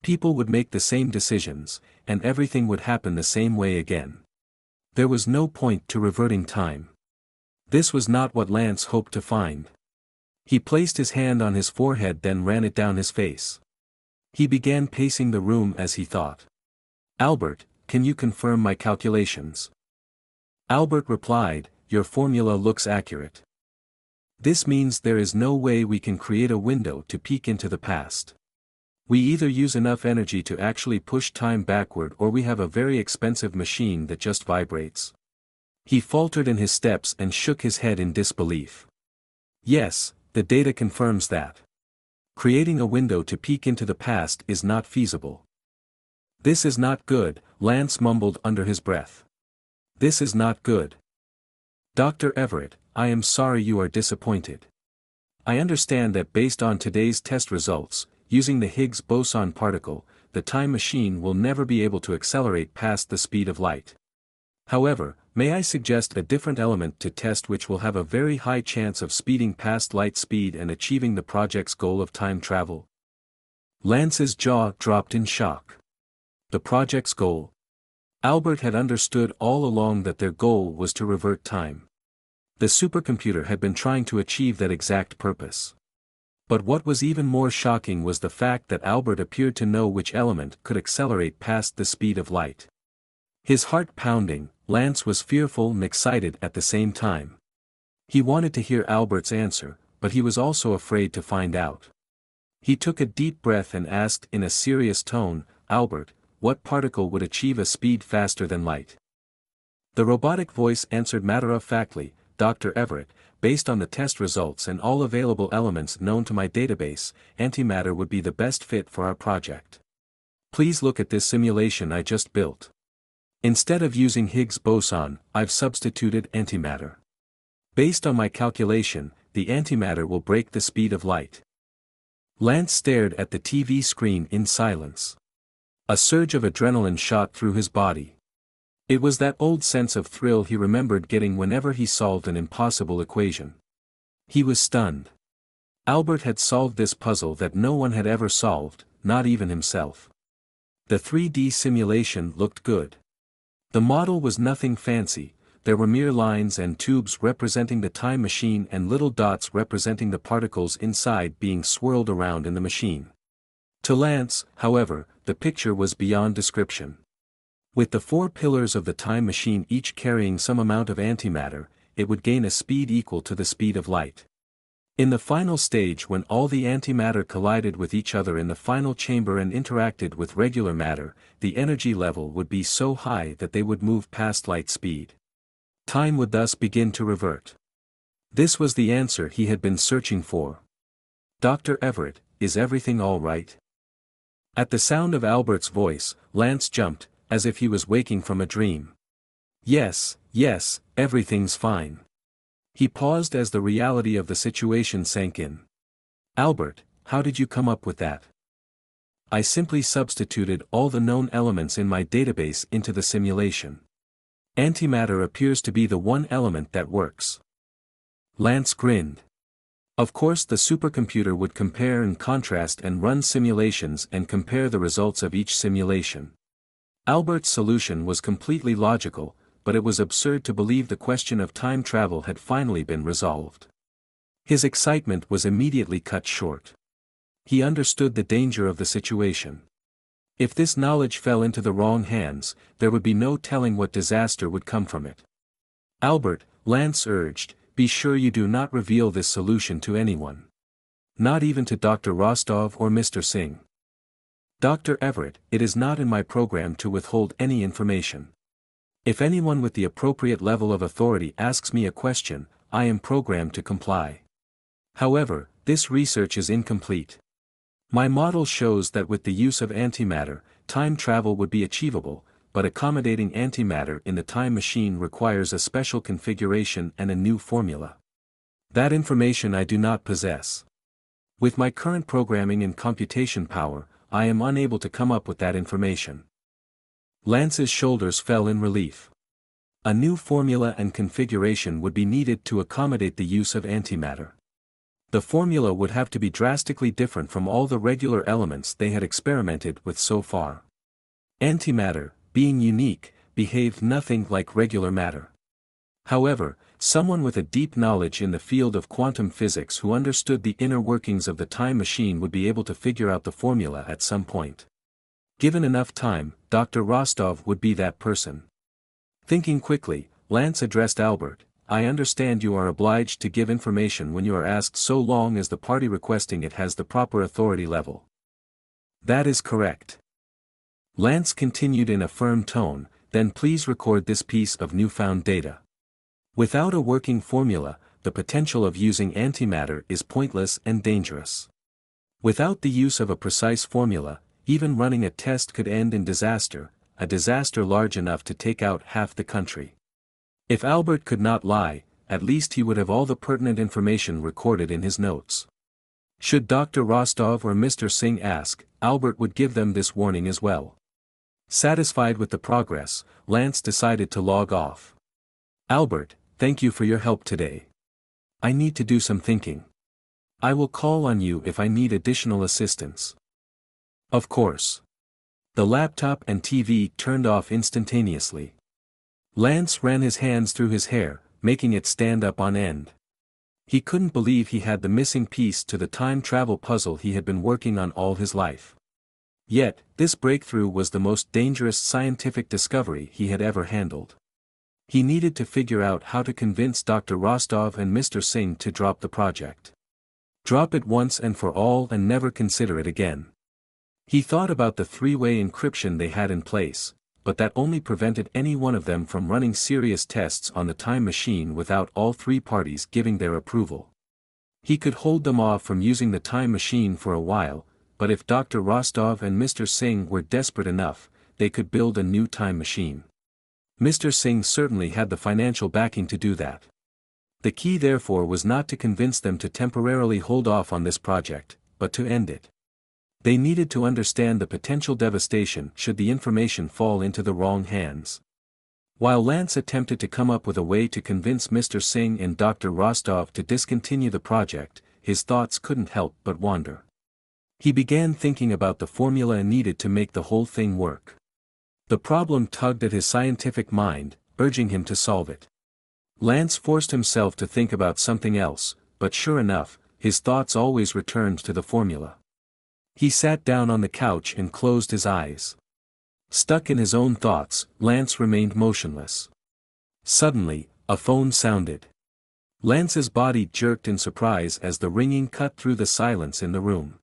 People would make the same decisions, and everything would happen the same way again. There was no point to reverting time. This was not what Lance hoped to find. He placed his hand on his forehead, then ran it down his face. He began pacing the room as he thought. "Albert, can you confirm my calculations?" Albert replied, "Your formula looks accurate. This means there is no way we can create a window to peek into the past. We either use enough energy to actually push time backward, or we have a very expensive machine that just vibrates." He faltered in his steps and shook his head in disbelief. "Yes, the data confirms that. Creating a window to peek into the past is not feasible." "This is not good," Lance mumbled under his breath. "This is not good. Dr. Everett, I am sorry you are disappointed. I understand that based on today's test results, using the Higgs boson particle, the time machine will never be able to accelerate past the speed of light. However, may I suggest a different element to test which will have a very high chance of speeding past light speed and achieving the project's goal of time travel?" Lance's jaw dropped in shock. The project's goal? Albert had understood all along that their goal was to revert time. The supercomputer had been trying to achieve that exact purpose. But what was even more shocking was the fact that Albert appeared to know which element could accelerate past the speed of light. His heart pounding, Lance was fearful and excited at the same time. He wanted to hear Albert's answer, but he was also afraid to find out. He took a deep breath and asked in a serious tone, "Albert, what particle would achieve a speed faster than light?" The robotic voice answered matter-of-factly, "Dr. Everett, based on the test results and all available elements known to my database, antimatter would be the best fit for our project. Please look at this simulation I just built. Instead of using Higgs boson, I've substituted antimatter. Based on my calculation, the antimatter will break the speed of light." Lance stared at the TV screen in silence. A surge of adrenaline shot through his body. It was that old sense of thrill he remembered getting whenever he solved an impossible equation. He was stunned. Albert had solved this puzzle that no one had ever solved, not even himself. The 3D simulation looked good. The model was nothing fancy, there were mere lines and tubes representing the time machine and little dots representing the particles inside being swirled around in the machine. To Lance, however, the picture was beyond description. With the 4 pillars of the time machine each carrying some amount of antimatter, it would gain a speed equal to the speed of light. In the final stage, when all the antimatter collided with each other in the final chamber and interacted with regular matter, the energy level would be so high that they would move past light speed. Time would thus begin to revert. This was the answer he had been searching for. "Dr. Everett, is everything all right?" At the sound of Albert's voice, Lance jumped, as if he was waking from a dream. Yes, everything's fine." He paused as the reality of the situation sank in. "Albert, how did you come up with that?" "I simply substituted all the known elements in my database into the simulation. Antimatter appears to be the one element that works." Lance grinned. Of course, the supercomputer would compare and contrast and run simulations and compare the results of each simulation. Albert's solution was completely logical, but it was absurd to believe the question of time travel had finally been resolved. His excitement was immediately cut short. He understood the danger of the situation. If this knowledge fell into the wrong hands, there would be no telling what disaster would come from it. "Albert," Lance urged, "be sure you do not reveal this solution to anyone. Not even to Dr. Rostov or Mr. Singh. Dr. Everett, it is not in my program to withhold any information. If anyone with the appropriate level of authority asks me a question, I am programmed to comply. However, this research is incomplete. My model shows that with the use of antimatter, time travel would be achievable, but accommodating antimatter in the time machine requires a special configuration and a new formula. That information I do not possess. With my current programming and computation power, I am unable to come up with that information." Lance's shoulders fell in relief. A new formula and configuration would be needed to accommodate the use of antimatter. The formula would have to be drastically different from all the regular elements they had experimented with so far. Antimatter, being unique, behaved nothing like regular matter. However, someone with a deep knowledge in the field of quantum physics who understood the inner workings of the time machine would be able to figure out the formula at some point. Given enough time, Dr. Rostov would be that person. Thinking quickly, Lance addressed Albert. I understand you are obliged to give information when you are asked so long as the party requesting it has the proper authority level. That is correct. Lance continued in a firm tone, then please record this piece of newfound data. Without a working formula, the potential of using antimatter is pointless and dangerous. Without the use of a precise formula, even running a test could end in disaster, a disaster large enough to take out half the country. If Albert could not lie, at least he would have all the pertinent information recorded in his notes. Should Dr. Rostov or Mr. Singh ask, Albert would give them this warning as well. Satisfied with the progress, Lance decided to log off. Albert, thank you for your help today. I need to do some thinking. I will call on you if I need additional assistance. Of course. The laptop and TV turned off instantaneously. Lance ran his hands through his hair, making it stand up on end. He couldn't believe he had the missing piece to the time travel puzzle he had been working on all his life. Yet, this breakthrough was the most dangerous scientific discovery he had ever handled. He needed to figure out how to convince Dr. Rostov and Mr. Singh to drop the project. Drop it once and for all and never consider it again. He thought about the three-way encryption they had in place, but that only prevented any one of them from running serious tests on the time machine without all three parties giving their approval. He could hold them off from using the time machine for a while, but if Dr. Rostov and Mr. Singh were desperate enough, they could build a new time machine. Mr. Singh certainly had the financial backing to do that. The key therefore was not to convince them to temporarily hold off on this project, but to end it. They needed to understand the potential devastation should the information fall into the wrong hands. While Lance attempted to come up with a way to convince Mr. Singh and Dr. Rostov to discontinue the project, his thoughts couldn't help but wander. He began thinking about the formula needed to make the whole thing work. The problem tugged at his scientific mind, urging him to solve it. Lance forced himself to think about something else, but sure enough, his thoughts always returned to the formula. He sat down on the couch and closed his eyes. Stuck in his own thoughts, Lance remained motionless. Suddenly, a phone sounded. Lance's body jerked in surprise as the ringing cut through the silence in the room.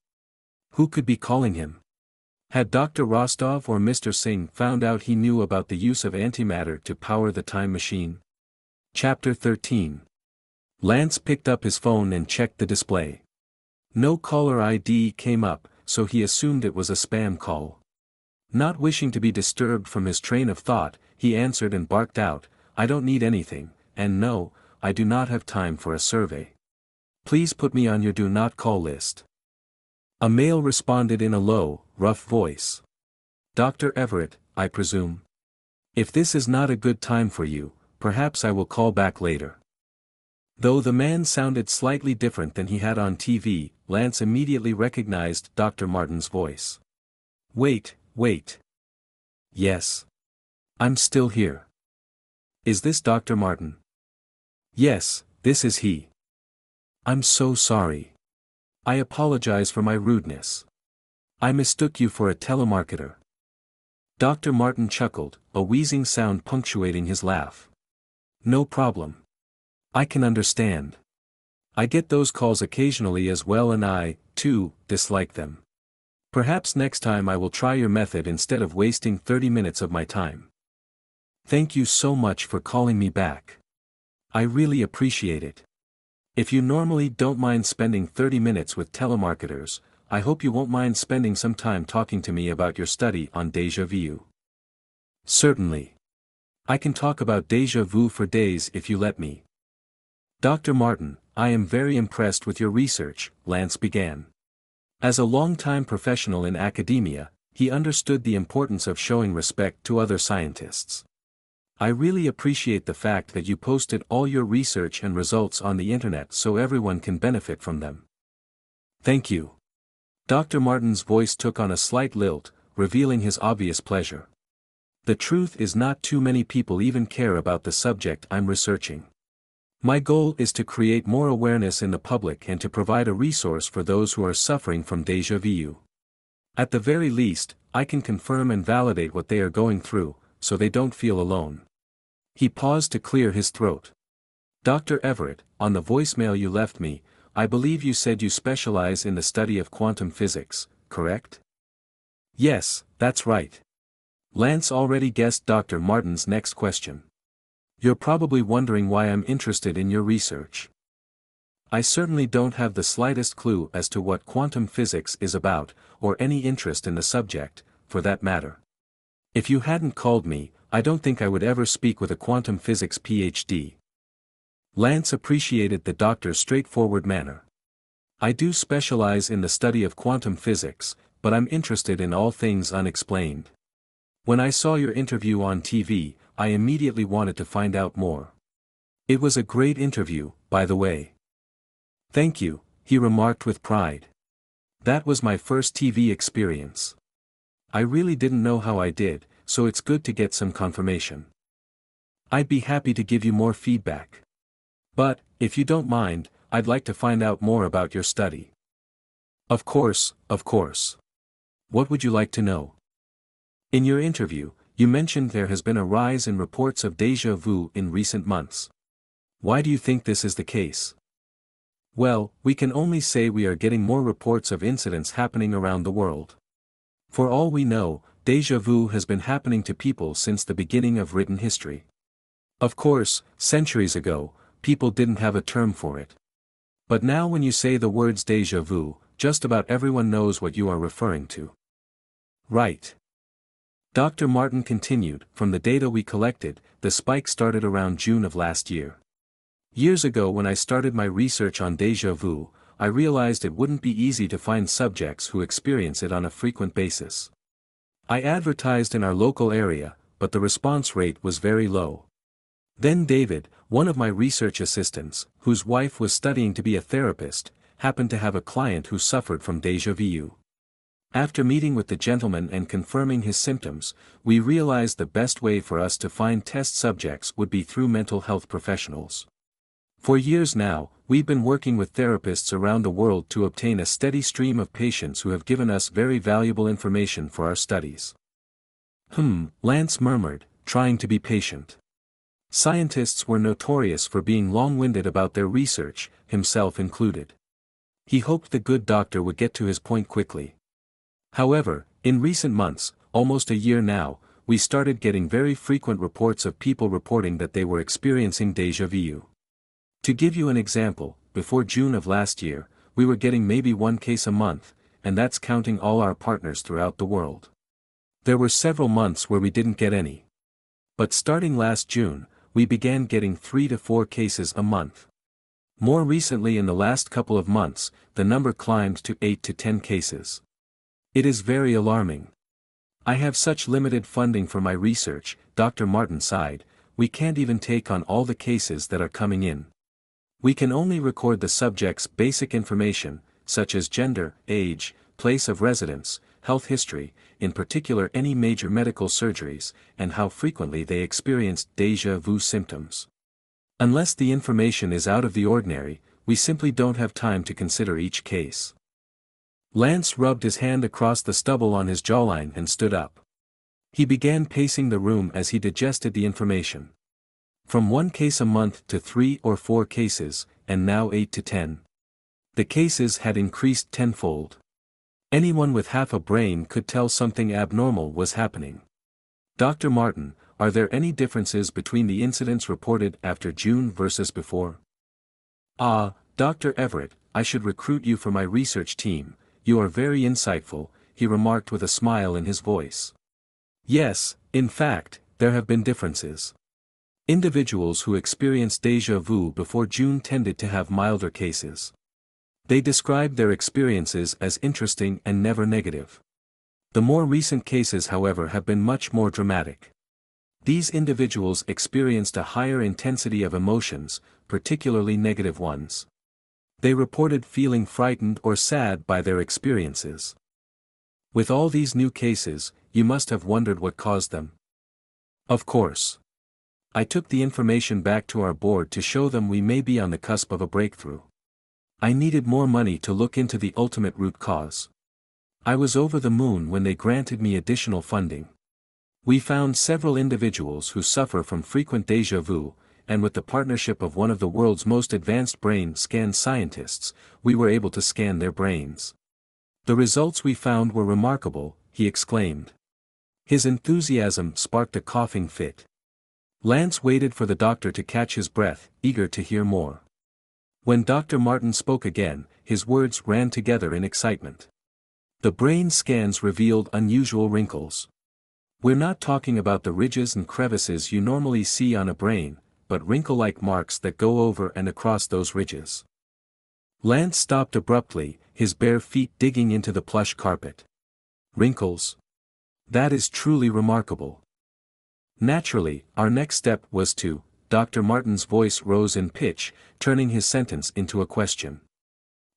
Who could be calling him? Had Dr. Rostov or Mr. Singh found out he knew about the use of antimatter to power the time machine? Chapter 13. Lance picked up his phone and checked the display. No caller ID came up, so he assumed it was a spam call. Not wishing to be disturbed from his train of thought, he answered and barked out, I don't need anything, and no, I do not have time for a survey. Please put me on your do not call list. A male responded in a low, rough voice. Dr. Everett, I presume. If this is not a good time for you, perhaps I will call back later. Though the man sounded slightly different than he had on TV, Lance immediately recognized Dr. Martin's voice. Wait. Yes. I'm still here. Is this Dr. Martin? Yes, this is he. I'm so sorry. I apologize for my rudeness. I mistook you for a telemarketer. Dr. Martin chuckled, a wheezing sound punctuating his laugh. No problem. I can understand. I get those calls occasionally as well, and I, too, dislike them. Perhaps next time I will try your method instead of wasting 30 minutes of my time. Thank you so much for calling me back. I really appreciate it. If you normally don't mind spending 30 minutes with telemarketers, I hope you won't mind spending some time talking to me about your study on déjà vu. Certainly. I can talk about déjà vu for days if you let me. Dr. Martin, I am very impressed with your research, Lance began. As a long-time professional in academia, he understood the importance of showing respect to other scientists. I really appreciate the fact that you posted all your research and results on the internet so everyone can benefit from them. Thank you. Dr. Martin's voice took on a slight lilt, revealing his obvious pleasure. The truth is not too many people even care about the subject I'm researching. My goal is to create more awareness in the public and to provide a resource for those who are suffering from déjà vu. At the very least, I can confirm and validate what they are going through, so they don't feel alone. He paused to clear his throat. Dr. Everett, on the voicemail you left me, I believe you said you specialize in the study of quantum physics, correct? Yes, that's right. Lance already guessed Dr. Martin's next question. You're probably wondering why I'm interested in your research. I certainly don't have the slightest clue as to what quantum physics is about, or any interest in the subject, for that matter. If you hadn't called me, I don't think I would ever speak with a quantum physics PhD. Lance appreciated the doctor's straightforward manner. I do specialize in the study of quantum physics, but I'm interested in all things unexplained. When I saw your interview on TV, I immediately wanted to find out more. It was a great interview, by the way. Thank you, he remarked with pride. That was my first TV experience. I really didn't know how I did, so it's good to get some confirmation. I'd be happy to give you more feedback. But, if you don't mind, I'd like to find out more about your study. Of course, of course. What would you like to know? In your interview, you mentioned there has been a rise in reports of déjà vu in recent months. Why do you think this is the case? Well, we can only say we are getting more reports of incidents happening around the world. For all we know, déjà vu has been happening to people since the beginning of written history. Of course, centuries ago, people didn't have a term for it. But now when you say the words déjà vu, just about everyone knows what you are referring to. Right. Dr. Martin continued, from the data we collected, the spike started around June of last year. Years ago when I started my research on déjà vu, I realized it wouldn't be easy to find subjects who experience it on a frequent basis. I advertised in our local area, but the response rate was very low. Then David, one of my research assistants, whose wife was studying to be a therapist, happened to have a client who suffered from déjà vu. After meeting with the gentleman and confirming his symptoms, we realized the best way for us to find test subjects would be through mental health professionals. For years now, we've been working with therapists around the world to obtain a steady stream of patients who have given us very valuable information for our studies. Lance murmured, trying to be patient. Scientists were notorious for being long-winded about their research, himself included. He hoped the good doctor would get to his point quickly. However, in recent months, almost a year now, we started getting very frequent reports of people reporting that they were experiencing déjà vu. To give you an example, before June of last year, we were getting maybe one case a month, and that's counting all our partners throughout the world. There were several months where we didn't get any. But starting last June, we began getting 3 to 4 cases a month. More recently in the last couple of months, the number climbed to 8 to 10 cases. It is very alarming. I have such limited funding for my research, Dr. Martin sighed, we can't even take on all the cases that are coming in. We can only record the subject's basic information, such as gender, age, place of residence, health history, in particular any major medical surgeries, and how frequently they experienced déjà vu symptoms. Unless the information is out of the ordinary, we simply don't have time to consider each case. Lance rubbed his hand across the stubble on his jawline and stood up. He began pacing the room as he digested the information. From 1 case a month to 3 or 4 cases, and now 8 to 10. The cases had increased tenfold. Anyone with half a brain could tell something abnormal was happening. Dr. Martin, are there any differences between the incidents reported after June versus before? Dr. Everett, I should recruit you for my research team. You are very insightful, he remarked with a smile in his voice. Yes, in fact, there have been differences. Individuals who experienced déjà vu before June tended to have milder cases. They described their experiences as interesting and never negative. The more recent cases however have been much more dramatic. These individuals experienced a higher intensity of emotions, particularly negative ones. They reported feeling frightened or sad by their experiences. With all these new cases, you must have wondered what caused them. Of course. I took the information back to our board to show them we may be on the cusp of a breakthrough. I needed more money to look into the ultimate root cause. I was over the moon when they granted me additional funding. We found several individuals who suffer from frequent déjà vu, and with the partnership of one of the world's most advanced brain scan scientists, we were able to scan their brains. The results we found were remarkable, he exclaimed. His enthusiasm sparked a coughing fit. Lance waited for the doctor to catch his breath, eager to hear more. When Dr. Martin spoke again, his words ran together in excitement. The brain scans revealed unusual wrinkles. We're not talking about the ridges and crevices you normally see on a brain, but wrinkle-like marks that go over and across those ridges. Lance stopped abruptly, his bare feet digging into the plush carpet. Wrinkles? That is truly remarkable. Naturally, our next step was to, Dr. Martin's voice rose in pitch, turning his sentence into a question.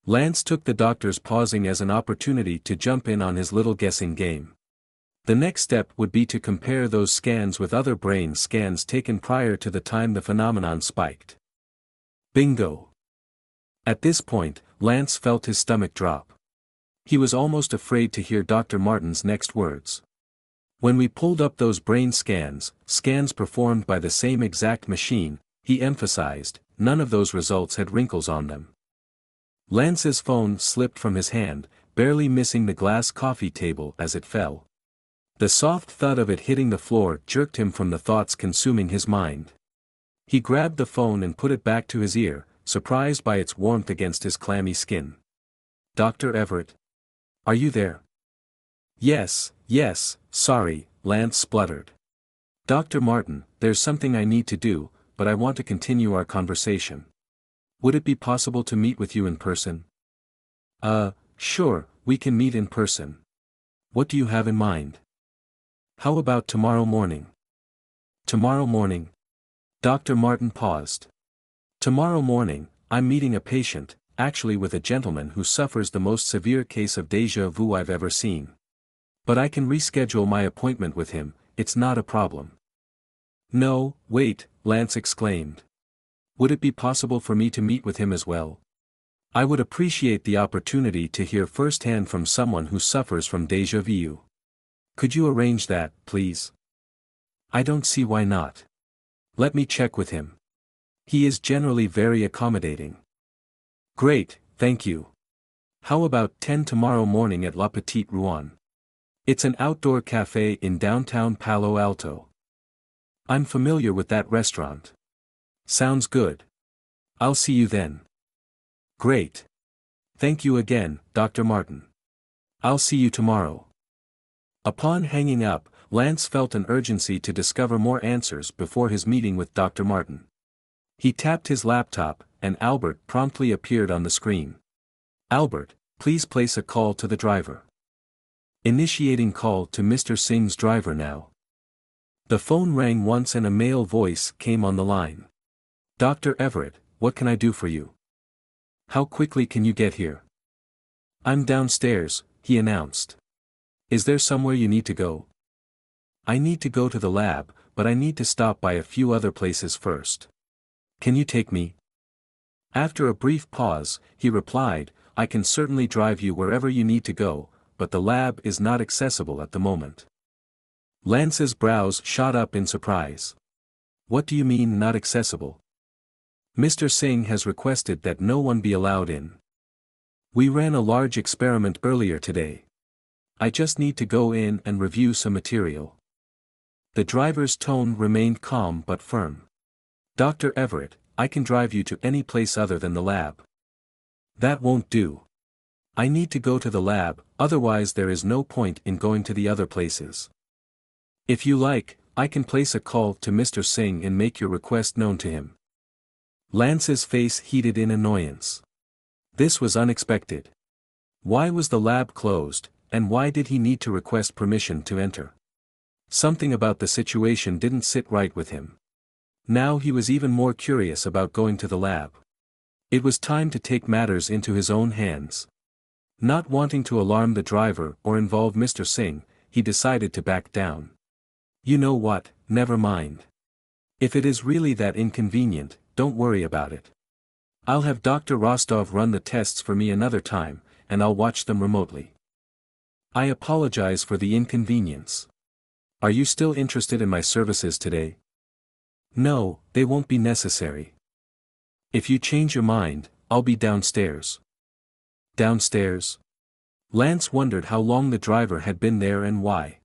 Lance took the doctor's pausing as an opportunity to jump in on his little guessing game. The next step would be to compare those scans with other brain scans taken prior to the time the phenomenon spiked. Bingo! At this point, Lance felt his stomach drop. He was almost afraid to hear Dr. Martin's next words. When we pulled up those brain scans performed by the same exact machine, he emphasized, none of those results had wrinkles on them. Lance's phone slipped from his hand, barely missing the glass coffee table as it fell. The soft thud of it hitting the floor jerked him from the thoughts consuming his mind. He grabbed the phone and put it back to his ear, surprised by its warmth against his clammy skin. Dr. Everett? Are you there? Yes, sorry, Lance spluttered. Dr. Martin, there's something I need to do, but I want to continue our conversation. Would it be possible to meet with you in person? Sure, we can meet in person. What do you have in mind? How about tomorrow morning? Tomorrow morning? Dr. Martin paused. Tomorrow morning, I'm meeting a patient, actually with a gentleman who suffers the most severe case of déjà vu I've ever seen. But I can reschedule my appointment with him, it's not a problem. No, wait, Lance exclaimed. Would it be possible for me to meet with him as well? I would appreciate the opportunity to hear firsthand from someone who suffers from déjà vu. Could you arrange that, please? I don't see why not. Let me check with him. He is generally very accommodating. Great, thank you. How about 10 tomorrow morning at La Petite Rouen? It's an outdoor cafe in downtown Palo Alto. I'm familiar with that restaurant. Sounds good. I'll see you then. Great. Thank you again, Dr. Martin. I'll see you tomorrow. Upon hanging up, Lance felt an urgency to discover more answers before his meeting with Dr. Martin. He tapped his laptop, and Albert promptly appeared on the screen. Albert, please place a call to the driver. Initiating call to Mr. Singh's driver now. The phone rang once and a male voice came on the line. Dr. Everett, what can I do for you? How quickly can you get here? I'm downstairs, he announced. Is there somewhere you need to go? I need to go to the lab, but I need to stop by a few other places first. Can you take me? After a brief pause, he replied, I can certainly drive you wherever you need to go, but the lab is not accessible at the moment. Lance's brows shot up in surprise. What do you mean not accessible? Mr. Singh has requested that no one be allowed in. We ran a large experiment earlier today. I just need to go in and review some material. The driver's tone remained calm but firm. Dr. Everett, I can drive you to any place other than the lab. That won't do. I need to go to the lab, otherwise there is no point in going to the other places. If you like, I can place a call to Mr. Singh and make your request known to him. Lance's face heated in annoyance. This was unexpected. Why was the lab closed, and why did he need to request permission to enter? Something about the situation didn't sit right with him. Now he was even more curious about going to the lab. It was time to take matters into his own hands. Not wanting to alarm the driver or involve Mr. Singh, he decided to back down. You know what, never mind. If it is really that inconvenient, don't worry about it. I'll have Dr. Rostov run the tests for me another time, and I'll watch them remotely. I apologize for the inconvenience. Are you still interested in my services today? No, they won't be necessary. If you change your mind, I'll be downstairs. Downstairs? Lance wondered how long the driver had been there and why.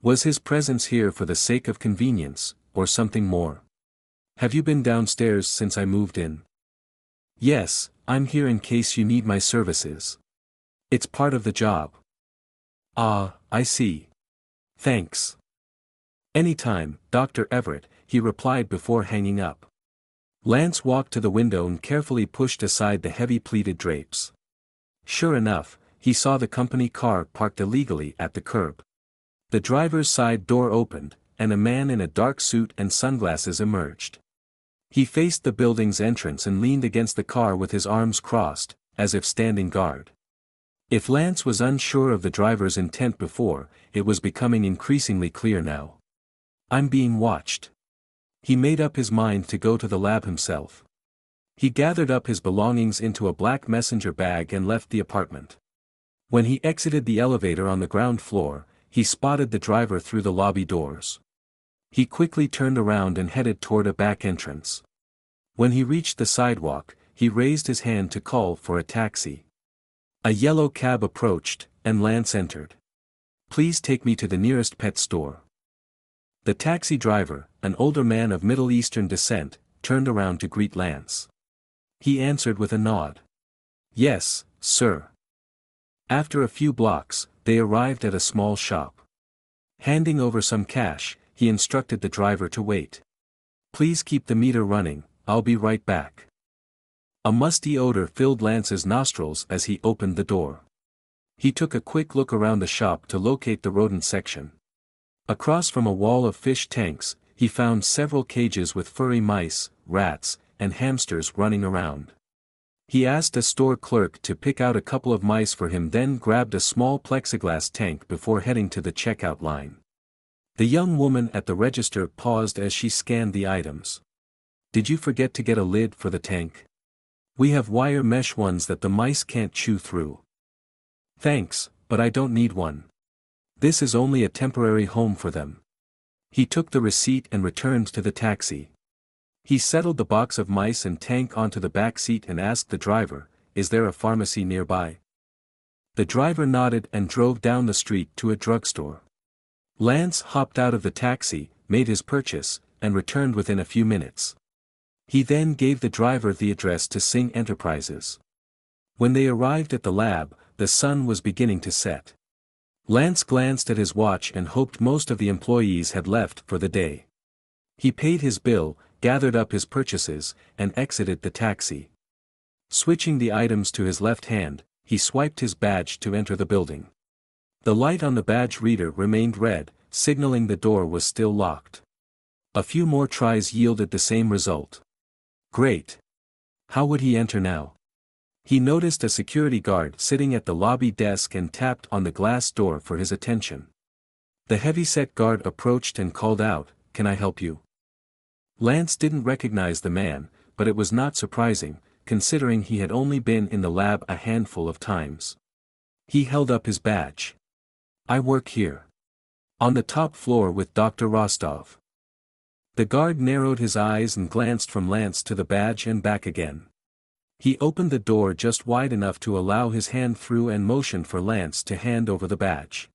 Was his presence here for the sake of convenience, or something more? Have you been downstairs since I moved in? Yes, I'm here in case you need my services. It's part of the job. Ah, I see. Thanks. Anytime, Dr. Everett, he replied before hanging up. Lance walked to the window and carefully pushed aside the heavy pleated drapes. Sure enough, he saw the company car parked illegally at the curb. The driver's side door opened, and a man in a dark suit and sunglasses emerged. He faced the building's entrance and leaned against the car with his arms crossed, as if standing guard. If Lance was unsure of the driver's intent before, it was becoming increasingly clear now. I'm being watched. He made up his mind to go to the lab himself. He gathered up his belongings into a black messenger bag and left the apartment. When he exited the elevator on the ground floor, he spotted the driver through the lobby doors. He quickly turned around and headed toward a back entrance. When he reached the sidewalk, he raised his hand to call for a taxi. A yellow cab approached, and Lance entered. Please take me to the nearest pet store. The taxi driver, an older man of Middle Eastern descent, turned around to greet Lance. He answered with a nod. Yes, sir. After a few blocks, they arrived at a small shop. Handing over some cash, he instructed the driver to wait. Please keep the meter running, I'll be right back. A musty odor filled Lance's nostrils as he opened the door. He took a quick look around the shop to locate the rodent section. Across from a wall of fish tanks, he found several cages with furry mice, rats, and hamsters running around. He asked a store clerk to pick out a couple of mice for him, then grabbed a small plexiglass tank before heading to the checkout line. The young woman at the register paused as she scanned the items. Did you forget to get a lid for the tank? We have wire mesh ones that the mice can't chew through. Thanks, but I don't need one. This is only a temporary home for them. He took the receipt and returned to the taxi. He settled the box of mice and tank onto the back seat and asked the driver, is there a pharmacy nearby? The driver nodded and drove down the street to a drugstore. Lance hopped out of the taxi, made his purchase, and returned within a few minutes. He then gave the driver the address to Singh Enterprises. When they arrived at the lab, the sun was beginning to set. Lance glanced at his watch and hoped most of the employees had left for the day. He paid his bill, gathered up his purchases, and exited the taxi. Switching the items to his left hand, he swiped his badge to enter the building. The light on the badge reader remained red, signaling the door was still locked. A few more tries yielded the same result. Great. How would he enter now? He noticed a security guard sitting at the lobby desk and tapped on the glass door for his attention. The heavy-set guard approached and called out, "Can I help you?" Lance didn't recognize the man, but it was not surprising, considering he had only been in the lab a handful of times. He held up his badge. "I work here. On the top floor with Dr. Rostov." The guard narrowed his eyes and glanced from Lance to the badge and back again. He opened the door just wide enough to allow his hand through and motioned for Lance to hand over the badge.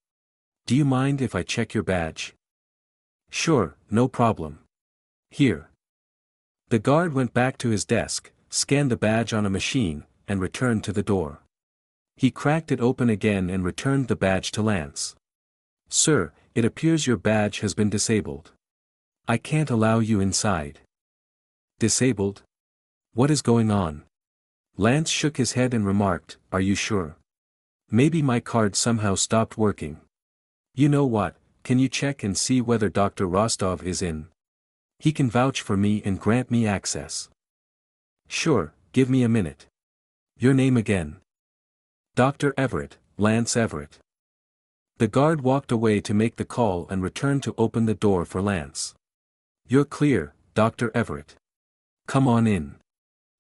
"Do you mind if I check your badge?" "Sure, no problem. Here." The guard went back to his desk, scanned the badge on a machine, and returned to the door. He cracked it open again and returned the badge to Lance. "Sir, it appears your badge has been disabled. I can't allow you inside." "Disabled? What is going on?" Lance shook his head and remarked, "Are you sure? Maybe my card somehow stopped working. You know what, can you check and see whether Dr. Rostov is in? He can vouch for me and grant me access. Sure, give me a minute. Your name again? Dr. Everett, Lance Everett. The guard walked away to make the call and returned to open the door for Lance. You're clear, Dr. Everett. Come on in.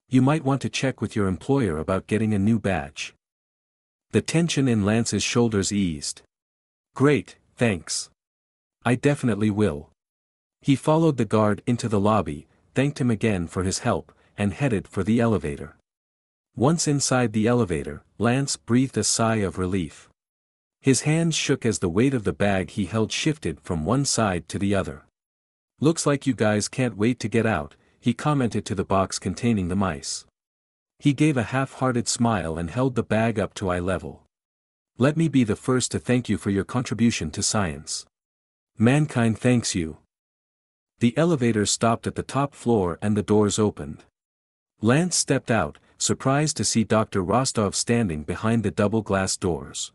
You might want to check with your employer about getting a new badge. The tension in Lance's shoulders eased. Great, thanks. I definitely will. He followed the guard into the lobby, thanked him again for his help, and headed for the elevator. Once inside the elevator, Lance breathed a sigh of relief. His hands shook as the weight of the bag he held shifted from one side to the other. Looks like you guys can't wait to get out, he commented to the box containing the mice. He gave a half-hearted smile and held the bag up to eye level. Let me be the first to thank you for your contribution to science. Mankind thanks you. The elevator stopped at the top floor and the doors opened. Lance stepped out, surprised to see Dr. Rostov standing behind the double-glass doors.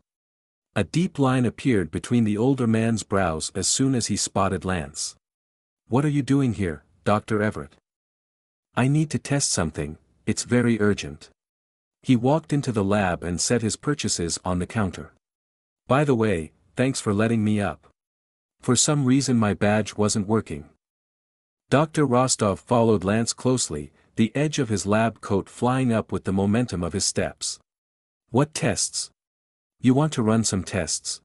A deep line appeared between the older man's brows as soon as he spotted Lance. What are you doing here, Dr. Everett? I need to test something, it's very urgent. He walked into the lab and set his purchases on the counter. By the way, thanks for letting me up. For some reason my badge wasn't working. Dr. Rostov followed Lance closely, the edge of his lab coat flying up with the momentum of his steps. What tests? You want to run some tests?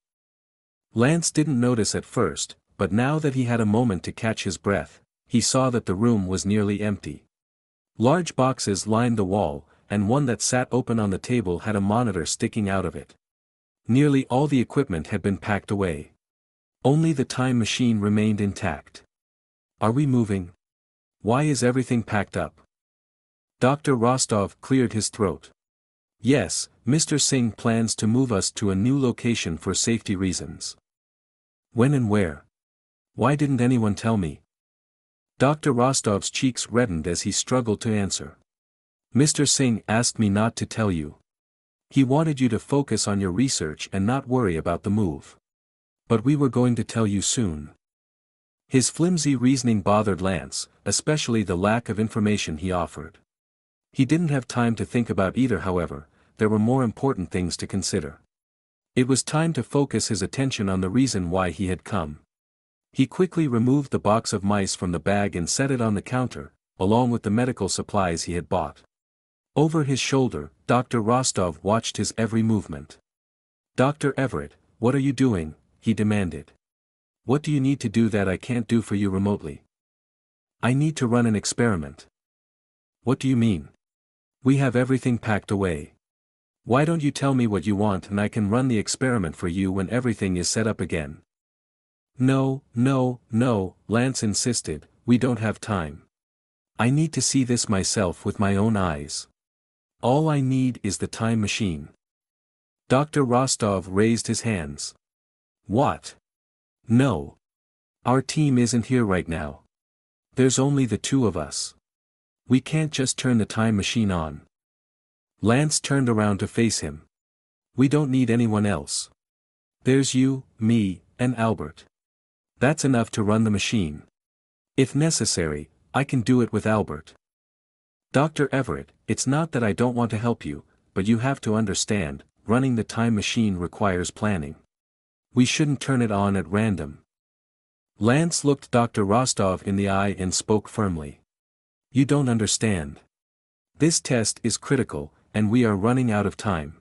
Lance didn't notice at first, but now that he had a moment to catch his breath, he saw that the room was nearly empty. Large boxes lined the wall, and one that sat open on the table had a monitor sticking out of it. Nearly all the equipment had been packed away. Only the time machine remained intact. Are we moving? Why is everything packed up? Dr. Rostov cleared his throat. Yes, Mr. Singh plans to move us to a new location for safety reasons. When and where? Why didn't anyone tell me? Dr. Rostov's cheeks reddened as he struggled to answer. Mr. Singh asked me not to tell you. He wanted you to focus on your research and not worry about the move. But we were going to tell you soon. His flimsy reasoning bothered Lance, especially the lack of information he offered. He didn't have time to think about either, however, there were more important things to consider. It was time to focus his attention on the reason why he had come. He quickly removed the box of mice from the bag and set it on the counter, along with the medical supplies he had bought. Over his shoulder, Dr. Rostov watched his every movement. Dr. Everett, what are you doing? He demanded. What do you need to do that I can't do for you remotely? I need to run an experiment. What do you mean? We have everything packed away. Why don't you tell me what you want and I can run the experiment for you when everything is set up again? No, Lance insisted, we don't have time. I need to see this myself with my own eyes. All I need is the time machine. Dr. Rostov raised his hands. What? No. Our team isn't here right now. There's only the two of us. We can't just turn the time machine on. Lance turned around to face him. We don't need anyone else. There's you, me, and Albert. That's enough to run the machine. If necessary, I can do it with Albert. Dr. Everett, it's not that I don't want to help you, but you have to understand, running the time machine requires planning. We shouldn't turn it on at random. Lance looked Dr. Rostov in the eye and spoke firmly. You don't understand. This test is critical, and we are running out of time.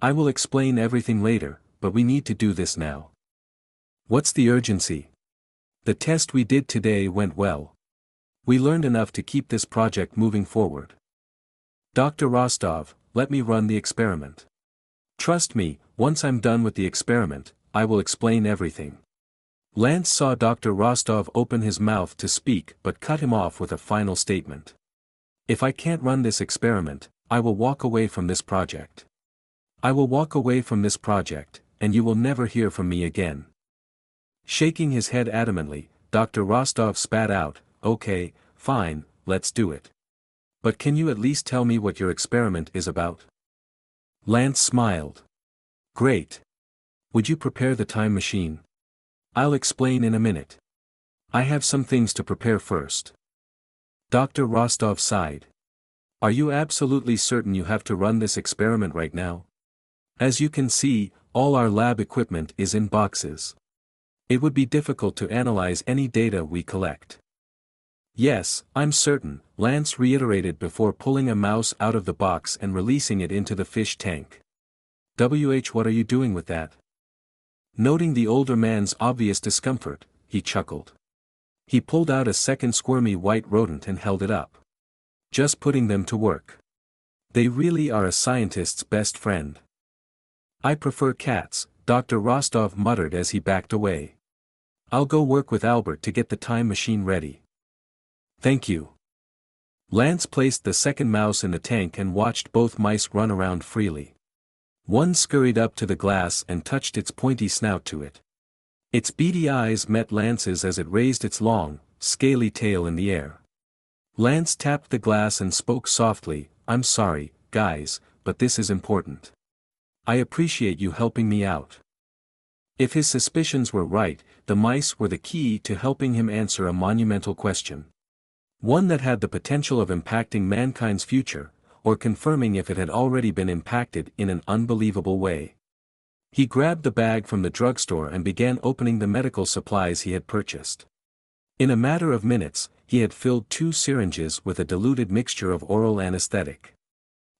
I will explain everything later, but we need to do this now. What's the urgency? The test we did today went well. We learned enough to keep this project moving forward. Dr. Rostov, let me run the experiment. Trust me, once I'm done with the experiment, I will explain everything. Lance saw Dr. Rostov open his mouth to speak but cut him off with a final statement. If I can't run this experiment, I will walk away from this project. I will walk away from this project, and you will never hear from me again. Shaking his head adamantly, Dr. Rostov spat out, Okay, fine, let's do it. But can you at least tell me what your experiment is about? Lance smiled. Great. Would you prepare the time machine? I'll explain in a minute. I have some things to prepare first. Dr. Rostov sighed. Are you absolutely certain you have to run this experiment right now? As you can see, all our lab equipment is in boxes. It would be difficult to analyze any data we collect. Yes, I'm certain, Lance reiterated before pulling a mouse out of the box and releasing it into the fish tank. What are you doing with that? Noting the older man's obvious discomfort, he chuckled. He pulled out a second squirmy white rodent and held it up. Just putting them to work. They really are a scientist's best friend. I prefer cats, Dr. Rostov muttered as he backed away. I'll go work with Albert to get the time machine ready. Thank you. Lance placed the second mouse in the tank and watched both mice run around freely. One scurried up to the glass and touched its pointy snout to it. Its beady eyes met Lance's as it raised its long, scaly tail in the air. Lance tapped the glass and spoke softly, I'm sorry, guys, but this is important. I appreciate you helping me out. If his suspicions were right, the mice were the key to helping him answer a monumental question. One that had the potential of impacting mankind's future, or confirming if it had already been impacted in an unbelievable way. He grabbed the bag from the drugstore and began opening the medical supplies he had purchased. In a matter of minutes, he had filled 2 syringes with a diluted mixture of oral anesthetic.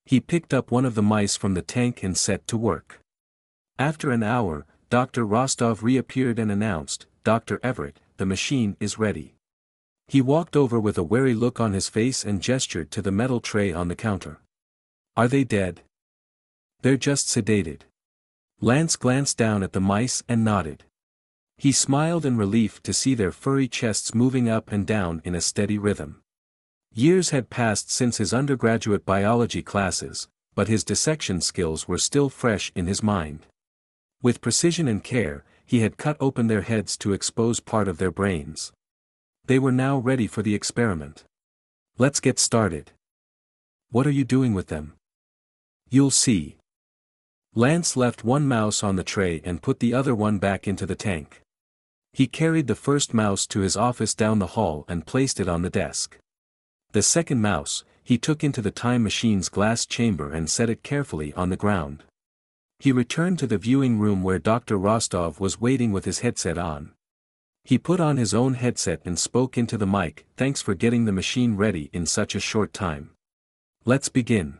He picked up one of the mice from the tank and set to work. After an hour, Dr. Rostov reappeared and announced, Dr. Everett, the machine is ready. He walked over with a wary look on his face and gestured to the metal tray on the counter. Are they dead? They're just sedated. Lance glanced down at the mice and nodded. He smiled in relief to see their furry chests moving up and down in a steady rhythm. Years had passed since his undergraduate biology classes, but his dissection skills were still fresh in his mind. With precision and care, he had cut open their heads to expose part of their brains. They were now ready for the experiment. Let's get started. What are you doing with them? You'll see. Lance left one mouse on the tray and put the other one back into the tank. He carried the first mouse to his office down the hall and placed it on the desk. The second mouse, he took into the time machine's glass chamber and set it carefully on the ground. He returned to the viewing room where Dr. Rostov was waiting with his headset on. He put on his own headset and spoke into the mic, thanks for getting the machine ready in such a short time. Let's begin.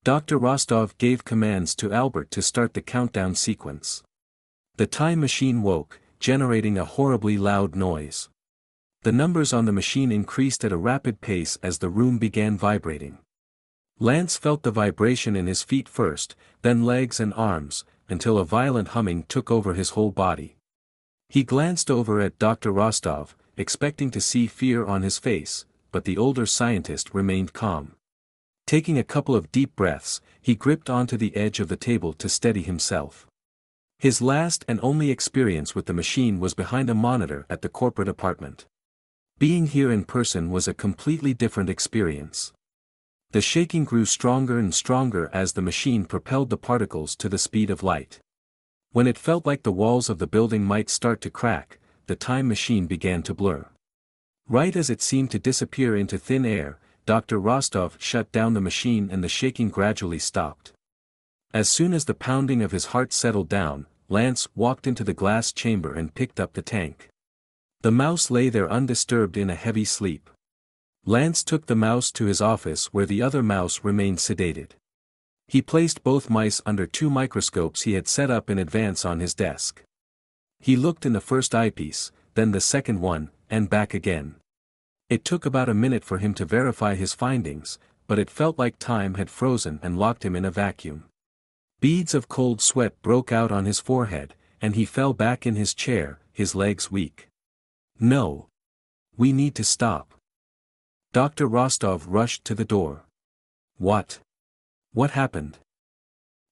Dr. Rostov gave commands to Albert to start the countdown sequence. The time machine woke, generating a horribly loud noise. The numbers on the machine increased at a rapid pace as the room began vibrating. Lance felt the vibration in his feet first, then legs and arms, until a violent humming took over his whole body. He glanced over at Dr. Rostov, expecting to see fear on his face, but the older scientist remained calm. Taking a couple of deep breaths, he gripped onto the edge of the table to steady himself. His last and only experience with the machine was behind a monitor at the corporate apartment. Being here in person was a completely different experience. The shaking grew stronger and stronger as the machine propelled the particles to the speed of light. When it felt like the walls of the building might start to crack, the time machine began to blur. Right as it seemed to disappear into thin air, Dr. Rostov shut down the machine and the shaking gradually stopped. As soon as the pounding of his heart settled down, Lance walked into the glass chamber and picked up the tank. The mouse lay there undisturbed in a heavy sleep. Lance took the mouse to his office where the other mouse remained sedated. He placed both mice under 2 microscopes he had set up in advance on his desk. He looked in the first eyepiece, then the second one, and back again. It took about a minute for him to verify his findings, but it felt like time had frozen and locked him in a vacuum. Beads of cold sweat broke out on his forehead, and he fell back in his chair, his legs weak. No. We need to stop. Dr. Rostov rushed to the door. What? What happened?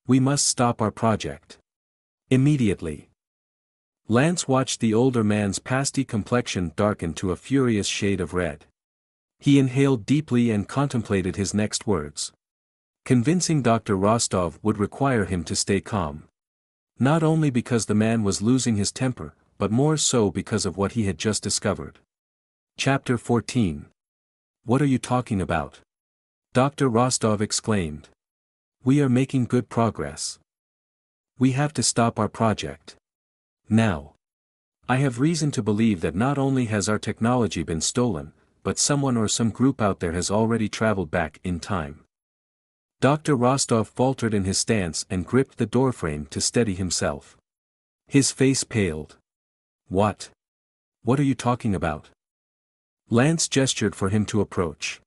We must stop our project. Immediately. Lance watched the older man's pasty complexion darken to a furious shade of red. He inhaled deeply and contemplated his next words. Convincing Dr. Rostov would require him to stay calm. Not only because the man was losing his temper, but more so because of what he had just discovered. Chapter 14. What are you talking about? Dr. Rostov exclaimed. We are making good progress. We have to stop our project. Now. I have reason to believe that not only has our technology been stolen, but someone or some group out there has already traveled back in time. Dr. Rostov faltered in his stance and gripped the doorframe to steady himself. His face paled. What? What are you talking about? Lance gestured for him to approach.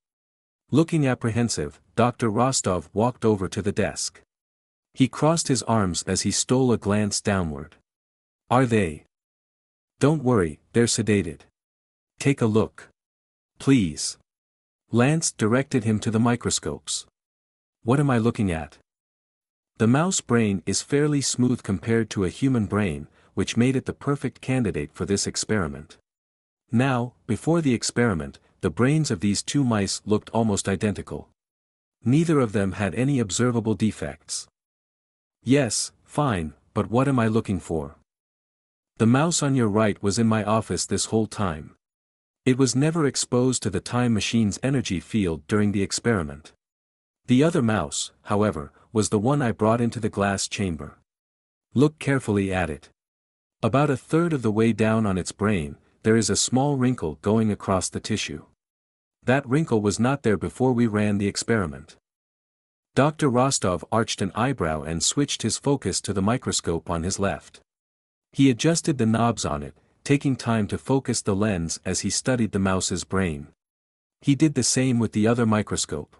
Looking apprehensive, Dr. Rostov walked over to the desk. He crossed his arms as he stole a glance downward. Are they? Don't worry, they're sedated. Take a look. Please. Lance directed him to the microscopes. What am I looking at? The mouse brain is fairly smooth compared to a human brain, which made it the perfect candidate for this experiment. Now, before the experiment, the brains of these two mice looked almost identical. Neither of them had any observable defects. Yes, fine, but what am I looking for? The mouse on your right was in my office this whole time. It was never exposed to the time machine's energy field during the experiment. The other mouse, however, was the one I brought into the glass chamber. Look carefully at it. About a third of the way down on its brain, there is a small wrinkle going across the tissue. That wrinkle was not there before we ran the experiment. Dr. Rostov arched an eyebrow and switched his focus to the microscope on his left. He adjusted the knobs on it, taking time to focus the lens as he studied the mouse's brain. He did the same with the other microscope.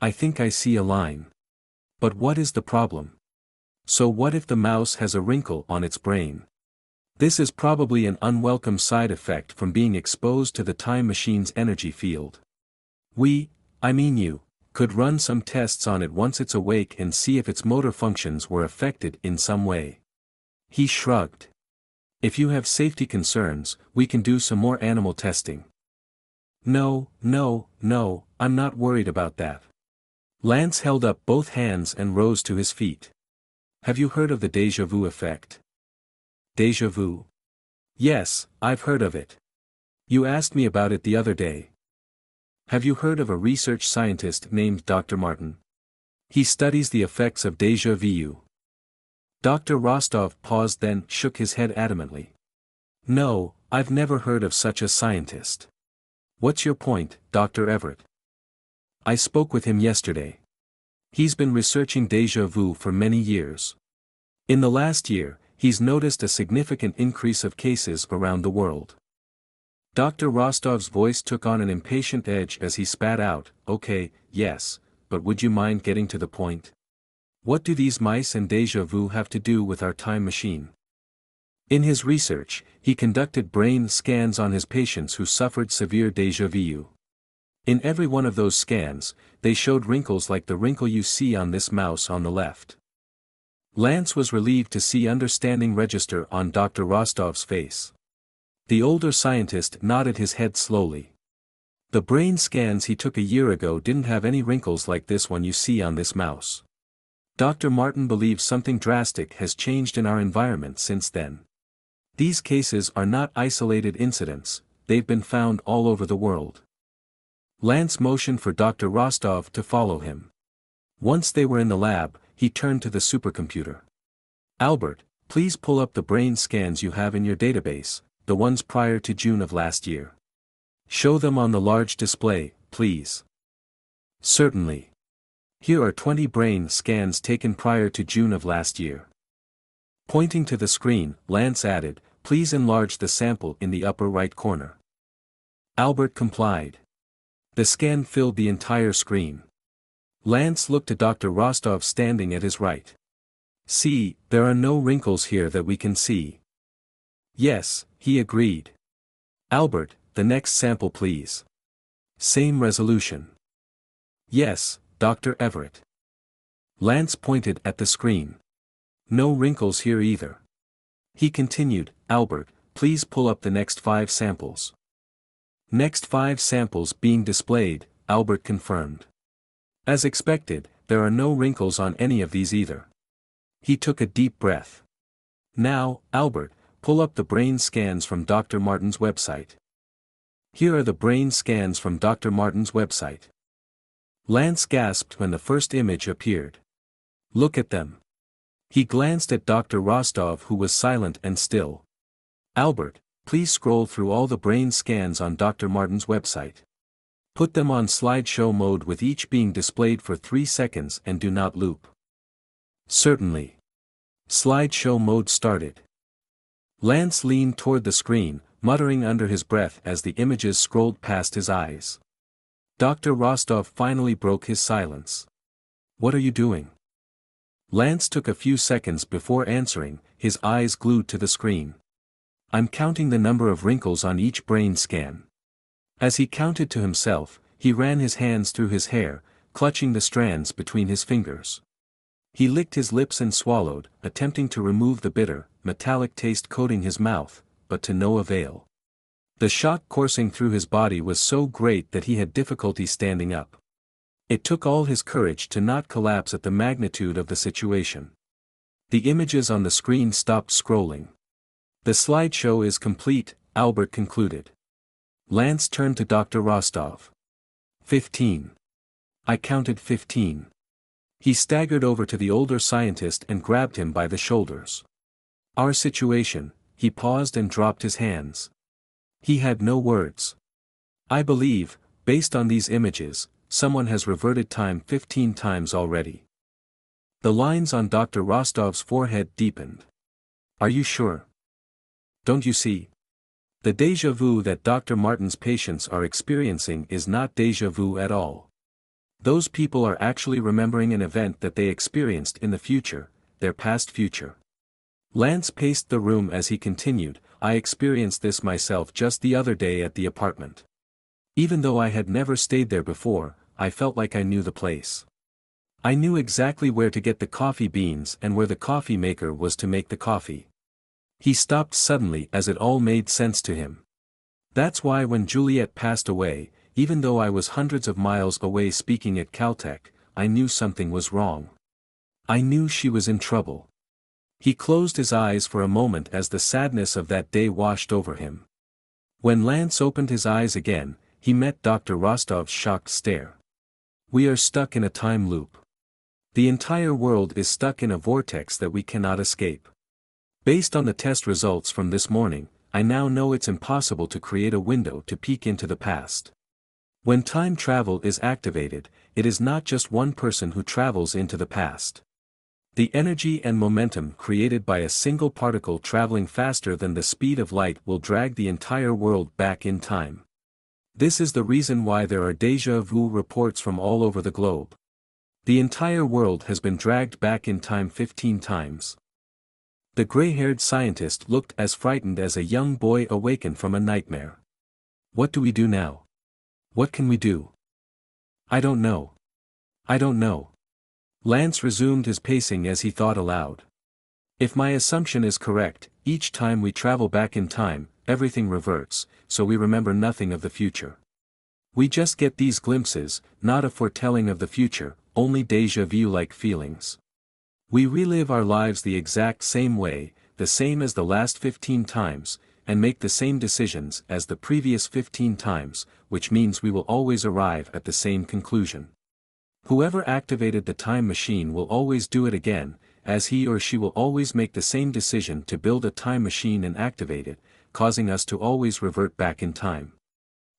I think I see a line. But what is the problem? So what if the mouse has a wrinkle on its brain? This is probably an unwelcome side effect from being exposed to the time machine's energy field. You, could run some tests on it once it's awake and see if its motor functions were affected in some way. He shrugged. If you have safety concerns, we can do some more animal testing. No, I'm not worried about that. Lance held up both hands and rose to his feet. Have you heard of the déjà vu effect? Déjà vu? Yes, I've heard of it. You asked me about it the other day. Have you heard of a research scientist named Dr. Martin? He studies the effects of déjà vu. Dr. Rostov paused, then shook his head adamantly. No, I've never heard of such a scientist. What's your point, Dr. Everett? I spoke with him yesterday. He's been researching déjà vu for many years. In the last year, he's noticed a significant increase of cases around the world. Dr. Rostov's voice took on an impatient edge as he spat out, Okay, yes, but would you mind getting to the point? What do these mice and déjà vu have to do with our time machine? In his research, he conducted brain scans on his patients who suffered severe déjà vu. In every one of those scans, they showed wrinkles like the wrinkle you see on this mouse on the left. Lance was relieved to see understanding register on Dr. Rostov's face. The older scientist nodded his head slowly. The brain scans he took a year ago didn't have any wrinkles like this one you see on this mouse. Dr. Martin believes something drastic has changed in our environment since then. These cases are not isolated incidents, they've been found all over the world. Lance motioned for Dr. Rostov to follow him. Once they were in the lab, he turned to the supercomputer. Albert, please pull up the brain scans you have in your database, the ones prior to June of last year. Show them on the large display, please. Certainly. Here are 20 brain scans taken prior to June of last year. Pointing to the screen, Lance added, Please enlarge the sample in the upper right corner. Albert complied. The scan filled the entire screen. Lance looked at Dr. Rostov standing at his right. See, there are no wrinkles here that we can see. Yes, he agreed. Albert, the next sample please. Same resolution. Yes, Dr. Everett. Lance pointed at the screen. No wrinkles here either. He continued, Albert, please pull up the next 5 samples. Next 5 samples being displayed, Albert confirmed. As expected, there are no wrinkles on any of these either. He took a deep breath. Now, Albert, pull up the brain scans from Dr. Martin's website. Here are the brain scans from Dr. Martin's website. Lance gasped when the first image appeared. Look at them. He glanced at Dr. Rostov, who was silent and still. Albert, please scroll through all the brain scans on Dr. Martin's website. Put them on slideshow mode with each being displayed for 3 seconds and do not loop. Certainly. Slideshow mode started. Lance leaned toward the screen, muttering under his breath as the images scrolled past his eyes. Dr. Rostov finally broke his silence. What are you doing? Lance took a few seconds before answering, his eyes glued to the screen. I'm counting the number of wrinkles on each brain scan. As he counted to himself, he ran his hands through his hair, clutching the strands between his fingers. He licked his lips and swallowed, attempting to remove the bitter, metallic taste coating his mouth, but to no avail. The shock coursing through his body was so great that he had difficulty standing up. It took all his courage to not collapse at the magnitude of the situation. The images on the screen stopped scrolling. The slideshow is complete, Albert concluded. Lance turned to Dr. Rostov. 15. I counted 15. He staggered over to the older scientist and grabbed him by the shoulders. Our situation, he paused and dropped his hands. He had no words. I believe, based on these images, someone has reverted time 15 times already. The lines on Dr. Rostov's forehead deepened. Are you sure? Don't you see? The déjà vu that Dr. Martin's patients are experiencing is not déjà vu at all. Those people are actually remembering an event that they experienced in the future, their past future. Lance paced the room as he continued, I experienced this myself just the other day at the apartment. Even though I had never stayed there before, I felt like I knew the place. I knew exactly where to get the coffee beans and where the coffee maker was to make the coffee. He stopped suddenly as it all made sense to him. That's why when Juliet passed away, even though I was hundreds of miles away speaking at Caltech, I knew something was wrong. I knew she was in trouble. He closed his eyes for a moment as the sadness of that day washed over him. When Lance opened his eyes again, he met Dr. Rostov's shocked stare. We are stuck in a time loop. The entire world is stuck in a vortex that we cannot escape. Based on the test results from this morning, I now know it's impossible to create a window to peek into the past. When time travel is activated, it is not just one person who travels into the past. The energy and momentum created by a single particle traveling faster than the speed of light will drag the entire world back in time. This is the reason why there are déjà vu reports from all over the globe. The entire world has been dragged back in time 15 times. The gray-haired scientist looked as frightened as a young boy awakened from a nightmare. What do we do now? What can we do? I don't know. I don't know. Lance resumed his pacing as he thought aloud. If my assumption is correct, each time we travel back in time, everything reverts, so we remember nothing of the future. We just get these glimpses, not a foretelling of the future, only déjà vu-like feelings. We relive our lives the exact same way, the same as the last 15 times, and make the same decisions as the previous 15 times, which means we will always arrive at the same conclusion. Whoever activated the time machine will always do it again, as he or she will always make the same decision to build a time machine and activate it, causing us to always revert back in time.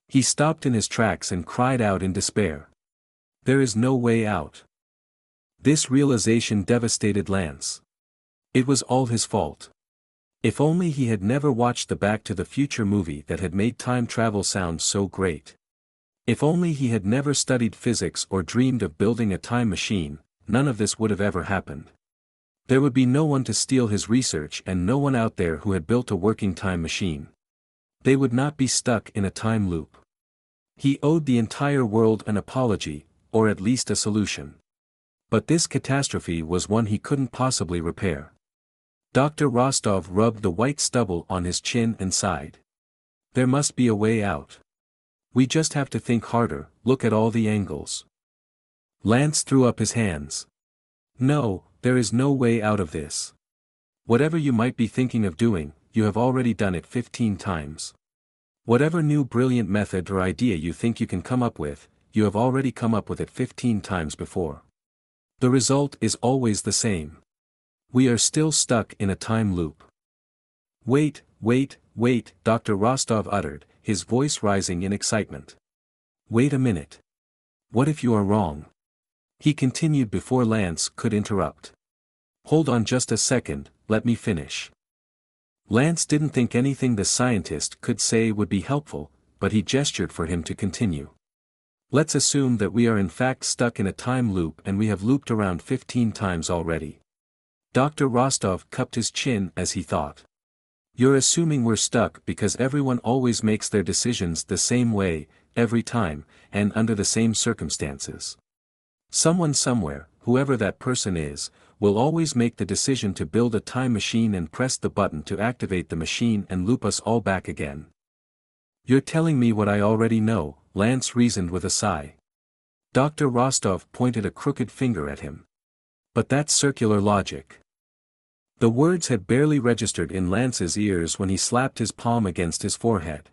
He stopped in his tracks and cried out in despair. There is no way out. This realization devastated Lance. It was all his fault. If only he had never watched the Back to the Future movie that had made time travel sound so great. If only he had never studied physics or dreamed of building a time machine, none of this would have ever happened. There would be no one to steal his research and no one out there who had built a working time machine. They would not be stuck in a time loop. He owed the entire world an apology, or at least a solution. But this catastrophe was one he couldn't possibly repair. Dr. Rostov rubbed the white stubble on his chin and sighed. There must be a way out. We just have to think harder, look at all the angles. Lance threw up his hands. No, there is no way out of this. Whatever you might be thinking of doing, you have already done it 15 times. Whatever new brilliant method or idea you think you can come up with, you have already come up with it 15 times before. The result is always the same. We are still stuck in a time loop. Wait, wait, wait, Dr. Rostov uttered, his voice rising in excitement. Wait a minute. What if you are wrong? He continued before Lance could interrupt. Hold on just a second, let me finish. Lance didn't think anything the scientist could say would be helpful, but he gestured for him to continue. Let's assume that we are in fact stuck in a time loop and we have looped around 15 times already. Dr. Rostov cupped his chin as he thought. You're assuming we're stuck because everyone always makes their decisions the same way, every time, and under the same circumstances. Someone somewhere, whoever that person is, will always make the decision to build a time machine and press the button to activate the machine and loop us all back again. You're telling me what I already know, Lance reasoned with a sigh. Dr. Rostov pointed a crooked finger at him. But that's circular logic. The words had barely registered in Lance's ears when he slapped his palm against his forehead.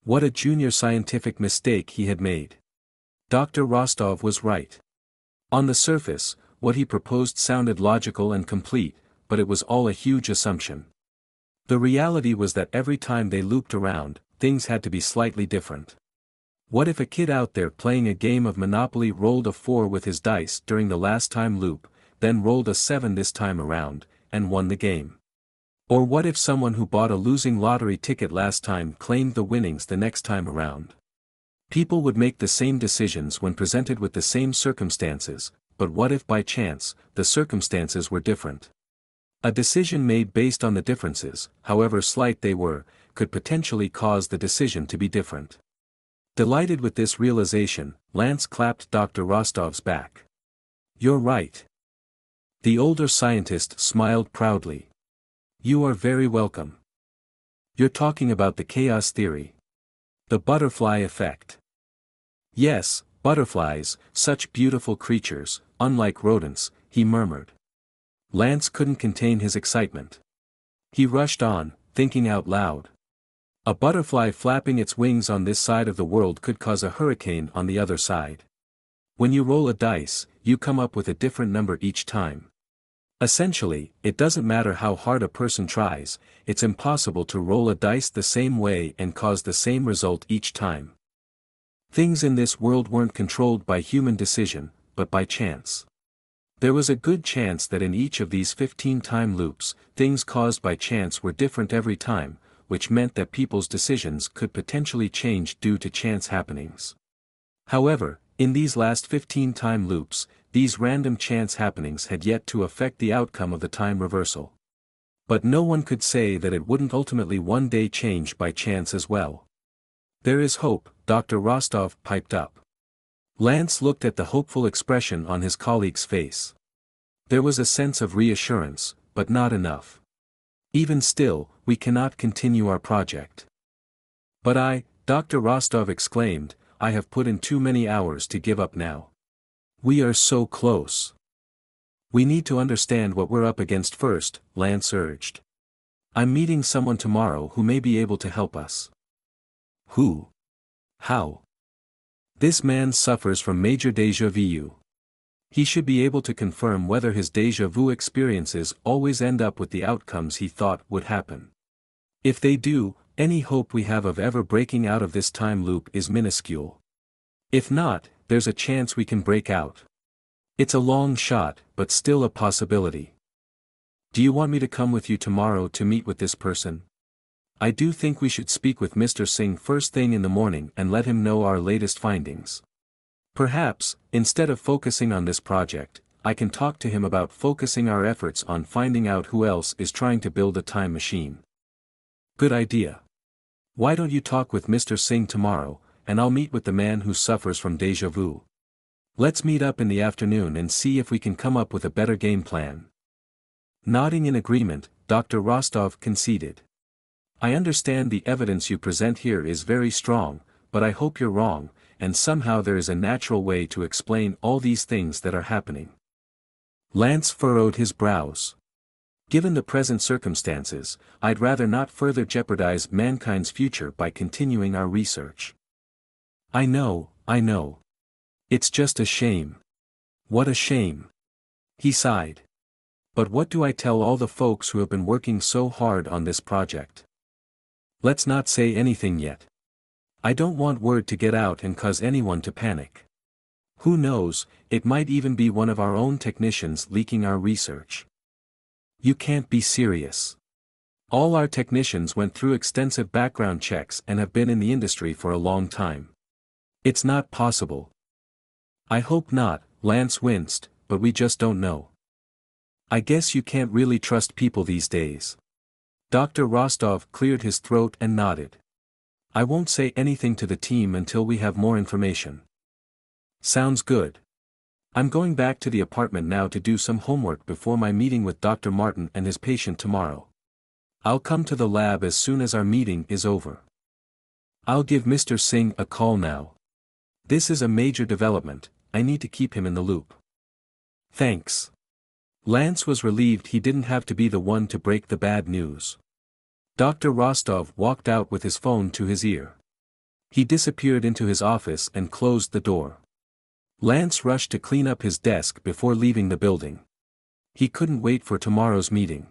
What a junior scientific mistake he had made. Dr. Rostov was right. On the surface, what he proposed sounded logical and complete, but it was all a huge assumption. The reality was that every time they looped around, things had to be slightly different. What if a kid out there playing a game of Monopoly rolled a 4 with his dice during the last time loop, then rolled a 7 this time around, and won the game? Or what if someone who bought a losing lottery ticket last time claimed the winnings the next time around? People would make the same decisions when presented with the same circumstances, but what if by chance, the circumstances were different? A decision made based on the differences, however slight they were, could potentially cause the decision to be different. Delighted with this realization, Lance clapped Dr. Rostov's back. You're right. The older scientist smiled proudly. You are very welcome. You're talking about the chaos theory. The butterfly effect. Yes, butterflies, such beautiful creatures, unlike rodents, he murmured. Lance couldn't contain his excitement. He rushed on, thinking out loud. A butterfly flapping its wings on this side of the world could cause a hurricane on the other side. When you roll a dice, you come up with a different number each time. Essentially, it doesn't matter how hard a person tries, it's impossible to roll a dice the same way and cause the same result each time. Things in this world weren't controlled by human decision, but by chance. There was a good chance that in each of these 15 time loops, things caused by chance were different every time, which meant that people's decisions could potentially change due to chance happenings. However, in these last 15 time loops, these random chance happenings had yet to affect the outcome of the time reversal. But no one could say that it wouldn't ultimately one day change by chance as well. There is hope, Dr. Rostov piped up. Lance looked at the hopeful expression on his colleague's face. There was a sense of reassurance, but not enough. Even still, we cannot continue our project. But Dr. Rostov exclaimed, I have put in too many hours to give up now. We are so close. We need to understand what we're up against first, Lance urged. I'm meeting someone tomorrow who may be able to help us. Who? How? This man suffers from major déjà vu. He should be able to confirm whether his déjà vu experiences always end up with the outcomes he thought would happen. If they do, any hope we have of ever breaking out of this time loop is minuscule. If not, there's a chance we can break out. It's a long shot, but still a possibility. Do you want me to come with you tomorrow to meet with this person? I do think we should speak with Mr. Singh first thing in the morning and let him know our latest findings. Perhaps, instead of focusing on this project, I can talk to him about focusing our efforts on finding out who else is trying to build a time machine. Good idea. Why don't you talk with Mr. Singh tomorrow, and I'll meet with the man who suffers from déjà vu. Let's meet up in the afternoon and see if we can come up with a better game plan. Nodding in agreement, Dr. Rostov conceded. I understand the evidence you present here is very strong, but I hope you're wrong, and somehow there is a natural way to explain all these things that are happening. Lance furrowed his brows. Given the present circumstances, I'd rather not further jeopardize mankind's future by continuing our research. I know. It's just a shame. What a shame. He sighed. But what do I tell all the folks who have been working so hard on this project? Let's not say anything yet. I don't want word to get out and cause anyone to panic. Who knows, it might even be one of our own technicians leaking our research. You can't be serious. All our technicians went through extensive background checks and have been in the industry for a long time. It's not possible. I hope not, Lance winced, but we just don't know. I guess you can't really trust people these days. Dr. Rostov cleared his throat and nodded. I won't say anything to the team until we have more information. Sounds good. I'm going back to the apartment now to do some homework before my meeting with Dr. Martin and his patient tomorrow. I'll come to the lab as soon as our meeting is over. I'll give Mr. Singh a call now. This is a major development, I need to keep him in the loop. Thanks. Lance was relieved he didn't have to be the one to break the bad news. Dr. Rostov walked out with his phone to his ear. He disappeared into his office and closed the door. Lance rushed to clean up his desk before leaving the building. He couldn't wait for tomorrow's meeting.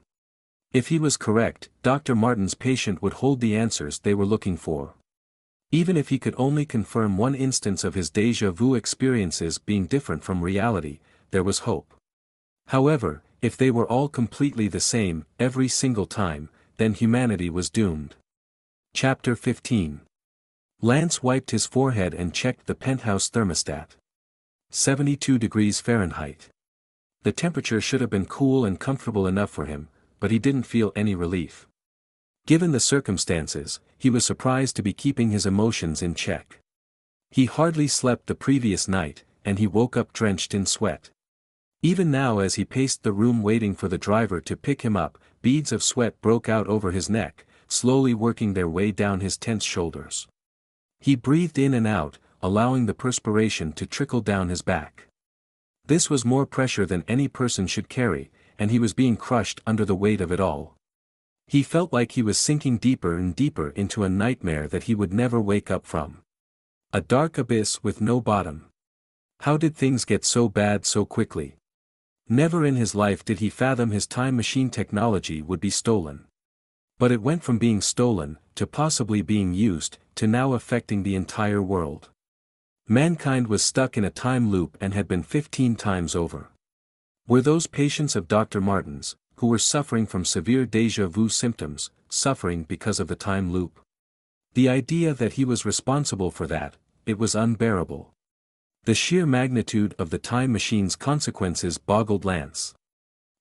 If he was correct, Dr. Martin's patient would hold the answers they were looking for. Even if he could only confirm one instance of his déjà vu experiences being different from reality, there was hope. However, if they were all completely the same, every single time, then humanity was doomed. Chapter 15. Lance wiped his forehead and checked the penthouse thermostat. 72 degrees Fahrenheit. The temperature should have been cool and comfortable enough for him, but he didn't feel any relief. Given the circumstances, he was surprised to be keeping his emotions in check. He hardly slept the previous night, and he woke up drenched in sweat. Even now as he paced the room waiting for the driver to pick him up, beads of sweat broke out over his neck, slowly working their way down his tense shoulders. He breathed in and out, allowing the perspiration to trickle down his back. This was more pressure than any person should carry, and he was being crushed under the weight of it all. He felt like he was sinking deeper and deeper into a nightmare that he would never wake up from. A dark abyss with no bottom. How did things get so bad so quickly? Never in his life did he fathom his time machine technology would be stolen. But it went from being stolen, to possibly being used, to now affecting the entire world. Mankind was stuck in a time loop and had been 15 times over. Were those patients of Dr. Martin's, who were suffering from severe déjà vu symptoms, suffering because of the time loop? The idea that he was responsible for that, it was unbearable. The sheer magnitude of the time machine's consequences boggled Lance.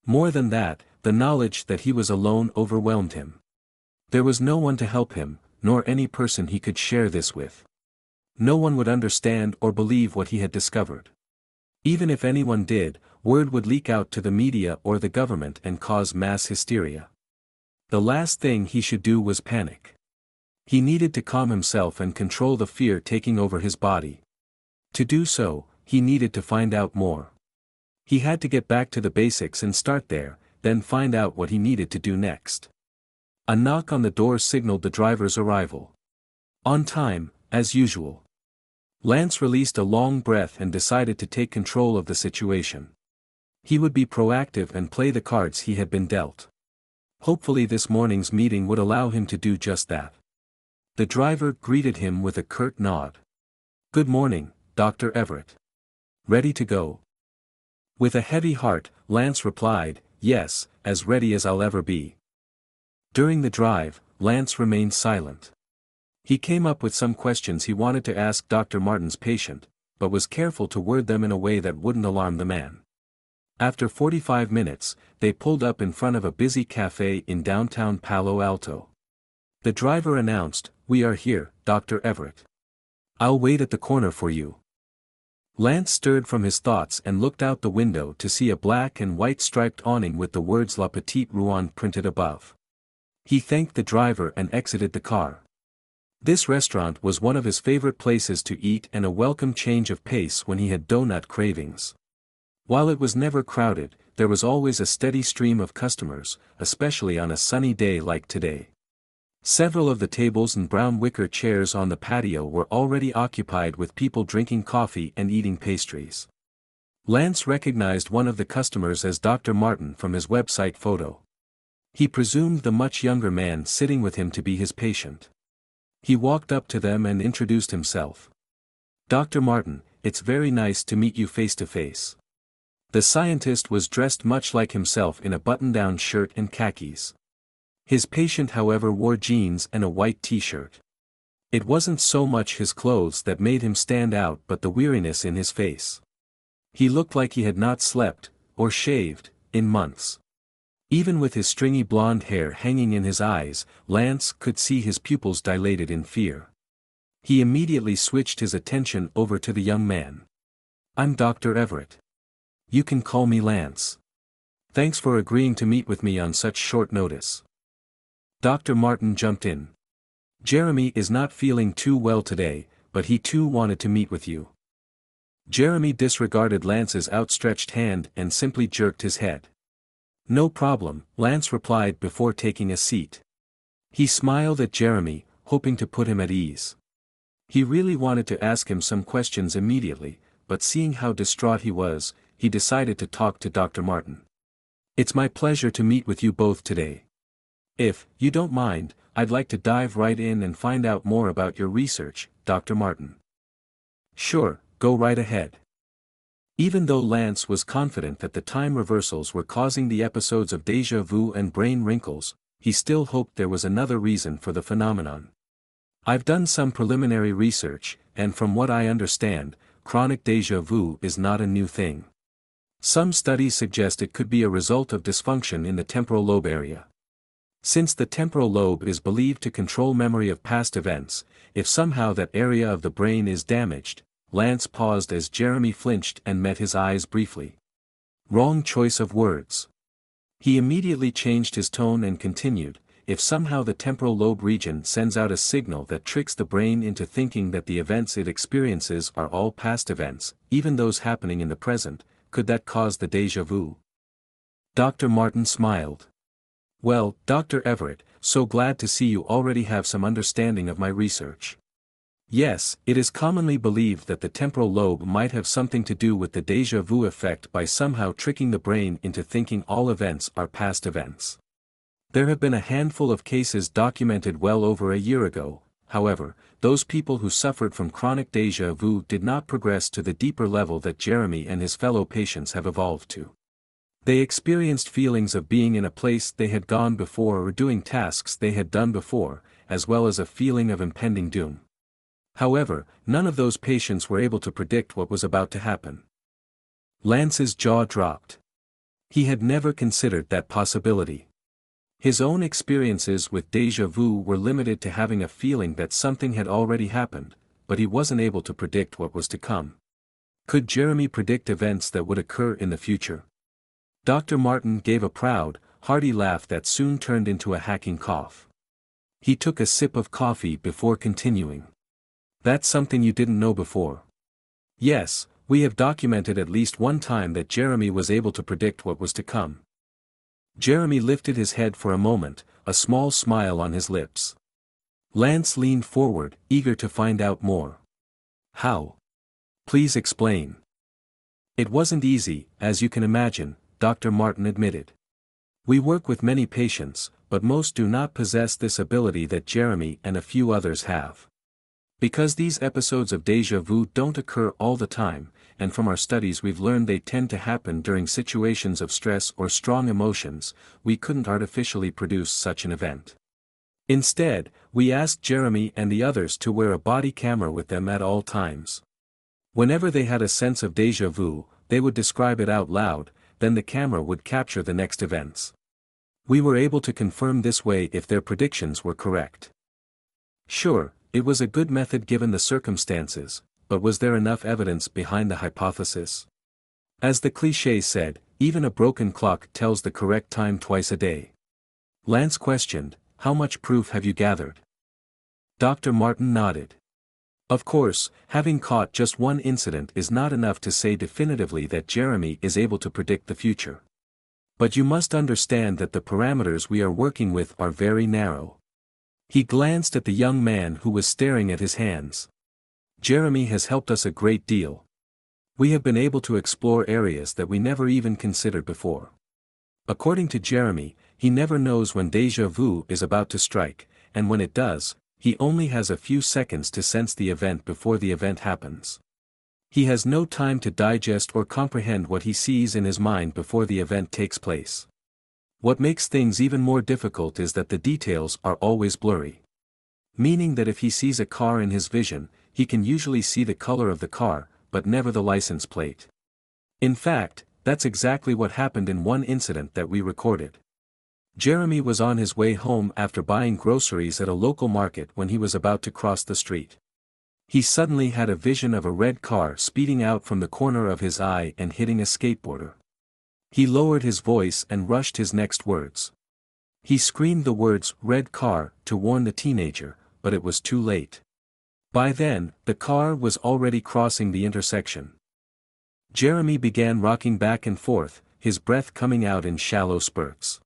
More than that, the knowledge that he was alone overwhelmed him. There was no one to help him, nor any person he could share this with. No one would understand or believe what he had discovered. Even if anyone did, word would leak out to the media or the government and cause mass hysteria. The last thing he should do was panic. He needed to calm himself and control the fear taking over his body. To do so, he needed to find out more. He had to get back to the basics and start there, then find out what he needed to do next. A knock on the door signaled the driver's arrival. On time, as usual. Lance released a long breath and decided to take control of the situation. He would be proactive and play the cards he had been dealt. Hopefully this morning's meeting would allow him to do just that. The driver greeted him with a curt nod. Good morning, Dr. Everett. Ready to go? With a heavy heart, Lance replied, yes, as ready as I'll ever be. During the drive, Lance remained silent. He came up with some questions he wanted to ask Dr. Martin's patient, but was careful to word them in a way that wouldn't alarm the man. After 45 minutes, they pulled up in front of a busy cafe in downtown Palo Alto. The driver announced, "We are here, Dr. Everett. I'll wait at the corner for you." Lance stirred from his thoughts and looked out the window to see a black and white striped awning with the words La Petite Rouen printed above. He thanked the driver and exited the car. This restaurant was one of his favorite places to eat and a welcome change of pace when he had donut cravings. While it was never crowded, there was always a steady stream of customers, especially on a sunny day like today. Several of the tables and brown wicker chairs on the patio were already occupied with people drinking coffee and eating pastries. Lance recognized one of the customers as Dr. Martin from his website photo. He presumed the much younger man sitting with him to be his patient. He walked up to them and introduced himself. "Dr. Martin, it's very nice to meet you face to face." The scientist was dressed much like himself in a button-down shirt and khakis. His patient, however, wore jeans and a white t-shirt. It wasn't so much his clothes that made him stand out but the weariness in his face. He looked like he had not slept, or shaved, in months. Even with his stringy blonde hair hanging in his eyes, Lance could see his pupils dilated in fear. He immediately switched his attention over to the young man. "I'm Dr. Everett. You can call me Lance. Thanks for agreeing to meet with me on such short notice." Dr. Martin jumped in. "Jeremy is not feeling too well today, but he too wanted to meet with you." Jeremy disregarded Lance's outstretched hand and simply jerked his head. "No problem," Lance replied before taking a seat. He smiled at Jeremy, hoping to put him at ease. He really wanted to ask him some questions immediately, but seeing how distraught he was, he decided to talk to Dr. Martin. "It's my pleasure to meet with you both today. If you don't mind, I'd like to dive right in and find out more about your research, Dr. Martin." "Sure, go right ahead." Even though Lance was confident that the time reversals were causing the episodes of déjà vu and brain wrinkles, he still hoped there was another reason for the phenomenon. "I've done some preliminary research, and from what I understand, chronic déjà vu is not a new thing. Some studies suggest it could be a result of dysfunction in the temporal lobe area. Since the temporal lobe is believed to control memory of past events, if somehow that area of the brain is damaged." Lance paused as Jeremy flinched and met his eyes briefly. Wrong choice of words. He immediately changed his tone and continued, "If somehow the temporal lobe region sends out a signal that tricks the brain into thinking that the events it experiences are all past events, even those happening in the present, could that cause the déjà vu?" Dr. Martin smiled. "Well, Dr. Everett, so glad to see you already have some understanding of my research. Yes, it is commonly believed that the temporal lobe might have something to do with the déjà vu effect by somehow tricking the brain into thinking all events are past events. There have been a handful of cases documented well over a year ago. However, those people who suffered from chronic déjà vu did not progress to the deeper level that Jeremy and his fellow patients have evolved to. They experienced feelings of being in a place they had gone before or doing tasks they had done before, as well as a feeling of impending doom. However, none of those patients were able to predict what was about to happen." Lance's jaw dropped. He had never considered that possibility. His own experiences with déjà vu were limited to having a feeling that something had already happened, but he wasn't able to predict what was to come. Could Jeremy predict events that would occur in the future? Dr. Martin gave a proud, hearty laugh that soon turned into a hacking cough. He took a sip of coffee before continuing. "That's something you didn't know before." "Yes, we have documented at least one time that Jeremy was able to predict what was to come." Jeremy lifted his head for a moment, a small smile on his lips. Lance leaned forward, eager to find out more. "How? Please explain." "It wasn't easy, as you can imagine," Dr. Martin admitted. "We work with many patients, but most do not possess this ability that Jeremy and a few others have. Because these episodes of déjà vu don't occur all the time, and from our studies we've learned they tend to happen during situations of stress or strong emotions, we couldn't artificially produce such an event. Instead, we asked Jeremy and the others to wear a body camera with them at all times. Whenever they had a sense of déjà vu, they would describe it out loud, then the camera would capture the next events. We were able to confirm this way if their predictions were correct." Sure, it was a good method given the circumstances, but was there enough evidence behind the hypothesis? As the cliché said, even a broken clock tells the correct time twice a day. Lance questioned, "How much proof have you gathered?" Dr. Martin nodded. Of course, having caught just one incident is not enough to say definitively that Jeremy is able to predict the future. But you must understand that the parameters we are working with are very narrow. He glanced at the young man who was staring at his hands. Jeremy has helped us a great deal. We have been able to explore areas that we never even considered before. According to Jeremy, he never knows when déjà vu is about to strike, and when it does, he only has a few seconds to sense the event before the event happens. He has no time to digest or comprehend what he sees in his mind before the event takes place. What makes things even more difficult is that the details are always blurry. Meaning that if he sees a car in his vision, he can usually see the color of the car, but never the license plate. In fact, that's exactly what happened in one incident that we recorded. Jeremy was on his way home after buying groceries at a local market when he was about to cross the street. He suddenly had a vision of a red car speeding out from the corner of his eye and hitting a skateboarder. He lowered his voice and rushed his next words. He screamed the words "red car" to warn the teenager, but it was too late. By then, the car was already crossing the intersection. Jeremy began rocking back and forth, his breath coming out in shallow spurts.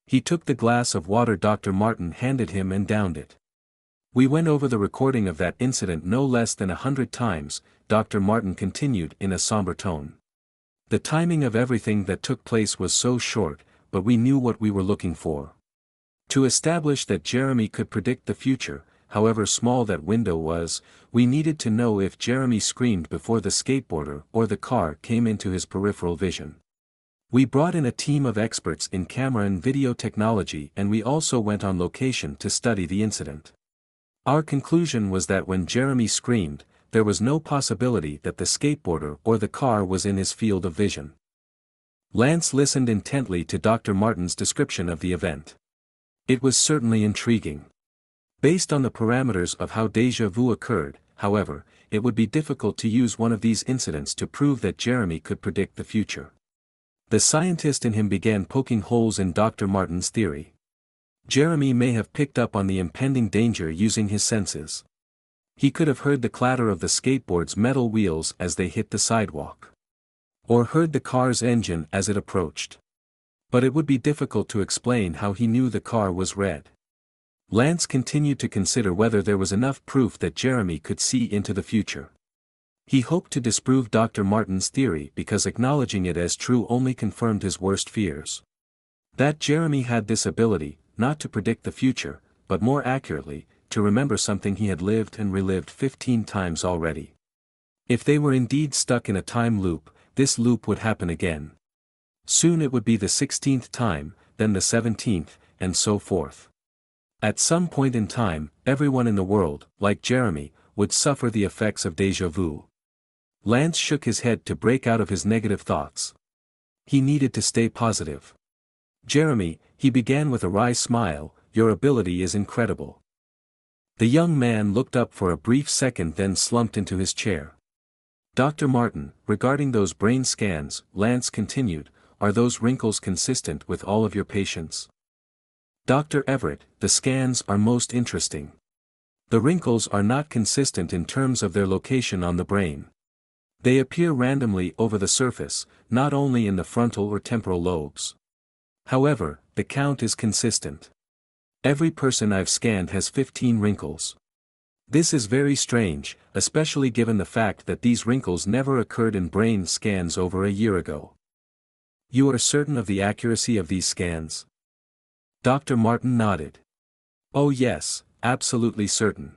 He took the glass of water Dr. Martin handed him and downed it. We went over the recording of that incident no less than 100 times, Dr. Martin continued in a somber tone. The timing of everything that took place was so short, but we knew what we were looking for. To establish that Jeremy could predict the future, however small that window was, we needed to know if Jeremy screamed before the skateboarder or the car came into his peripheral vision. We brought in a team of experts in camera and video technology, and we also went on location to study the incident. Our conclusion was that when Jeremy screamed, there was no possibility that the skateboarder or the car was in his field of vision. Lance listened intently to Dr. Martin's description of the event. It was certainly intriguing. Based on the parameters of how déjà vu occurred, however, it would be difficult to use one of these incidents to prove that Jeremy could predict the future. The scientist in him began poking holes in Dr. Martin's theory. Jeremy may have picked up on the impending danger using his senses. He could have heard the clatter of the skateboard's metal wheels as they hit the sidewalk. Or heard the car's engine as it approached. But it would be difficult to explain how he knew the car was red. Lance continued to consider whether there was enough proof that Jeremy could see into the future. He hoped to disprove Dr. Martin's theory because acknowledging it as true only confirmed his worst fears. That Jeremy had this ability, not to predict the future, but more accurately, to remember something he had lived and relived 15 times already. If they were indeed stuck in a time loop, this loop would happen again. Soon it would be the 16th time, then the 17th, and so forth. At some point in time, everyone in the world, like Jeremy, would suffer the effects of déjà vu. Lance shook his head to break out of his negative thoughts. He needed to stay positive. Jeremy, he began with a wry smile, your ability is incredible. The young man looked up for a brief second, then slumped into his chair. Dr. Martin, regarding those brain scans, Lance continued, are those wrinkles consistent with all of your patients? Dr. Everett, the scans are most interesting. The wrinkles are not consistent in terms of their location on the brain. They appear randomly over the surface, not only in the frontal or temporal lobes. However, the count is consistent. Every person I've scanned has 15 wrinkles. This is very strange, especially given the fact that these wrinkles never occurred in brain scans over a year ago. You are certain of the accuracy of these scans? Dr. Martin nodded. Oh yes, absolutely certain.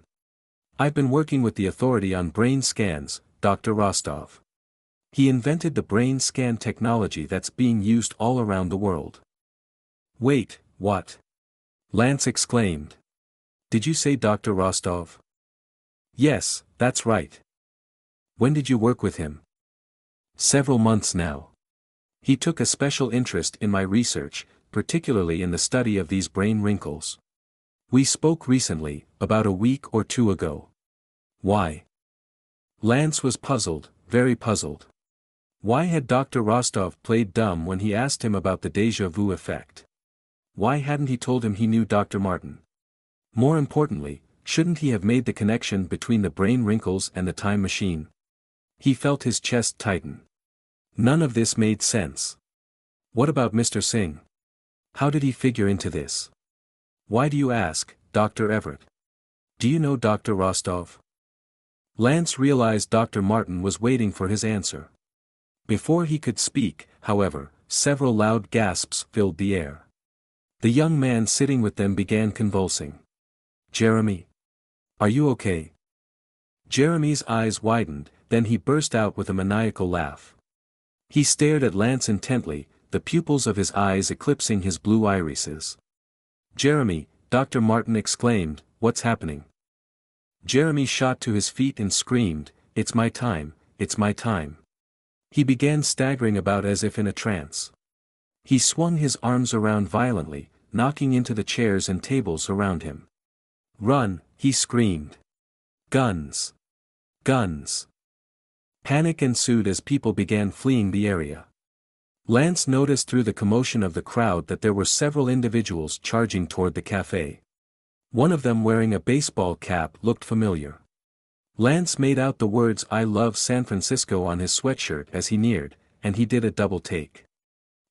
I've been working with the authority on brain scans, Dr. Rostov. He invented the brain scan technology that's being used all around the world. Wait, what? Lance exclaimed. Did you say Dr. Rostov? Yes, that's right. When did you work with him? Several months now. He took a special interest in my research, particularly in the study of these brain wrinkles. We spoke recently, about a week or two ago. Why? Lance was puzzled, very puzzled. Why had Dr. Rostov played dumb when he asked him about the déjà vu effect? Why hadn't he told him he knew Dr. Martin? More importantly, Shouldn't he have made the connection between the brain wrinkles and the time machine? He felt his chest tighten. None of this made sense. What about Mr. Singh? How did he figure into this? Why do you ask, Dr. Everett? Do you know Dr. Rostov? Lance realized Dr. Martin was waiting for his answer. Before he could speak, however, several loud gasps filled the air. The young man sitting with them began convulsing. Jeremy? Are you okay? Jeremy's eyes widened, then he burst out with a maniacal laugh. He stared at Lance intently, the pupils of his eyes eclipsing his blue irises. Jeremy, Dr. Martin exclaimed, what's happening? Jeremy shot to his feet and screamed, it's my time, it's my time. He began staggering about as if in a trance. He swung his arms around violently, knocking into the chairs and tables around him. Run, he screamed. Guns! Guns! Panic ensued as people began fleeing the area. Lance noticed through the commotion of the crowd that there were several individuals charging toward the cafe. One of them wearing a baseball cap looked familiar. Lance made out the words "I love San Francisco" on his sweatshirt as he neared, and he did a double take.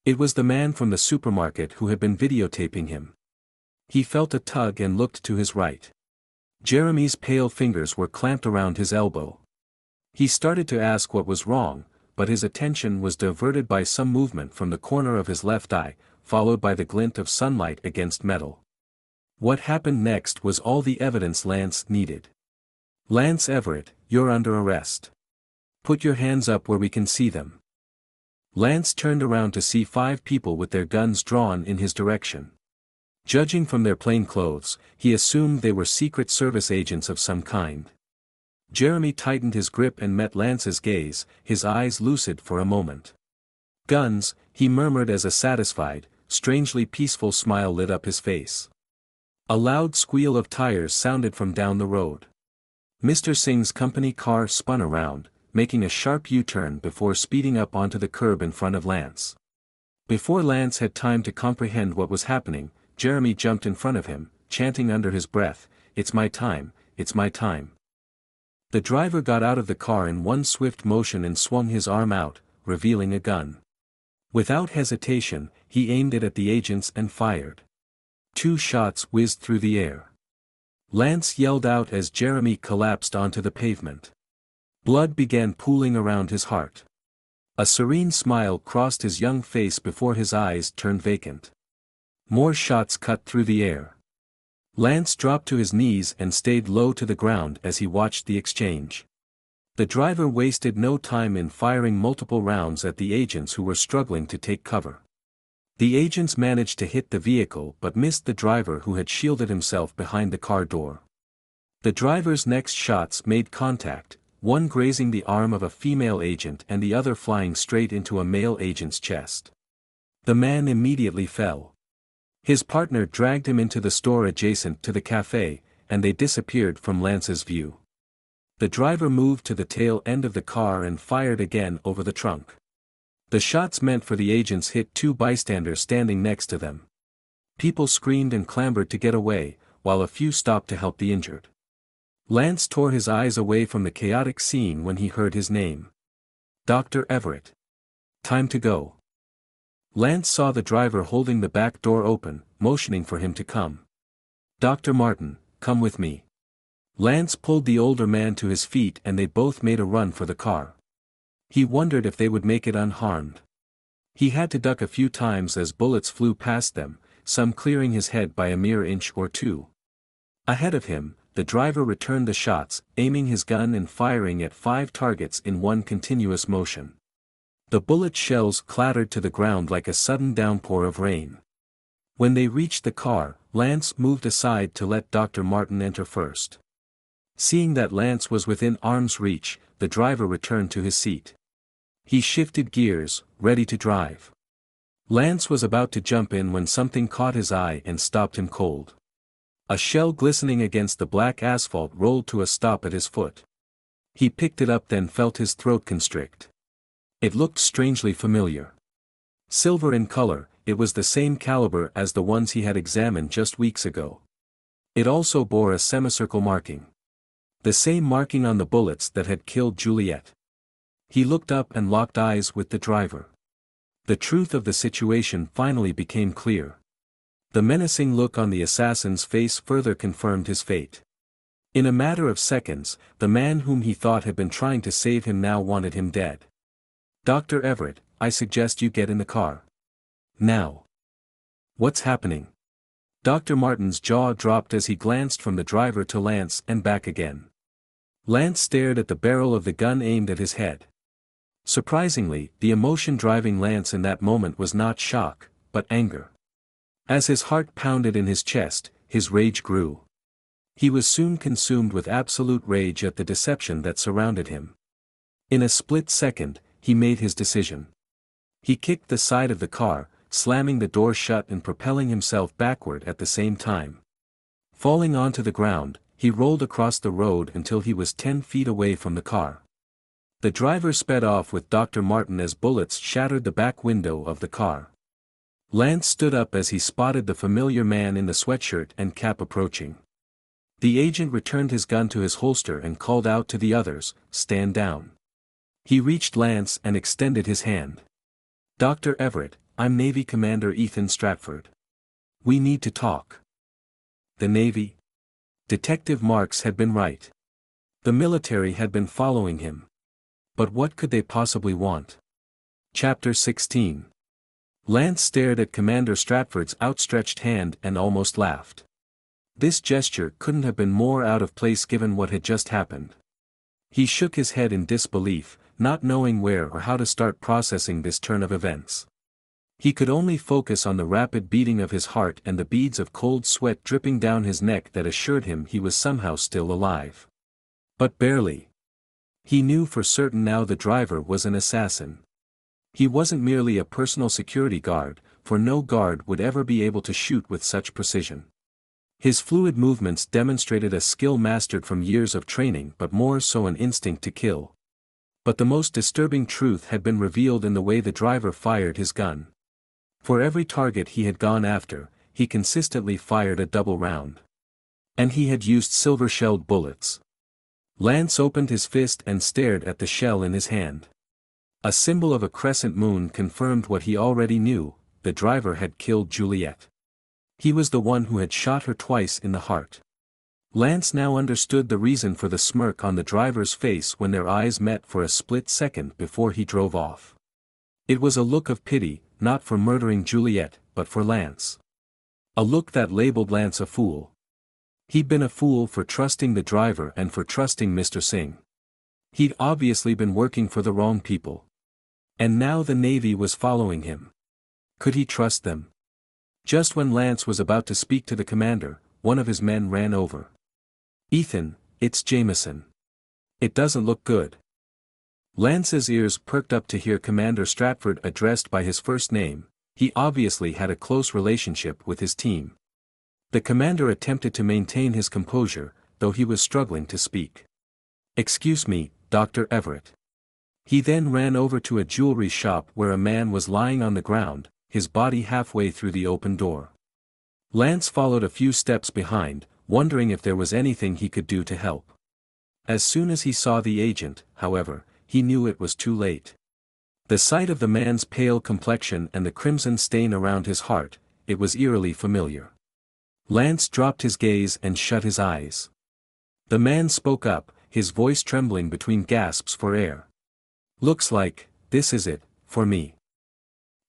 It was the man from the supermarket who had been videotaping him. He felt a tug and looked to his right. Jeremy's pale fingers were clamped around his elbow. He started to ask what was wrong, but his attention was diverted by some movement from the corner of his left eye, followed by the glint of sunlight against metal. What happened next was all the evidence Lance needed. Lance Everett, you're under arrest. Put your hands up where we can see them. Lance turned around to see 5 people with their guns drawn in his direction. Judging from their plain clothes, he assumed they were Secret Service agents of some kind. Jeremy tightened his grip and met Lance's gaze, his eyes lucid for a moment. Guns, he murmured as a satisfied, strangely peaceful smile lit up his face. A loud squeal of tires sounded from down the road. Mr. Singh's company car spun around, making a sharp U-turn before speeding up onto the curb in front of Lance. Before Lance had time to comprehend what was happening, Jeremy jumped in front of him, chanting under his breath, "It's my time, it's my time." The driver got out of the car in one swift motion and swung his arm out, revealing a gun. Without hesitation, he aimed it at the agents and fired. 2 shots whizzed through the air. Lance yelled out as Jeremy collapsed onto the pavement. Blood began pooling around his heart. A serene smile crossed his young face before his eyes turned vacant. More shots cut through the air. Lance dropped to his knees and stayed low to the ground as he watched the exchange. The driver wasted no time in firing multiple rounds at the agents who were struggling to take cover. The agents managed to hit the vehicle but missed the driver who had shielded himself behind the car door. The driver's next shots made contact, one grazing the arm of a female agent and the other flying straight into a male agent's chest. The man immediately fell. His partner dragged him into the store adjacent to the cafe, and they disappeared from Lance's view. The driver moved to the tail end of the car and fired again over the trunk. The shots meant for the agents hit 2 bystanders standing next to them. People screamed and clambered to get away, while a few stopped to help the injured. Lance tore his eyes away from the chaotic scene when he heard his name. Dr. Everett. Time to go. Lance saw the driver holding the back door open, motioning for him to come. Dr. Martin, come with me. Lance pulled the older man to his feet and they both made a run for the car. He wondered if they would make it unharmed. He had to duck a few times as bullets flew past them, some clearing his head by a mere inch or 2. Ahead of him, the driver returned the shots, aiming his gun and firing at 5 targets in one continuous motion. The bullet shells clattered to the ground like a sudden downpour of rain. When they reached the car, Lance moved aside to let Dr. Martin enter first. Seeing that Lance was within arm's reach, the driver returned to his seat. He shifted gears, ready to drive. Lance was about to jump in when something caught his eye and stopped him cold. A shell glistening against the black asphalt rolled to a stop at his foot. He picked it up then felt his throat constrict. It looked strangely familiar. Silver in color, it was the same caliber as the ones he had examined just weeks ago. It also bore a semicircle marking. The same marking on the bullets that had killed Juliet. He looked up and locked eyes with the driver. The truth of the situation finally became clear. The menacing look on the assassin's face further confirmed his fate. In a matter of seconds, the man whom he thought had been trying to save him now wanted him dead. "Dr. Everett, I suggest you get in the car. Now." "What's happening?" Dr. Martin's jaw dropped as he glanced from the driver to Lance and back again. Lance stared at the barrel of the gun aimed at his head. Surprisingly, the emotion driving Lance in that moment was not shock, but anger. As his heart pounded in his chest, his rage grew. He was soon consumed with absolute rage at the deception that surrounded him. In a split second, he made his decision. He kicked the side of the car, slamming the door shut and propelling himself backward at the same time. Falling onto the ground, he rolled across the road until he was 10 feet away from the car. The driver sped off with Dr. Martin as bullets shattered the back window of the car. Lance stood up as he spotted the familiar man in the sweatshirt and cap approaching. The agent returned his gun to his holster and called out to the others, "Stand down." He reached Lance and extended his hand. "Dr. Everett, I'm Navy Commander Ethan Stratford. We need to talk." The Navy? Detective Marks had been right. The military had been following him. But what could they possibly want? Chapter 16. Lance stared at Commander Stratford's outstretched hand and almost laughed. This gesture couldn't have been more out of place given what had just happened. He shook his head in disbelief, not knowing where or how to start processing this turn of events. He could only focus on the rapid beating of his heart and the beads of cold sweat dripping down his neck that assured him he was somehow still alive. But barely. He knew for certain now the driver was an assassin. He wasn't merely a personal security guard, for no guard would ever be able to shoot with such precision. His fluid movements demonstrated a skill mastered from years of training but more so an instinct to kill. But the most disturbing truth had been revealed in the way the driver fired his gun. For every target he had gone after, he consistently fired a double round. And he had used silver-shelled bullets. Lance opened his fist and stared at the shell in his hand. A symbol of a crescent moon confirmed what he already knew: the driver had killed Juliet. He was the one who had shot her twice in the heart. Lance now understood the reason for the smirk on the driver's face when their eyes met for a split second before he drove off. It was a look of pity, not for murdering Juliet, but for Lance. A look that labeled Lance a fool. He'd been a fool for trusting the driver and for trusting Mr. Singh. He'd obviously been working for the wrong people. And now the Navy was following him. Could he trust them? Just when Lance was about to speak to the commander, one of his men ran over. "Ethan, it's Jameson. It doesn't look good." Lance's ears perked up to hear Commander Stratford addressed by his first name. He obviously had a close relationship with his team. The commander attempted to maintain his composure, though he was struggling to speak. "Excuse me, Dr. Everett." He then ran over to a jewelry shop where a man was lying on the ground, his body halfway through the open door. Lance followed a few steps behind, wondering if there was anything he could do to help. As soon as he saw the agent, however, he knew it was too late. The sight of the man's pale complexion and the crimson stain around his heart, it was eerily familiar. Lance dropped his gaze and shut his eyes. The man spoke up, his voice trembling between gasps for air. "Looks like, this is it, for me."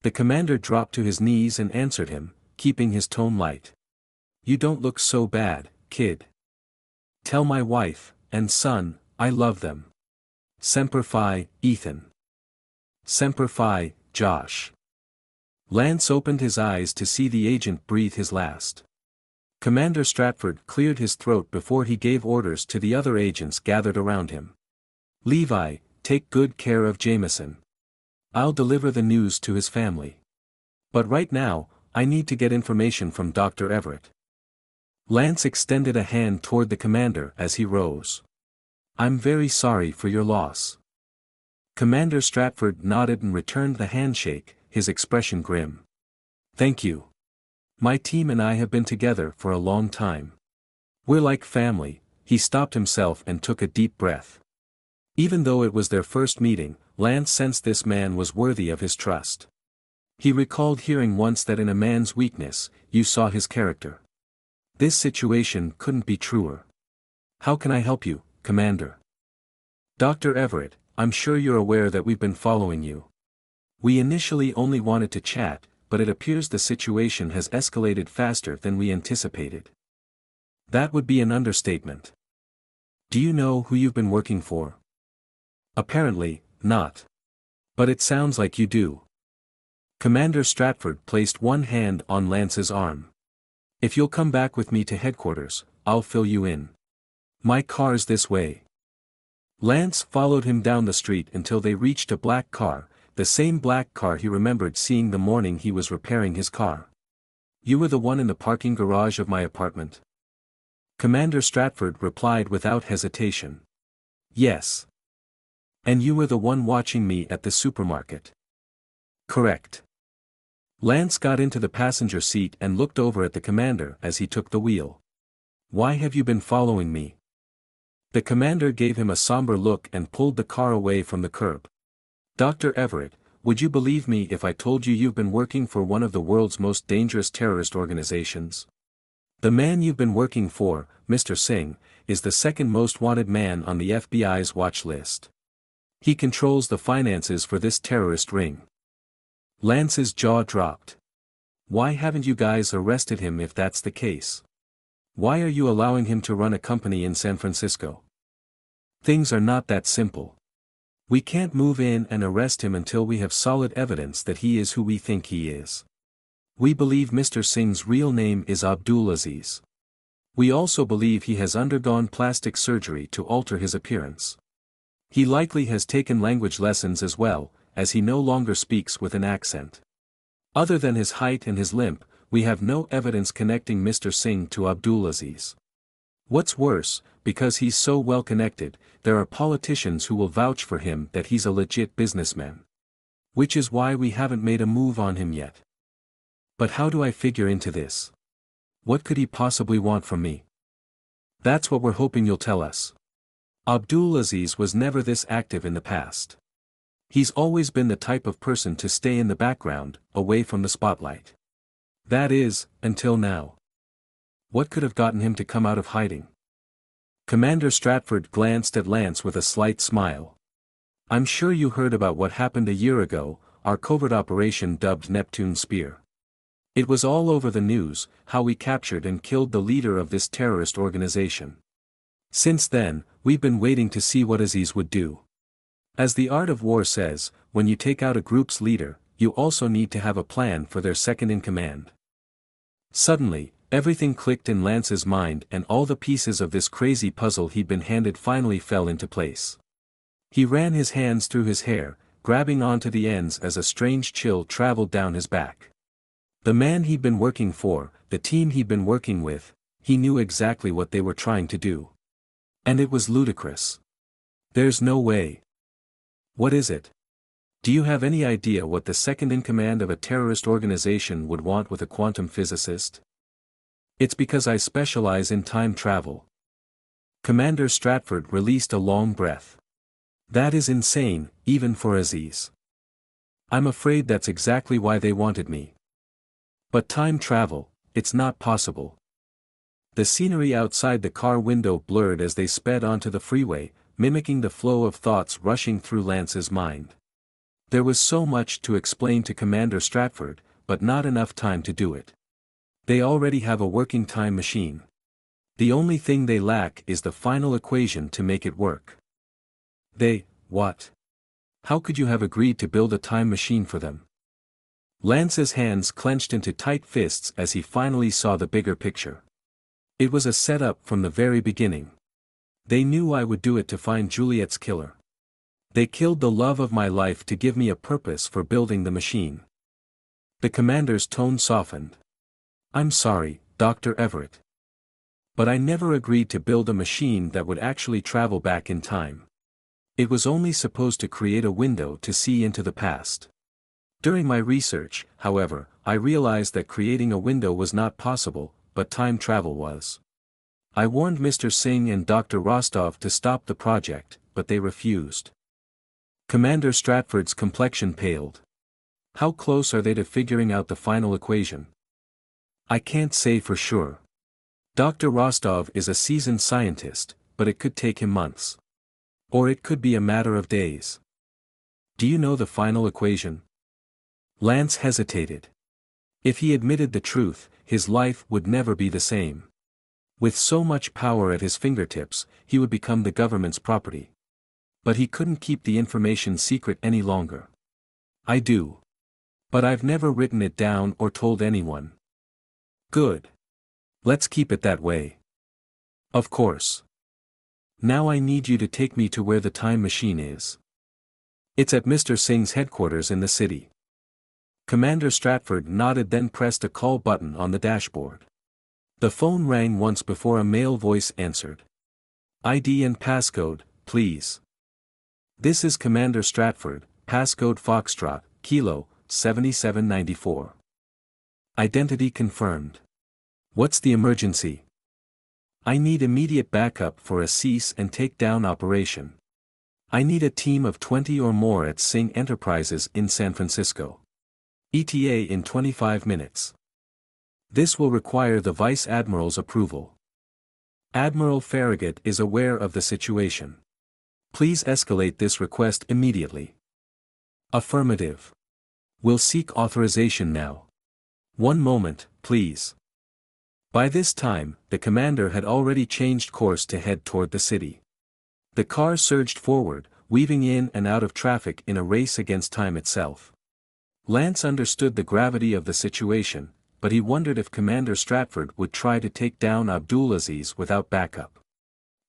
The commander dropped to his knees and answered him, keeping his tone light. "You don't look so bad, kid. Tell my wife and son, I love them. Semper Fi, Ethan. Semper Fi, Josh." Lance opened his eyes to see the agent breathe his last. Commander Stratford cleared his throat before he gave orders to the other agents gathered around him. "Levi, take good care of Jameson. I'll deliver the news to his family. But right now, I need to get information from Dr. Everett." Lance extended a hand toward the commander as he rose. "I'm very sorry for your loss." Commander Stratford nodded and returned the handshake, his expression grim. "Thank you. My team and I have been together for a long time. We're like family." He stopped himself and took a deep breath. Even though it was their first meeting, Lance sensed this man was worthy of his trust. He recalled hearing once that in a man's weakness, you saw his character. This situation couldn't be truer. "How can I help you, Commander?" "Dr. Everett, I'm sure you're aware that we've been following you. We initially only wanted to chat, but it appears the situation has escalated faster than we anticipated." "That would be an understatement. Do you know who you've been working for?" "Apparently, not. But it sounds like you do." Commander Stratford placed one hand on Lance's arm. "If you'll come back with me to headquarters, I'll fill you in. My car's this way." Lance followed him down the street until they reached a black car, the same black car he remembered seeing the morning he was repairing his car. "You were the one in the parking garage of my apartment?" Commander Stratford replied without hesitation. "Yes." "And you were the one watching me at the supermarket?" "Correct." Lance got into the passenger seat and looked over at the commander as he took the wheel. "Why have you been following me?" The commander gave him a somber look and pulled the car away from the curb. "Dr. Everett, would you believe me if I told you you've been working for one of the world's most dangerous terrorist organizations? The man you've been working for, Mr. Singh, is the second most wanted man on the FBI's watch list. He controls the finances for this terrorist ring." Lance's jaw dropped. "Why haven't you guys arrested him if that's the case? Why are you allowing him to run a company in San Francisco? Things are not that simple. We can't move in and arrest him until we have solid evidence that he is who we think he is. We believe Mr. Singh's real name is Abdulaziz. We also believe he has undergone plastic surgery to alter his appearance. He likely has taken language lessons as well, as he no longer speaks with an accent. Other than his height and his limp, we have no evidence connecting Mr. Singh to Abdulaziz. What's worse, because he's so well connected, there are politicians who will vouch for him that he's a legit businessman. Which is why we haven't made a move on him yet. But how do I figure into this? What could he possibly want from me? That's what we're hoping you'll tell us. Abdulaziz was never this active in the past. He's always been the type of person to stay in the background, away from the spotlight. That is, until now. What could have gotten him to come out of hiding?" Commander Stratford glanced at Lance with a slight smile. "I'm sure you heard about what happened a year ago, our covert operation dubbed Neptune Spear. It was all over the news, how we captured and killed the leader of this terrorist organization. Since then, we've been waiting to see what Aziz would do. As the art of war says, when you take out a group's leader, you also need to have a plan for their second-in-command." Suddenly, everything clicked in Lance's mind and all the pieces of this crazy puzzle he'd been handed finally fell into place. He ran his hands through his hair, grabbing onto the ends as a strange chill traveled down his back. The man he'd been working for, the team he'd been working with, he knew exactly what they were trying to do. And it was ludicrous. There's no way. What is it? Do you have any idea what the second-in-command of a terrorist organization would want with a quantum physicist? It's because I specialize in time travel. Commander Stratford released a long breath. That is insane, even for Aziz. I'm afraid that's exactly why they wanted me. But time travel, it's not possible. The scenery outside the car window blurred as they sped onto the freeway, mimicking the flow of thoughts rushing through Lance's mind. There was so much to explain to Commander Stratford, but not enough time to do it. They already have a working time machine. The only thing they lack is the final equation to make it work. What? How could you have agreed to build a time machine for them? Lance's hands clenched into tight fists as he finally saw the bigger picture. It was a setup from the very beginning. They knew I would do it to find Juliet's killer. They killed the love of my life to give me a purpose for building the machine. The commander's tone softened. I'm sorry, Dr. Everett. But I never agreed to build a machine that would actually travel back in time. It was only supposed to create a window to see into the past. During my research, however, I realized that creating a window was not possible, but time travel was. I warned Mr. Singh and Dr. Rostov to stop the project, but they refused. Commander Stratford's complexion paled. How close are they to figuring out the final equation? I can't say for sure. Dr. Rostov is a seasoned scientist, but it could take him months. Or it could be a matter of days. Do you know the final equation? Lance hesitated. If he admitted the truth, his life would never be the same. With so much power at his fingertips, he would become the government's property. But he couldn't keep the information secret any longer. I do. But I've never written it down or told anyone. Good. Let's keep it that way. Of course. Now I need you to take me to where the time machine is. It's at Mr. Singh's headquarters in the city. Commander Stratford nodded, then pressed a call button on the dashboard. The phone rang once before a male voice answered. ID and passcode, please. This is Commander Stratford, passcode Foxtrot, Kilo, 7794. Identity confirmed. What's the emergency? I need immediate backup for a cease and take down operation. I need a team of 20 or more at Singh Enterprises in San Francisco. ETA in 25 minutes. This will require the Vice Admiral's approval. Admiral Farragut is aware of the situation. Please escalate this request immediately. Affirmative. We'll seek authorization now. One moment, please. By this time, the commander had already changed course to head toward the city. The car surged forward, weaving in and out of traffic in a race against time itself. Lance understood the gravity of the situation, but he wondered if Commander Stratford would try to take down Abdulaziz without backup.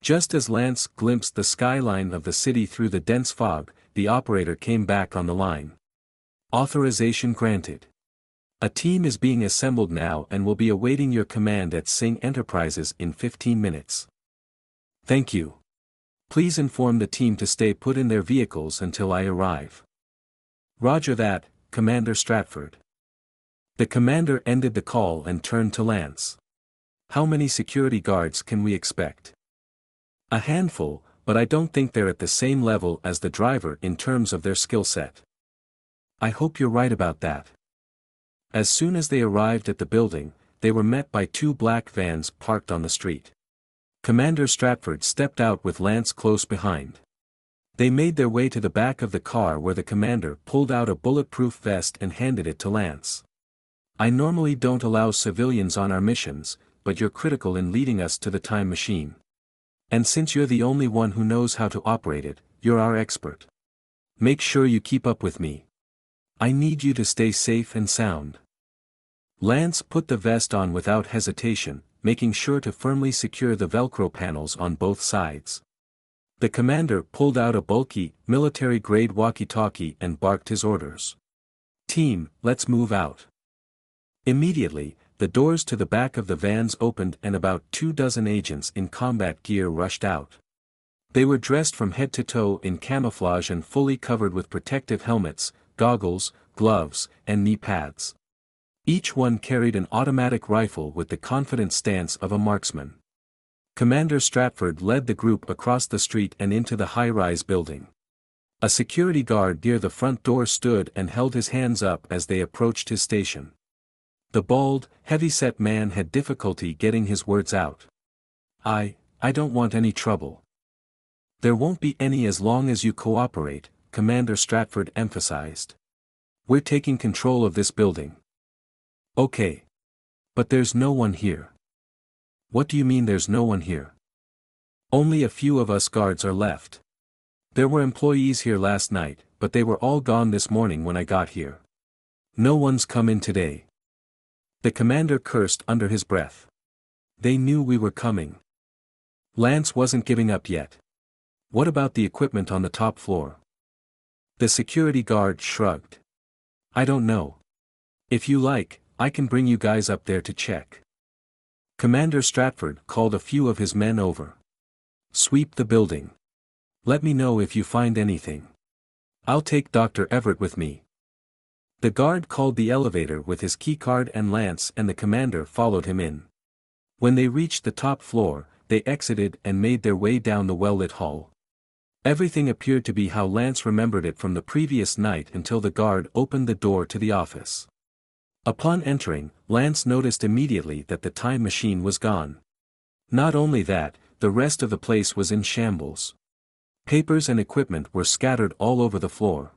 Just as Lance glimpsed the skyline of the city through the dense fog, the operator came back on the line. Authorization granted. A team is being assembled now and will be awaiting your command at Singh Enterprises in 15 minutes. Thank you. Please inform the team to stay put in their vehicles until I arrive. Roger that, Commander Stratford. The commander ended the call and turned to Lance. How many security guards can we expect? A handful, but I don't think they're at the same level as the driver in terms of their skill set. I hope you're right about that. As soon as they arrived at the building, they were met by two black vans parked on the street. Commander Stratford stepped out with Lance close behind. They made their way to the back of the car where the commander pulled out a bulletproof vest and handed it to Lance. I normally don't allow civilians on our missions, but you're critical in leading us to the time machine. And since you're the only one who knows how to operate it, you're our expert. Make sure you keep up with me. I need you to stay safe and sound. Lance put the vest on without hesitation, making sure to firmly secure the Velcro panels on both sides. The commander pulled out a bulky, military-grade walkie-talkie and barked his orders. Team, let's move out. Immediately, the doors to the back of the vans opened and about 24 agents in combat gear rushed out. They were dressed from head to toe in camouflage and fully covered with protective helmets, goggles, gloves, and knee pads. Each one carried an automatic rifle with the confident stance of a marksman. Commander Stratford led the group across the street and into the high-rise building. A security guard near the front door stood and held his hands up as they approached his station. The bald, heavy-set man had difficulty getting his words out. I don't want any trouble. There won't be any as long as you cooperate, Commander Stratford emphasized. We're taking control of this building. Okay. But there's no one here. What do you mean there's no one here? Only a few of us guards are left. There were employees here last night, but they were all gone this morning when I got here. No one's come in today. The commander cursed under his breath. They knew we were coming. Lance wasn't giving up yet. What about the equipment on the top floor? The security guard shrugged. I don't know. If you like, I can bring you guys up there to check. Commander Stratford called a few of his men over. Sweep the building. Let me know if you find anything. I'll take Dr. Everett with me. The guard called the elevator with his keycard and Lance and the commander followed him in. When they reached the top floor, they exited and made their way down the well-lit hall. Everything appeared to be how Lance remembered it from the previous night until the guard opened the door to the office. Upon entering, Lance noticed immediately that the time machine was gone. Not only that, the rest of the place was in shambles. Papers and equipment were scattered all over the floor.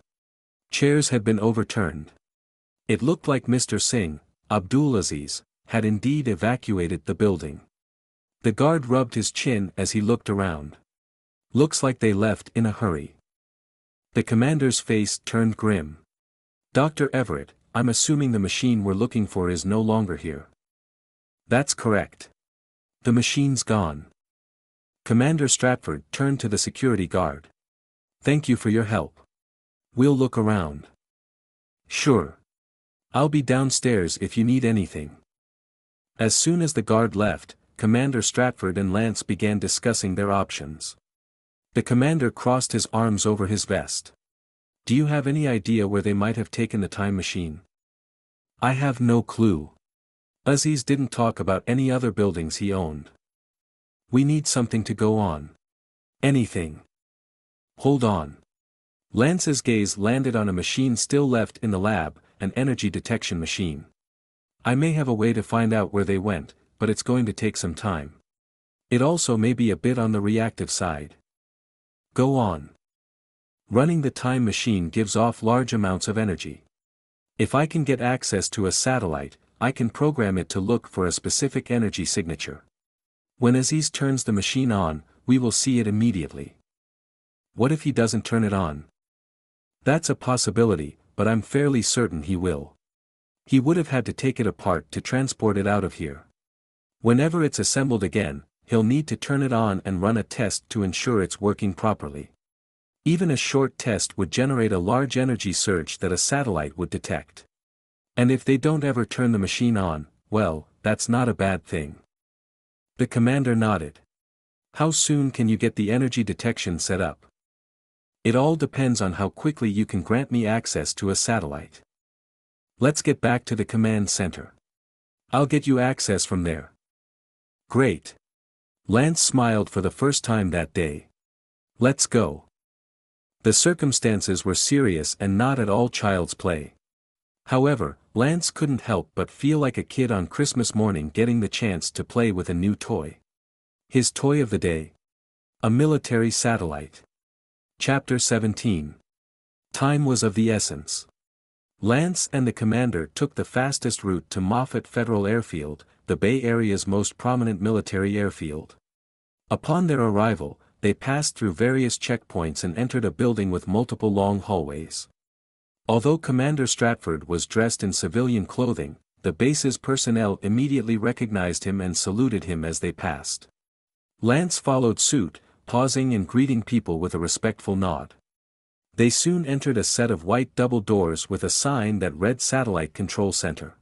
Chairs had been overturned. It looked like Mr. Singh, Abdulaziz, had indeed evacuated the building. The guard rubbed his chin as he looked around. Looks like they left in a hurry. The commander's face turned grim. Dr. Everett, I'm assuming the machine we're looking for is no longer here. That's correct. The machine's gone. Commander Stratford turned to the security guard. Thank you for your help. We'll look around. Sure. I'll be downstairs if you need anything. As soon as the guard left, Commander Stratford and Lance began discussing their options. The commander crossed his arms over his vest. Do you have any idea where they might have taken the time machine? I have no clue. Aziz didn't talk about any other buildings he owned. We need something to go on. Anything. Hold on. Lance's gaze landed on a machine still left in the lab, an energy detection machine. I may have a way to find out where they went, but it's going to take some time. It also may be a bit on the reactive side. Go on. Running the time machine gives off large amounts of energy. If I can get access to a satellite, I can program it to look for a specific energy signature. When Aziz turns the machine on, we will see it immediately. What if he doesn't turn it on? That's a possibility, but I'm fairly certain he will. He would have had to take it apart to transport it out of here. Whenever it's assembled again, he'll need to turn it on and run a test to ensure it's working properly. Even a short test would generate a large energy surge that a satellite would detect. And if they don't ever turn the machine on, well, that's not a bad thing. The commander nodded. How soon can you get the energy detection set up? It all depends on how quickly you can grant me access to a satellite. Let's get back to the command center. I'll get you access from there. Great. Lance smiled for the first time that day. Let's go. The circumstances were serious and not at all child's play. However, Lance couldn't help but feel like a kid on Christmas morning getting the chance to play with a new toy. His toy of the day? A military satellite. Chapter 17. Time was of the essence. Lance and the commander took the fastest route to Moffett Federal Airfield, the Bay Area's most prominent military airfield. Upon their arrival, they passed through various checkpoints and entered a building with multiple long hallways. Although Commander Stratford was dressed in civilian clothing, the base's personnel immediately recognized him and saluted him as they passed. Lance followed suit, pausing and greeting people with a respectful nod. They soon entered a set of white double doors with a sign that read Satellite Control Center.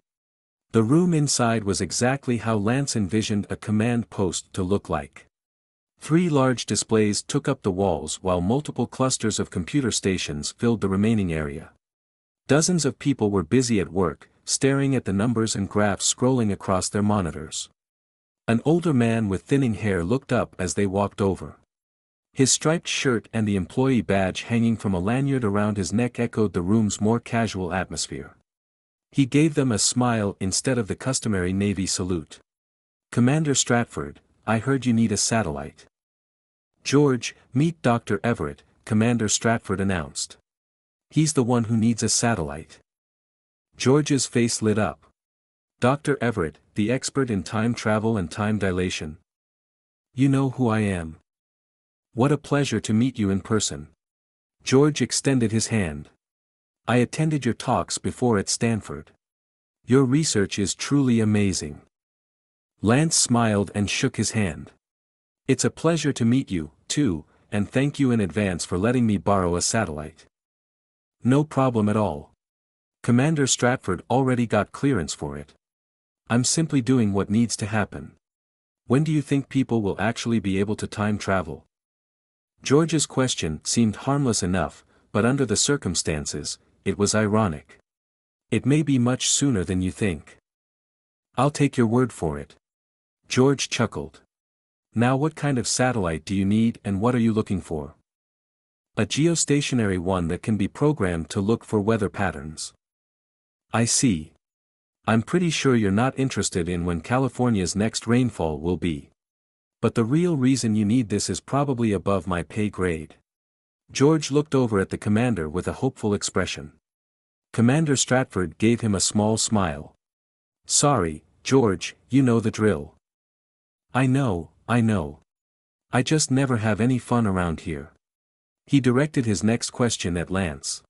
The room inside was exactly how Lance envisioned a command post to look like. 3 large displays took up the walls while multiple clusters of computer stations filled the remaining area. Dozens of people were busy at work, staring at the numbers and graphs scrolling across their monitors. An older man with thinning hair looked up as they walked over. His striped shirt and the employee badge hanging from a lanyard around his neck echoed the room's more casual atmosphere. He gave them a smile instead of the customary Navy salute. Commander Stratford, I heard you need a satellite. George, meet Dr. Everett, Commander Stratford announced. He's the one who needs a satellite. George's face lit up. Dr. Everett, the expert in time travel and time dilation. You know who I am. What a pleasure to meet you in person. George extended his hand. I attended your talks before at Stanford. Your research is truly amazing. Lance smiled and shook his hand. It's a pleasure to meet you, too, and thank you in advance for letting me borrow a satellite. No problem at all. Commander Stratford already got clearance for it. I'm simply doing what needs to happen. When do you think people will actually be able to time travel? George's question seemed harmless enough, but under the circumstances, it was ironic. It may be much sooner than you think. I'll take your word for it. George chuckled. Now what kind of satellite do you need and what are you looking for? A geostationary one that can be programmed to look for weather patterns. I see. I'm pretty sure you're not interested in when California's next rainfall will be. But the real reason you need this is probably above my pay grade. George looked over at the commander with a hopeful expression. Commander Stratford gave him a small smile. Sorry, George, you know the drill. I know. I just never have any fun around here. He directed his next question at Lance.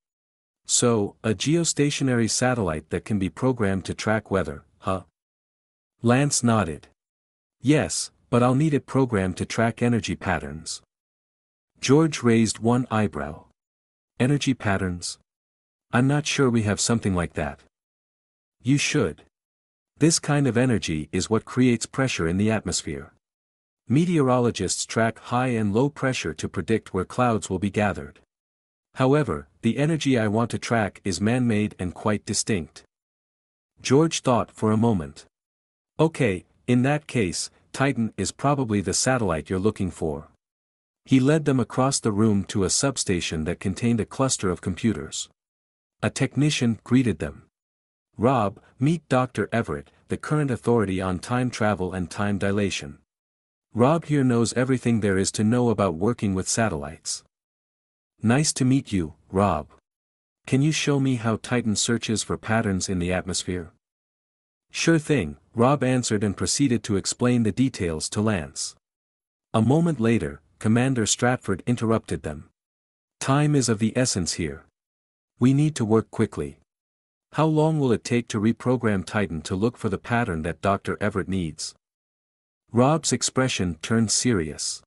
So, a geostationary satellite that can be programmed to track weather, huh? Lance nodded. Yes, but I'll need it programmed to track energy patterns. George raised one eyebrow. Energy patterns? I'm not sure we have something like that. You should. This kind of energy is what creates pressure in the atmosphere. Meteorologists track high and low pressure to predict where clouds will be gathered. However, the energy I want to track is man-made and quite distinct. George thought for a moment. Okay, in that case, Titan is probably the satellite you're looking for. He led them across the room to a substation that contained a cluster of computers. A technician greeted them. Rob, meet Dr. Everett, the current authority on time travel and time dilation. Rob here knows everything there is to know about working with satellites. Nice to meet you, Rob. Can you show me how Titan searches for patterns in the atmosphere? Sure thing, Rob answered and proceeded to explain the details to Lance. A moment later, Commander Stratford interrupted them. Time is of the essence here. We need to work quickly. How long will it take to reprogram Titan to look for the pattern that Dr. Everett needs? Rob's expression turned serious.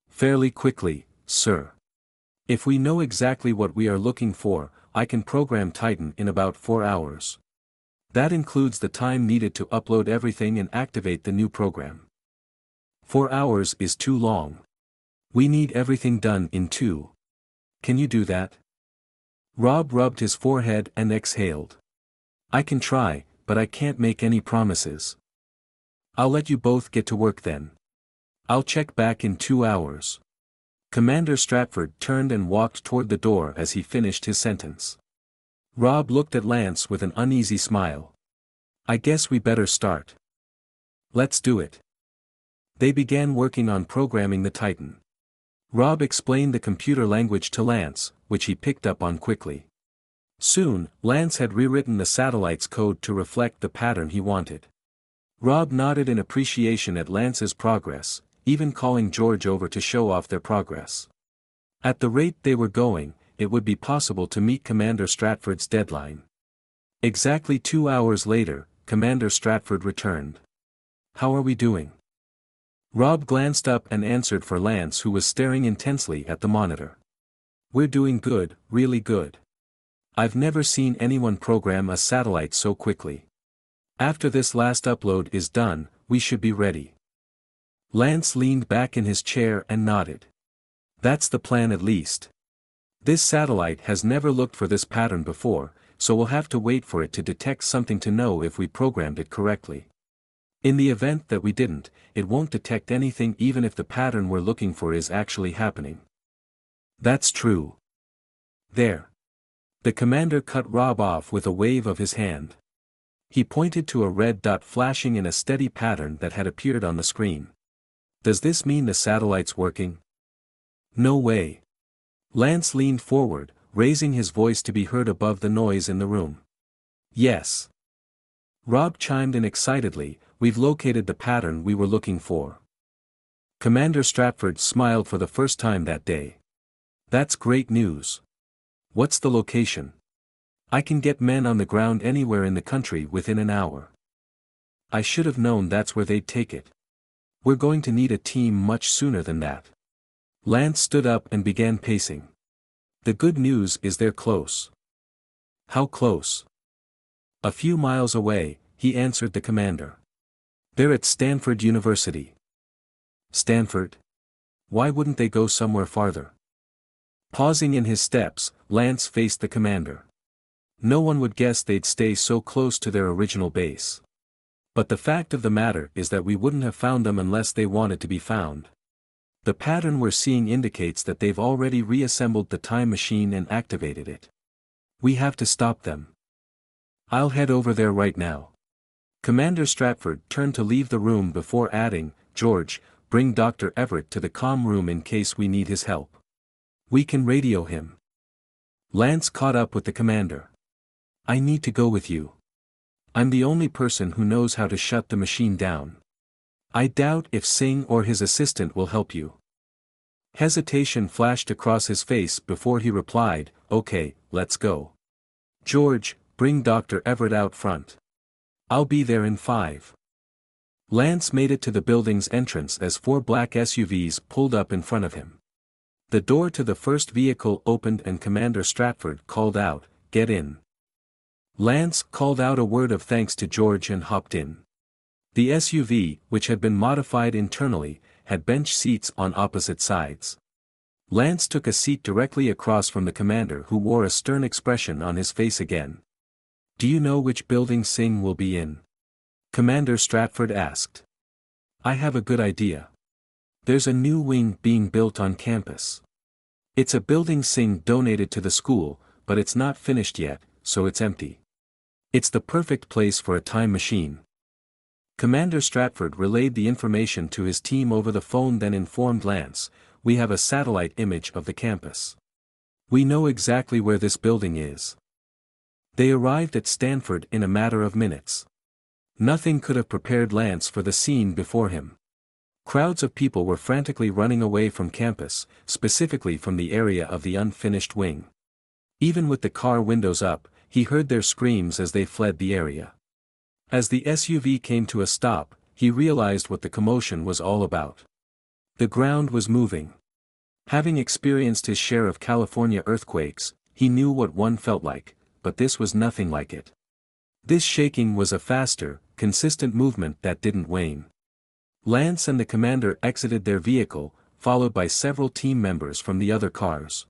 Fairly quickly, sir. If we know exactly what we are looking for, I can program Titan in about 4 hours. That includes the time needed to upload everything and activate the new program. 4 hours is too long. We need everything done in 2. Can you do that? Rob rubbed his forehead and exhaled. I can try, but I can't make any promises. I'll let you both get to work then. I'll check back in 2 hours. Commander Stratford turned and walked toward the door as he finished his sentence. Rob looked at Lance with an uneasy smile. I guess we better start. Let's do it. They began working on programming the Titan. Rob explained the computer language to Lance, which he picked up on quickly. Soon, Lance had rewritten the satellite's code to reflect the pattern he wanted. Rob nodded in appreciation at Lance's progress, even calling George over to show off their progress. At the rate they were going, it would be possible to meet Commander Stratford's deadline. Exactly 2 hours later, Commander Stratford returned. How are we doing? Rob glanced up and answered for Lance, who was staring intensely at the monitor. We're doing good, really good. I've never seen anyone program a satellite so quickly. After this last upload is done, we should be ready. Lance leaned back in his chair and nodded. That's the plan at least. This satellite has never looked for this pattern before, so we'll have to wait for it to detect something to know if we programmed it correctly. In the event that we didn't, it won't detect anything even if the pattern we're looking for is actually happening. That's true. There. The commander cut Rob off with a wave of his hand. He pointed to a red dot flashing in a steady pattern that had appeared on the screen. Does this mean the satellite's working? No way. Lance leaned forward, raising his voice to be heard above the noise in the room. Yes. Rob chimed in excitedly, we've located the pattern we were looking for. Commander Stratford smiled for the first time that day. That's great news. What's the location? I can get men on the ground anywhere in the country within an hour. I should have known that's where they'd take it. We're going to need a team much sooner than that. Lance stood up and began pacing. The good news is they're close. How close? A few miles away, he answered the commander. They're at Stanford University. Stanford? Why wouldn't they go somewhere farther? Pausing in his steps, Lance faced the commander. No one would guess they'd stay so close to their original base. But the fact of the matter is that we wouldn't have found them unless they wanted to be found. The pattern we're seeing indicates that they've already reassembled the time machine and activated it. We have to stop them. I'll head over there right now. Commander Stratford turned to leave the room before adding, George, bring Dr. Everett to the comm room in case we need his help. We can radio him. Lance caught up with the commander. I need to go with you. I'm the only person who knows how to shut the machine down. I doubt if Singh or his assistant will help you. Hesitation flashed across his face before he replied, okay, let's go. George, bring Dr. Everett out front. I'll be there in 5. Lance made it to the building's entrance as 4 black SUVs pulled up in front of him. The door to the first vehicle opened and Commander Stratford called out, get in. Lance called out a word of thanks to George and hopped in. The SUV, which had been modified internally, had bench seats on opposite sides. Lance took a seat directly across from the commander who wore a stern expression on his face again. Do you know which building Singh will be in? Commander Stratford asked. I have a good idea. There's a new wing being built on campus. It's a building Singh donated to the school, but it's not finished yet, so it's empty. It's the perfect place for a time machine. Commander Stratford relayed the information to his team over the phone, then informed Lance, we have a satellite image of the campus. We know exactly where this building is. They arrived at Stanford in a matter of minutes. Nothing could have prepared Lance for the scene before him. Crowds of people were frantically running away from campus, specifically from the area of the unfinished wing. Even with the car windows up, he heard their screams as they fled the area. As the SUV came to a stop, he realized what the commotion was all about. The ground was moving. Having experienced his share of California earthquakes, he knew what one felt like, but this was nothing like it. This shaking was a faster, consistent movement that didn't wane. Lance and the commander exited their vehicle, followed by several team members from the other cars.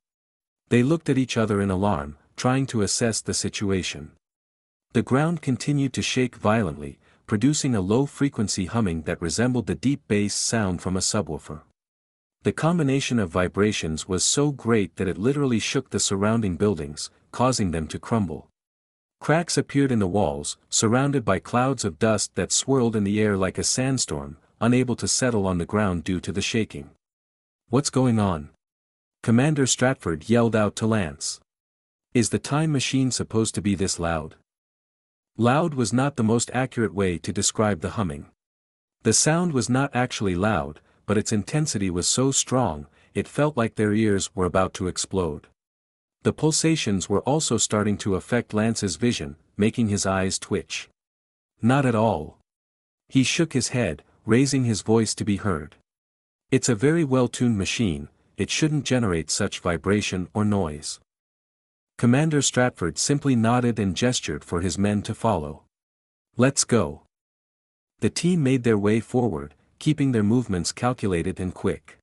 They looked at each other in alarm, trying to assess the situation. The ground continued to shake violently, producing a low-frequency humming that resembled the deep bass sound from a subwoofer. The combination of vibrations was so great that it literally shook the surrounding buildings, causing them to crumble. Cracks appeared in the walls, surrounded by clouds of dust that swirled in the air like a sandstorm, unable to settle on the ground due to the shaking. What's going on? Commander Stratford yelled out to Lance. Is the time machine supposed to be this loud? Loud was not the most accurate way to describe the humming. The sound was not actually loud, but its intensity was so strong, it felt like their ears were about to explode. The pulsations were also starting to affect Lance's vision, making his eyes twitch. Not at all. He shook his head, raising his voice to be heard. It's a very well-tuned machine, it shouldn't generate such vibration or noise. Commander Stratford simply nodded and gestured for his men to follow. Let's go. The team made their way forward, keeping their movements calculated and quick.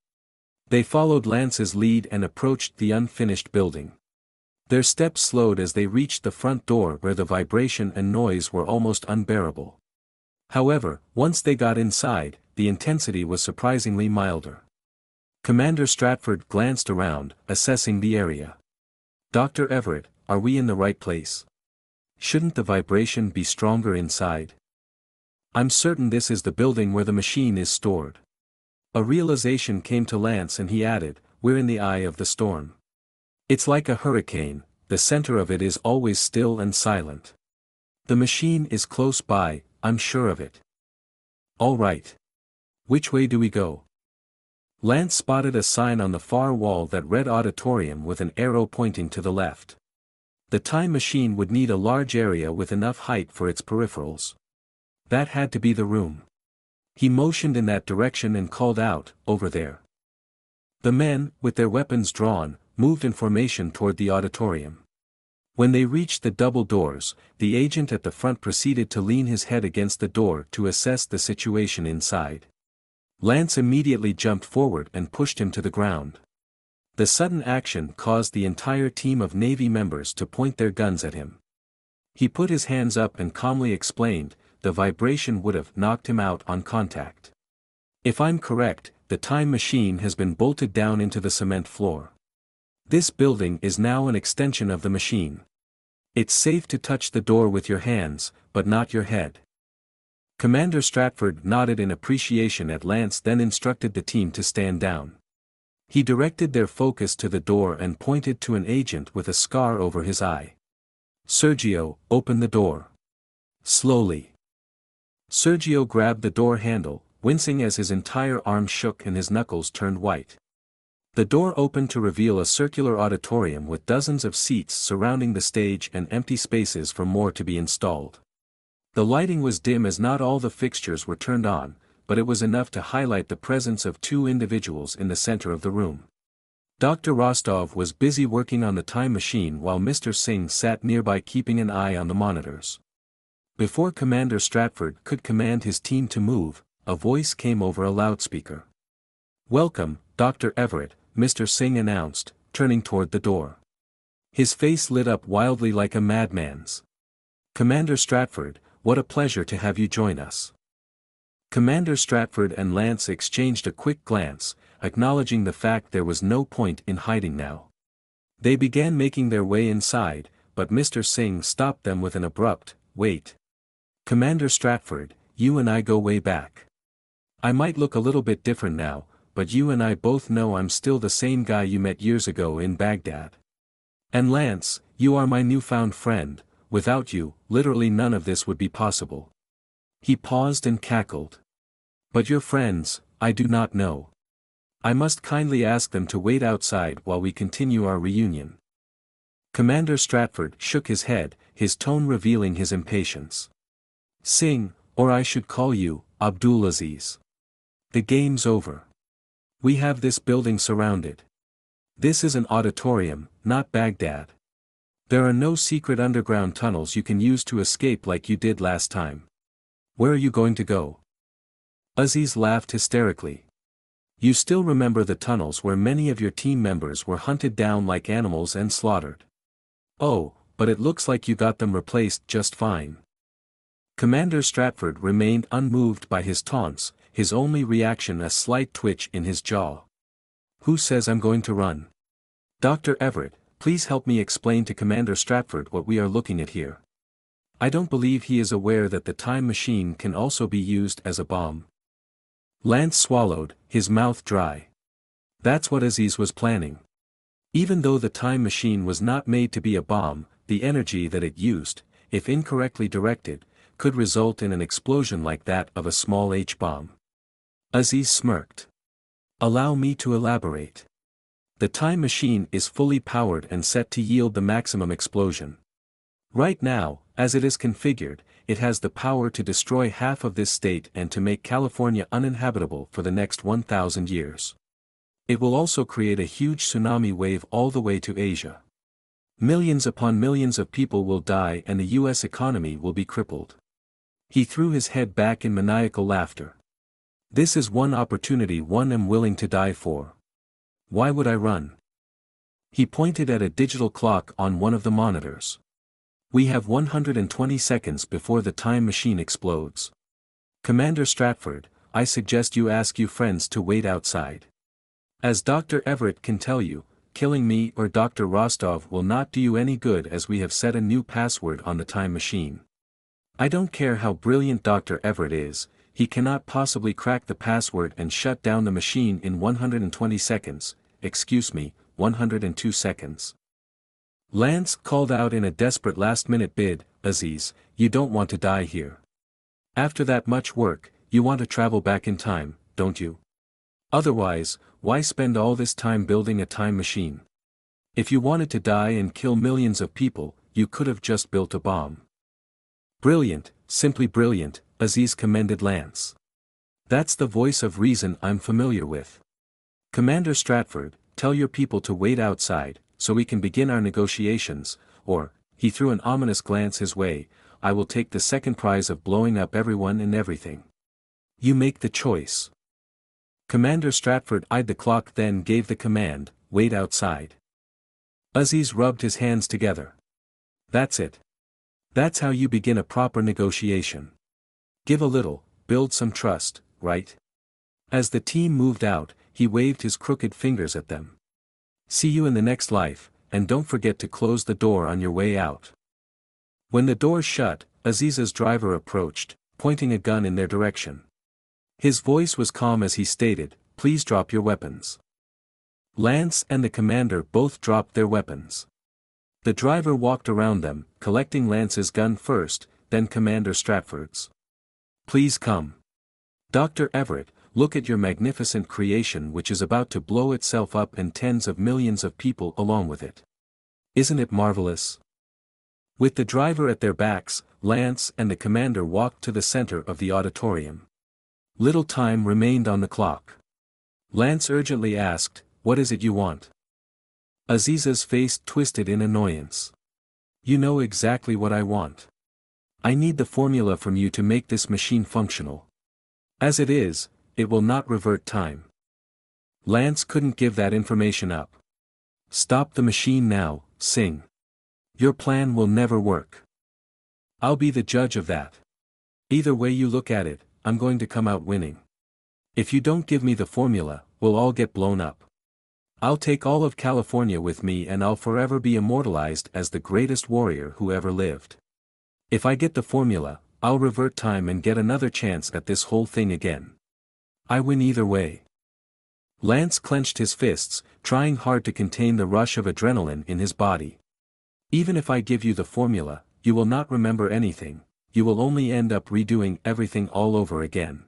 They followed Lance's lead and approached the unfinished building. Their steps slowed as they reached the front door where the vibration and noise were almost unbearable. However, once they got inside, the intensity was surprisingly milder. Commander Stratford glanced around, assessing the area. Dr. Everett, are we in the right place? Shouldn't the vibration be stronger inside? I'm certain this is the building where the machine is stored. A realization came to Lance and he added, we're in the eye of the storm. It's like a hurricane, the center of it is always still and silent. The machine is close by, I'm sure of it. All right. Which way do we go? Lance spotted a sign on the far wall that read auditorium with an arrow pointing to the left. The time machine would need a large area with enough height for its peripherals. That had to be the room. He motioned in that direction and called out, over there. The men, with their weapons drawn, moved in formation toward the auditorium. When they reached the double doors, the agent at the front proceeded to lean his head against the door to assess the situation inside. Lance immediately jumped forward and pushed him to the ground. The sudden action caused the entire team of Navy members to point their guns at him. He put his hands up and calmly explained, the vibration would have knocked him out on contact. If I'm correct, the time machine has been bolted down into the cement floor. This building is now an extension of the machine. It's safe to touch the door with your hands, but not your head. Commander Stratford nodded in appreciation at Lance, then instructed the team to stand down. He directed their focus to the door and pointed to an agent with a scar over his eye. Sergio, open the door. Slowly. Sergio grabbed the door handle, wincing as his entire arm shook and his knuckles turned white. The door opened to reveal a circular auditorium with dozens of seats surrounding the stage and empty spaces for more to be installed. The lighting was dim as not all the fixtures were turned on, but it was enough to highlight the presence of two individuals in the center of the room. Dr. Rostov was busy working on the time machine while Mr. Singh sat nearby keeping an eye on the monitors. Before Commander Stratford could command his team to move, a voice came over a loudspeaker. "Welcome, Dr. Everett," Mr. Singh announced, turning toward the door. His face lit up wildly like a madman's. "Commander Stratford, what a pleasure to have you join us." Commander Stratford and Lance exchanged a quick glance, acknowledging the fact there was no point in hiding now. They began making their way inside, but Mr. Singh stopped them with an abrupt, "Wait. Commander Stratford, you and I go way back. I might look a little bit different now, but you and I both know I'm still the same guy you met years ago in Baghdad. And Lance, you are my newfound friend, without you, literally none of this would be possible." He paused and cackled. "But your friends, I do not know. I must kindly ask them to wait outside while we continue our reunion." Commander Stratford shook his head, his tone revealing his impatience. "Singh, or I should call you, Abdulaziz. The game's over. We have this building surrounded. This is an auditorium, not Baghdad. There are no secret underground tunnels you can use to escape like you did last time. Where are you going to go?" Aziz laughed hysterically. "You still remember the tunnels where many of your team members were hunted down like animals and slaughtered? Oh, but it looks like you got them replaced just fine." Commander Stratford remained unmoved by his taunts, his only reaction a slight twitch in his jaw. "Who says I'm going to run? Dr. Everett, please help me explain to Commander Stratford what we are looking at here. I don't believe he is aware that the time machine can also be used as a bomb." Lance swallowed, his mouth dry. That's what Aziz was planning. Even though the time machine was not made to be a bomb, the energy that it used, if incorrectly directed, could result in an explosion like that of a small H-bomb. Aziz smirked. "Allow me to elaborate. The time machine is fully powered and set to yield the maximum explosion. Right now, as it is configured, it has the power to destroy half of this state and to make California uninhabitable for the next 1,000 years. It will also create a huge tsunami wave all the way to Asia. Millions upon millions of people will die and the U.S. economy will be crippled." He threw his head back in maniacal laughter. "This is one opportunity one am willing to die for. Why would I run?" He pointed at a digital clock on one of the monitors. "We have 120 seconds before the time machine explodes. Commander Stratford, I suggest you ask your friends to wait outside. As Dr. Everett can tell you, killing me or Dr. Rostov will not do you any good as we have set a new password on the time machine. I don't care how brilliant Dr. Everett is, he cannot possibly crack the password and shut down the machine in 120 seconds, 102 seconds. Lance called out in a desperate last-minute bid, "Aziz, you don't want to die here. After that much work, you want to travel back in time, don't you? Otherwise, why spend all this time building a time machine? If you wanted to die and kill millions of people, you could have just built a bomb." "Brilliant, simply brilliant," Aziz commended Lance. "That's the voice of reason I'm familiar with. Commander Stratford, tell your people to wait outside, so we can begin our negotiations, or," he threw an ominous glance his way, "I will take the second prize of blowing up everyone and everything. You make the choice." Commander Stratford eyed the clock, then gave the command, "Wait outside." Aziz rubbed his hands together. "That's it. That's how you begin a proper negotiation. Give a little, build some trust, right? As the team moved out, he waved his crooked fingers at them. See you in the next life, and don't forget to close the door on your way out. When the door shut, Aziza's driver approached, pointing a gun in their direction. His voice was calm as he stated, "Please drop your weapons." Lance and the commander both dropped their weapons. The driver walked around them, collecting Lance's gun first, then Commander Stratford's. "Please come. Dr. Everett, look at your magnificent creation which is about to blow itself up and tens of millions of people along with it. Isn't it marvelous?" With the driver at their backs, Lance and the commander walked to the center of the auditorium. Little time remained on the clock. Lance urgently asked, "What is it you want?" Aziza's face twisted in annoyance. "You know exactly what I want. I need the formula from you to make this machine functional. As it is, it will not revert time." Lance couldn't give that information up. "Stop the machine now, Singh. Your plan will never work. I'll be the judge of that. Either way you look at it, I'm going to come out winning. If you don't give me the formula, we'll all get blown up. I'll take all of California with me and I'll forever be immortalized as the greatest warrior who ever lived. If I get the formula, I'll revert time and get another chance at this whole thing again. I win either way." Lance clenched his fists, trying hard to contain the rush of adrenaline in his body. "Even if I give you the formula, you will not remember anything. You will only end up redoing everything all over again.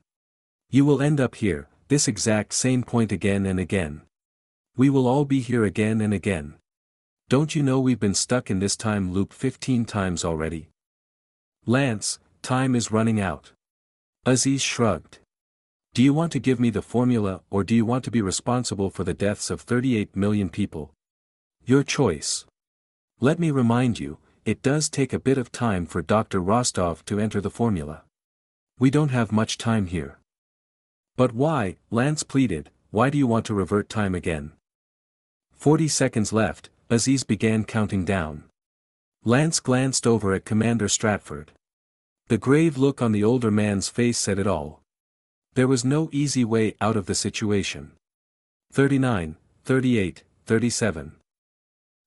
You will end up here, this exact same point again and again. We will all be here again and again. Don't you know we've been stuck in this time loop 15 times already?" "Lance, time is running out." Aziz shrugged. "Do you want to give me the formula or do you want to be responsible for the deaths of 38 million people? Your choice. Let me remind you, it does take a bit of time for Dr. Rostov to enter the formula. We don't have much time here." "But why?" Lance pleaded, "why do you want to revert time again?" 40 seconds left, Aziz began counting down. Lance glanced over at Commander Stratford. The grave look on the older man's face said it all. There was no easy way out of the situation. 39, 38, 37.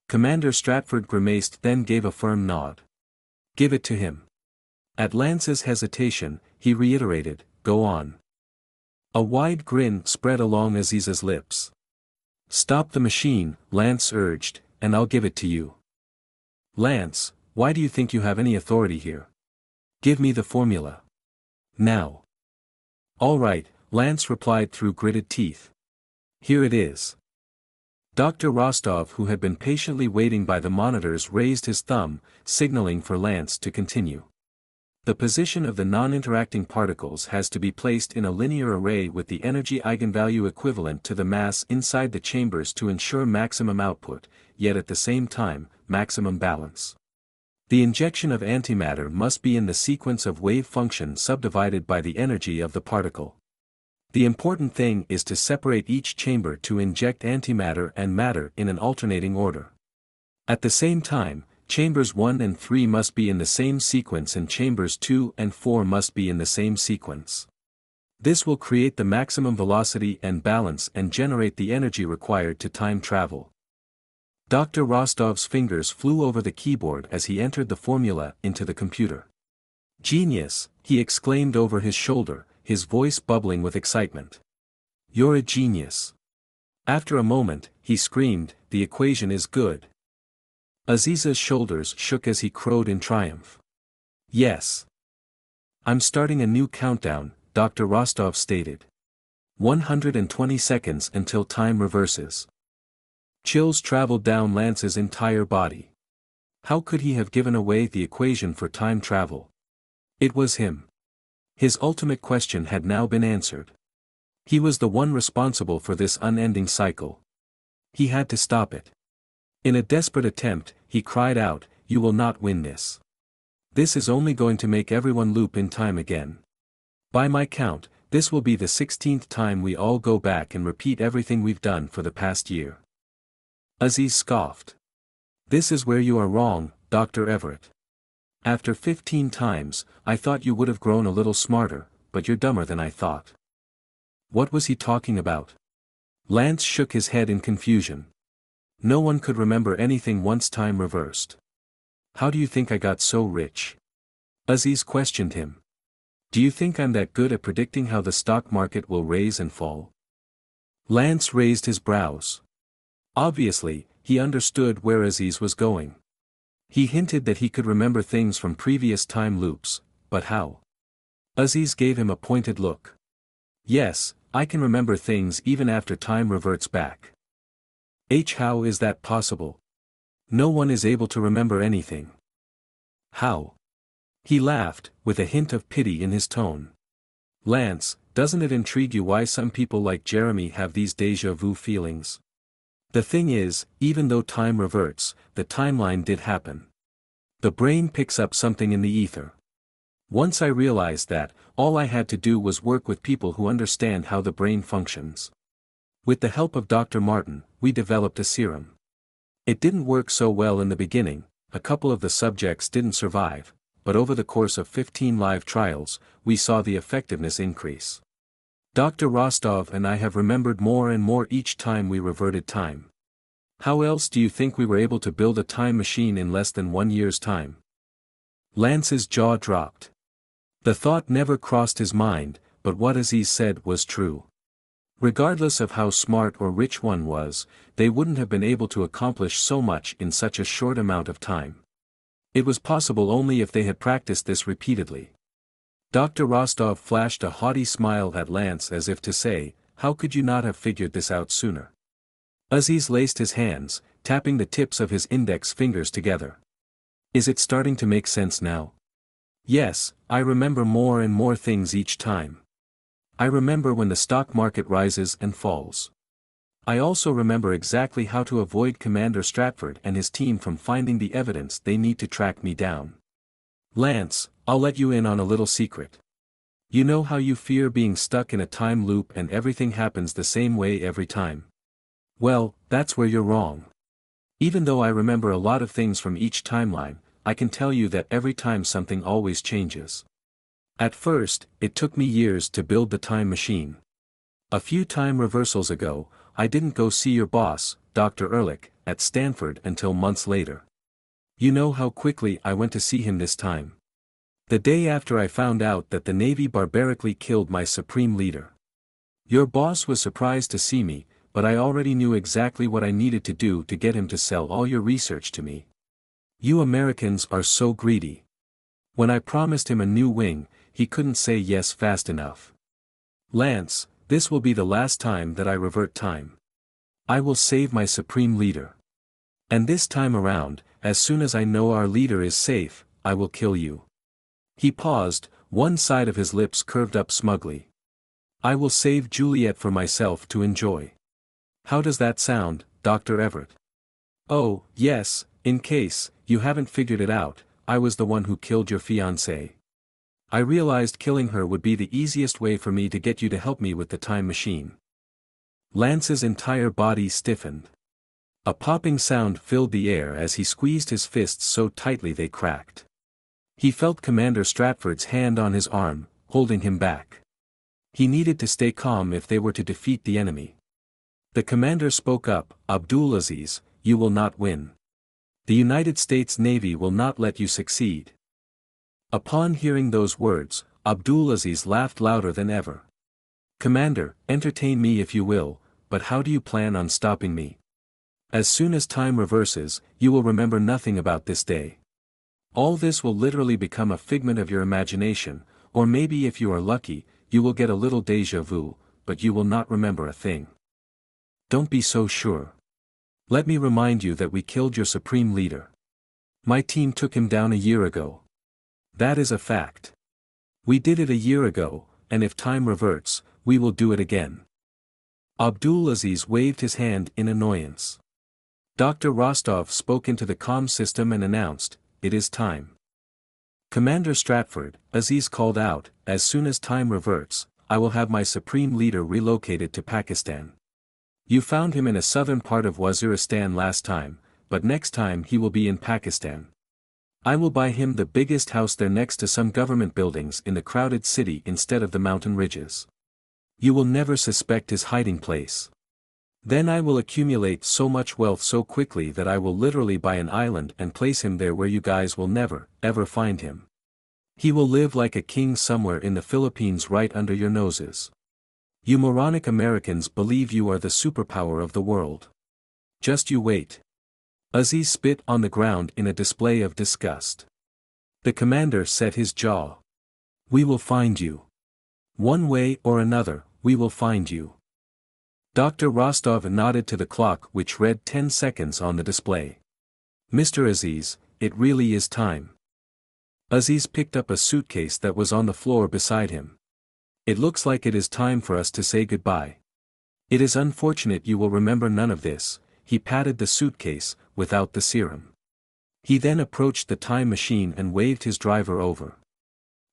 Commander Stratford grimaced then gave a firm nod. "Give it to him." At Lance's hesitation, he reiterated, "Go on." A wide grin spread along Aziz's lips. "Stop the machine," Lance urged, "and I'll give it to you." "Lance, why do you think you have any authority here? Give me the formula. Now." "All right," Lance replied through gritted teeth. "Here it is." Dr. Rostov, who had been patiently waiting by the monitors, raised his thumb, signaling for Lance to continue. The position of the non-interacting particles has to be placed in a linear array with the energy eigenvalue equivalent to the mass inside the chambers to ensure maximum output, yet at the same time, maximum balance. The injection of antimatter must be in the sequence of wave function subdivided by the energy of the particle. The important thing is to separate each chamber to inject antimatter and matter in an alternating order. At the same time, chambers 1 and 3 must be in the same sequence and chambers 2 and 4 must be in the same sequence. This will create the maximum velocity and balance and generate the energy required to time travel. Dr. Rostov's fingers flew over the keyboard as he entered the formula into the computer. "Genius," he exclaimed over his shoulder, his voice bubbling with excitement. "You're a genius." After a moment, he screamed, "The equation is good." Aziza's shoulders shook as he crowed in triumph. "Yes. I'm starting a new countdown," Dr. Rostov stated. 120 seconds until time reverses. Chills traveled down Lance's entire body. How could he have given away the equation for time travel? It was him. His ultimate question had now been answered. He was the one responsible for this unending cycle. He had to stop it. In a desperate attempt, he cried out, "You will not win this. This is only going to make everyone loop in time again. By my count, this will be the 16th time we all go back and repeat everything we've done for the past year." Aziz scoffed. "This is where you are wrong, Dr. Everett. After 15 times, I thought you would have grown a little smarter, but you're dumber than I thought. What was he talking about? Lance shook his head in confusion. No one could remember anything once time reversed. How do you think I got so rich? Aziz questioned him. Do you think I'm that good at predicting how the stock market will rise and fall? Lance raised his brows. Obviously, he understood where Aziz was going. He hinted that he could remember things from previous time loops, but how? Aziz gave him a pointed look. Yes, I can remember things even after time reverts back. How is that possible? No one is able to remember anything. How? He laughed, with a hint of pity in his tone. Lance, doesn't it intrigue you why some people like Jeremy have these déjà vu feelings? The thing is, even though time reverts, the timeline did happen. The brain picks up something in the ether. Once I realized that, all I had to do was work with people who understand how the brain functions. With the help of Dr. Martin, we developed a serum. It didn't work so well in the beginning, a couple of the subjects didn't survive, but over the course of 15 live trials, we saw the effectiveness increase. Dr. Rostov and I have remembered more and more each time we reverted time. How else do you think we were able to build a time machine in less than 1 year's time? Lance's jaw dropped. The thought never crossed his mind, but what Aziz said was true. Regardless of how smart or rich one was, they wouldn't have been able to accomplish so much in such a short amount of time. It was possible only if they had practiced this repeatedly. Dr. Rostov flashed a haughty smile at Lance as if to say, how could you not have figured this out sooner? Aziz laced his hands, tapping the tips of his index fingers together. Is it starting to make sense now? Yes, I remember more and more things each time. I remember when the stock market rises and falls. I also remember exactly how to avoid Commander Stratford and his team from finding the evidence they need to track me down. Lance, I'll let you in on a little secret. You know how you fear being stuck in a time loop and everything happens the same way every time? Well, that's where you're wrong. Even though I remember a lot of things from each timeline, I can tell you that every time something always changes. At first, it took me years to build the time machine. A few time reversals ago, I didn't go see your boss, Dr. Ehrlich, at Stanford until months later. You know how quickly I went to see him this time. The day after I found out that the Navy barbarically killed my supreme leader. Your boss was surprised to see me, but I already knew exactly what I needed to do to get him to sell all your research to me. You Americans are so greedy. When I promised him a new wing, he couldn't say yes fast enough. Lance, this will be the last time that I revert time. I will save my supreme leader. And this time around, as soon as I know our leader is safe, I will kill you. He paused, one side of his lips curved up smugly. I will save Juliet for myself to enjoy. How does that sound, Dr. Everett? Oh, yes, in case you haven't figured it out, I was the one who killed your fiancée. I realized killing her would be the easiest way for me to get you to help me with the time machine. Lance's entire body stiffened. A popping sound filled the air as he squeezed his fists so tightly they cracked. He felt Commander Stratford's hand on his arm, holding him back. He needed to stay calm if they were to defeat the enemy. The commander spoke up, Abdulaziz, you will not win. The United States Navy will not let you succeed. Upon hearing those words, Abdulaziz laughed louder than ever. Commander, entertain me if you will, but how do you plan on stopping me? As soon as time reverses, you will remember nothing about this day. All this will literally become a figment of your imagination, or maybe if you are lucky, you will get a little déjà vu, but you will not remember a thing. Don't be so sure. Let me remind you that we killed your supreme leader. My team took him down a year ago. That is a fact. We did it a year ago, and if time reverts, we will do it again. Abdulaziz waved his hand in annoyance. Dr. Rostov spoke into the comm system and announced, it is time. Commander Stratford, Aziz called out, as soon as time reverts, I will have my supreme leader relocated to Pakistan. You found him in a southern part of Waziristan last time, but next time he will be in Pakistan. I will buy him the biggest house there next to some government buildings in the crowded city instead of the mountain ridges. You will never suspect his hiding place. Then I will accumulate so much wealth so quickly that I will literally buy an island and place him there where you guys will never, ever find him. He will live like a king somewhere in the Philippines right under your noses. You moronic Americans believe you are the superpower of the world. Just you wait. Aziz spit on the ground in a display of disgust. The commander set his jaw. We will find you. One way or another, we will find you. Dr. Rostov nodded to the clock which read 10 seconds on the display. Mr. Aziz, it really is time. Aziz picked up a suitcase that was on the floor beside him. It looks like it is time for us to say goodbye. It is unfortunate you will remember none of this. He patted the suitcase, without the serum. He then approached the time machine and waved his driver over.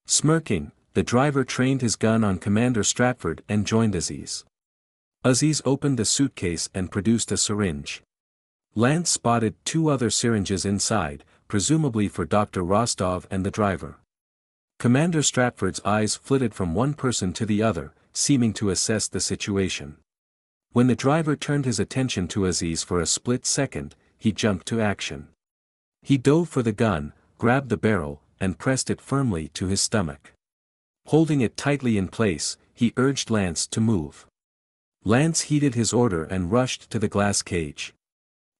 Smirking, the driver trained his gun on Commander Stratford and joined Aziz. Aziz opened the suitcase and produced a syringe. Lance spotted 2 other syringes inside, presumably for Dr. Rostov and the driver. Commander Stratford's eyes flitted from one person to the other, seeming to assess the situation. When the driver turned his attention to Aziz for a split second, he jumped to action. He dove for the gun, grabbed the barrel, and pressed it firmly to his stomach. Holding it tightly in place, he urged Lance to move. Lance heeded his order and rushed to the glass cage.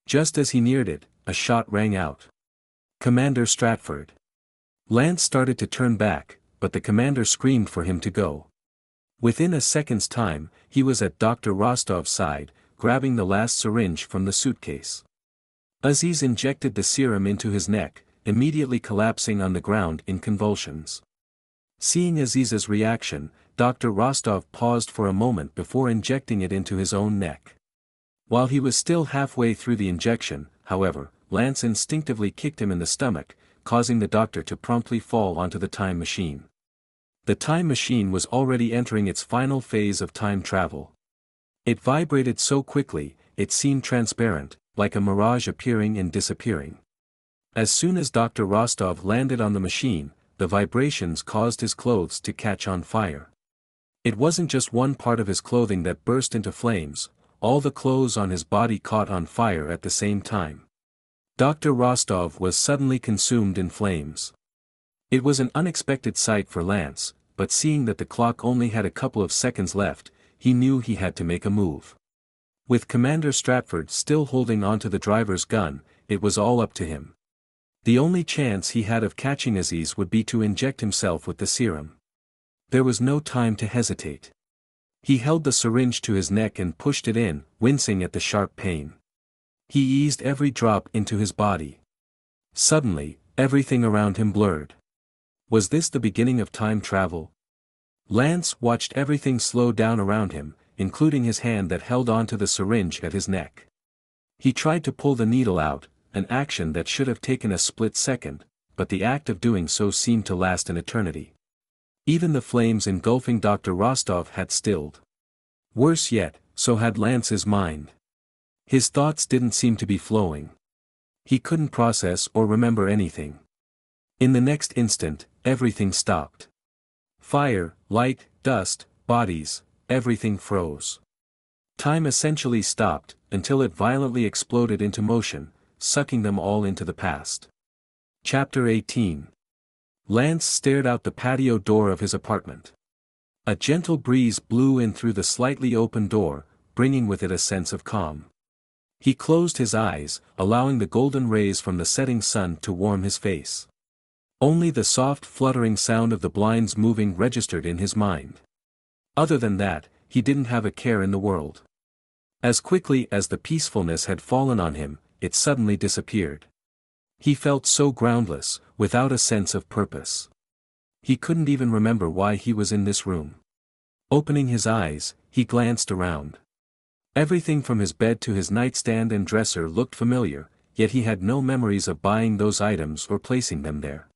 Just as he neared it, a shot rang out. Commander Stratford. Lance started to turn back, but the commander screamed for him to go. Within a second's time, he was at Dr. Rostov's side, grabbing the last syringe from the suitcase. Aziz injected the serum into his neck, immediately collapsing on the ground in convulsions. Seeing Aziz's reaction, Dr. Rostov paused for a moment before injecting it into his own neck. While he was still halfway through the injection, however, Lance instinctively kicked him in the stomach, causing the doctor to promptly fall onto the time machine. The time machine was already entering its final phase of time travel. It vibrated so quickly, it seemed transparent, like a mirage appearing and disappearing. As soon as Dr. Rostov landed on the machine, the vibrations caused his clothes to catch on fire. It wasn't just one part of his clothing that burst into flames, all the clothes on his body caught on fire at the same time. Dr. Rostov was suddenly consumed in flames. It was an unexpected sight for Lance, but seeing that the clock only had a couple of seconds left, he knew he had to make a move. With Commander Stratford still holding onto the driver's gun, it was all up to him. The only chance he had of catching Aziz would be to inject himself with the serum. There was no time to hesitate. He held the syringe to his neck and pushed it in, wincing at the sharp pain. He eased every drop into his body. Suddenly, everything around him blurred. Was this the beginning of time travel? Lance watched everything slow down around him, including his hand that held onto the syringe at his neck. He tried to pull the needle out, an action that should have taken a split second, but the act of doing so seemed to last an eternity. Even the flames engulfing Dr. Rostov had stilled. Worse yet, so had Lance's mind. His thoughts didn't seem to be flowing. He couldn't process or remember anything. In the next instant, everything stopped. Fire, light, dust, bodies, everything froze. Time essentially stopped, until it violently exploded into motion, sucking them all into the past. Chapter 18. Lance stared out the patio door of his apartment. A gentle breeze blew in through the slightly open door, bringing with it a sense of calm. He closed his eyes, allowing the golden rays from the setting sun to warm his face. Only the soft fluttering sound of the blinds moving registered in his mind. Other than that, he didn't have a care in the world. As quickly as the peacefulness had fallen on him, it suddenly disappeared. He felt so groundless, without a sense of purpose. He couldn't even remember why he was in this room. Opening his eyes, he glanced around. Everything from his bed to his nightstand and dresser looked familiar, yet he had no memories of buying those items or placing them there.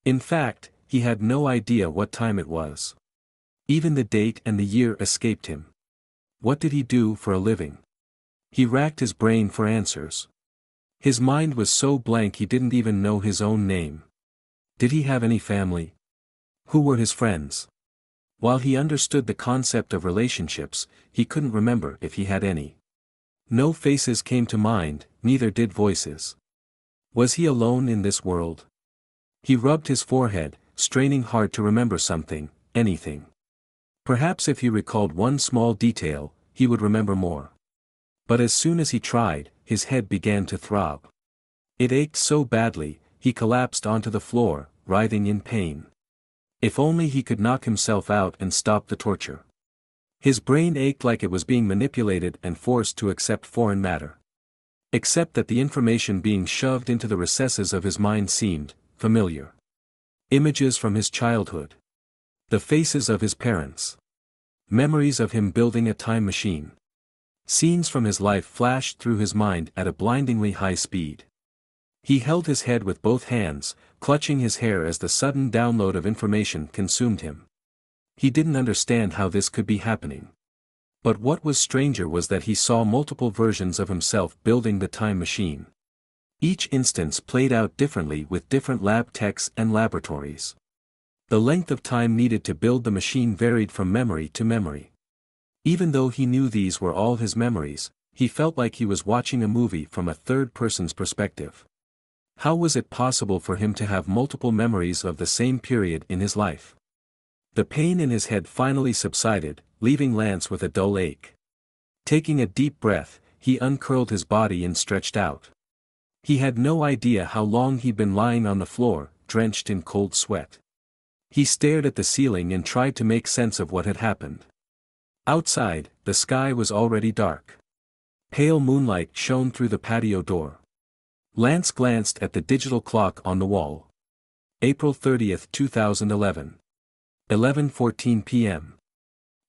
In fact, he had no idea what time it was. Even the date and the year escaped him. What did he do for a living? He racked his brain for answers. His mind was so blank he didn't even know his own name. Did he have any family? Who were his friends? While he understood the concept of relationships, he couldn't remember if he had any. No faces came to mind, neither did voices. Was he alone in this world? He rubbed his forehead, straining hard to remember something, anything. Perhaps if he recalled one small detail, he would remember more. But as soon as he tried, his head began to throb. It ached so badly, he collapsed onto the floor, writhing in pain. If only he could knock himself out and stop the torture. His brain ached like it was being manipulated and forced to accept foreign matter. Except that the information being shoved into the recesses of his mind seemed familiar. Images from his childhood. The faces of his parents. Memories of him building a time machine. Scenes from his life flashed through his mind at a blindingly high speed. He held his head with both hands, clutching his hair as the sudden download of information consumed him. He didn't understand how this could be happening. But what was stranger was that he saw multiple versions of himself building the time machine. Each instance played out differently with different lab techs and laboratories. The length of time needed to build the machine varied from memory to memory. Even though he knew these were all his memories, he felt like he was watching a movie from a third person's perspective. How was it possible for him to have multiple memories of the same period in his life? The pain in his head finally subsided, leaving Lance with a dull ache. Taking a deep breath, he uncurled his body and stretched out. He had no idea how long he'd been lying on the floor, drenched in cold sweat. He stared at the ceiling and tried to make sense of what had happened. Outside, the sky was already dark. Pale moonlight shone through the patio door. Lance glanced at the digital clock on the wall. April 30th, 2011. 11:14 p.m.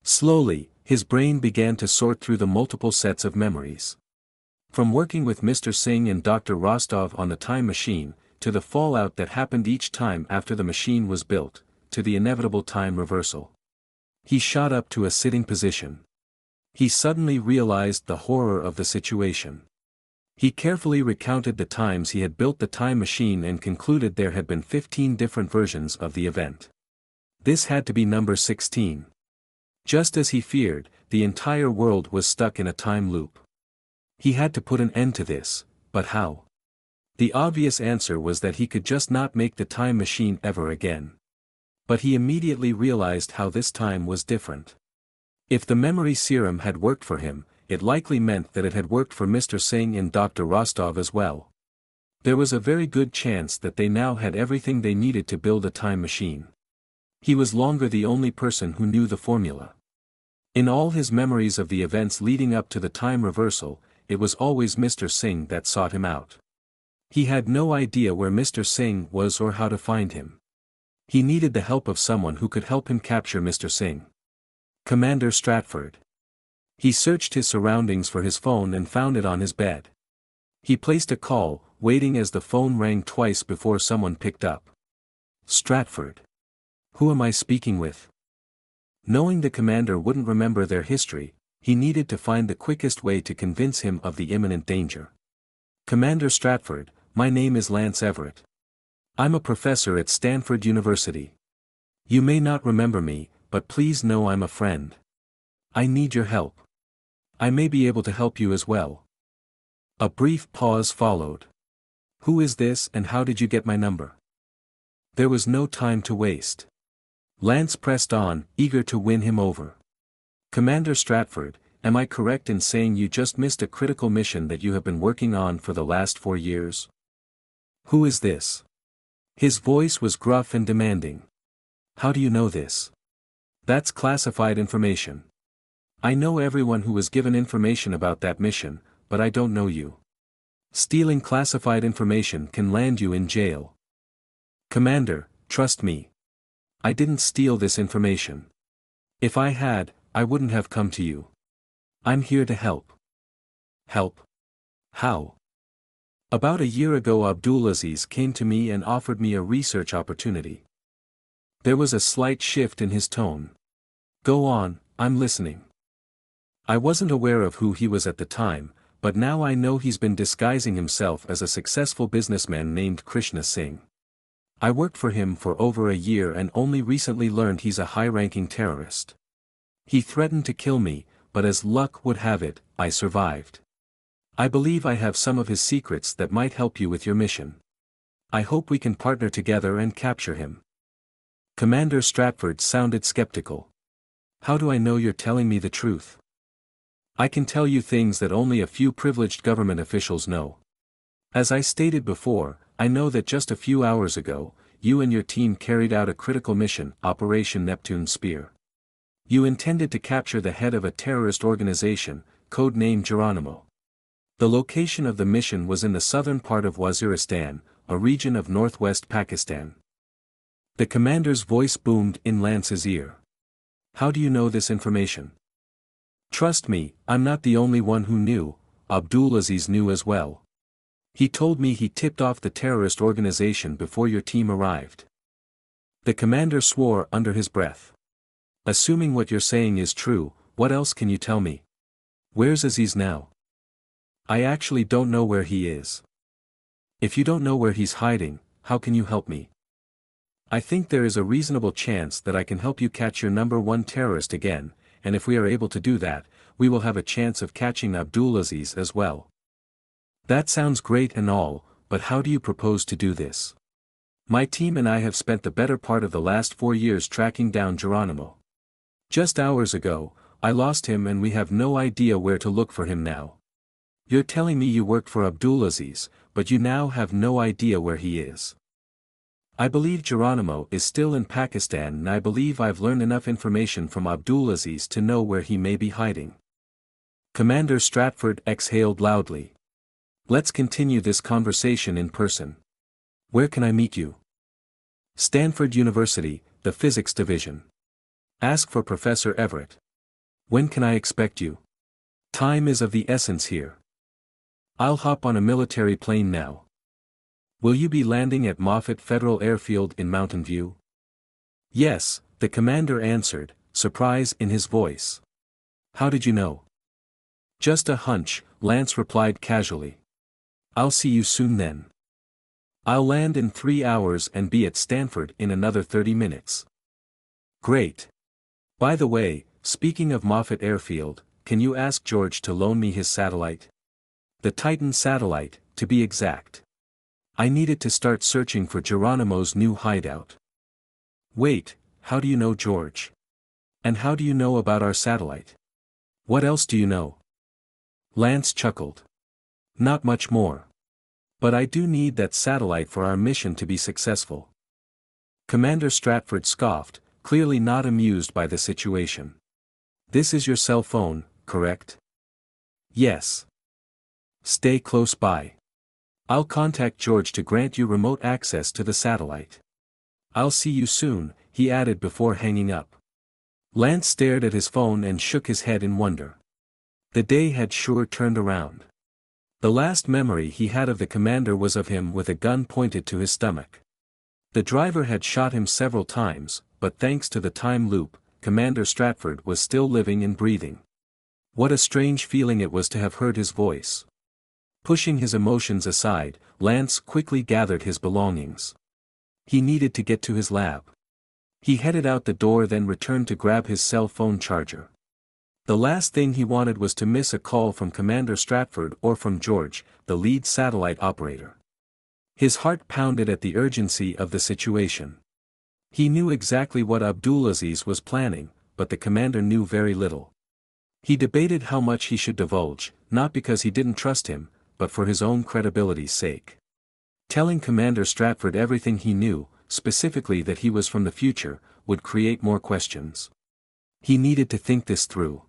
Slowly, his brain began to sort through the multiple sets of memories. From working with Mr. Singh and Dr. Rostov on the time machine, to the fallout that happened each time after the machine was built, to the inevitable time reversal. He shot up to a sitting position. He suddenly realized the horror of the situation. He carefully recounted the times he had built the time machine and concluded there had been 15 different versions of the event. This had to be number 16. Just as he feared, the entire world was stuck in a time loop. He had to put an end to this, but how? The obvious answer was that he could just not make the time machine ever again. But he immediately realized how this time was different. If the memory serum had worked for him, it likely meant that it had worked for Mr. Singh and Dr. Rostov as well. There was a very good chance that they now had everything they needed to build a time machine. He was longer the only person who knew the formula. In all his memories of the events leading up to the time reversal, it was always Mr. Singh that sought him out. He had no idea where Mr. Singh was or how to find him. He needed the help of someone who could help him capture Mr. Singh. Commander Stratford. He searched his surroundings for his phone and found it on his bed. He placed a call, waiting as the phone rang twice before someone picked up. Stratford. Who am I speaking with? Knowing the commander wouldn't remember their history, he needed to find the quickest way to convince him of the imminent danger. Commander Stratford, my name is Lance Everett. I'm a professor at Stanford University. You may not remember me, but please know I'm a friend. I need your help. I may be able to help you as well. A brief pause followed. Who is this and how did you get my number? There was no time to waste. Lance pressed on, eager to win him over. Commander Stratford, am I correct in saying you just missed a critical mission that you have been working on for the last 4 years? Who is this? His voice was gruff and demanding. How do you know this? That's classified information. I know everyone who was given information about that mission, but I don't know you. Stealing classified information can land you in jail. Commander, trust me. I didn't steal this information. If I had, I wouldn't have come to you. I'm here to help. Help? How? About a year ago Abdulaziz came to me and offered me a research opportunity. There was a slight shift in his tone. Go on, I'm listening. I wasn't aware of who he was at the time, but now I know he's been disguising himself as a successful businessman named Krishna Singh. I worked for him for over a year and only recently learned he's a high-ranking terrorist. He threatened to kill me, but as luck would have it, I survived. I believe I have some of his secrets that might help you with your mission. I hope we can partner together and capture him. Commander Stratford sounded skeptical. How do I know you're telling me the truth? I can tell you things that only a few privileged government officials know. As I stated before, I know that just a few hours ago, you and your team carried out a critical mission, Operation Neptune Spear. You intended to capture the head of a terrorist organization, codenamed Geronimo. The location of the mission was in the southern part of Waziristan, a region of northwest Pakistan. The commander's voice boomed in Lance's ear. How do you know this information? Trust me, I'm not the only one who knew, Abdulaziz knew as well. He told me he tipped off the terrorist organization before your team arrived. The commander swore under his breath. Assuming what you're saying is true, what else can you tell me? Where's Aziz now? I actually don't know where he is. If you don't know where he's hiding, how can you help me? I think there is a reasonable chance that I can help you catch your number one terrorist again, and if we are able to do that, we will have a chance of catching Abdulaziz as well. That sounds great and all, but how do you propose to do this? My team and I have spent the better part of the last 4 years tracking down Geronimo. Just hours ago, I lost him and we have no idea where to look for him now. You're telling me you worked for Abdulaziz, but you now have no idea where he is. I believe Geronimo is still in Pakistan and I believe I've learned enough information from Abdulaziz to know where he may be hiding. Commander Stratford exhaled loudly. Let's continue this conversation in person. Where can I meet you? Stanford University, the Physics Division. Ask for Professor Everett. When can I expect you? Time is of the essence here. I'll hop on a military plane now. Will you be landing at Moffett Federal Airfield in Mountain View? Yes, the commander answered, surprise in his voice. How did you know? Just a hunch, Lance replied casually. I'll see you soon then. I'll land in 3 hours and be at Stanford in another 30 minutes. Great. By the way, speaking of Moffett Airfield, can you ask George to loan me his satellite? The Titan satellite, to be exact. I needed to start searching for Geronimo's new hideout. Wait, how do you know George? And how do you know about our satellite? What else do you know? Lance chuckled. Not much more. But I do need that satellite for our mission to be successful. Commander Stratford scoffed, clearly not amused by the situation. This is your cell phone, correct? Yes. Stay close by. I'll contact George to grant you remote access to the satellite. I'll see you soon, he added before hanging up. Lance stared at his phone and shook his head in wonder. The day had sure turned around. The last memory he had of the commander was of him with a gun pointed to his stomach. The driver had shot him several times, but thanks to the time loop, Commander Stratford was still living and breathing. What a strange feeling it was to have heard his voice. Pushing his emotions aside, Lance quickly gathered his belongings. He needed to get to his lab. He headed out the door then returned to grab his cell phone charger. The last thing he wanted was to miss a call from Commander Stratford or from George, the lead satellite operator. His heart pounded at the urgency of the situation. He knew exactly what Abdulaziz was planning, but the commander knew very little. He debated how much he should divulge, not because he didn't trust him, but for his own credibility's sake. Telling Commander Stratford everything he knew, specifically that he was from the future, would create more questions. He needed to think this through.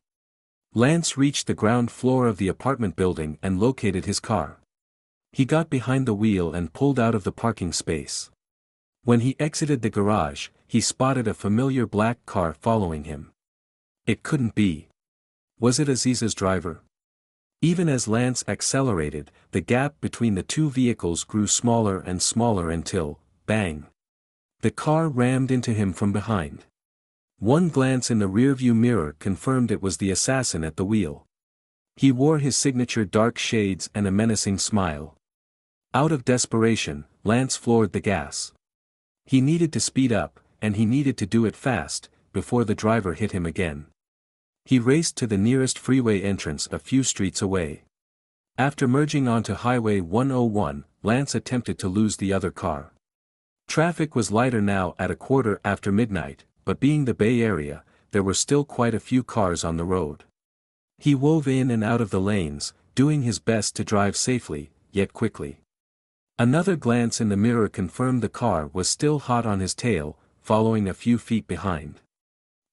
Lance reached the ground floor of the apartment building and located his car. He got behind the wheel and pulled out of the parking space. When he exited the garage, he spotted a familiar black car following him. It couldn't be. Was it Aziz's driver? Even as Lance accelerated, the gap between the two vehicles grew smaller and smaller until, bang! The car rammed into him from behind. One glance in the rearview mirror confirmed it was the assassin at the wheel. He wore his signature dark shades and a menacing smile. Out of desperation, Lance floored the gas. He needed to speed up, and he needed to do it fast, before the driver hit him again. He raced to the nearest freeway entrance a few streets away. After merging onto Highway 101, Lance attempted to lose the other car. Traffic was lighter now at midnight, but being the Bay Area, there were still quite a few cars on the road. He wove in and out of the lanes, doing his best to drive safely, yet quickly. Another glance in the mirror confirmed the car was still hot on his tail, following a few feet behind.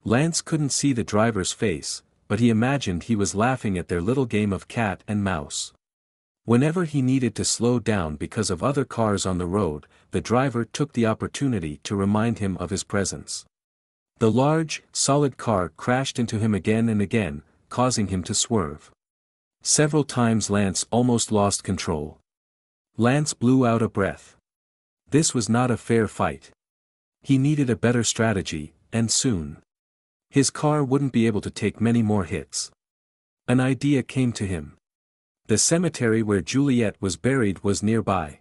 Lance couldn't see the driver's face, but he imagined he was laughing at their little game of cat and mouse. Whenever he needed to slow down because of other cars on the road, the driver took the opportunity to remind him of his presence. The large, solid car crashed into him again and again, causing him to swerve. Several times Lance almost lost control. Lance blew out a breath. This was not a fair fight. He needed a better strategy, and soon. His car wouldn't be able to take many more hits. An idea came to him. The cemetery where Juliet was buried was nearby.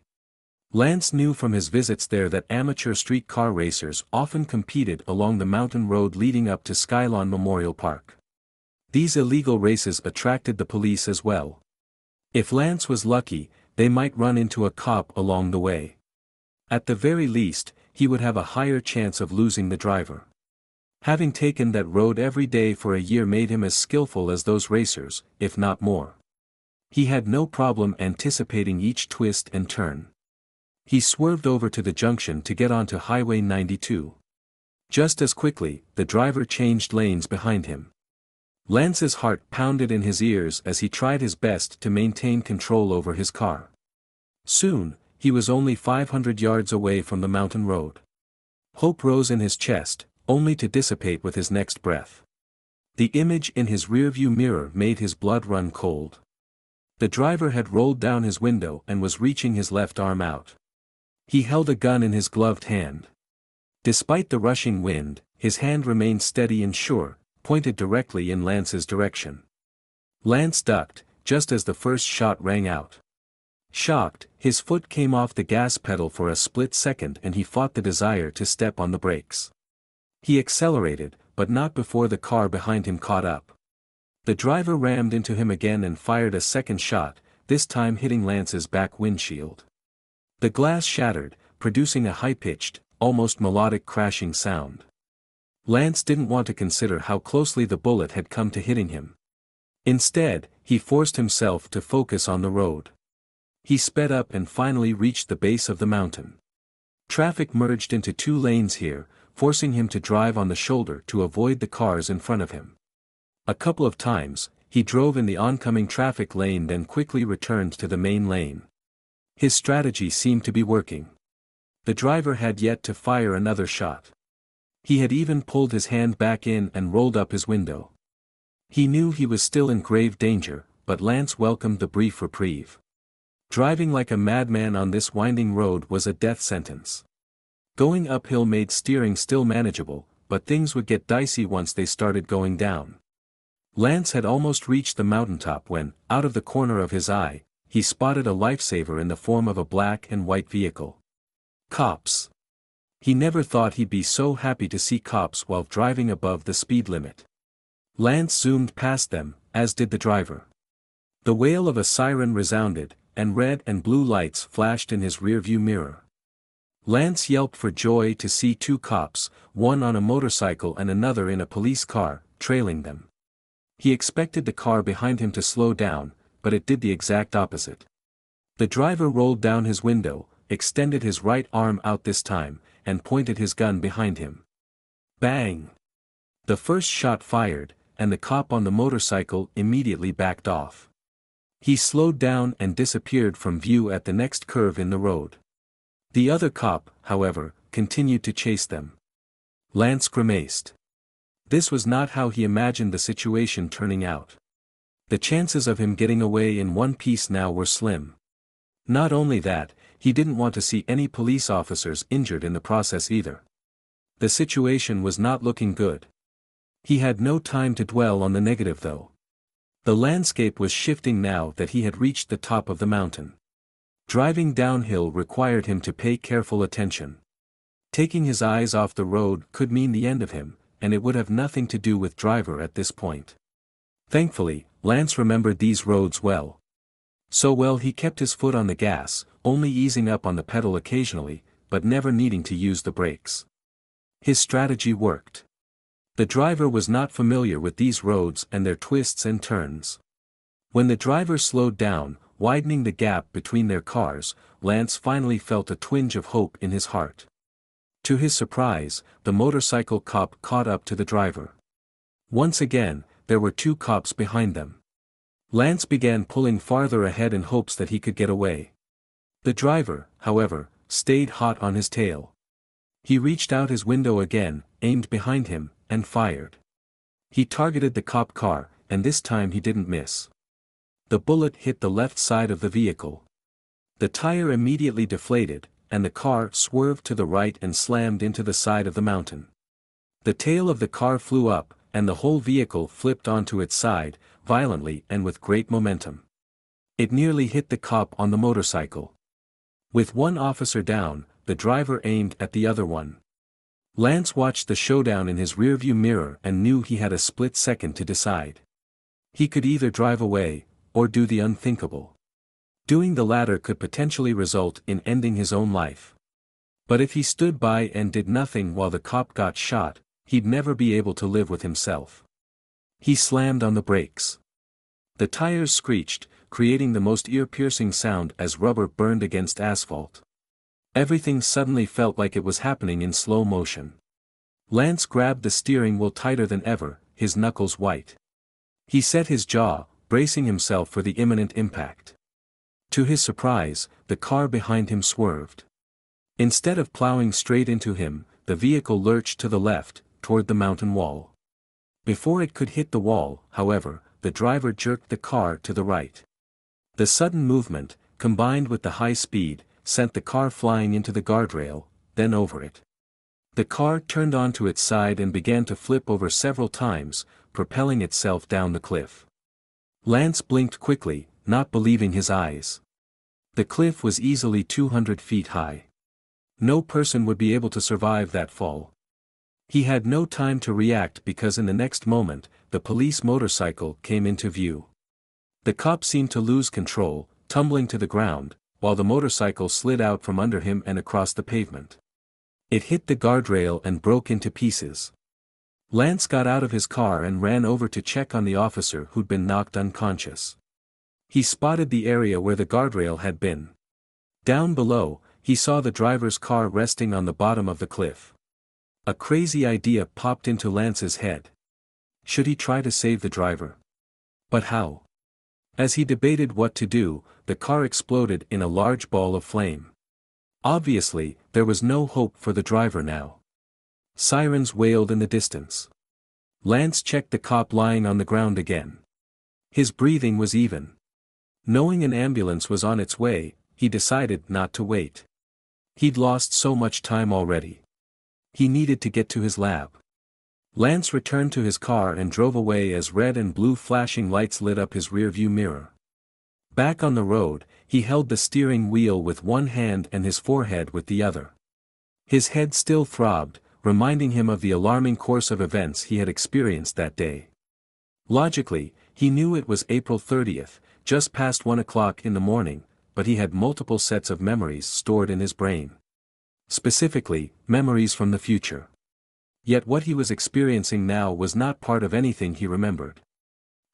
Lance knew from his visits there that amateur street car racers often competed along the mountain road leading up to Skylawn Memorial Park. These illegal races attracted the police as well. If Lance was lucky, they might run into a cop along the way. At the very least, he would have a higher chance of losing the driver. Having taken that road every day for a year made him as skillful as those racers, if not more. He had no problem anticipating each twist and turn. He swerved over to the junction to get onto Highway 92. Just as quickly, the driver changed lanes behind him. Lance's heart pounded in his ears as he tried his best to maintain control over his car. Soon, he was only 500 yards away from the mountain road. Hope rose in his chest, only to dissipate with his next breath. The image in his rearview mirror made his blood run cold. The driver had rolled down his window and was reaching his left arm out. He held a gun in his gloved hand. Despite the rushing wind, his hand remained steady and sure, pointed directly in Lance's direction. Lance ducked, just as the first shot rang out. Shocked, his foot came off the gas pedal for a split second and he fought the desire to step on the brakes. He accelerated, but not before the car behind him caught up. The driver rammed into him again and fired a second shot, this time hitting Lance's back windshield. The glass shattered, producing a high-pitched, almost melodic crashing sound. Lance didn't want to consider how closely the bullet had come to hitting him. Instead, he forced himself to focus on the road. He sped up and finally reached the base of the mountain. Traffic merged into two lanes here, forcing him to drive on the shoulder to avoid the cars in front of him. A couple of times, he drove in the oncoming traffic lane then quickly returned to the main lane. His strategy seemed to be working. The driver had yet to fire another shot. He had even pulled his hand back in and rolled up his window. He knew he was still in grave danger, but Lance welcomed the brief reprieve. Driving like a madman on this winding road was a death sentence. Going uphill made steering still manageable, but things would get dicey once they started going down. Lance had almost reached the mountaintop when, out of the corner of his eye, he spotted a lifesaver in the form of a black and white vehicle. Cops. He never thought he'd be so happy to see cops while driving above the speed limit. Lance zoomed past them, as did the driver. The wail of a siren resounded, and red and blue lights flashed in his rearview mirror. Lance yelped for joy to see two cops, one on a motorcycle and another in a police car, trailing them. He expected the car behind him to slow down, but it did the exact opposite. The driver rolled down his window, extended his right arm out this time, and pointed his gun behind him. Bang! The first shot fired, and the cop on the motorcycle immediately backed off. He slowed down and disappeared from view at the next curve in the road. The other cop, however, continued to chase them. Lance grimaced. This was not how he imagined the situation turning out. The chances of him getting away in one piece now were slim. Not only that, he didn't want to see any police officers injured in the process either. The situation was not looking good. He had no time to dwell on the negative though. The landscape was shifting now that he had reached the top of the mountain. Driving downhill required him to pay careful attention. Taking his eyes off the road could mean the end of him, and it would have nothing to do with driver at this point. Thankfully, Lance remembered these roads well. So well he kept his foot on the gas, only easing up on the pedal occasionally, but never needing to use the brakes. His strategy worked. The driver was not familiar with these roads and their twists and turns. When the driver slowed down, widening the gap between their cars, Lance finally felt a twinge of hope in his heart. To his surprise, the motorcycle cop caught up to the driver. Once again, there were two cops behind them. Lance began pulling farther ahead in hopes that he could get away. The driver, however, stayed hot on his tail. He reached out his window again, aimed behind him, and fired. He targeted the cop car, and this time he didn't miss. The bullet hit the left side of the vehicle. The tire immediately deflated, and the car swerved to the right and slammed into the side of the mountain. The tail of the car flew up, and the whole vehicle flipped onto its side, violently and with great momentum. It nearly hit the cop on the motorcycle. With one officer down, the driver aimed at the other one. Lance watched the showdown in his rearview mirror and knew he had a split second to decide. He could either drive away, or do the unthinkable. Doing the latter could potentially result in ending his own life. But if he stood by and did nothing while the cop got shot, he'd never be able to live with himself. He slammed on the brakes. The tires screeched, creating the most ear-piercing sound as rubber burned against asphalt. Everything suddenly felt like it was happening in slow motion. Lance grabbed the steering wheel tighter than ever, his knuckles white. He set his jaw, bracing himself for the imminent impact. To his surprise, the car behind him swerved. Instead of plowing straight into him, the vehicle lurched to the left, toward the mountain wall. Before it could hit the wall, however, the driver jerked the car to the right. The sudden movement, combined with the high speed, sent the car flying into the guardrail, then over it. The car turned onto its side and began to flip over several times, propelling itself down the cliff. Lance blinked quickly, not believing his eyes. The cliff was easily 200 feet high. No person would be able to survive that fall. He had no time to react because in the next moment, the police motorcycle came into view. The cop seemed to lose control, tumbling to the ground, while the motorcycle slid out from under him and across the pavement. It hit the guardrail and broke into pieces. Lance got out of his car and ran over to check on the officer who'd been knocked unconscious. He spotted the area where the guardrail had been. Down below, he saw the driver's car resting on the bottom of the cliff. A crazy idea popped into Lance's head. Should he try to save the driver? But how? As he debated what to do, the car exploded in a large ball of flame. Obviously, there was no hope for the driver now. Sirens wailed in the distance. Lance checked the cop lying on the ground again. His breathing was even. Knowing an ambulance was on its way, he decided not to wait. He'd lost so much time already. He needed to get to his lab. Lance returned to his car and drove away as red and blue flashing lights lit up his rearview mirror. Back on the road, he held the steering wheel with one hand and his forehead with the other. His head still throbbed, reminding him of the alarming course of events he had experienced that day. Logically, he knew it was April 30th, just past 1 o'clock in the morning, but he had multiple sets of memories stored in his brain. Specifically, memories from the future. Yet what he was experiencing now was not part of anything he remembered.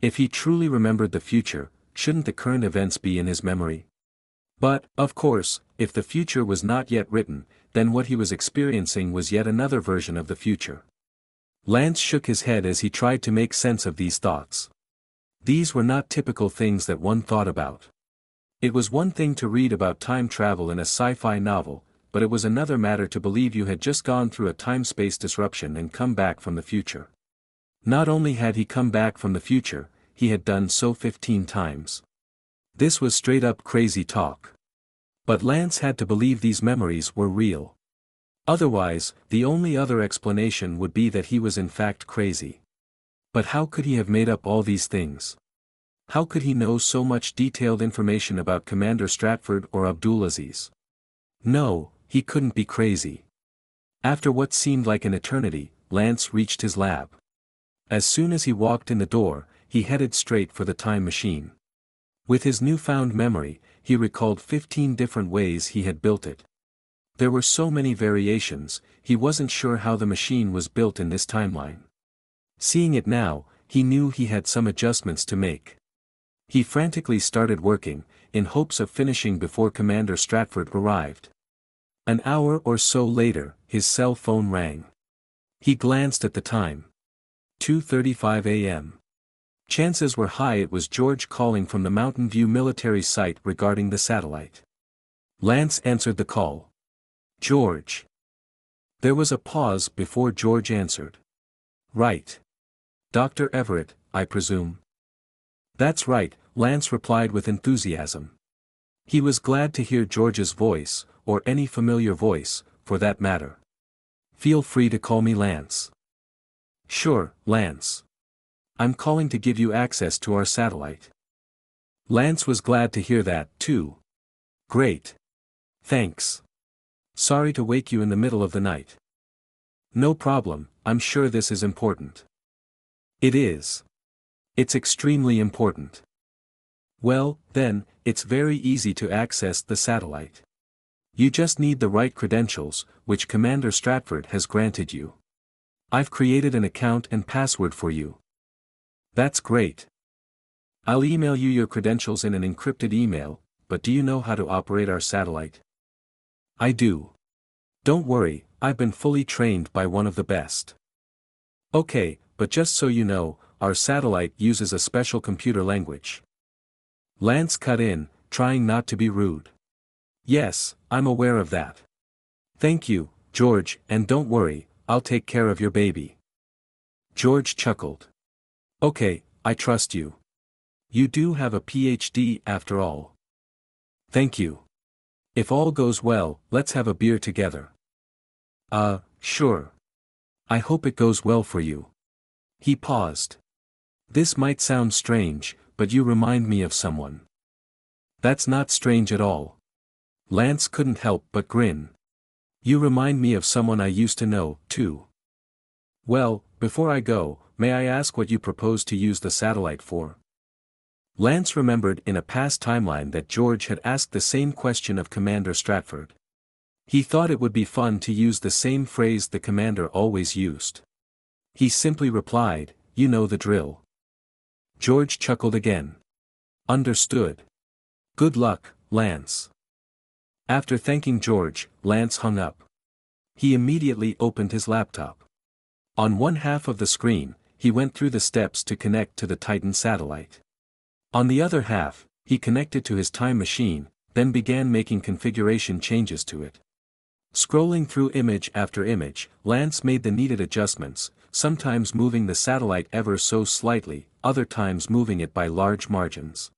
If he truly remembered the future, shouldn't the current events be in his memory? But, of course, if the future was not yet written, then what he was experiencing was yet another version of the future. Lance shook his head as he tried to make sense of these thoughts. These were not typical things that one thought about. It was one thing to read about time travel in a sci-fi novel, but it was another matter to believe you had just gone through a time-space disruption and come back from the future. Not only had he come back from the future, he had done so 15 times. This was straight-up crazy talk. But Lance had to believe these memories were real. Otherwise, the only other explanation would be that he was in fact crazy. But how could he have made up all these things? How could he know so much detailed information about Commander Stratford or Abdulaziz? No, he couldn't be crazy. After what seemed like an eternity, Lance reached his lab. As soon as he walked in the door, he headed straight for the time machine. With his newfound memory, he recalled 15 different ways he had built it. There were so many variations, he wasn't sure how the machine was built in this timeline. Seeing it now, he knew he had some adjustments to make. He frantically started working, in hopes of finishing before Commander Stratford arrived. An hour or so later, his cell phone rang. He glanced at the time. 2:35 a.m. Chances were high it was George calling from the Mountain View military site regarding the satellite. Lance answered the call. George. There was a pause before George answered. Right. Dr. Everett, I presume. That's right, Lance replied with enthusiasm. He was glad to hear George's voice, or any familiar voice, for that matter. Feel free to call me Lance. Sure, Lance. I'm calling to give you access to our satellite. Lance was glad to hear that, too. Great. Thanks. Sorry to wake you in the middle of the night. No problem, I'm sure this is important. It is. It's extremely important. Well, then, it's very easy to access the satellite. You just need the right credentials, which Commander Stratford has granted you. I've created an account and password for you. That's great. I'll email you your credentials in an encrypted email, but do you know how to operate our satellite? I do. Don't worry, I've been fully trained by one of the best. Okay, but just so you know, our satellite uses a special computer language. Lance cut in, trying not to be rude. Yes, I'm aware of that. Thank you, George, and don't worry, I'll take care of your baby. George chuckled. Okay, I trust you. You do have a PhD after all. Thank you. If all goes well, let's have a beer together. Sure. I hope it goes well for you. He paused. This might sound strange, but you remind me of someone. That's not strange at all. Lance couldn't help but grin. You remind me of someone I used to know, too. Well, before I go, may I ask what you propose to use the satellite for? Lance remembered in a past timeline that George had asked the same question of Commander Stratford. He thought it would be fun to use the same phrase the commander always used. He simply replied, you know the drill. George chuckled again. Understood. Good luck, Lance. After thanking George, Lance hung up. He immediately opened his laptop. On one half of the screen, he went through the steps to connect to the Titan satellite. On the other half, he connected to his time machine, then began making configuration changes to it. Scrolling through image after image, Lance made the needed adjustments, sometimes moving the satellite ever so slightly, other times moving it by large margins.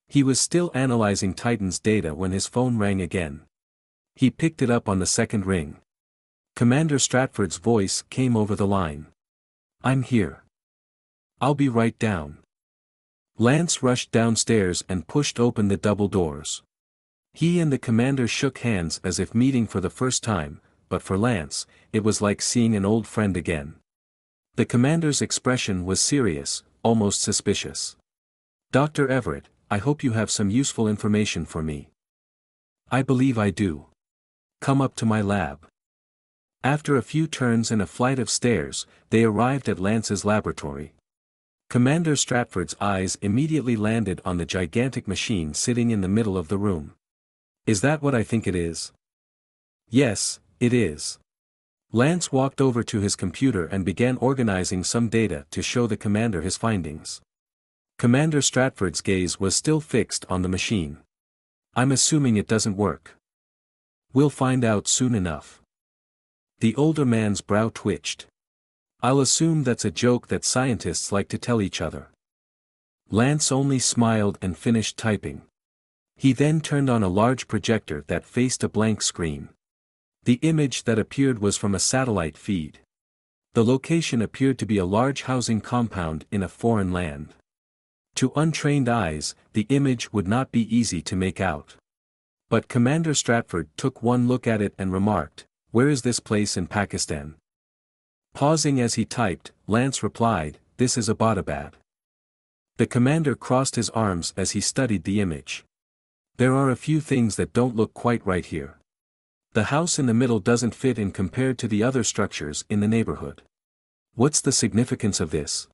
He was still analyzing Titan's data when his phone rang again. He picked it up on the second ring. Commander Stratford's voice came over the line. I'm here. I'll be right down. Lance rushed downstairs and pushed open the double doors. He and the commander shook hands as if meeting for the first time, but for Lance, it was like seeing an old friend again. The commander's expression was serious, almost suspicious. Dr. Everett, I hope you have some useful information for me. I believe I do. Come up to my lab. After a few turns and a flight of stairs, they arrived at Lance's laboratory. Commander Stratford's eyes immediately landed on the gigantic machine sitting in the middle of the room. Is that what I think it is? Yes, it is. Lance walked over to his computer and began organizing some data to show the commander his findings. Commander Stratford's gaze was still fixed on the machine. I'm assuming it doesn't work. We'll find out soon enough. The older man's brow twitched. I'll assume that's a joke that scientists like to tell each other. Lance only smiled and finished typing. He then turned on a large projector that faced a blank screen. The image that appeared was from a satellite feed. The location appeared to be a large housing compound in a foreign land. To untrained eyes, the image would not be easy to make out. But Commander Stratford took one look at it and remarked, "Where is this place in Pakistan?" Pausing as he typed, Lance replied, "This is Abbottabad." The commander crossed his arms as he studied the image. "There are a few things that don't look quite right here. The house in the middle doesn't fit in compared to the other structures in the neighborhood. What's the significance of this?"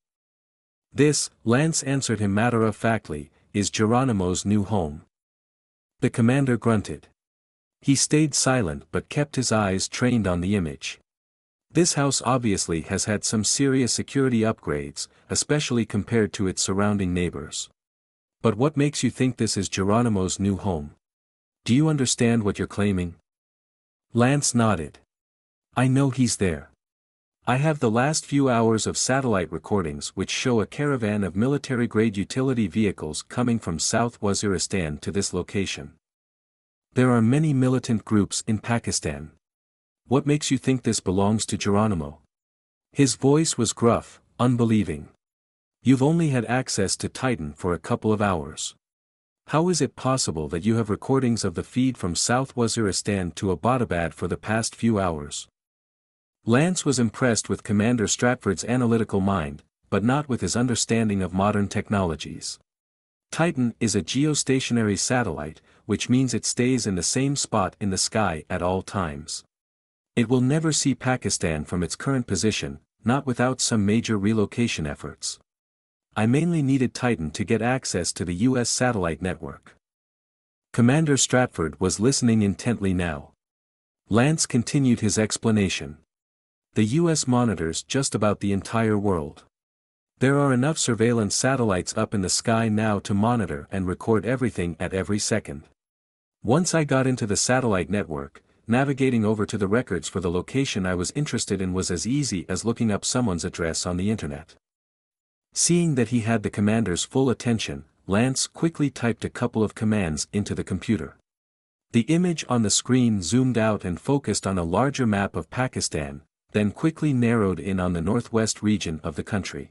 "This," Lance answered him matter-of-factly, "is Geronimo's new home." The commander grunted. He stayed silent but kept his eyes trained on the image. This house obviously has had some serious security upgrades, especially compared to its surrounding neighbors. "But what makes you think this is Geronimo's new home? Do you understand what you're claiming?" Lance nodded. "I know he's there. I have the last few hours of satellite recordings which show a caravan of military-grade utility vehicles coming from South Waziristan to this location. There are many militant groups in Pakistan. What makes you think this belongs to Geronimo?" His voice was gruff, unbelieving. "You've only had access to Titan for a couple of hours. How is it possible that you have recordings of the feed from South Waziristan to Abbottabad for the past few hours?" Lance was impressed with Commander Stratford's analytical mind, but not with his understanding of modern technologies. Titan is a geostationary satellite, which means it stays in the same spot in the sky at all times. It will never see Pakistan from its current position, not without some major relocation efforts. I mainly needed Titan to get access to the U.S. satellite network. Commander Stratford was listening intently now. Lance continued his explanation. The U.S. monitors just about the entire world. There are enough surveillance satellites up in the sky now to monitor and record everything at every second. Once I got into the satellite network, navigating over to the records for the location I was interested in was as easy as looking up someone's address on the internet. Seeing that he had the commander's full attention, Lance quickly typed a couple of commands into the computer. The image on the screen zoomed out and focused on a larger map of Pakistan, then quickly narrowed in on the northwest region of the country.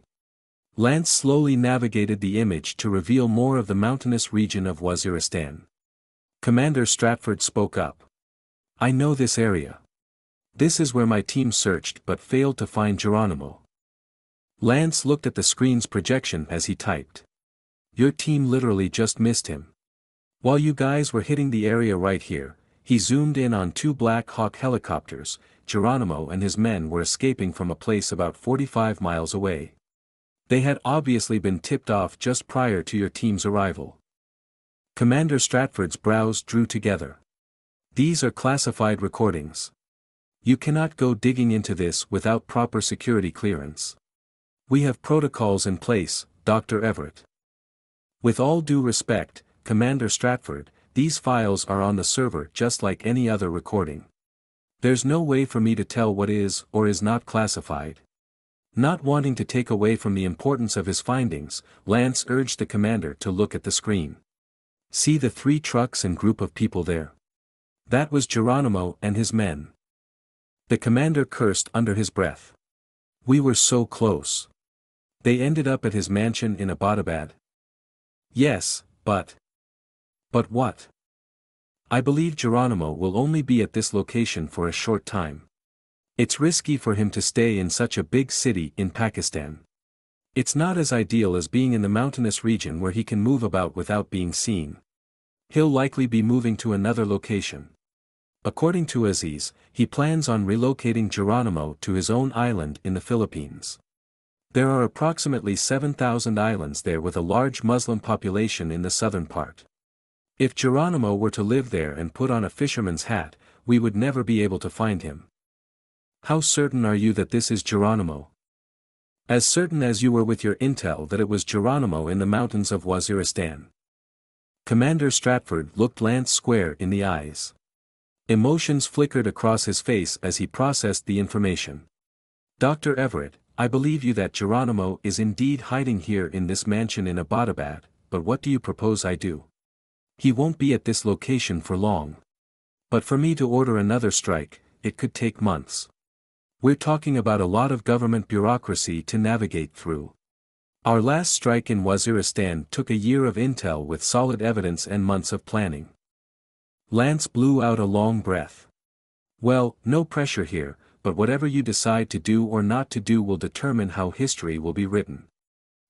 Lance slowly navigated the image to reveal more of the mountainous region of Waziristan. Commander Stratford spoke up. "I know this area. This is where my team searched but failed to find Geronimo." Lance looked at the screen's projection as he typed. "Your team literally just missed him. While you guys were hitting the area right here," he zoomed in on two Black Hawk helicopters. "Geronimo and his men were escaping from a place about 45 miles away. They had obviously been tipped off just prior to your team's arrival." Commander Stratford's brows drew together. "These are classified recordings. You cannot go digging into this without proper security clearance. We have protocols in place, Dr. Everett." "With all due respect, Commander Stratford, these files are on the server just like any other recording. There's no way for me to tell what is or is not classified." Not wanting to take away from the importance of his findings, Lance urged the commander to look at the screen. "See the 3 trucks and group of people there? That was Geronimo and his men." The commander cursed under his breath. "We were so close. They ended up at his mansion in Abbottabad." "Yes, but what? I believe Geronimo will only be at this location for a short time. It's risky for him to stay in such a big city in Pakistan. It's not as ideal as being in the mountainous region where he can move about without being seen. He'll likely be moving to another location. According to Aziz, he plans on relocating Geronimo to his own island in the Philippines. There are approximately 7,000 islands there with a large Muslim population in the southern part. If Geronimo were to live there and put on a fisherman's hat, we would never be able to find him." "How certain are you that this is Geronimo?" "As certain as you were with your intel that it was Geronimo in the mountains of Waziristan." Commander Stratford looked Lance square in the eyes. Emotions flickered across his face as he processed the information. "Dr. Everett, I believe you that Geronimo is indeed hiding here in this mansion in Abbottabad, but what do you propose I do? He won't be at this location for long. But for me to order another strike, it could take months. We're talking about a lot of government bureaucracy to navigate through. Our last strike in Waziristan took a year of intel with solid evidence and months of planning. Lance blew out a long breath. Well, no pressure here, but whatever you decide to do or not to do will determine how history will be written.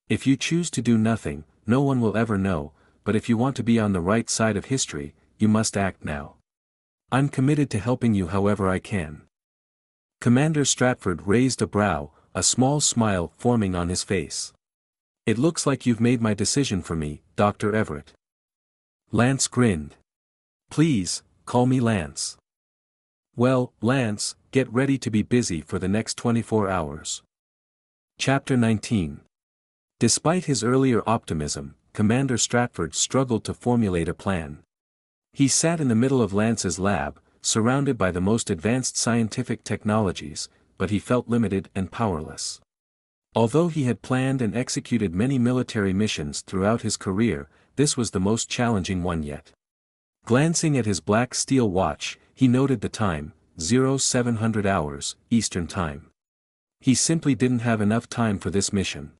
If you choose to do nothing, no one will ever know, but if you want to be on the right side of history, you must act now. I'm committed to helping you however I can. Commander Stratford raised a brow, a small smile forming on his face. It looks like you've made my decision for me, Dr. Everett. Lance grinned. Please, call me Lance. Well, Lance, get ready to be busy for the next 24 hours. Chapter 19. Despite his earlier optimism, Commander Stratford struggled to formulate a plan. He sat in the middle of Lance's lab, surrounded by the most advanced scientific technologies, but he felt limited and powerless. Although he had planned and executed many military missions throughout his career, this was the most challenging one yet. Glancing at his black steel watch, he noted the time, 0700 hours, Eastern Time. He simply didn't have enough time for this mission.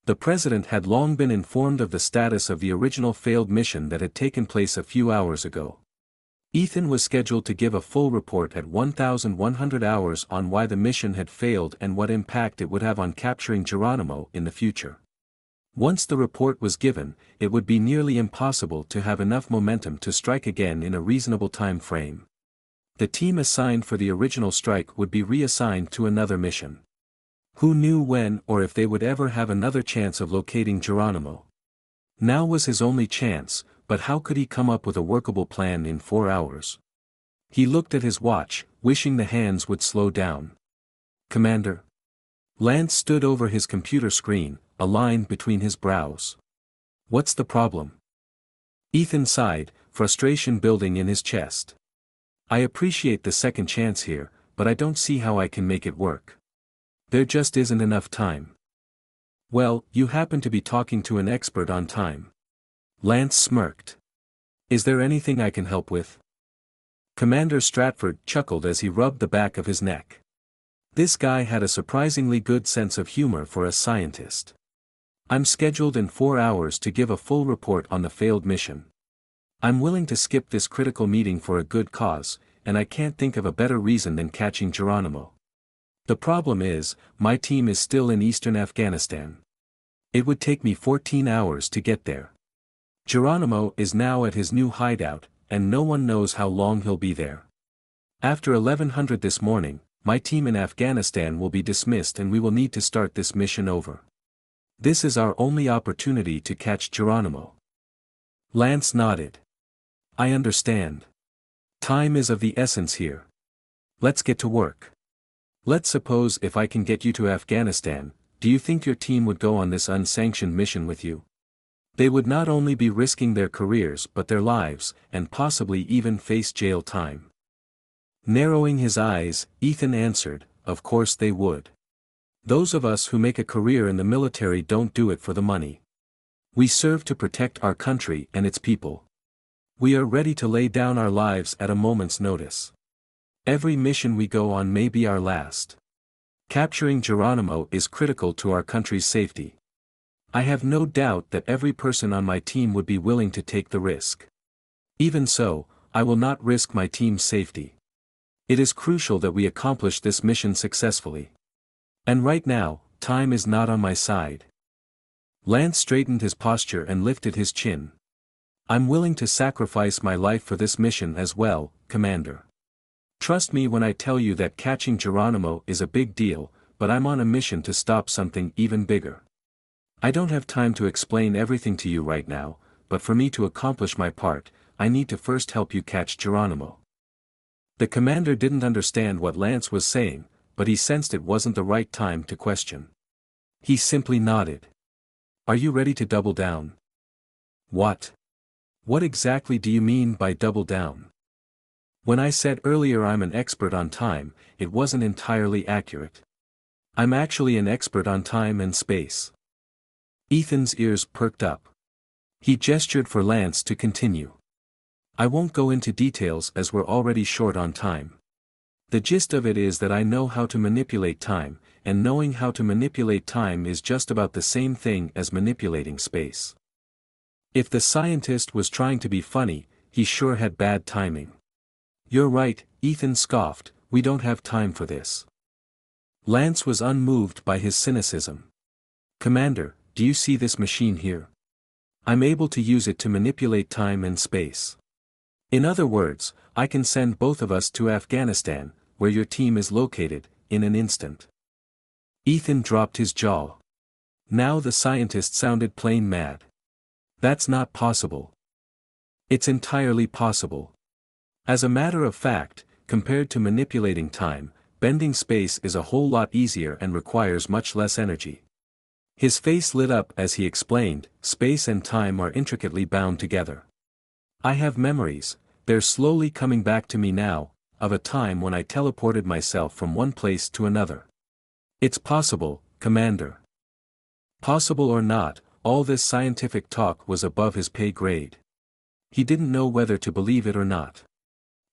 The President had long been informed of the status of the original failed mission that had taken place a few hours ago. Ethan was scheduled to give a full report at 1100 hours on why the mission had failed and what impact it would have on capturing Geronimo in the future. Once the report was given, it would be nearly impossible to have enough momentum to strike again in a reasonable time frame. The team assigned for the original strike would be reassigned to another mission. Who knew when or if they would ever have another chance of locating Geronimo? Now was his only chance, but how could he come up with a workable plan in 4 hours? He looked at his watch, wishing the hands would slow down. Commander. Lance stood over his computer screen, a line between his brows. What's the problem? Ethan sighed, frustration building in his chest. I appreciate the second chance here, but I don't see how I can make it work. There just isn't enough time. Well, you happen to be talking to an expert on time. Lance smirked. Is there anything I can help with? Commander Stratford chuckled as he rubbed the back of his neck. This guy had a surprisingly good sense of humor for a scientist. I'm scheduled in 4 hours to give a full report on the failed mission. I'm willing to skip this critical meeting for a good cause, and I can't think of a better reason than catching Geronimo. The problem is, my team is still in eastern Afghanistan. It would take me 14 hours to get there. Geronimo is now at his new hideout, and no one knows how long he'll be there. After 1100 this morning, my team in Afghanistan will be dismissed and we will need to start this mission over. This is our only opportunity to catch Geronimo. Lance nodded. I understand. Time is of the essence here. Let's get to work. Let's suppose if I can get you to Afghanistan, do you think your team would go on this unsanctioned mission with you? They would not only be risking their careers but their lives, and possibly even face jail time. Narrowing his eyes, Ethan answered, of course they would. Those of us who make a career in the military don't do it for the money. We serve to protect our country and its people. We are ready to lay down our lives at a moment's notice. Every mission we go on may be our last. Capturing Geronimo is critical to our country's safety. I have no doubt that every person on my team would be willing to take the risk. Even so, I will not risk my team's safety. It is crucial that we accomplish this mission successfully. And right now, time is not on my side. Lance straightened his posture and lifted his chin. I'm willing to sacrifice my life for this mission as well, Commander. Trust me when I tell you that catching Geronimo is a big deal, but I'm on a mission to stop something even bigger. I don't have time to explain everything to you right now, but for me to accomplish my part, I need to first help you catch Geronimo. The commander didn't understand what Lance was saying, but he sensed it wasn't the right time to question. He simply nodded. Are you ready to double down? What? What exactly do you mean by double down? When I said earlier I'm an expert on time, it wasn't entirely accurate. I'm actually an expert on time and space. Ethan's ears perked up. He gestured for Lance to continue. I won't go into details as we're already short on time. The gist of it is that I know how to manipulate time, and knowing how to manipulate time is just about the same thing as manipulating space. If the scientist was trying to be funny, he sure had bad timing. You're right, Ethan scoffed, we don't have time for this. Lance was unmoved by his cynicism. Commander, do you see this machine here? I'm able to use it to manipulate time and space. In other words, I can send both of us to Afghanistan, where your team is located, in an instant. Ethan dropped his jaw. Now the scientist sounded plain mad. That's not possible. It's entirely possible. As a matter of fact, compared to manipulating time, bending space is a whole lot easier and requires much less energy. His face lit up as he explained, space and time are intricately bound together. I have memories, they're slowly coming back to me now, of a time when I teleported myself from one place to another. It's possible, Commander. Possible or not, all this scientific talk was above his pay grade. He didn't know whether to believe it or not.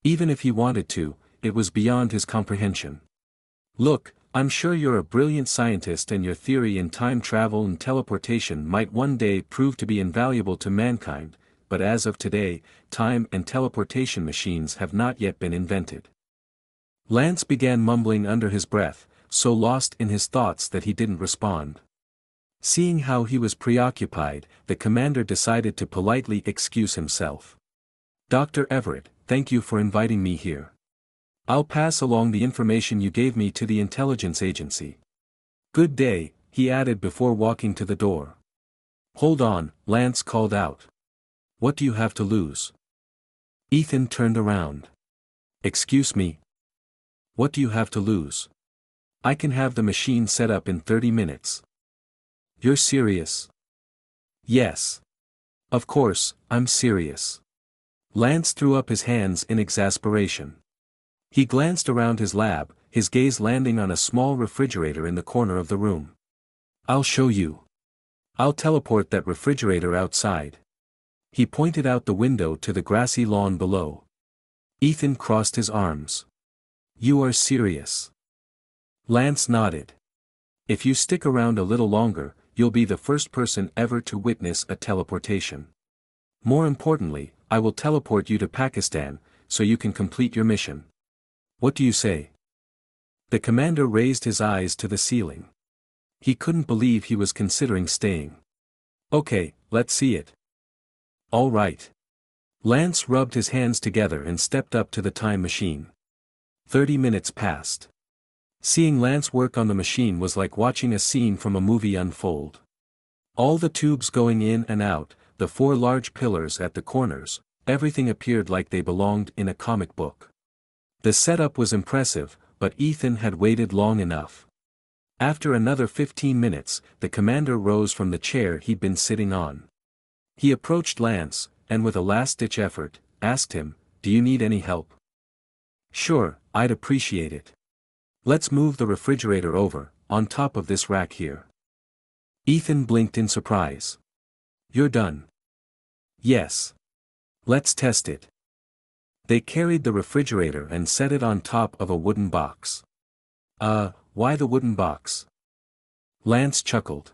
Even if he wanted to, it was beyond his comprehension. Look, I'm sure you're a brilliant scientist and your theory in time travel and teleportation might one day prove to be invaluable to mankind, but as of today, time and teleportation machines have not yet been invented. Lance began mumbling under his breath, so lost in his thoughts that he didn't respond. Seeing how he was preoccupied, the commander decided to politely excuse himself. Dr. Everett, thank you for inviting me here. I'll pass along the information you gave me to the intelligence agency. Good day, he added before walking to the door. Hold on, Lance called out. What do you have to lose? Ethan turned around. Excuse me. What do you have to lose? I can have the machine set up in 30 minutes. You're serious? Yes. Of course, I'm serious. Lance threw up his hands in exasperation. He glanced around his lab, his gaze landing on a small refrigerator in the corner of the room. I'll show you. I'll teleport that refrigerator outside. He pointed out the window to the grassy lawn below. Ethan crossed his arms. You are serious? Lance nodded. If you stick around a little longer, you'll be the first person ever to witness a teleportation. More importantly, I will teleport you to Pakistan, so you can complete your mission. What do you say? The commander raised his eyes to the ceiling. He couldn't believe he was considering staying. Okay, let's see it. All right. Lance rubbed his hands together and stepped up to the time machine. 30 minutes passed. Seeing Lance work on the machine was like watching a scene from a movie unfold. All the tubes going in and out, the 4 large pillars at the corners, everything appeared like they belonged in a comic book. The setup was impressive, but Ethan had waited long enough. After another 15 minutes, the commander rose from the chair he'd been sitting on. He approached Lance, and with a last-ditch effort, asked him, "Do you need any help?" "Sure, I'd appreciate it. Let's move the refrigerator over, on top of this rack here." Ethan blinked in surprise. "You're done?" "Yes. Let's test it." They carried the refrigerator and set it on top of a wooden box. Why the wooden box?" Lance chuckled.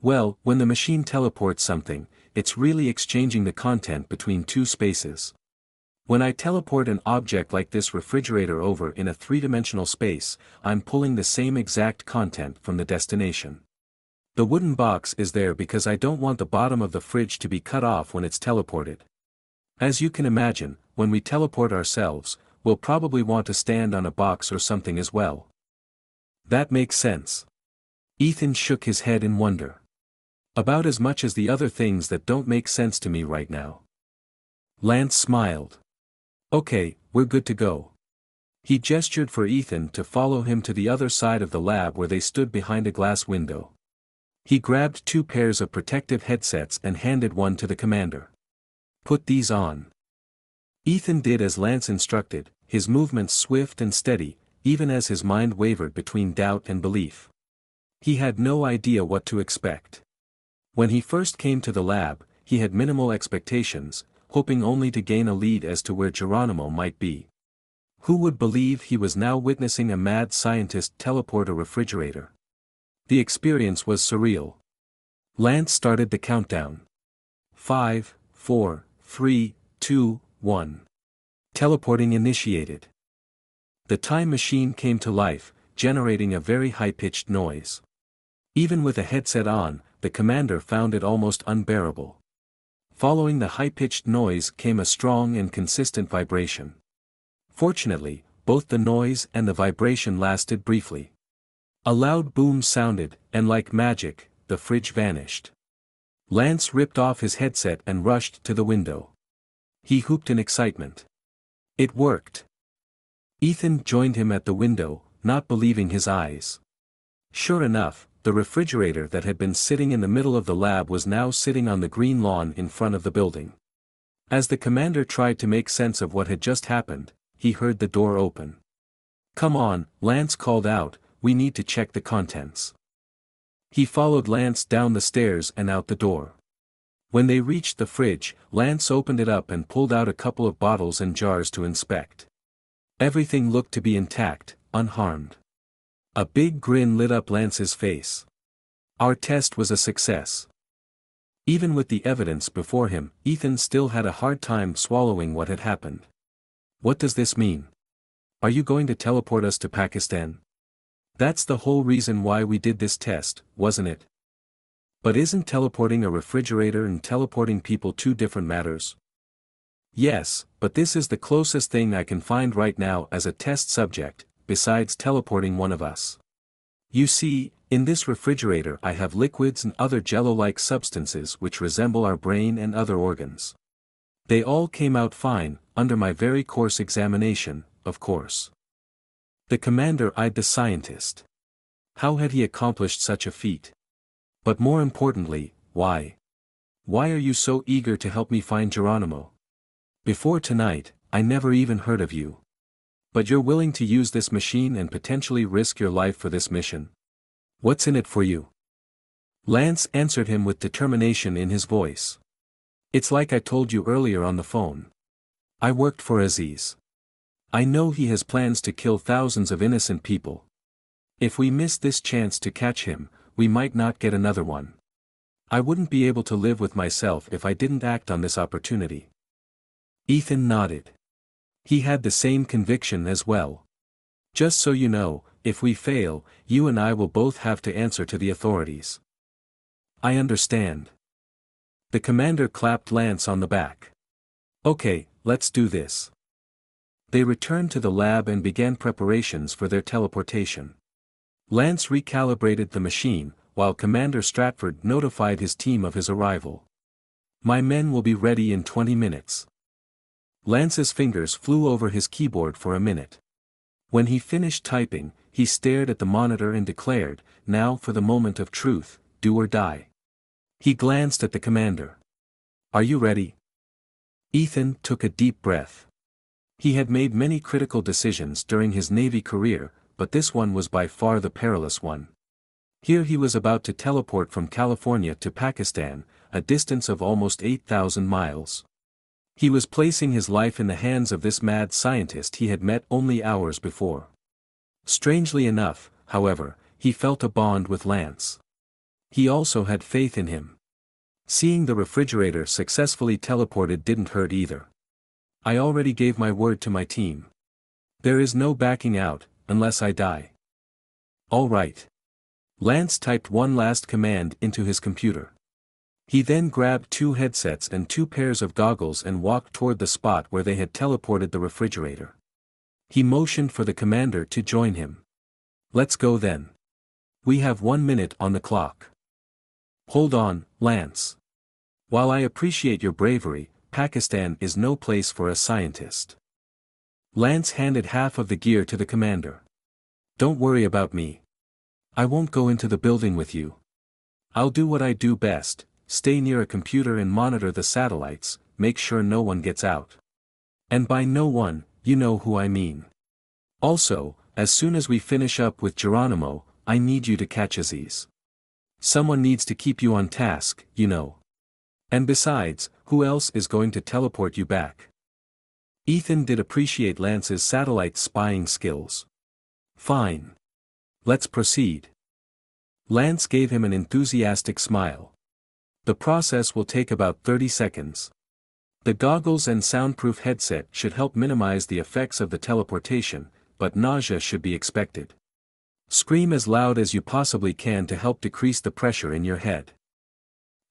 "Well, when the machine teleports something, it's really exchanging the content between 2 spaces. When I teleport an object like this refrigerator over in a 3-dimensional space, I'm pulling the same exact content from the destination. The wooden box is there because I don't want the bottom of the fridge to be cut off when it's teleported. As you can imagine, when we teleport ourselves, we'll probably want to stand on a box or something as well." "That makes sense." Ethan shook his head in wonder. "About as much as the other things that don't make sense to me right now." Lance smiled. "Okay, we're good to go." He gestured for Ethan to follow him to the other side of the lab where they stood behind a glass window. He grabbed 2 pairs of protective headsets and handed one to the commander. "Put these on." Ethan did as Lance instructed, his movements swift and steady, even as his mind wavered between doubt and belief. He had no idea what to expect. When he first came to the lab, he had minimal expectations, hoping only to gain a lead as to where Geronimo might be. Who would believe he was now witnessing a mad scientist teleport a refrigerator? The experience was surreal. Lance started the countdown. 5, 4, 3, 2, 1. Teleporting initiated. The time machine came to life, generating a very high-pitched noise. Even with a headset on, the commander found it almost unbearable. Following the high-pitched noise came a strong and consistent vibration. Fortunately, both the noise and the vibration lasted briefly. A loud boom sounded, and like magic, the fridge vanished. Lance ripped off his headset and rushed to the window. He whooped in excitement. It worked. Ethan joined him at the window, not believing his eyes. Sure enough, the refrigerator that had been sitting in the middle of the lab was now sitting on the green lawn in front of the building. As the commander tried to make sense of what had just happened, he heard the door open. "Come on," Lance called out, "we need to check the contents." He followed Lance down the stairs and out the door. When they reached the fridge, Lance opened it up and pulled out a couple of bottles and jars to inspect. Everything looked to be intact, unharmed. A big grin lit up Lance's face. Our test was a success. Even with the evidence before him, Ethan still had a hard time swallowing what had happened. "What does this mean? Are you going to teleport us to Pakistan? That's the whole reason why we did this test, wasn't it?" "But isn't teleporting a refrigerator and teleporting people two different matters?" "Yes, but this is the closest thing I can find right now as a test subject, besides teleporting one of us. You see, in this refrigerator I have liquids and other jello-like substances which resemble our brain and other organs. They all came out fine, under my very coarse examination, of course." The commander eyed the scientist. How had he accomplished such a feat? But more importantly, why? Why are you so eager to help me find Geronimo? Before tonight, I never even heard of you. But you're willing to use this machine and potentially risk your life for this mission. What's in it for you? Lance answered him with determination in his voice. "It's like I told you earlier on the phone. I worked for Aziz. I know he has plans to kill thousands of innocent people. If we miss this chance to catch him, we might not get another one. I wouldn't be able to live with myself if I didn't act on this opportunity." Ethan nodded. He had the same conviction as well. "Just so you know, if we fail, you and I will both have to answer to the authorities." "I understand." The commander clapped Lance on the back. "Okay, let's do this." They returned to the lab and began preparations for their teleportation. Lance recalibrated the machine, while Commander Stratford notified his team of his arrival. "My men will be ready in 20 minutes. Lance's fingers flew over his keyboard for a minute. When he finished typing, he stared at the monitor and declared, "Now for the moment of truth, do or die." He glanced at the commander. "Are you ready?" Ethan took a deep breath. He had made many critical decisions during his Navy career, but this one was by far the perilous one. Here he was about to teleport from California to Pakistan, a distance of almost 8,000 miles. He was placing his life in the hands of this mad scientist he had met only hours before. Strangely enough, however, he felt a bond with Lance. He also had faith in him. Seeing the refrigerator successfully teleported didn't hurt either. "I already gave my word to my team. There is no backing out, unless I die." "All right." Lance typed one last command into his computer. He then grabbed 2 headsets and 2 pairs of goggles and walked toward the spot where they had teleported the refrigerator. He motioned for the commander to join him. "Let's go then. We have 1 minute on the clock." "Hold on, Lance. While I appreciate your bravery, Pakistan is no place for a scientist." Lance handed half of the gear to the commander. "Don't worry about me. I won't go into the building with you. I'll do what I do best. Stay near a computer and monitor the satellites, make sure no one gets out. And by no one, you know who I mean. Also, as soon as we finish up with Geronimo, I need you to catch Aziz. Someone needs to keep you on task, you know. And besides, who else is going to teleport you back?" Ethan did appreciate Lance's satellite spying skills. Fine. Let's proceed. Lance gave him an enthusiastic smile. The process will take about 30 seconds. The goggles and soundproof headset should help minimize the effects of the teleportation, but nausea should be expected. Scream as loud as you possibly can to help decrease the pressure in your head.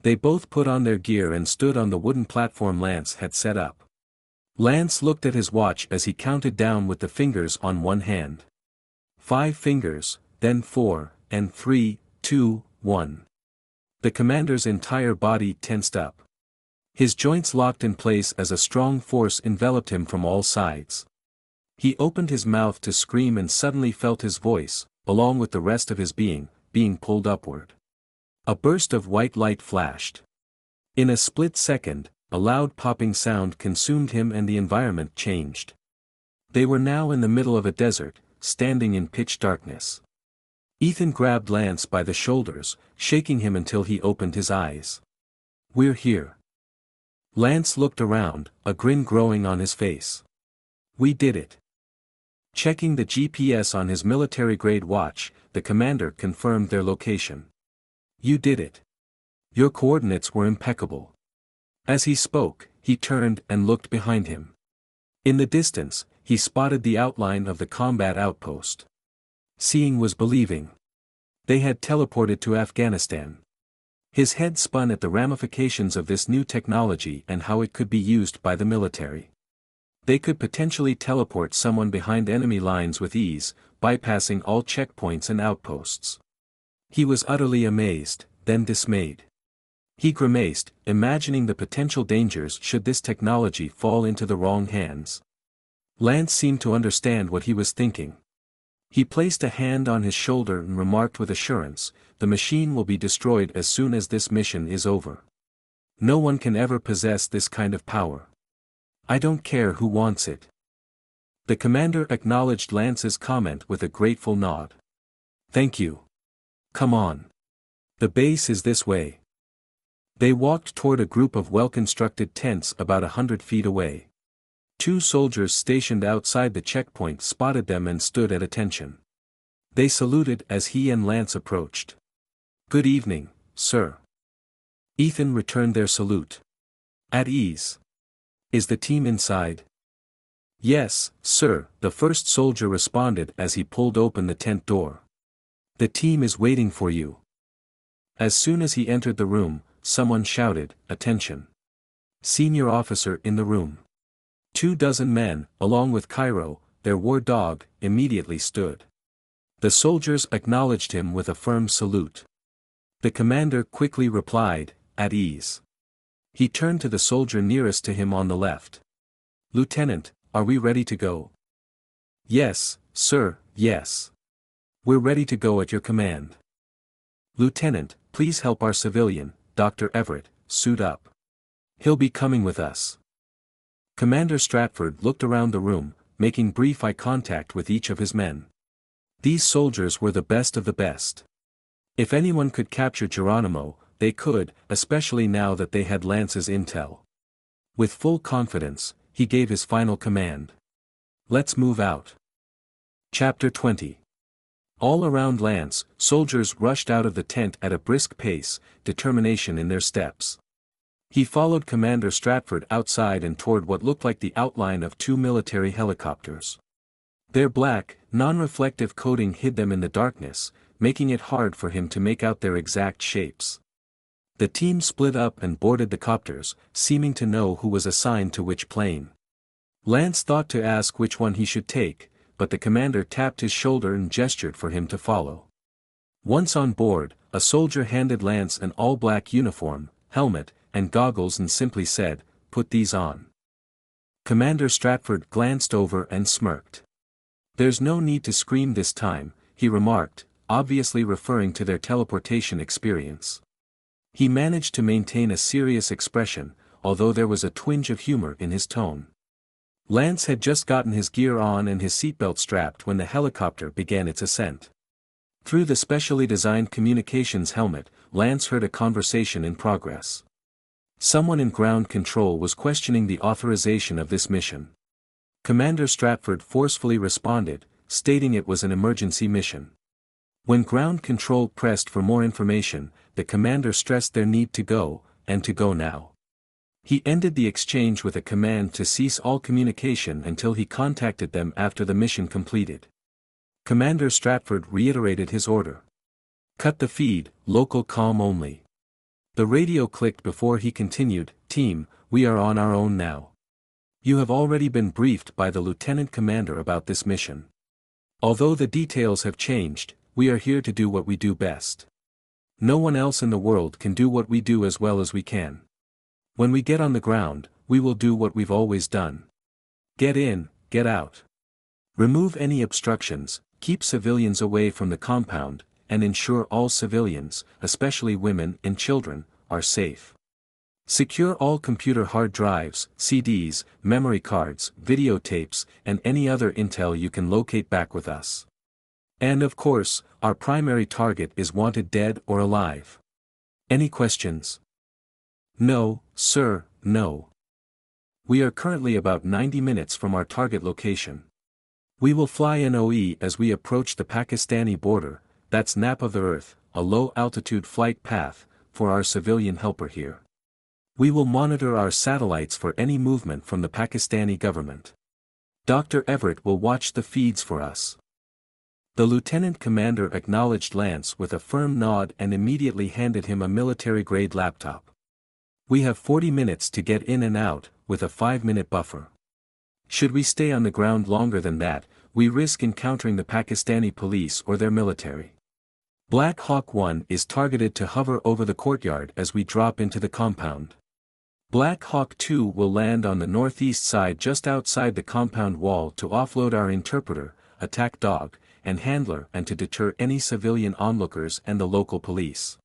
They both put on their gear and stood on the wooden platform Lance had set up. Lance looked at his watch as he counted down with the fingers on one hand. 5 fingers, then 4, and 3, 2, 1. The commander's entire body tensed up. His joints locked in place as a strong force enveloped him from all sides. He opened his mouth to scream and suddenly felt his voice, along with the rest of his being pulled upward. A burst of white light flashed. In a split second, a loud popping sound consumed him and the environment changed. They were now in the middle of a desert, standing in pitch darkness. Ethan grabbed Lance by the shoulders, shaking him until he opened his eyes. "We're here." Lance looked around, a grin growing on his face. "We did it." Checking the GPS on his military-grade watch, the commander confirmed their location. "You did it. Your coordinates were impeccable." As he spoke, he turned and looked behind him. In the distance, he spotted the outline of the combat outpost. Seeing was believing. They had teleported to Afghanistan. His head spun at the ramifications of this new technology and how it could be used by the military. They could potentially teleport someone behind enemy lines with ease, bypassing all checkpoints and outposts. He was utterly amazed, then dismayed. He grimaced, imagining the potential dangers should this technology fall into the wrong hands. Lance seemed to understand what he was thinking. He placed a hand on his shoulder and remarked with assurance, "The machine will be destroyed as soon as this mission is over. No one can ever possess this kind of power. I don't care who wants it." The commander acknowledged Lance's comment with a grateful nod. "Thank you. Come on. The base is this way." They walked toward a group of well-constructed tents about 100 feet away. 2 soldiers stationed outside the checkpoint spotted them and stood at attention. They saluted as he and Lance approached. "Good evening, sir." Ethan returned their salute. "At ease. Is the team inside?" "Yes, sir," the first soldier responded as he pulled open the tent door. "The team is waiting for you." As soon as he entered the room, someone shouted, "Attention! Senior officer in the room." 24 men, along with Cairo, their war dog, immediately stood. The soldiers acknowledged him with a firm salute. The commander quickly replied, "At ease." He turned to the soldier nearest to him on the left. "Lieutenant, are we ready to go?" "Yes, sir, yes. We're ready to go at your command." "Lieutenant, please help our civilian, Dr. Everett, suit up. He'll be coming with us." Commander Stratford looked around the room, making brief eye contact with each of his men. These soldiers were the best of the best. If anyone could capture Geronimo, they could, especially now that they had Lance's intel. With full confidence, he gave his final command. "Let's move out." Chapter 20. All around Lance, soldiers rushed out of the tent at a brisk pace, determination in their steps. He followed Commander Stratford outside and toward what looked like the outline of 2 military helicopters. Their black, non-reflective coating hid them in the darkness, making it hard for him to make out their exact shapes. The team split up and boarded the copters, seeming to know who was assigned to which plane. Lance thought to ask which one he should take, but the commander tapped his shoulder and gestured for him to follow. Once on board, a soldier handed Lance an all-black uniform, helmet, and goggles and simply said, "Put these on." Commander Stratford glanced over and smirked. "There's no need to scream this time," he remarked, obviously referring to their teleportation experience. He managed to maintain a serious expression, although there was a twinge of humor in his tone. Lance had just gotten his gear on and his seatbelt strapped when the helicopter began its ascent. Through the specially designed communications helmet, Lance heard a conversation in progress. Someone in ground control was questioning the authorization of this mission. Commander Stratford forcefully responded, stating it was an emergency mission. When ground control pressed for more information, the commander stressed their need to go, and to go now. He ended the exchange with a command to cease all communication until he contacted them after the mission completed. Commander Stratford reiterated his order. Cut the feed, local comm only. The radio clicked before he continued, Team, we are on our own now. You have already been briefed by the Lieutenant Commander about this mission. Although the details have changed, we are here to do what we do best. No one else in the world can do what we do as well as we can. When we get on the ground, we will do what we've always done. Get in, get out. Remove any obstructions, keep civilians away from the compound, and ensure all civilians, especially women and children, are safe. Secure all computer hard drives, CDs, memory cards, videotapes, and any other intel you can locate back with us. And of course, our primary target is wanted dead or alive. Any questions? No, sir, no. We are currently about 90 minutes from our target location. We will fly NOE as we approach the Pakistani border, that's Nap of the Earth, a low-altitude flight path, for our civilian helper here. We will monitor our satellites for any movement from the Pakistani government. Dr. Everett will watch the feeds for us. The lieutenant commander acknowledged Lance with a firm nod and immediately handed him a military-grade laptop. We have 40 minutes to get in and out, with a 5-minute buffer. Should we stay on the ground longer than that, we risk encountering the Pakistani police or their military. Black Hawk 1 is targeted to hover over the courtyard as we drop into the compound. Black Hawk 2 will land on the northeast side just outside the compound wall to offload our interpreter, attack dog, and handler and to deter any civilian onlookers and the local police.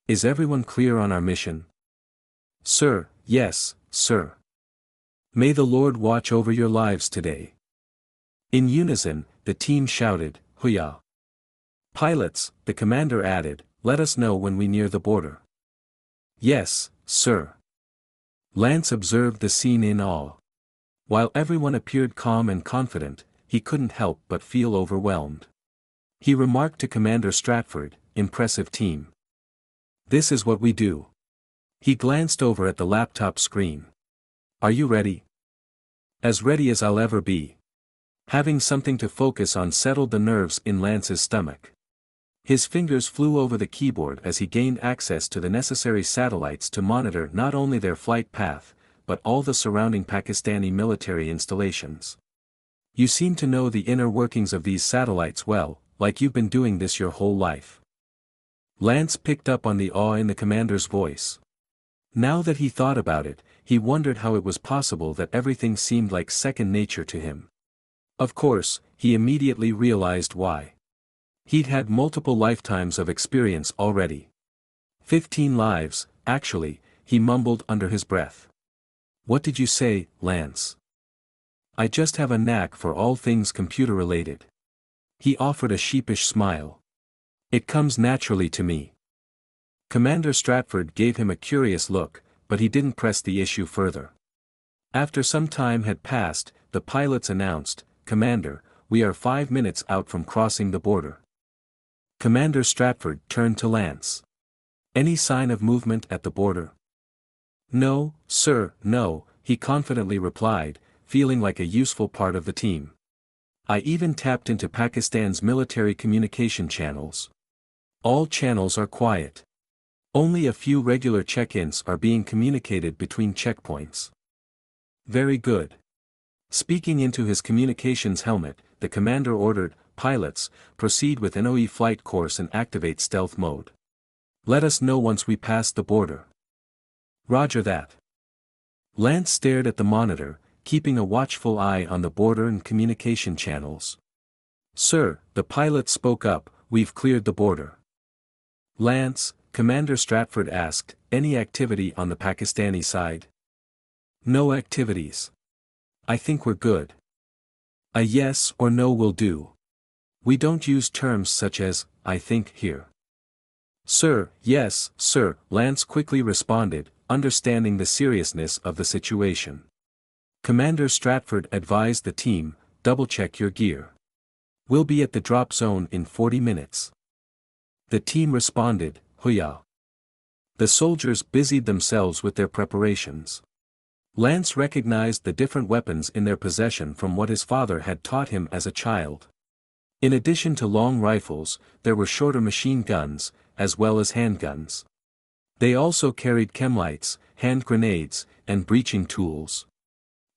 Is everyone clear on our mission? Sir, yes, sir. May the Lord watch over your lives today. In unison, the team shouted, Huya. Pilots, the commander added, let us know when we near the border. Yes, sir. Lance observed the scene in awe. While everyone appeared calm and confident, he couldn't help but feel overwhelmed. He remarked to Commander Stratford, impressive team. This is what we do. He glanced over at the laptop screen. Are you ready? As ready as I'll ever be. Having something to focus on settled the nerves in Lance's stomach. His fingers flew over the keyboard as he gained access to the necessary satellites to monitor not only their flight path, but all the surrounding Pakistani military installations. You seem to know the inner workings of these satellites well, like you've been doing this your whole life. Lance picked up on the awe in the commander's voice. Now that he thought about it, he wondered how it was possible that everything seemed like second nature to him. Of course, he immediately realized why. He'd had multiple lifetimes of experience already. 15 lives, actually, he mumbled under his breath. What did you say, Lance? I just have a knack for all things computer-related. He offered a sheepish smile. It comes naturally to me. Commander Stratford gave him a curious look, but he didn't press the issue further. After some time had passed, the pilots announced, Commander, we are 5 minutes out from crossing the border. Commander Stratford turned to Lance. Any sign of movement at the border? No, sir, no, he confidently replied, feeling like a useful part of the team. I even tapped into Pakistan's military communication channels. All channels are quiet. Only a few regular check-ins are being communicated between checkpoints. Very good. Speaking into his communications helmet, the commander ordered, pilots, proceed with NOE flight course and activate stealth mode. Let us know once we pass the border. Roger that. Lance stared at the monitor, keeping a watchful eye on the border and communication channels. Sir, the pilot spoke up, we've cleared the border. Lance, Commander Stratford asked, any activity on the Pakistani side? No activities. I think we're good. A yes or no will do. We don't use terms such as, I think here. Sir, yes, sir, Lance quickly responded, understanding the seriousness of the situation. Commander Stratford advised the team, double-check your gear. We'll be at the drop zone in 40 minutes. The team responded, "Hoya." The soldiers busied themselves with their preparations. Lance recognized the different weapons in their possession from what his father had taught him as a child. In addition to long rifles, there were shorter machine guns, as well as handguns. They also carried chemlights, hand grenades, and breaching tools.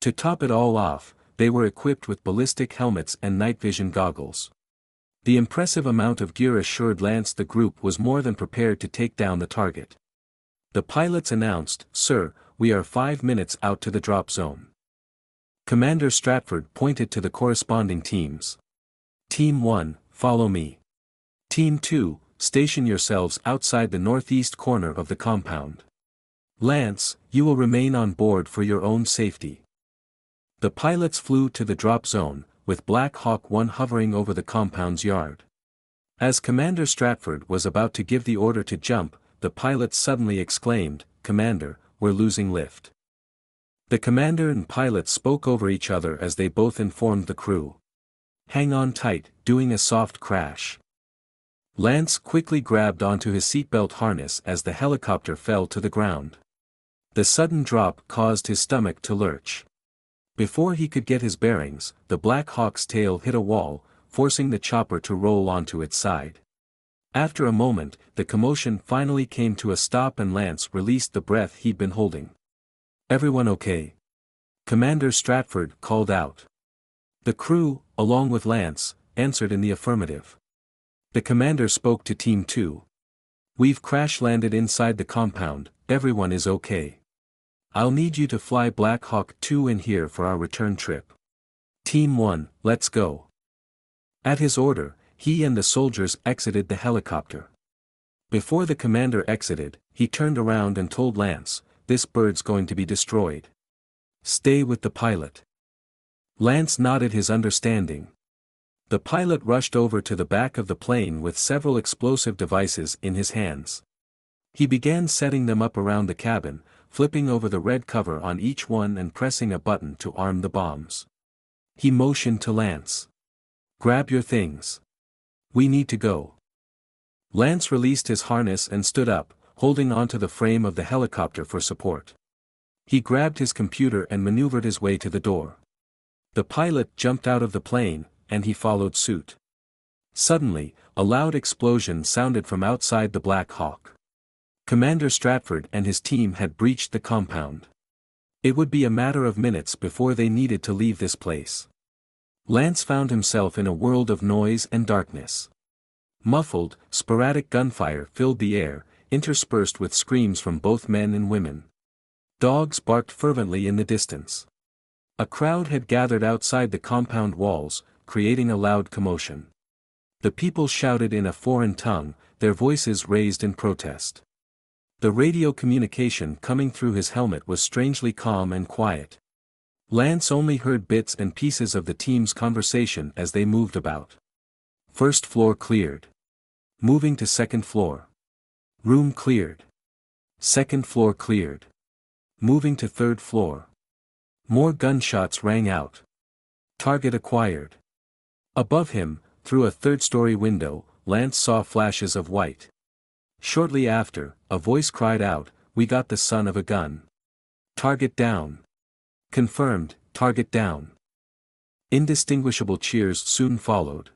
To top it all off, they were equipped with ballistic helmets and night vision goggles. The impressive amount of gear assured Lance the group was more than prepared to take down the target. The pilots announced, "Sir, we are 5 minutes out to the drop zone." Commander Stratford pointed to the corresponding teams. Team 1, follow me. Team 2, station yourselves outside the northeast corner of the compound. Lance, you will remain on board for your own safety. The pilots flew to the drop zone, with Black Hawk 1 hovering over the compound's yard. As Commander Stratford was about to give the order to jump, the pilot suddenly exclaimed, "Commander, we're losing lift." The commander and pilot spoke over each other as they both informed the crew. "Hang on tight, doing a soft crash." Lance quickly grabbed onto his seatbelt harness as the helicopter fell to the ground. The sudden drop caused his stomach to lurch. Before he could get his bearings, the Black Hawk's tail hit a wall, forcing the chopper to roll onto its side. After a moment, the commotion finally came to a stop and Lance released the breath he'd been holding. "Everyone okay?" Commander Stratford called out. The crew, along with Lance, answered in the affirmative. The commander spoke to Team 2. "We've crash-landed inside the compound, everyone is okay. I'll need you to fly Black Hawk 2 in here for our return trip. Team 1, let's go." At his order, he and the soldiers exited the helicopter. Before the commander exited, he turned around and told Lance, "This bird's going to be destroyed. Stay with the pilot." Lance nodded his understanding. The pilot rushed over to the back of the plane with several explosive devices in his hands. He began setting them up around the cabin, flipping over the red cover on each one and pressing a button to arm the bombs. He motioned to Lance. "Grab your things. We need to go." Lance released his harness and stood up, holding onto the frame of the helicopter for support. He grabbed his computer and maneuvered his way to the door. The pilot jumped out of the plane, and he followed suit. Suddenly, a loud explosion sounded from outside the Black Hawk. Commander Stratford and his team had breached the compound. It would be a matter of minutes before they needed to leave this place. Lance found himself in a world of noise and darkness. Muffled, sporadic gunfire filled the air, interspersed with screams from both men and women. Dogs barked fervently in the distance. A crowd had gathered outside the compound walls, creating a loud commotion. The people shouted in a foreign tongue, their voices raised in protest. The radio communication coming through his helmet was strangely calm and quiet. Lance only heard bits and pieces of the team's conversation as they moved about. First floor cleared. Moving to second floor. Room cleared. Second floor cleared. Moving to third floor. More gunshots rang out. Target acquired. Above him, through a third-story window, Lance saw flashes of white. Shortly after, a voice cried out, "We got the son of a gun. Target down." Confirmed, target down. Indistinguishable cheers soon followed.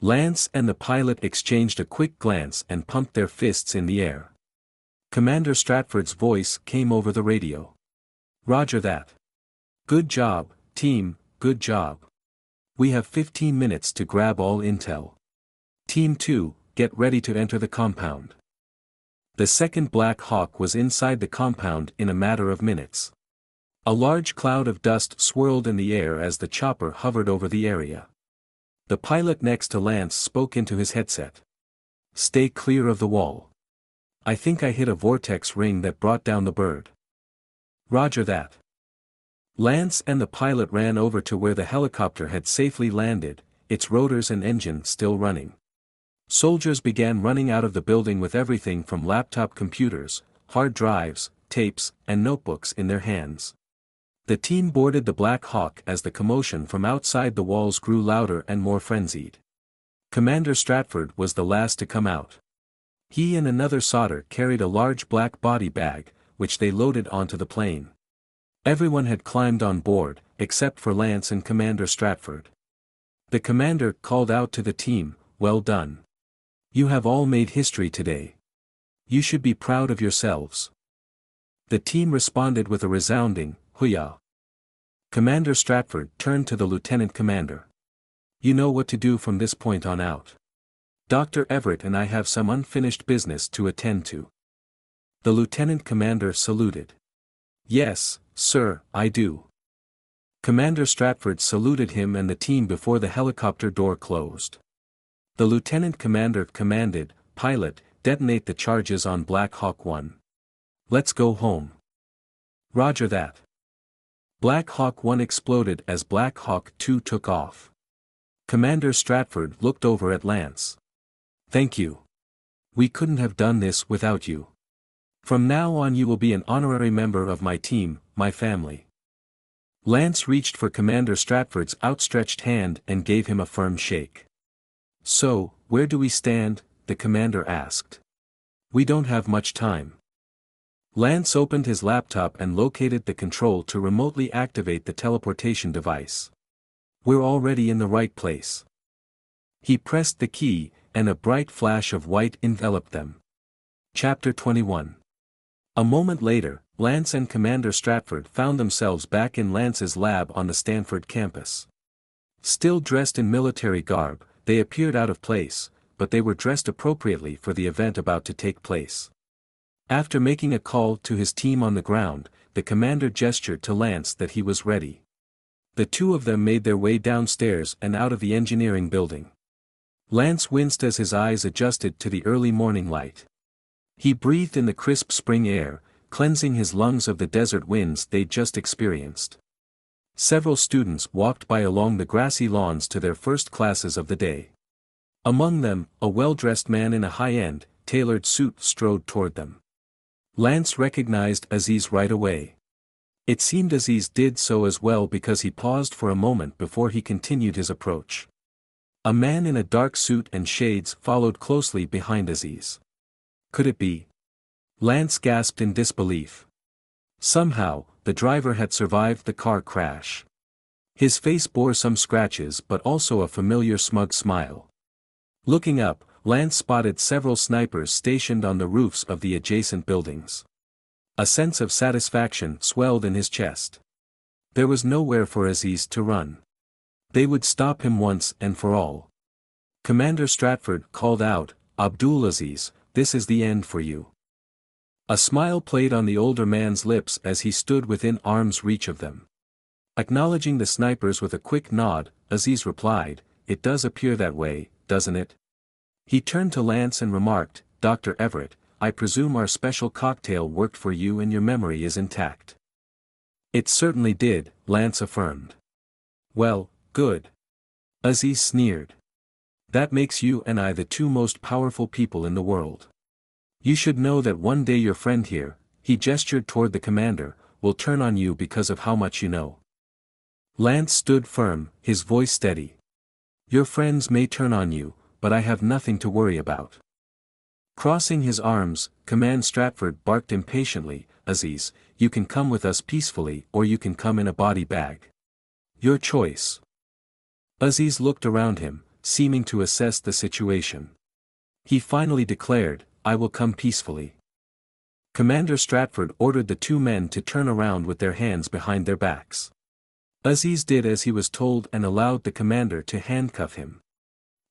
Lance and the pilot exchanged a quick glance and pumped their fists in the air. Commander Stratford's voice came over the radio. "Roger that. Good job, team, good job. We have 15 minutes to grab all intel. Team 2, get ready to enter the compound." The second Black Hawk was inside the compound in a matter of minutes. A large cloud of dust swirled in the air as the chopper hovered over the area. The pilot next to Lance spoke into his headset. "Stay clear of the wall. I think I hit a vortex ring that brought down the bird." "Roger that." Lance and the pilot ran over to where the helicopter had safely landed, its rotors and engine still running. Soldiers began running out of the building with everything from laptop computers, hard drives, tapes, and notebooks in their hands. The team boarded the Black Hawk as the commotion from outside the walls grew louder and more frenzied. Commander Stratford was the last to come out. He and another soldier carried a large black body bag, which they loaded onto the plane. Everyone had climbed on board, except for Lance and Commander Stratford. The commander called out to the team, "Well done. You have all made history today. You should be proud of yourselves." The team responded with a resounding, "Hoo-yah." Commander Stratford turned to the lieutenant commander. "You know what to do from this point on out. Dr. Everett and I have some unfinished business to attend to." The lieutenant commander saluted. "Yes, sir, I do." Commander Stratford saluted him and the team before the helicopter door closed. The lieutenant commander commanded, "Pilot, detonate the charges on Black Hawk 1. Let's go home." "Roger that." Black Hawk 1 exploded as Black Hawk 2 took off. Commander Stratford looked over at Lance. "Thank you. We couldn't have done this without you. From now on you will be an honorary member of my team, my family." Lance reached for Commander Stratford's outstretched hand and gave him a firm shake. "So, where do we stand?" the commander asked. "We don't have much time." Lance opened his laptop and located the control to remotely activate the teleportation device. "We're already in the right place." He pressed the key, and a bright flash of white enveloped them. Chapter 21. A moment later, Lance and Commander Stratford found themselves back in Lance's lab on the Stanford campus. Still dressed in military garb, they appeared out of place, but they were dressed appropriately for the event about to take place. After making a call to his team on the ground, the commander gestured to Lance that he was ready. The two of them made their way downstairs and out of the engineering building. Lance winced as his eyes adjusted to the early morning light. He breathed in the crisp spring air, cleansing his lungs of the desert winds they'd just experienced. Several students walked by along the grassy lawns to their first classes of the day. Among them, a well-dressed man in a high-end, tailored suit strode toward them. Lance recognized Aziz right away. It seemed Aziz did so as well because he paused for a moment before he continued his approach. A man in a dark suit and shades followed closely behind Aziz. Could it be? Lance gasped in disbelief. Somehow, the driver had survived the car crash. His face bore some scratches but also a familiar smug smile. Looking up, Lance spotted several snipers stationed on the roofs of the adjacent buildings. A sense of satisfaction swelled in his chest. There was nowhere for Aziz to run. They would stop him once and for all. Commander Stratford called out, "Abdul Aziz, this is the end for you." A smile played on the older man's lips as he stood within arm's reach of them. Acknowledging the snipers with a quick nod, Aziz replied, "It does appear that way, doesn't it?" He turned to Lance and remarked, "Dr. Everett, I presume our special cocktail worked for you and your memory is intact." "It certainly did," Lance affirmed. "Well, good." Aziz sneered. "That makes you and I the two most powerful people in the world. You should know that one day your friend here," he gestured toward the commander, "will turn on you because of how much you know." Lance stood firm, his voice steady. "Your friends may turn on you, but I have nothing to worry about." Crossing his arms, Commander Stratford barked impatiently, "Aziz, you can come with us peacefully or you can come in a body bag. Your choice." Aziz looked around him, seeming to assess the situation. He finally declared, "I will come peacefully." Commander Stratford ordered the two men to turn around with their hands behind their backs. Aziz did as he was told and allowed the commander to handcuff him.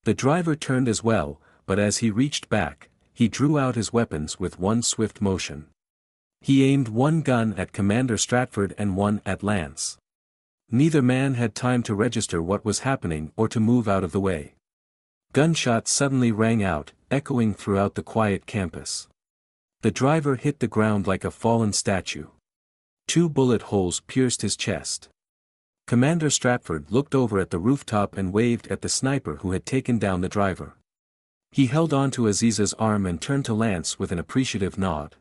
The driver turned as well, but as he reached back, he drew out his weapons with one swift motion. He aimed one gun at Commander Stratford and one at Lance. Neither man had time to register what was happening or to move out of the way. Gunshots suddenly rang out, echoing throughout the quiet campus. The driver hit the ground like a fallen statue. 2 bullet holes pierced his chest. Commander Stratford looked over at the rooftop and waved at the sniper who had taken down the driver. He held on to Aziz's arm and turned to Lance with an appreciative nod.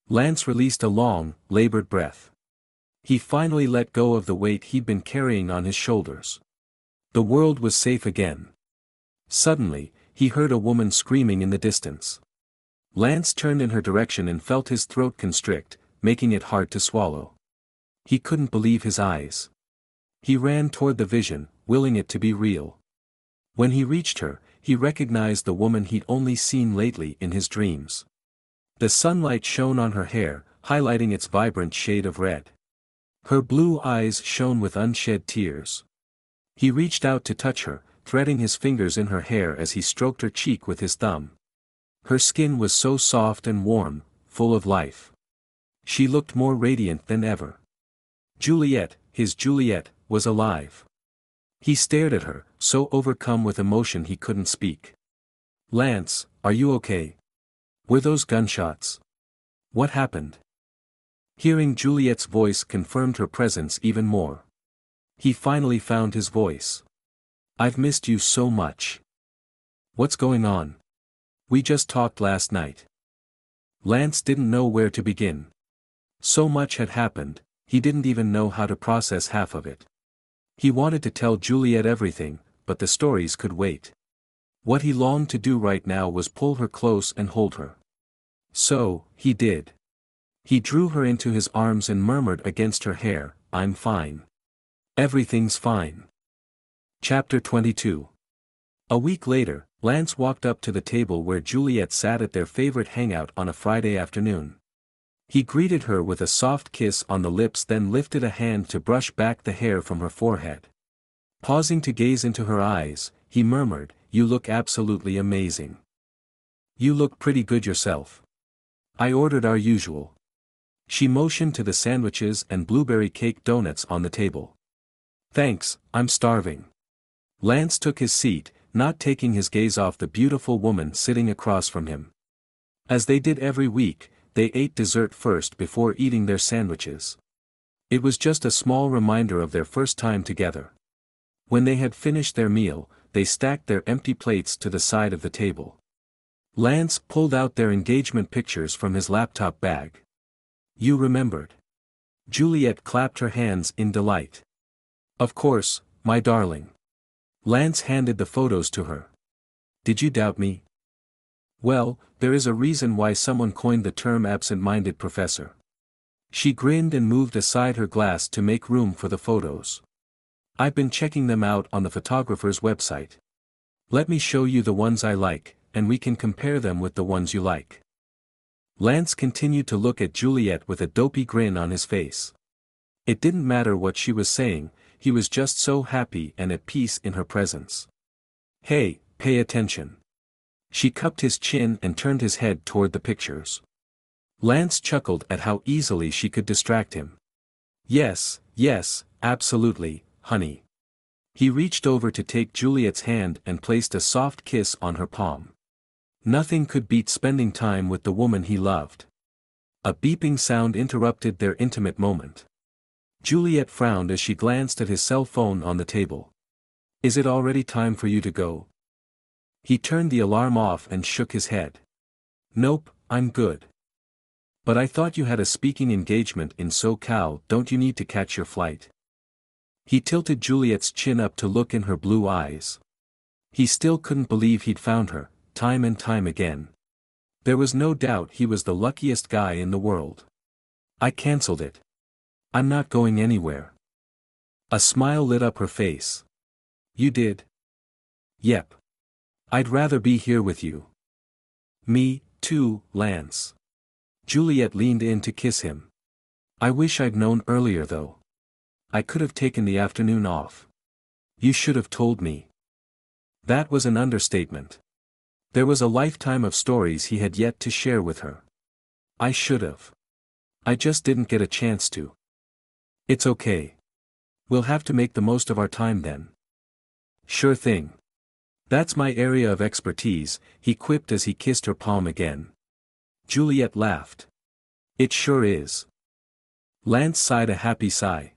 Lance released a long, labored breath. He finally let go of the weight he'd been carrying on his shoulders. The world was safe again. Suddenly, he heard a woman screaming in the distance. Lance turned in her direction and felt his throat constrict, making it hard to swallow. He couldn't believe his eyes. He ran toward the vision, willing it to be real. When he reached her, he recognized the woman he'd only seen lately in his dreams. The sunlight shone on her hair, highlighting its vibrant shade of red. Her blue eyes shone with unshed tears. He reached out to touch her, threading his fingers in her hair as he stroked her cheek with his thumb. Her skin was so soft and warm, full of life. She looked more radiant than ever. Juliet, his Juliet, was alive. He stared at her, so overcome with emotion he couldn't speak. "Lance, are you okay? Were those gunshots? What happened?" Hearing Juliet's voice confirmed her presence even more. He finally found his voice. "I've missed you so much. What's going on? We just talked last night." Lance didn't know where to begin. So much had happened, he didn't even know how to process half of it. He wanted to tell Juliet everything, but the stories could wait. What he longed to do right now was pull her close and hold her. So, he did. He drew her into his arms and murmured against her hair, "I'm fine. Everything's fine." Chapter 22. A week later, Lance walked up to the table where Juliet sat at their favorite hangout on a Friday afternoon. He greeted her with a soft kiss on the lips, then lifted a hand to brush back the hair from her forehead. Pausing to gaze into her eyes, he murmured, "You look absolutely amazing. You look pretty good yourself. I ordered our usual." She motioned to the sandwiches and blueberry cake donuts on the table. "Thanks, I'm starving." Lance took his seat, not taking his gaze off the beautiful woman sitting across from him. As they did every week, they ate dessert first before eating their sandwiches. It was just a small reminder of their first time together. When they had finished their meal, they stacked their empty plates to the side of the table. Lance pulled out their engagement pictures from his laptop bag. "You remembered." Juliet clapped her hands in delight. "Of course, my darling." Lance handed the photos to her. "Did you doubt me?" "Well, there is a reason why someone coined the term absent-minded professor." She grinned and moved aside her glass to make room for the photos. "I've been checking them out on the photographer's website. Let me show you the ones I like, and we can compare them with the ones you like." Lance continued to look at Juliet with a dopey grin on his face. It didn't matter what she was saying, he was just so happy and at peace in her presence. "Hey, pay attention." She cupped his chin and turned his head toward the pictures. Lance chuckled at how easily she could distract him. Yes, absolutely, honey." He reached over to take Juliet's hand and placed a soft kiss on her palm. Nothing could beat spending time with the woman he loved. A beeping sound interrupted their intimate moment. Juliet frowned as she glanced at his cell phone on the table. "Is it already time for you to go?" He turned the alarm off and shook his head. "Nope, I'm good." "But I thought you had a speaking engagement in SoCal, don't you need to catch your flight?" He tilted Juliet's chin up to look in her blue eyes. He still couldn't believe he'd found her, time and time again. There was no doubt he was the luckiest guy in the world. "I canceled it. I'm not going anywhere." A smile lit up her face. "You did?" "Yep. I'd rather be here with you." "Me, too, Lance." Juliet leaned in to kiss him. "I wish I'd known earlier though. I could have taken the afternoon off." "You should have told me." That was an understatement. There was a lifetime of stories he had yet to share with her. "I should have. I just didn't get a chance to." "It's okay. We'll have to make the most of our time then." "Sure thing. That's my area of expertise," he quipped as he kissed her palm again. Juliet laughed. "It sure is." Lance sighed a happy sigh.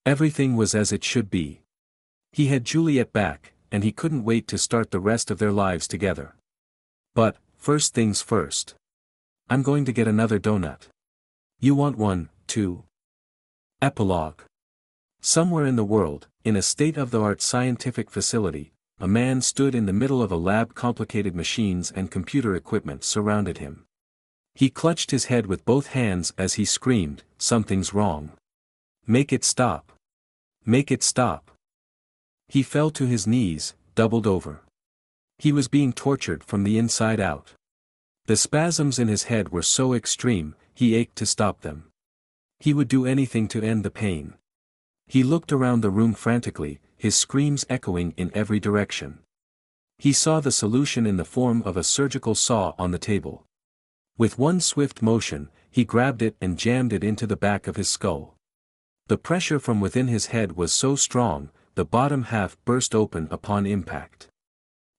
Everything was as it should be. He had Juliet back, and he couldn't wait to start the rest of their lives together. But, first things first. "I'm going to get another donut. You want one, too?" Epilogue. Somewhere in the world, in a state-of-the-art scientific facility, a man stood in the middle of a lab. Complicated machines and computer equipment surrounded him. He clutched his head with both hands as he screamed, "Something's wrong. Make it stop. Make it stop." He fell to his knees, doubled over. He was being tortured from the inside out. The spasms in his head were so extreme, he ached to stop them. He would do anything to end the pain. He looked around the room frantically, his screams echoing in every direction. He saw the solution in the form of a surgical saw on the table. With one swift motion, he grabbed it and jammed it into the back of his skull. The pressure from within his head was so strong, the bottom half burst open upon impact.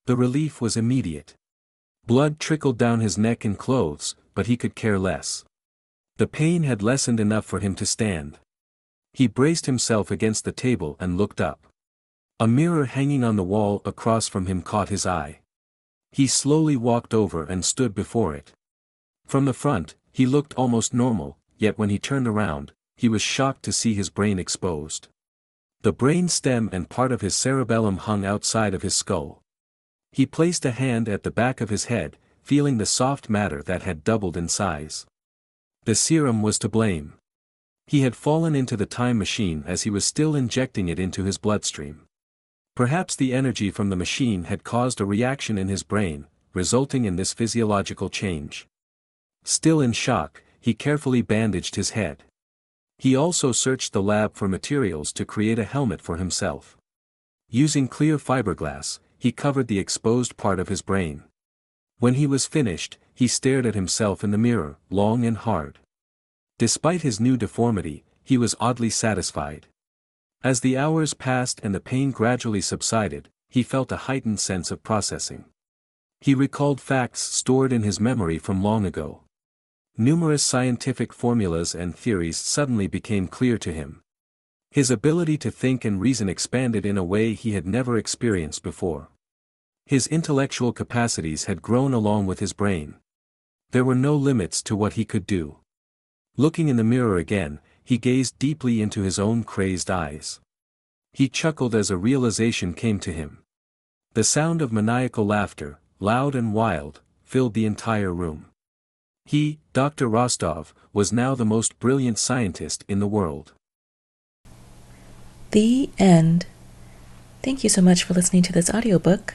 The relief was immediate. Blood trickled down his neck and clothes, but he could care less. The pain had lessened enough for him to stand. He braced himself against the table and looked up. A mirror hanging on the wall across from him caught his eye. He slowly walked over and stood before it. From the front, he looked almost normal, yet when he turned around, he was shocked to see his brain exposed. The brain stem and part of his cerebellum hung outside of his skull. He placed a hand at the back of his head, feeling the soft matter that had doubled in size. The serum was to blame. He had fallen into the time machine as he was still injecting it into his bloodstream. Perhaps the energy from the machine had caused a reaction in his brain, resulting in this physiological change. Still in shock, he carefully bandaged his head. He also searched the lab for materials to create a helmet for himself. Using clear fiberglass, he covered the exposed part of his brain. When he was finished, he stared at himself in the mirror, long and hard. Despite his new deformity, he was oddly satisfied. As the hours passed and the pain gradually subsided, he felt a heightened sense of processing. He recalled facts stored in his memory from long ago. Numerous scientific formulas and theories suddenly became clear to him. His ability to think and reason expanded in a way he had never experienced before. His intellectual capacities had grown along with his brain. There were no limits to what he could do. Looking in the mirror again, he gazed deeply into his own crazed eyes. He chuckled as a realization came to him. The sound of maniacal laughter, loud and wild, filled the entire room. He, Dr. Rostov, was now the most brilliant scientist in the world. The end. Thank you so much for listening to this audiobook.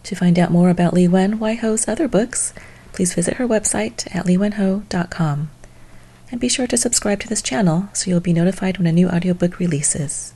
To find out more about Liwen Ho's other books, please visit her website at liwenho.com. And be sure to subscribe to this channel so you'll be notified when a new audiobook releases.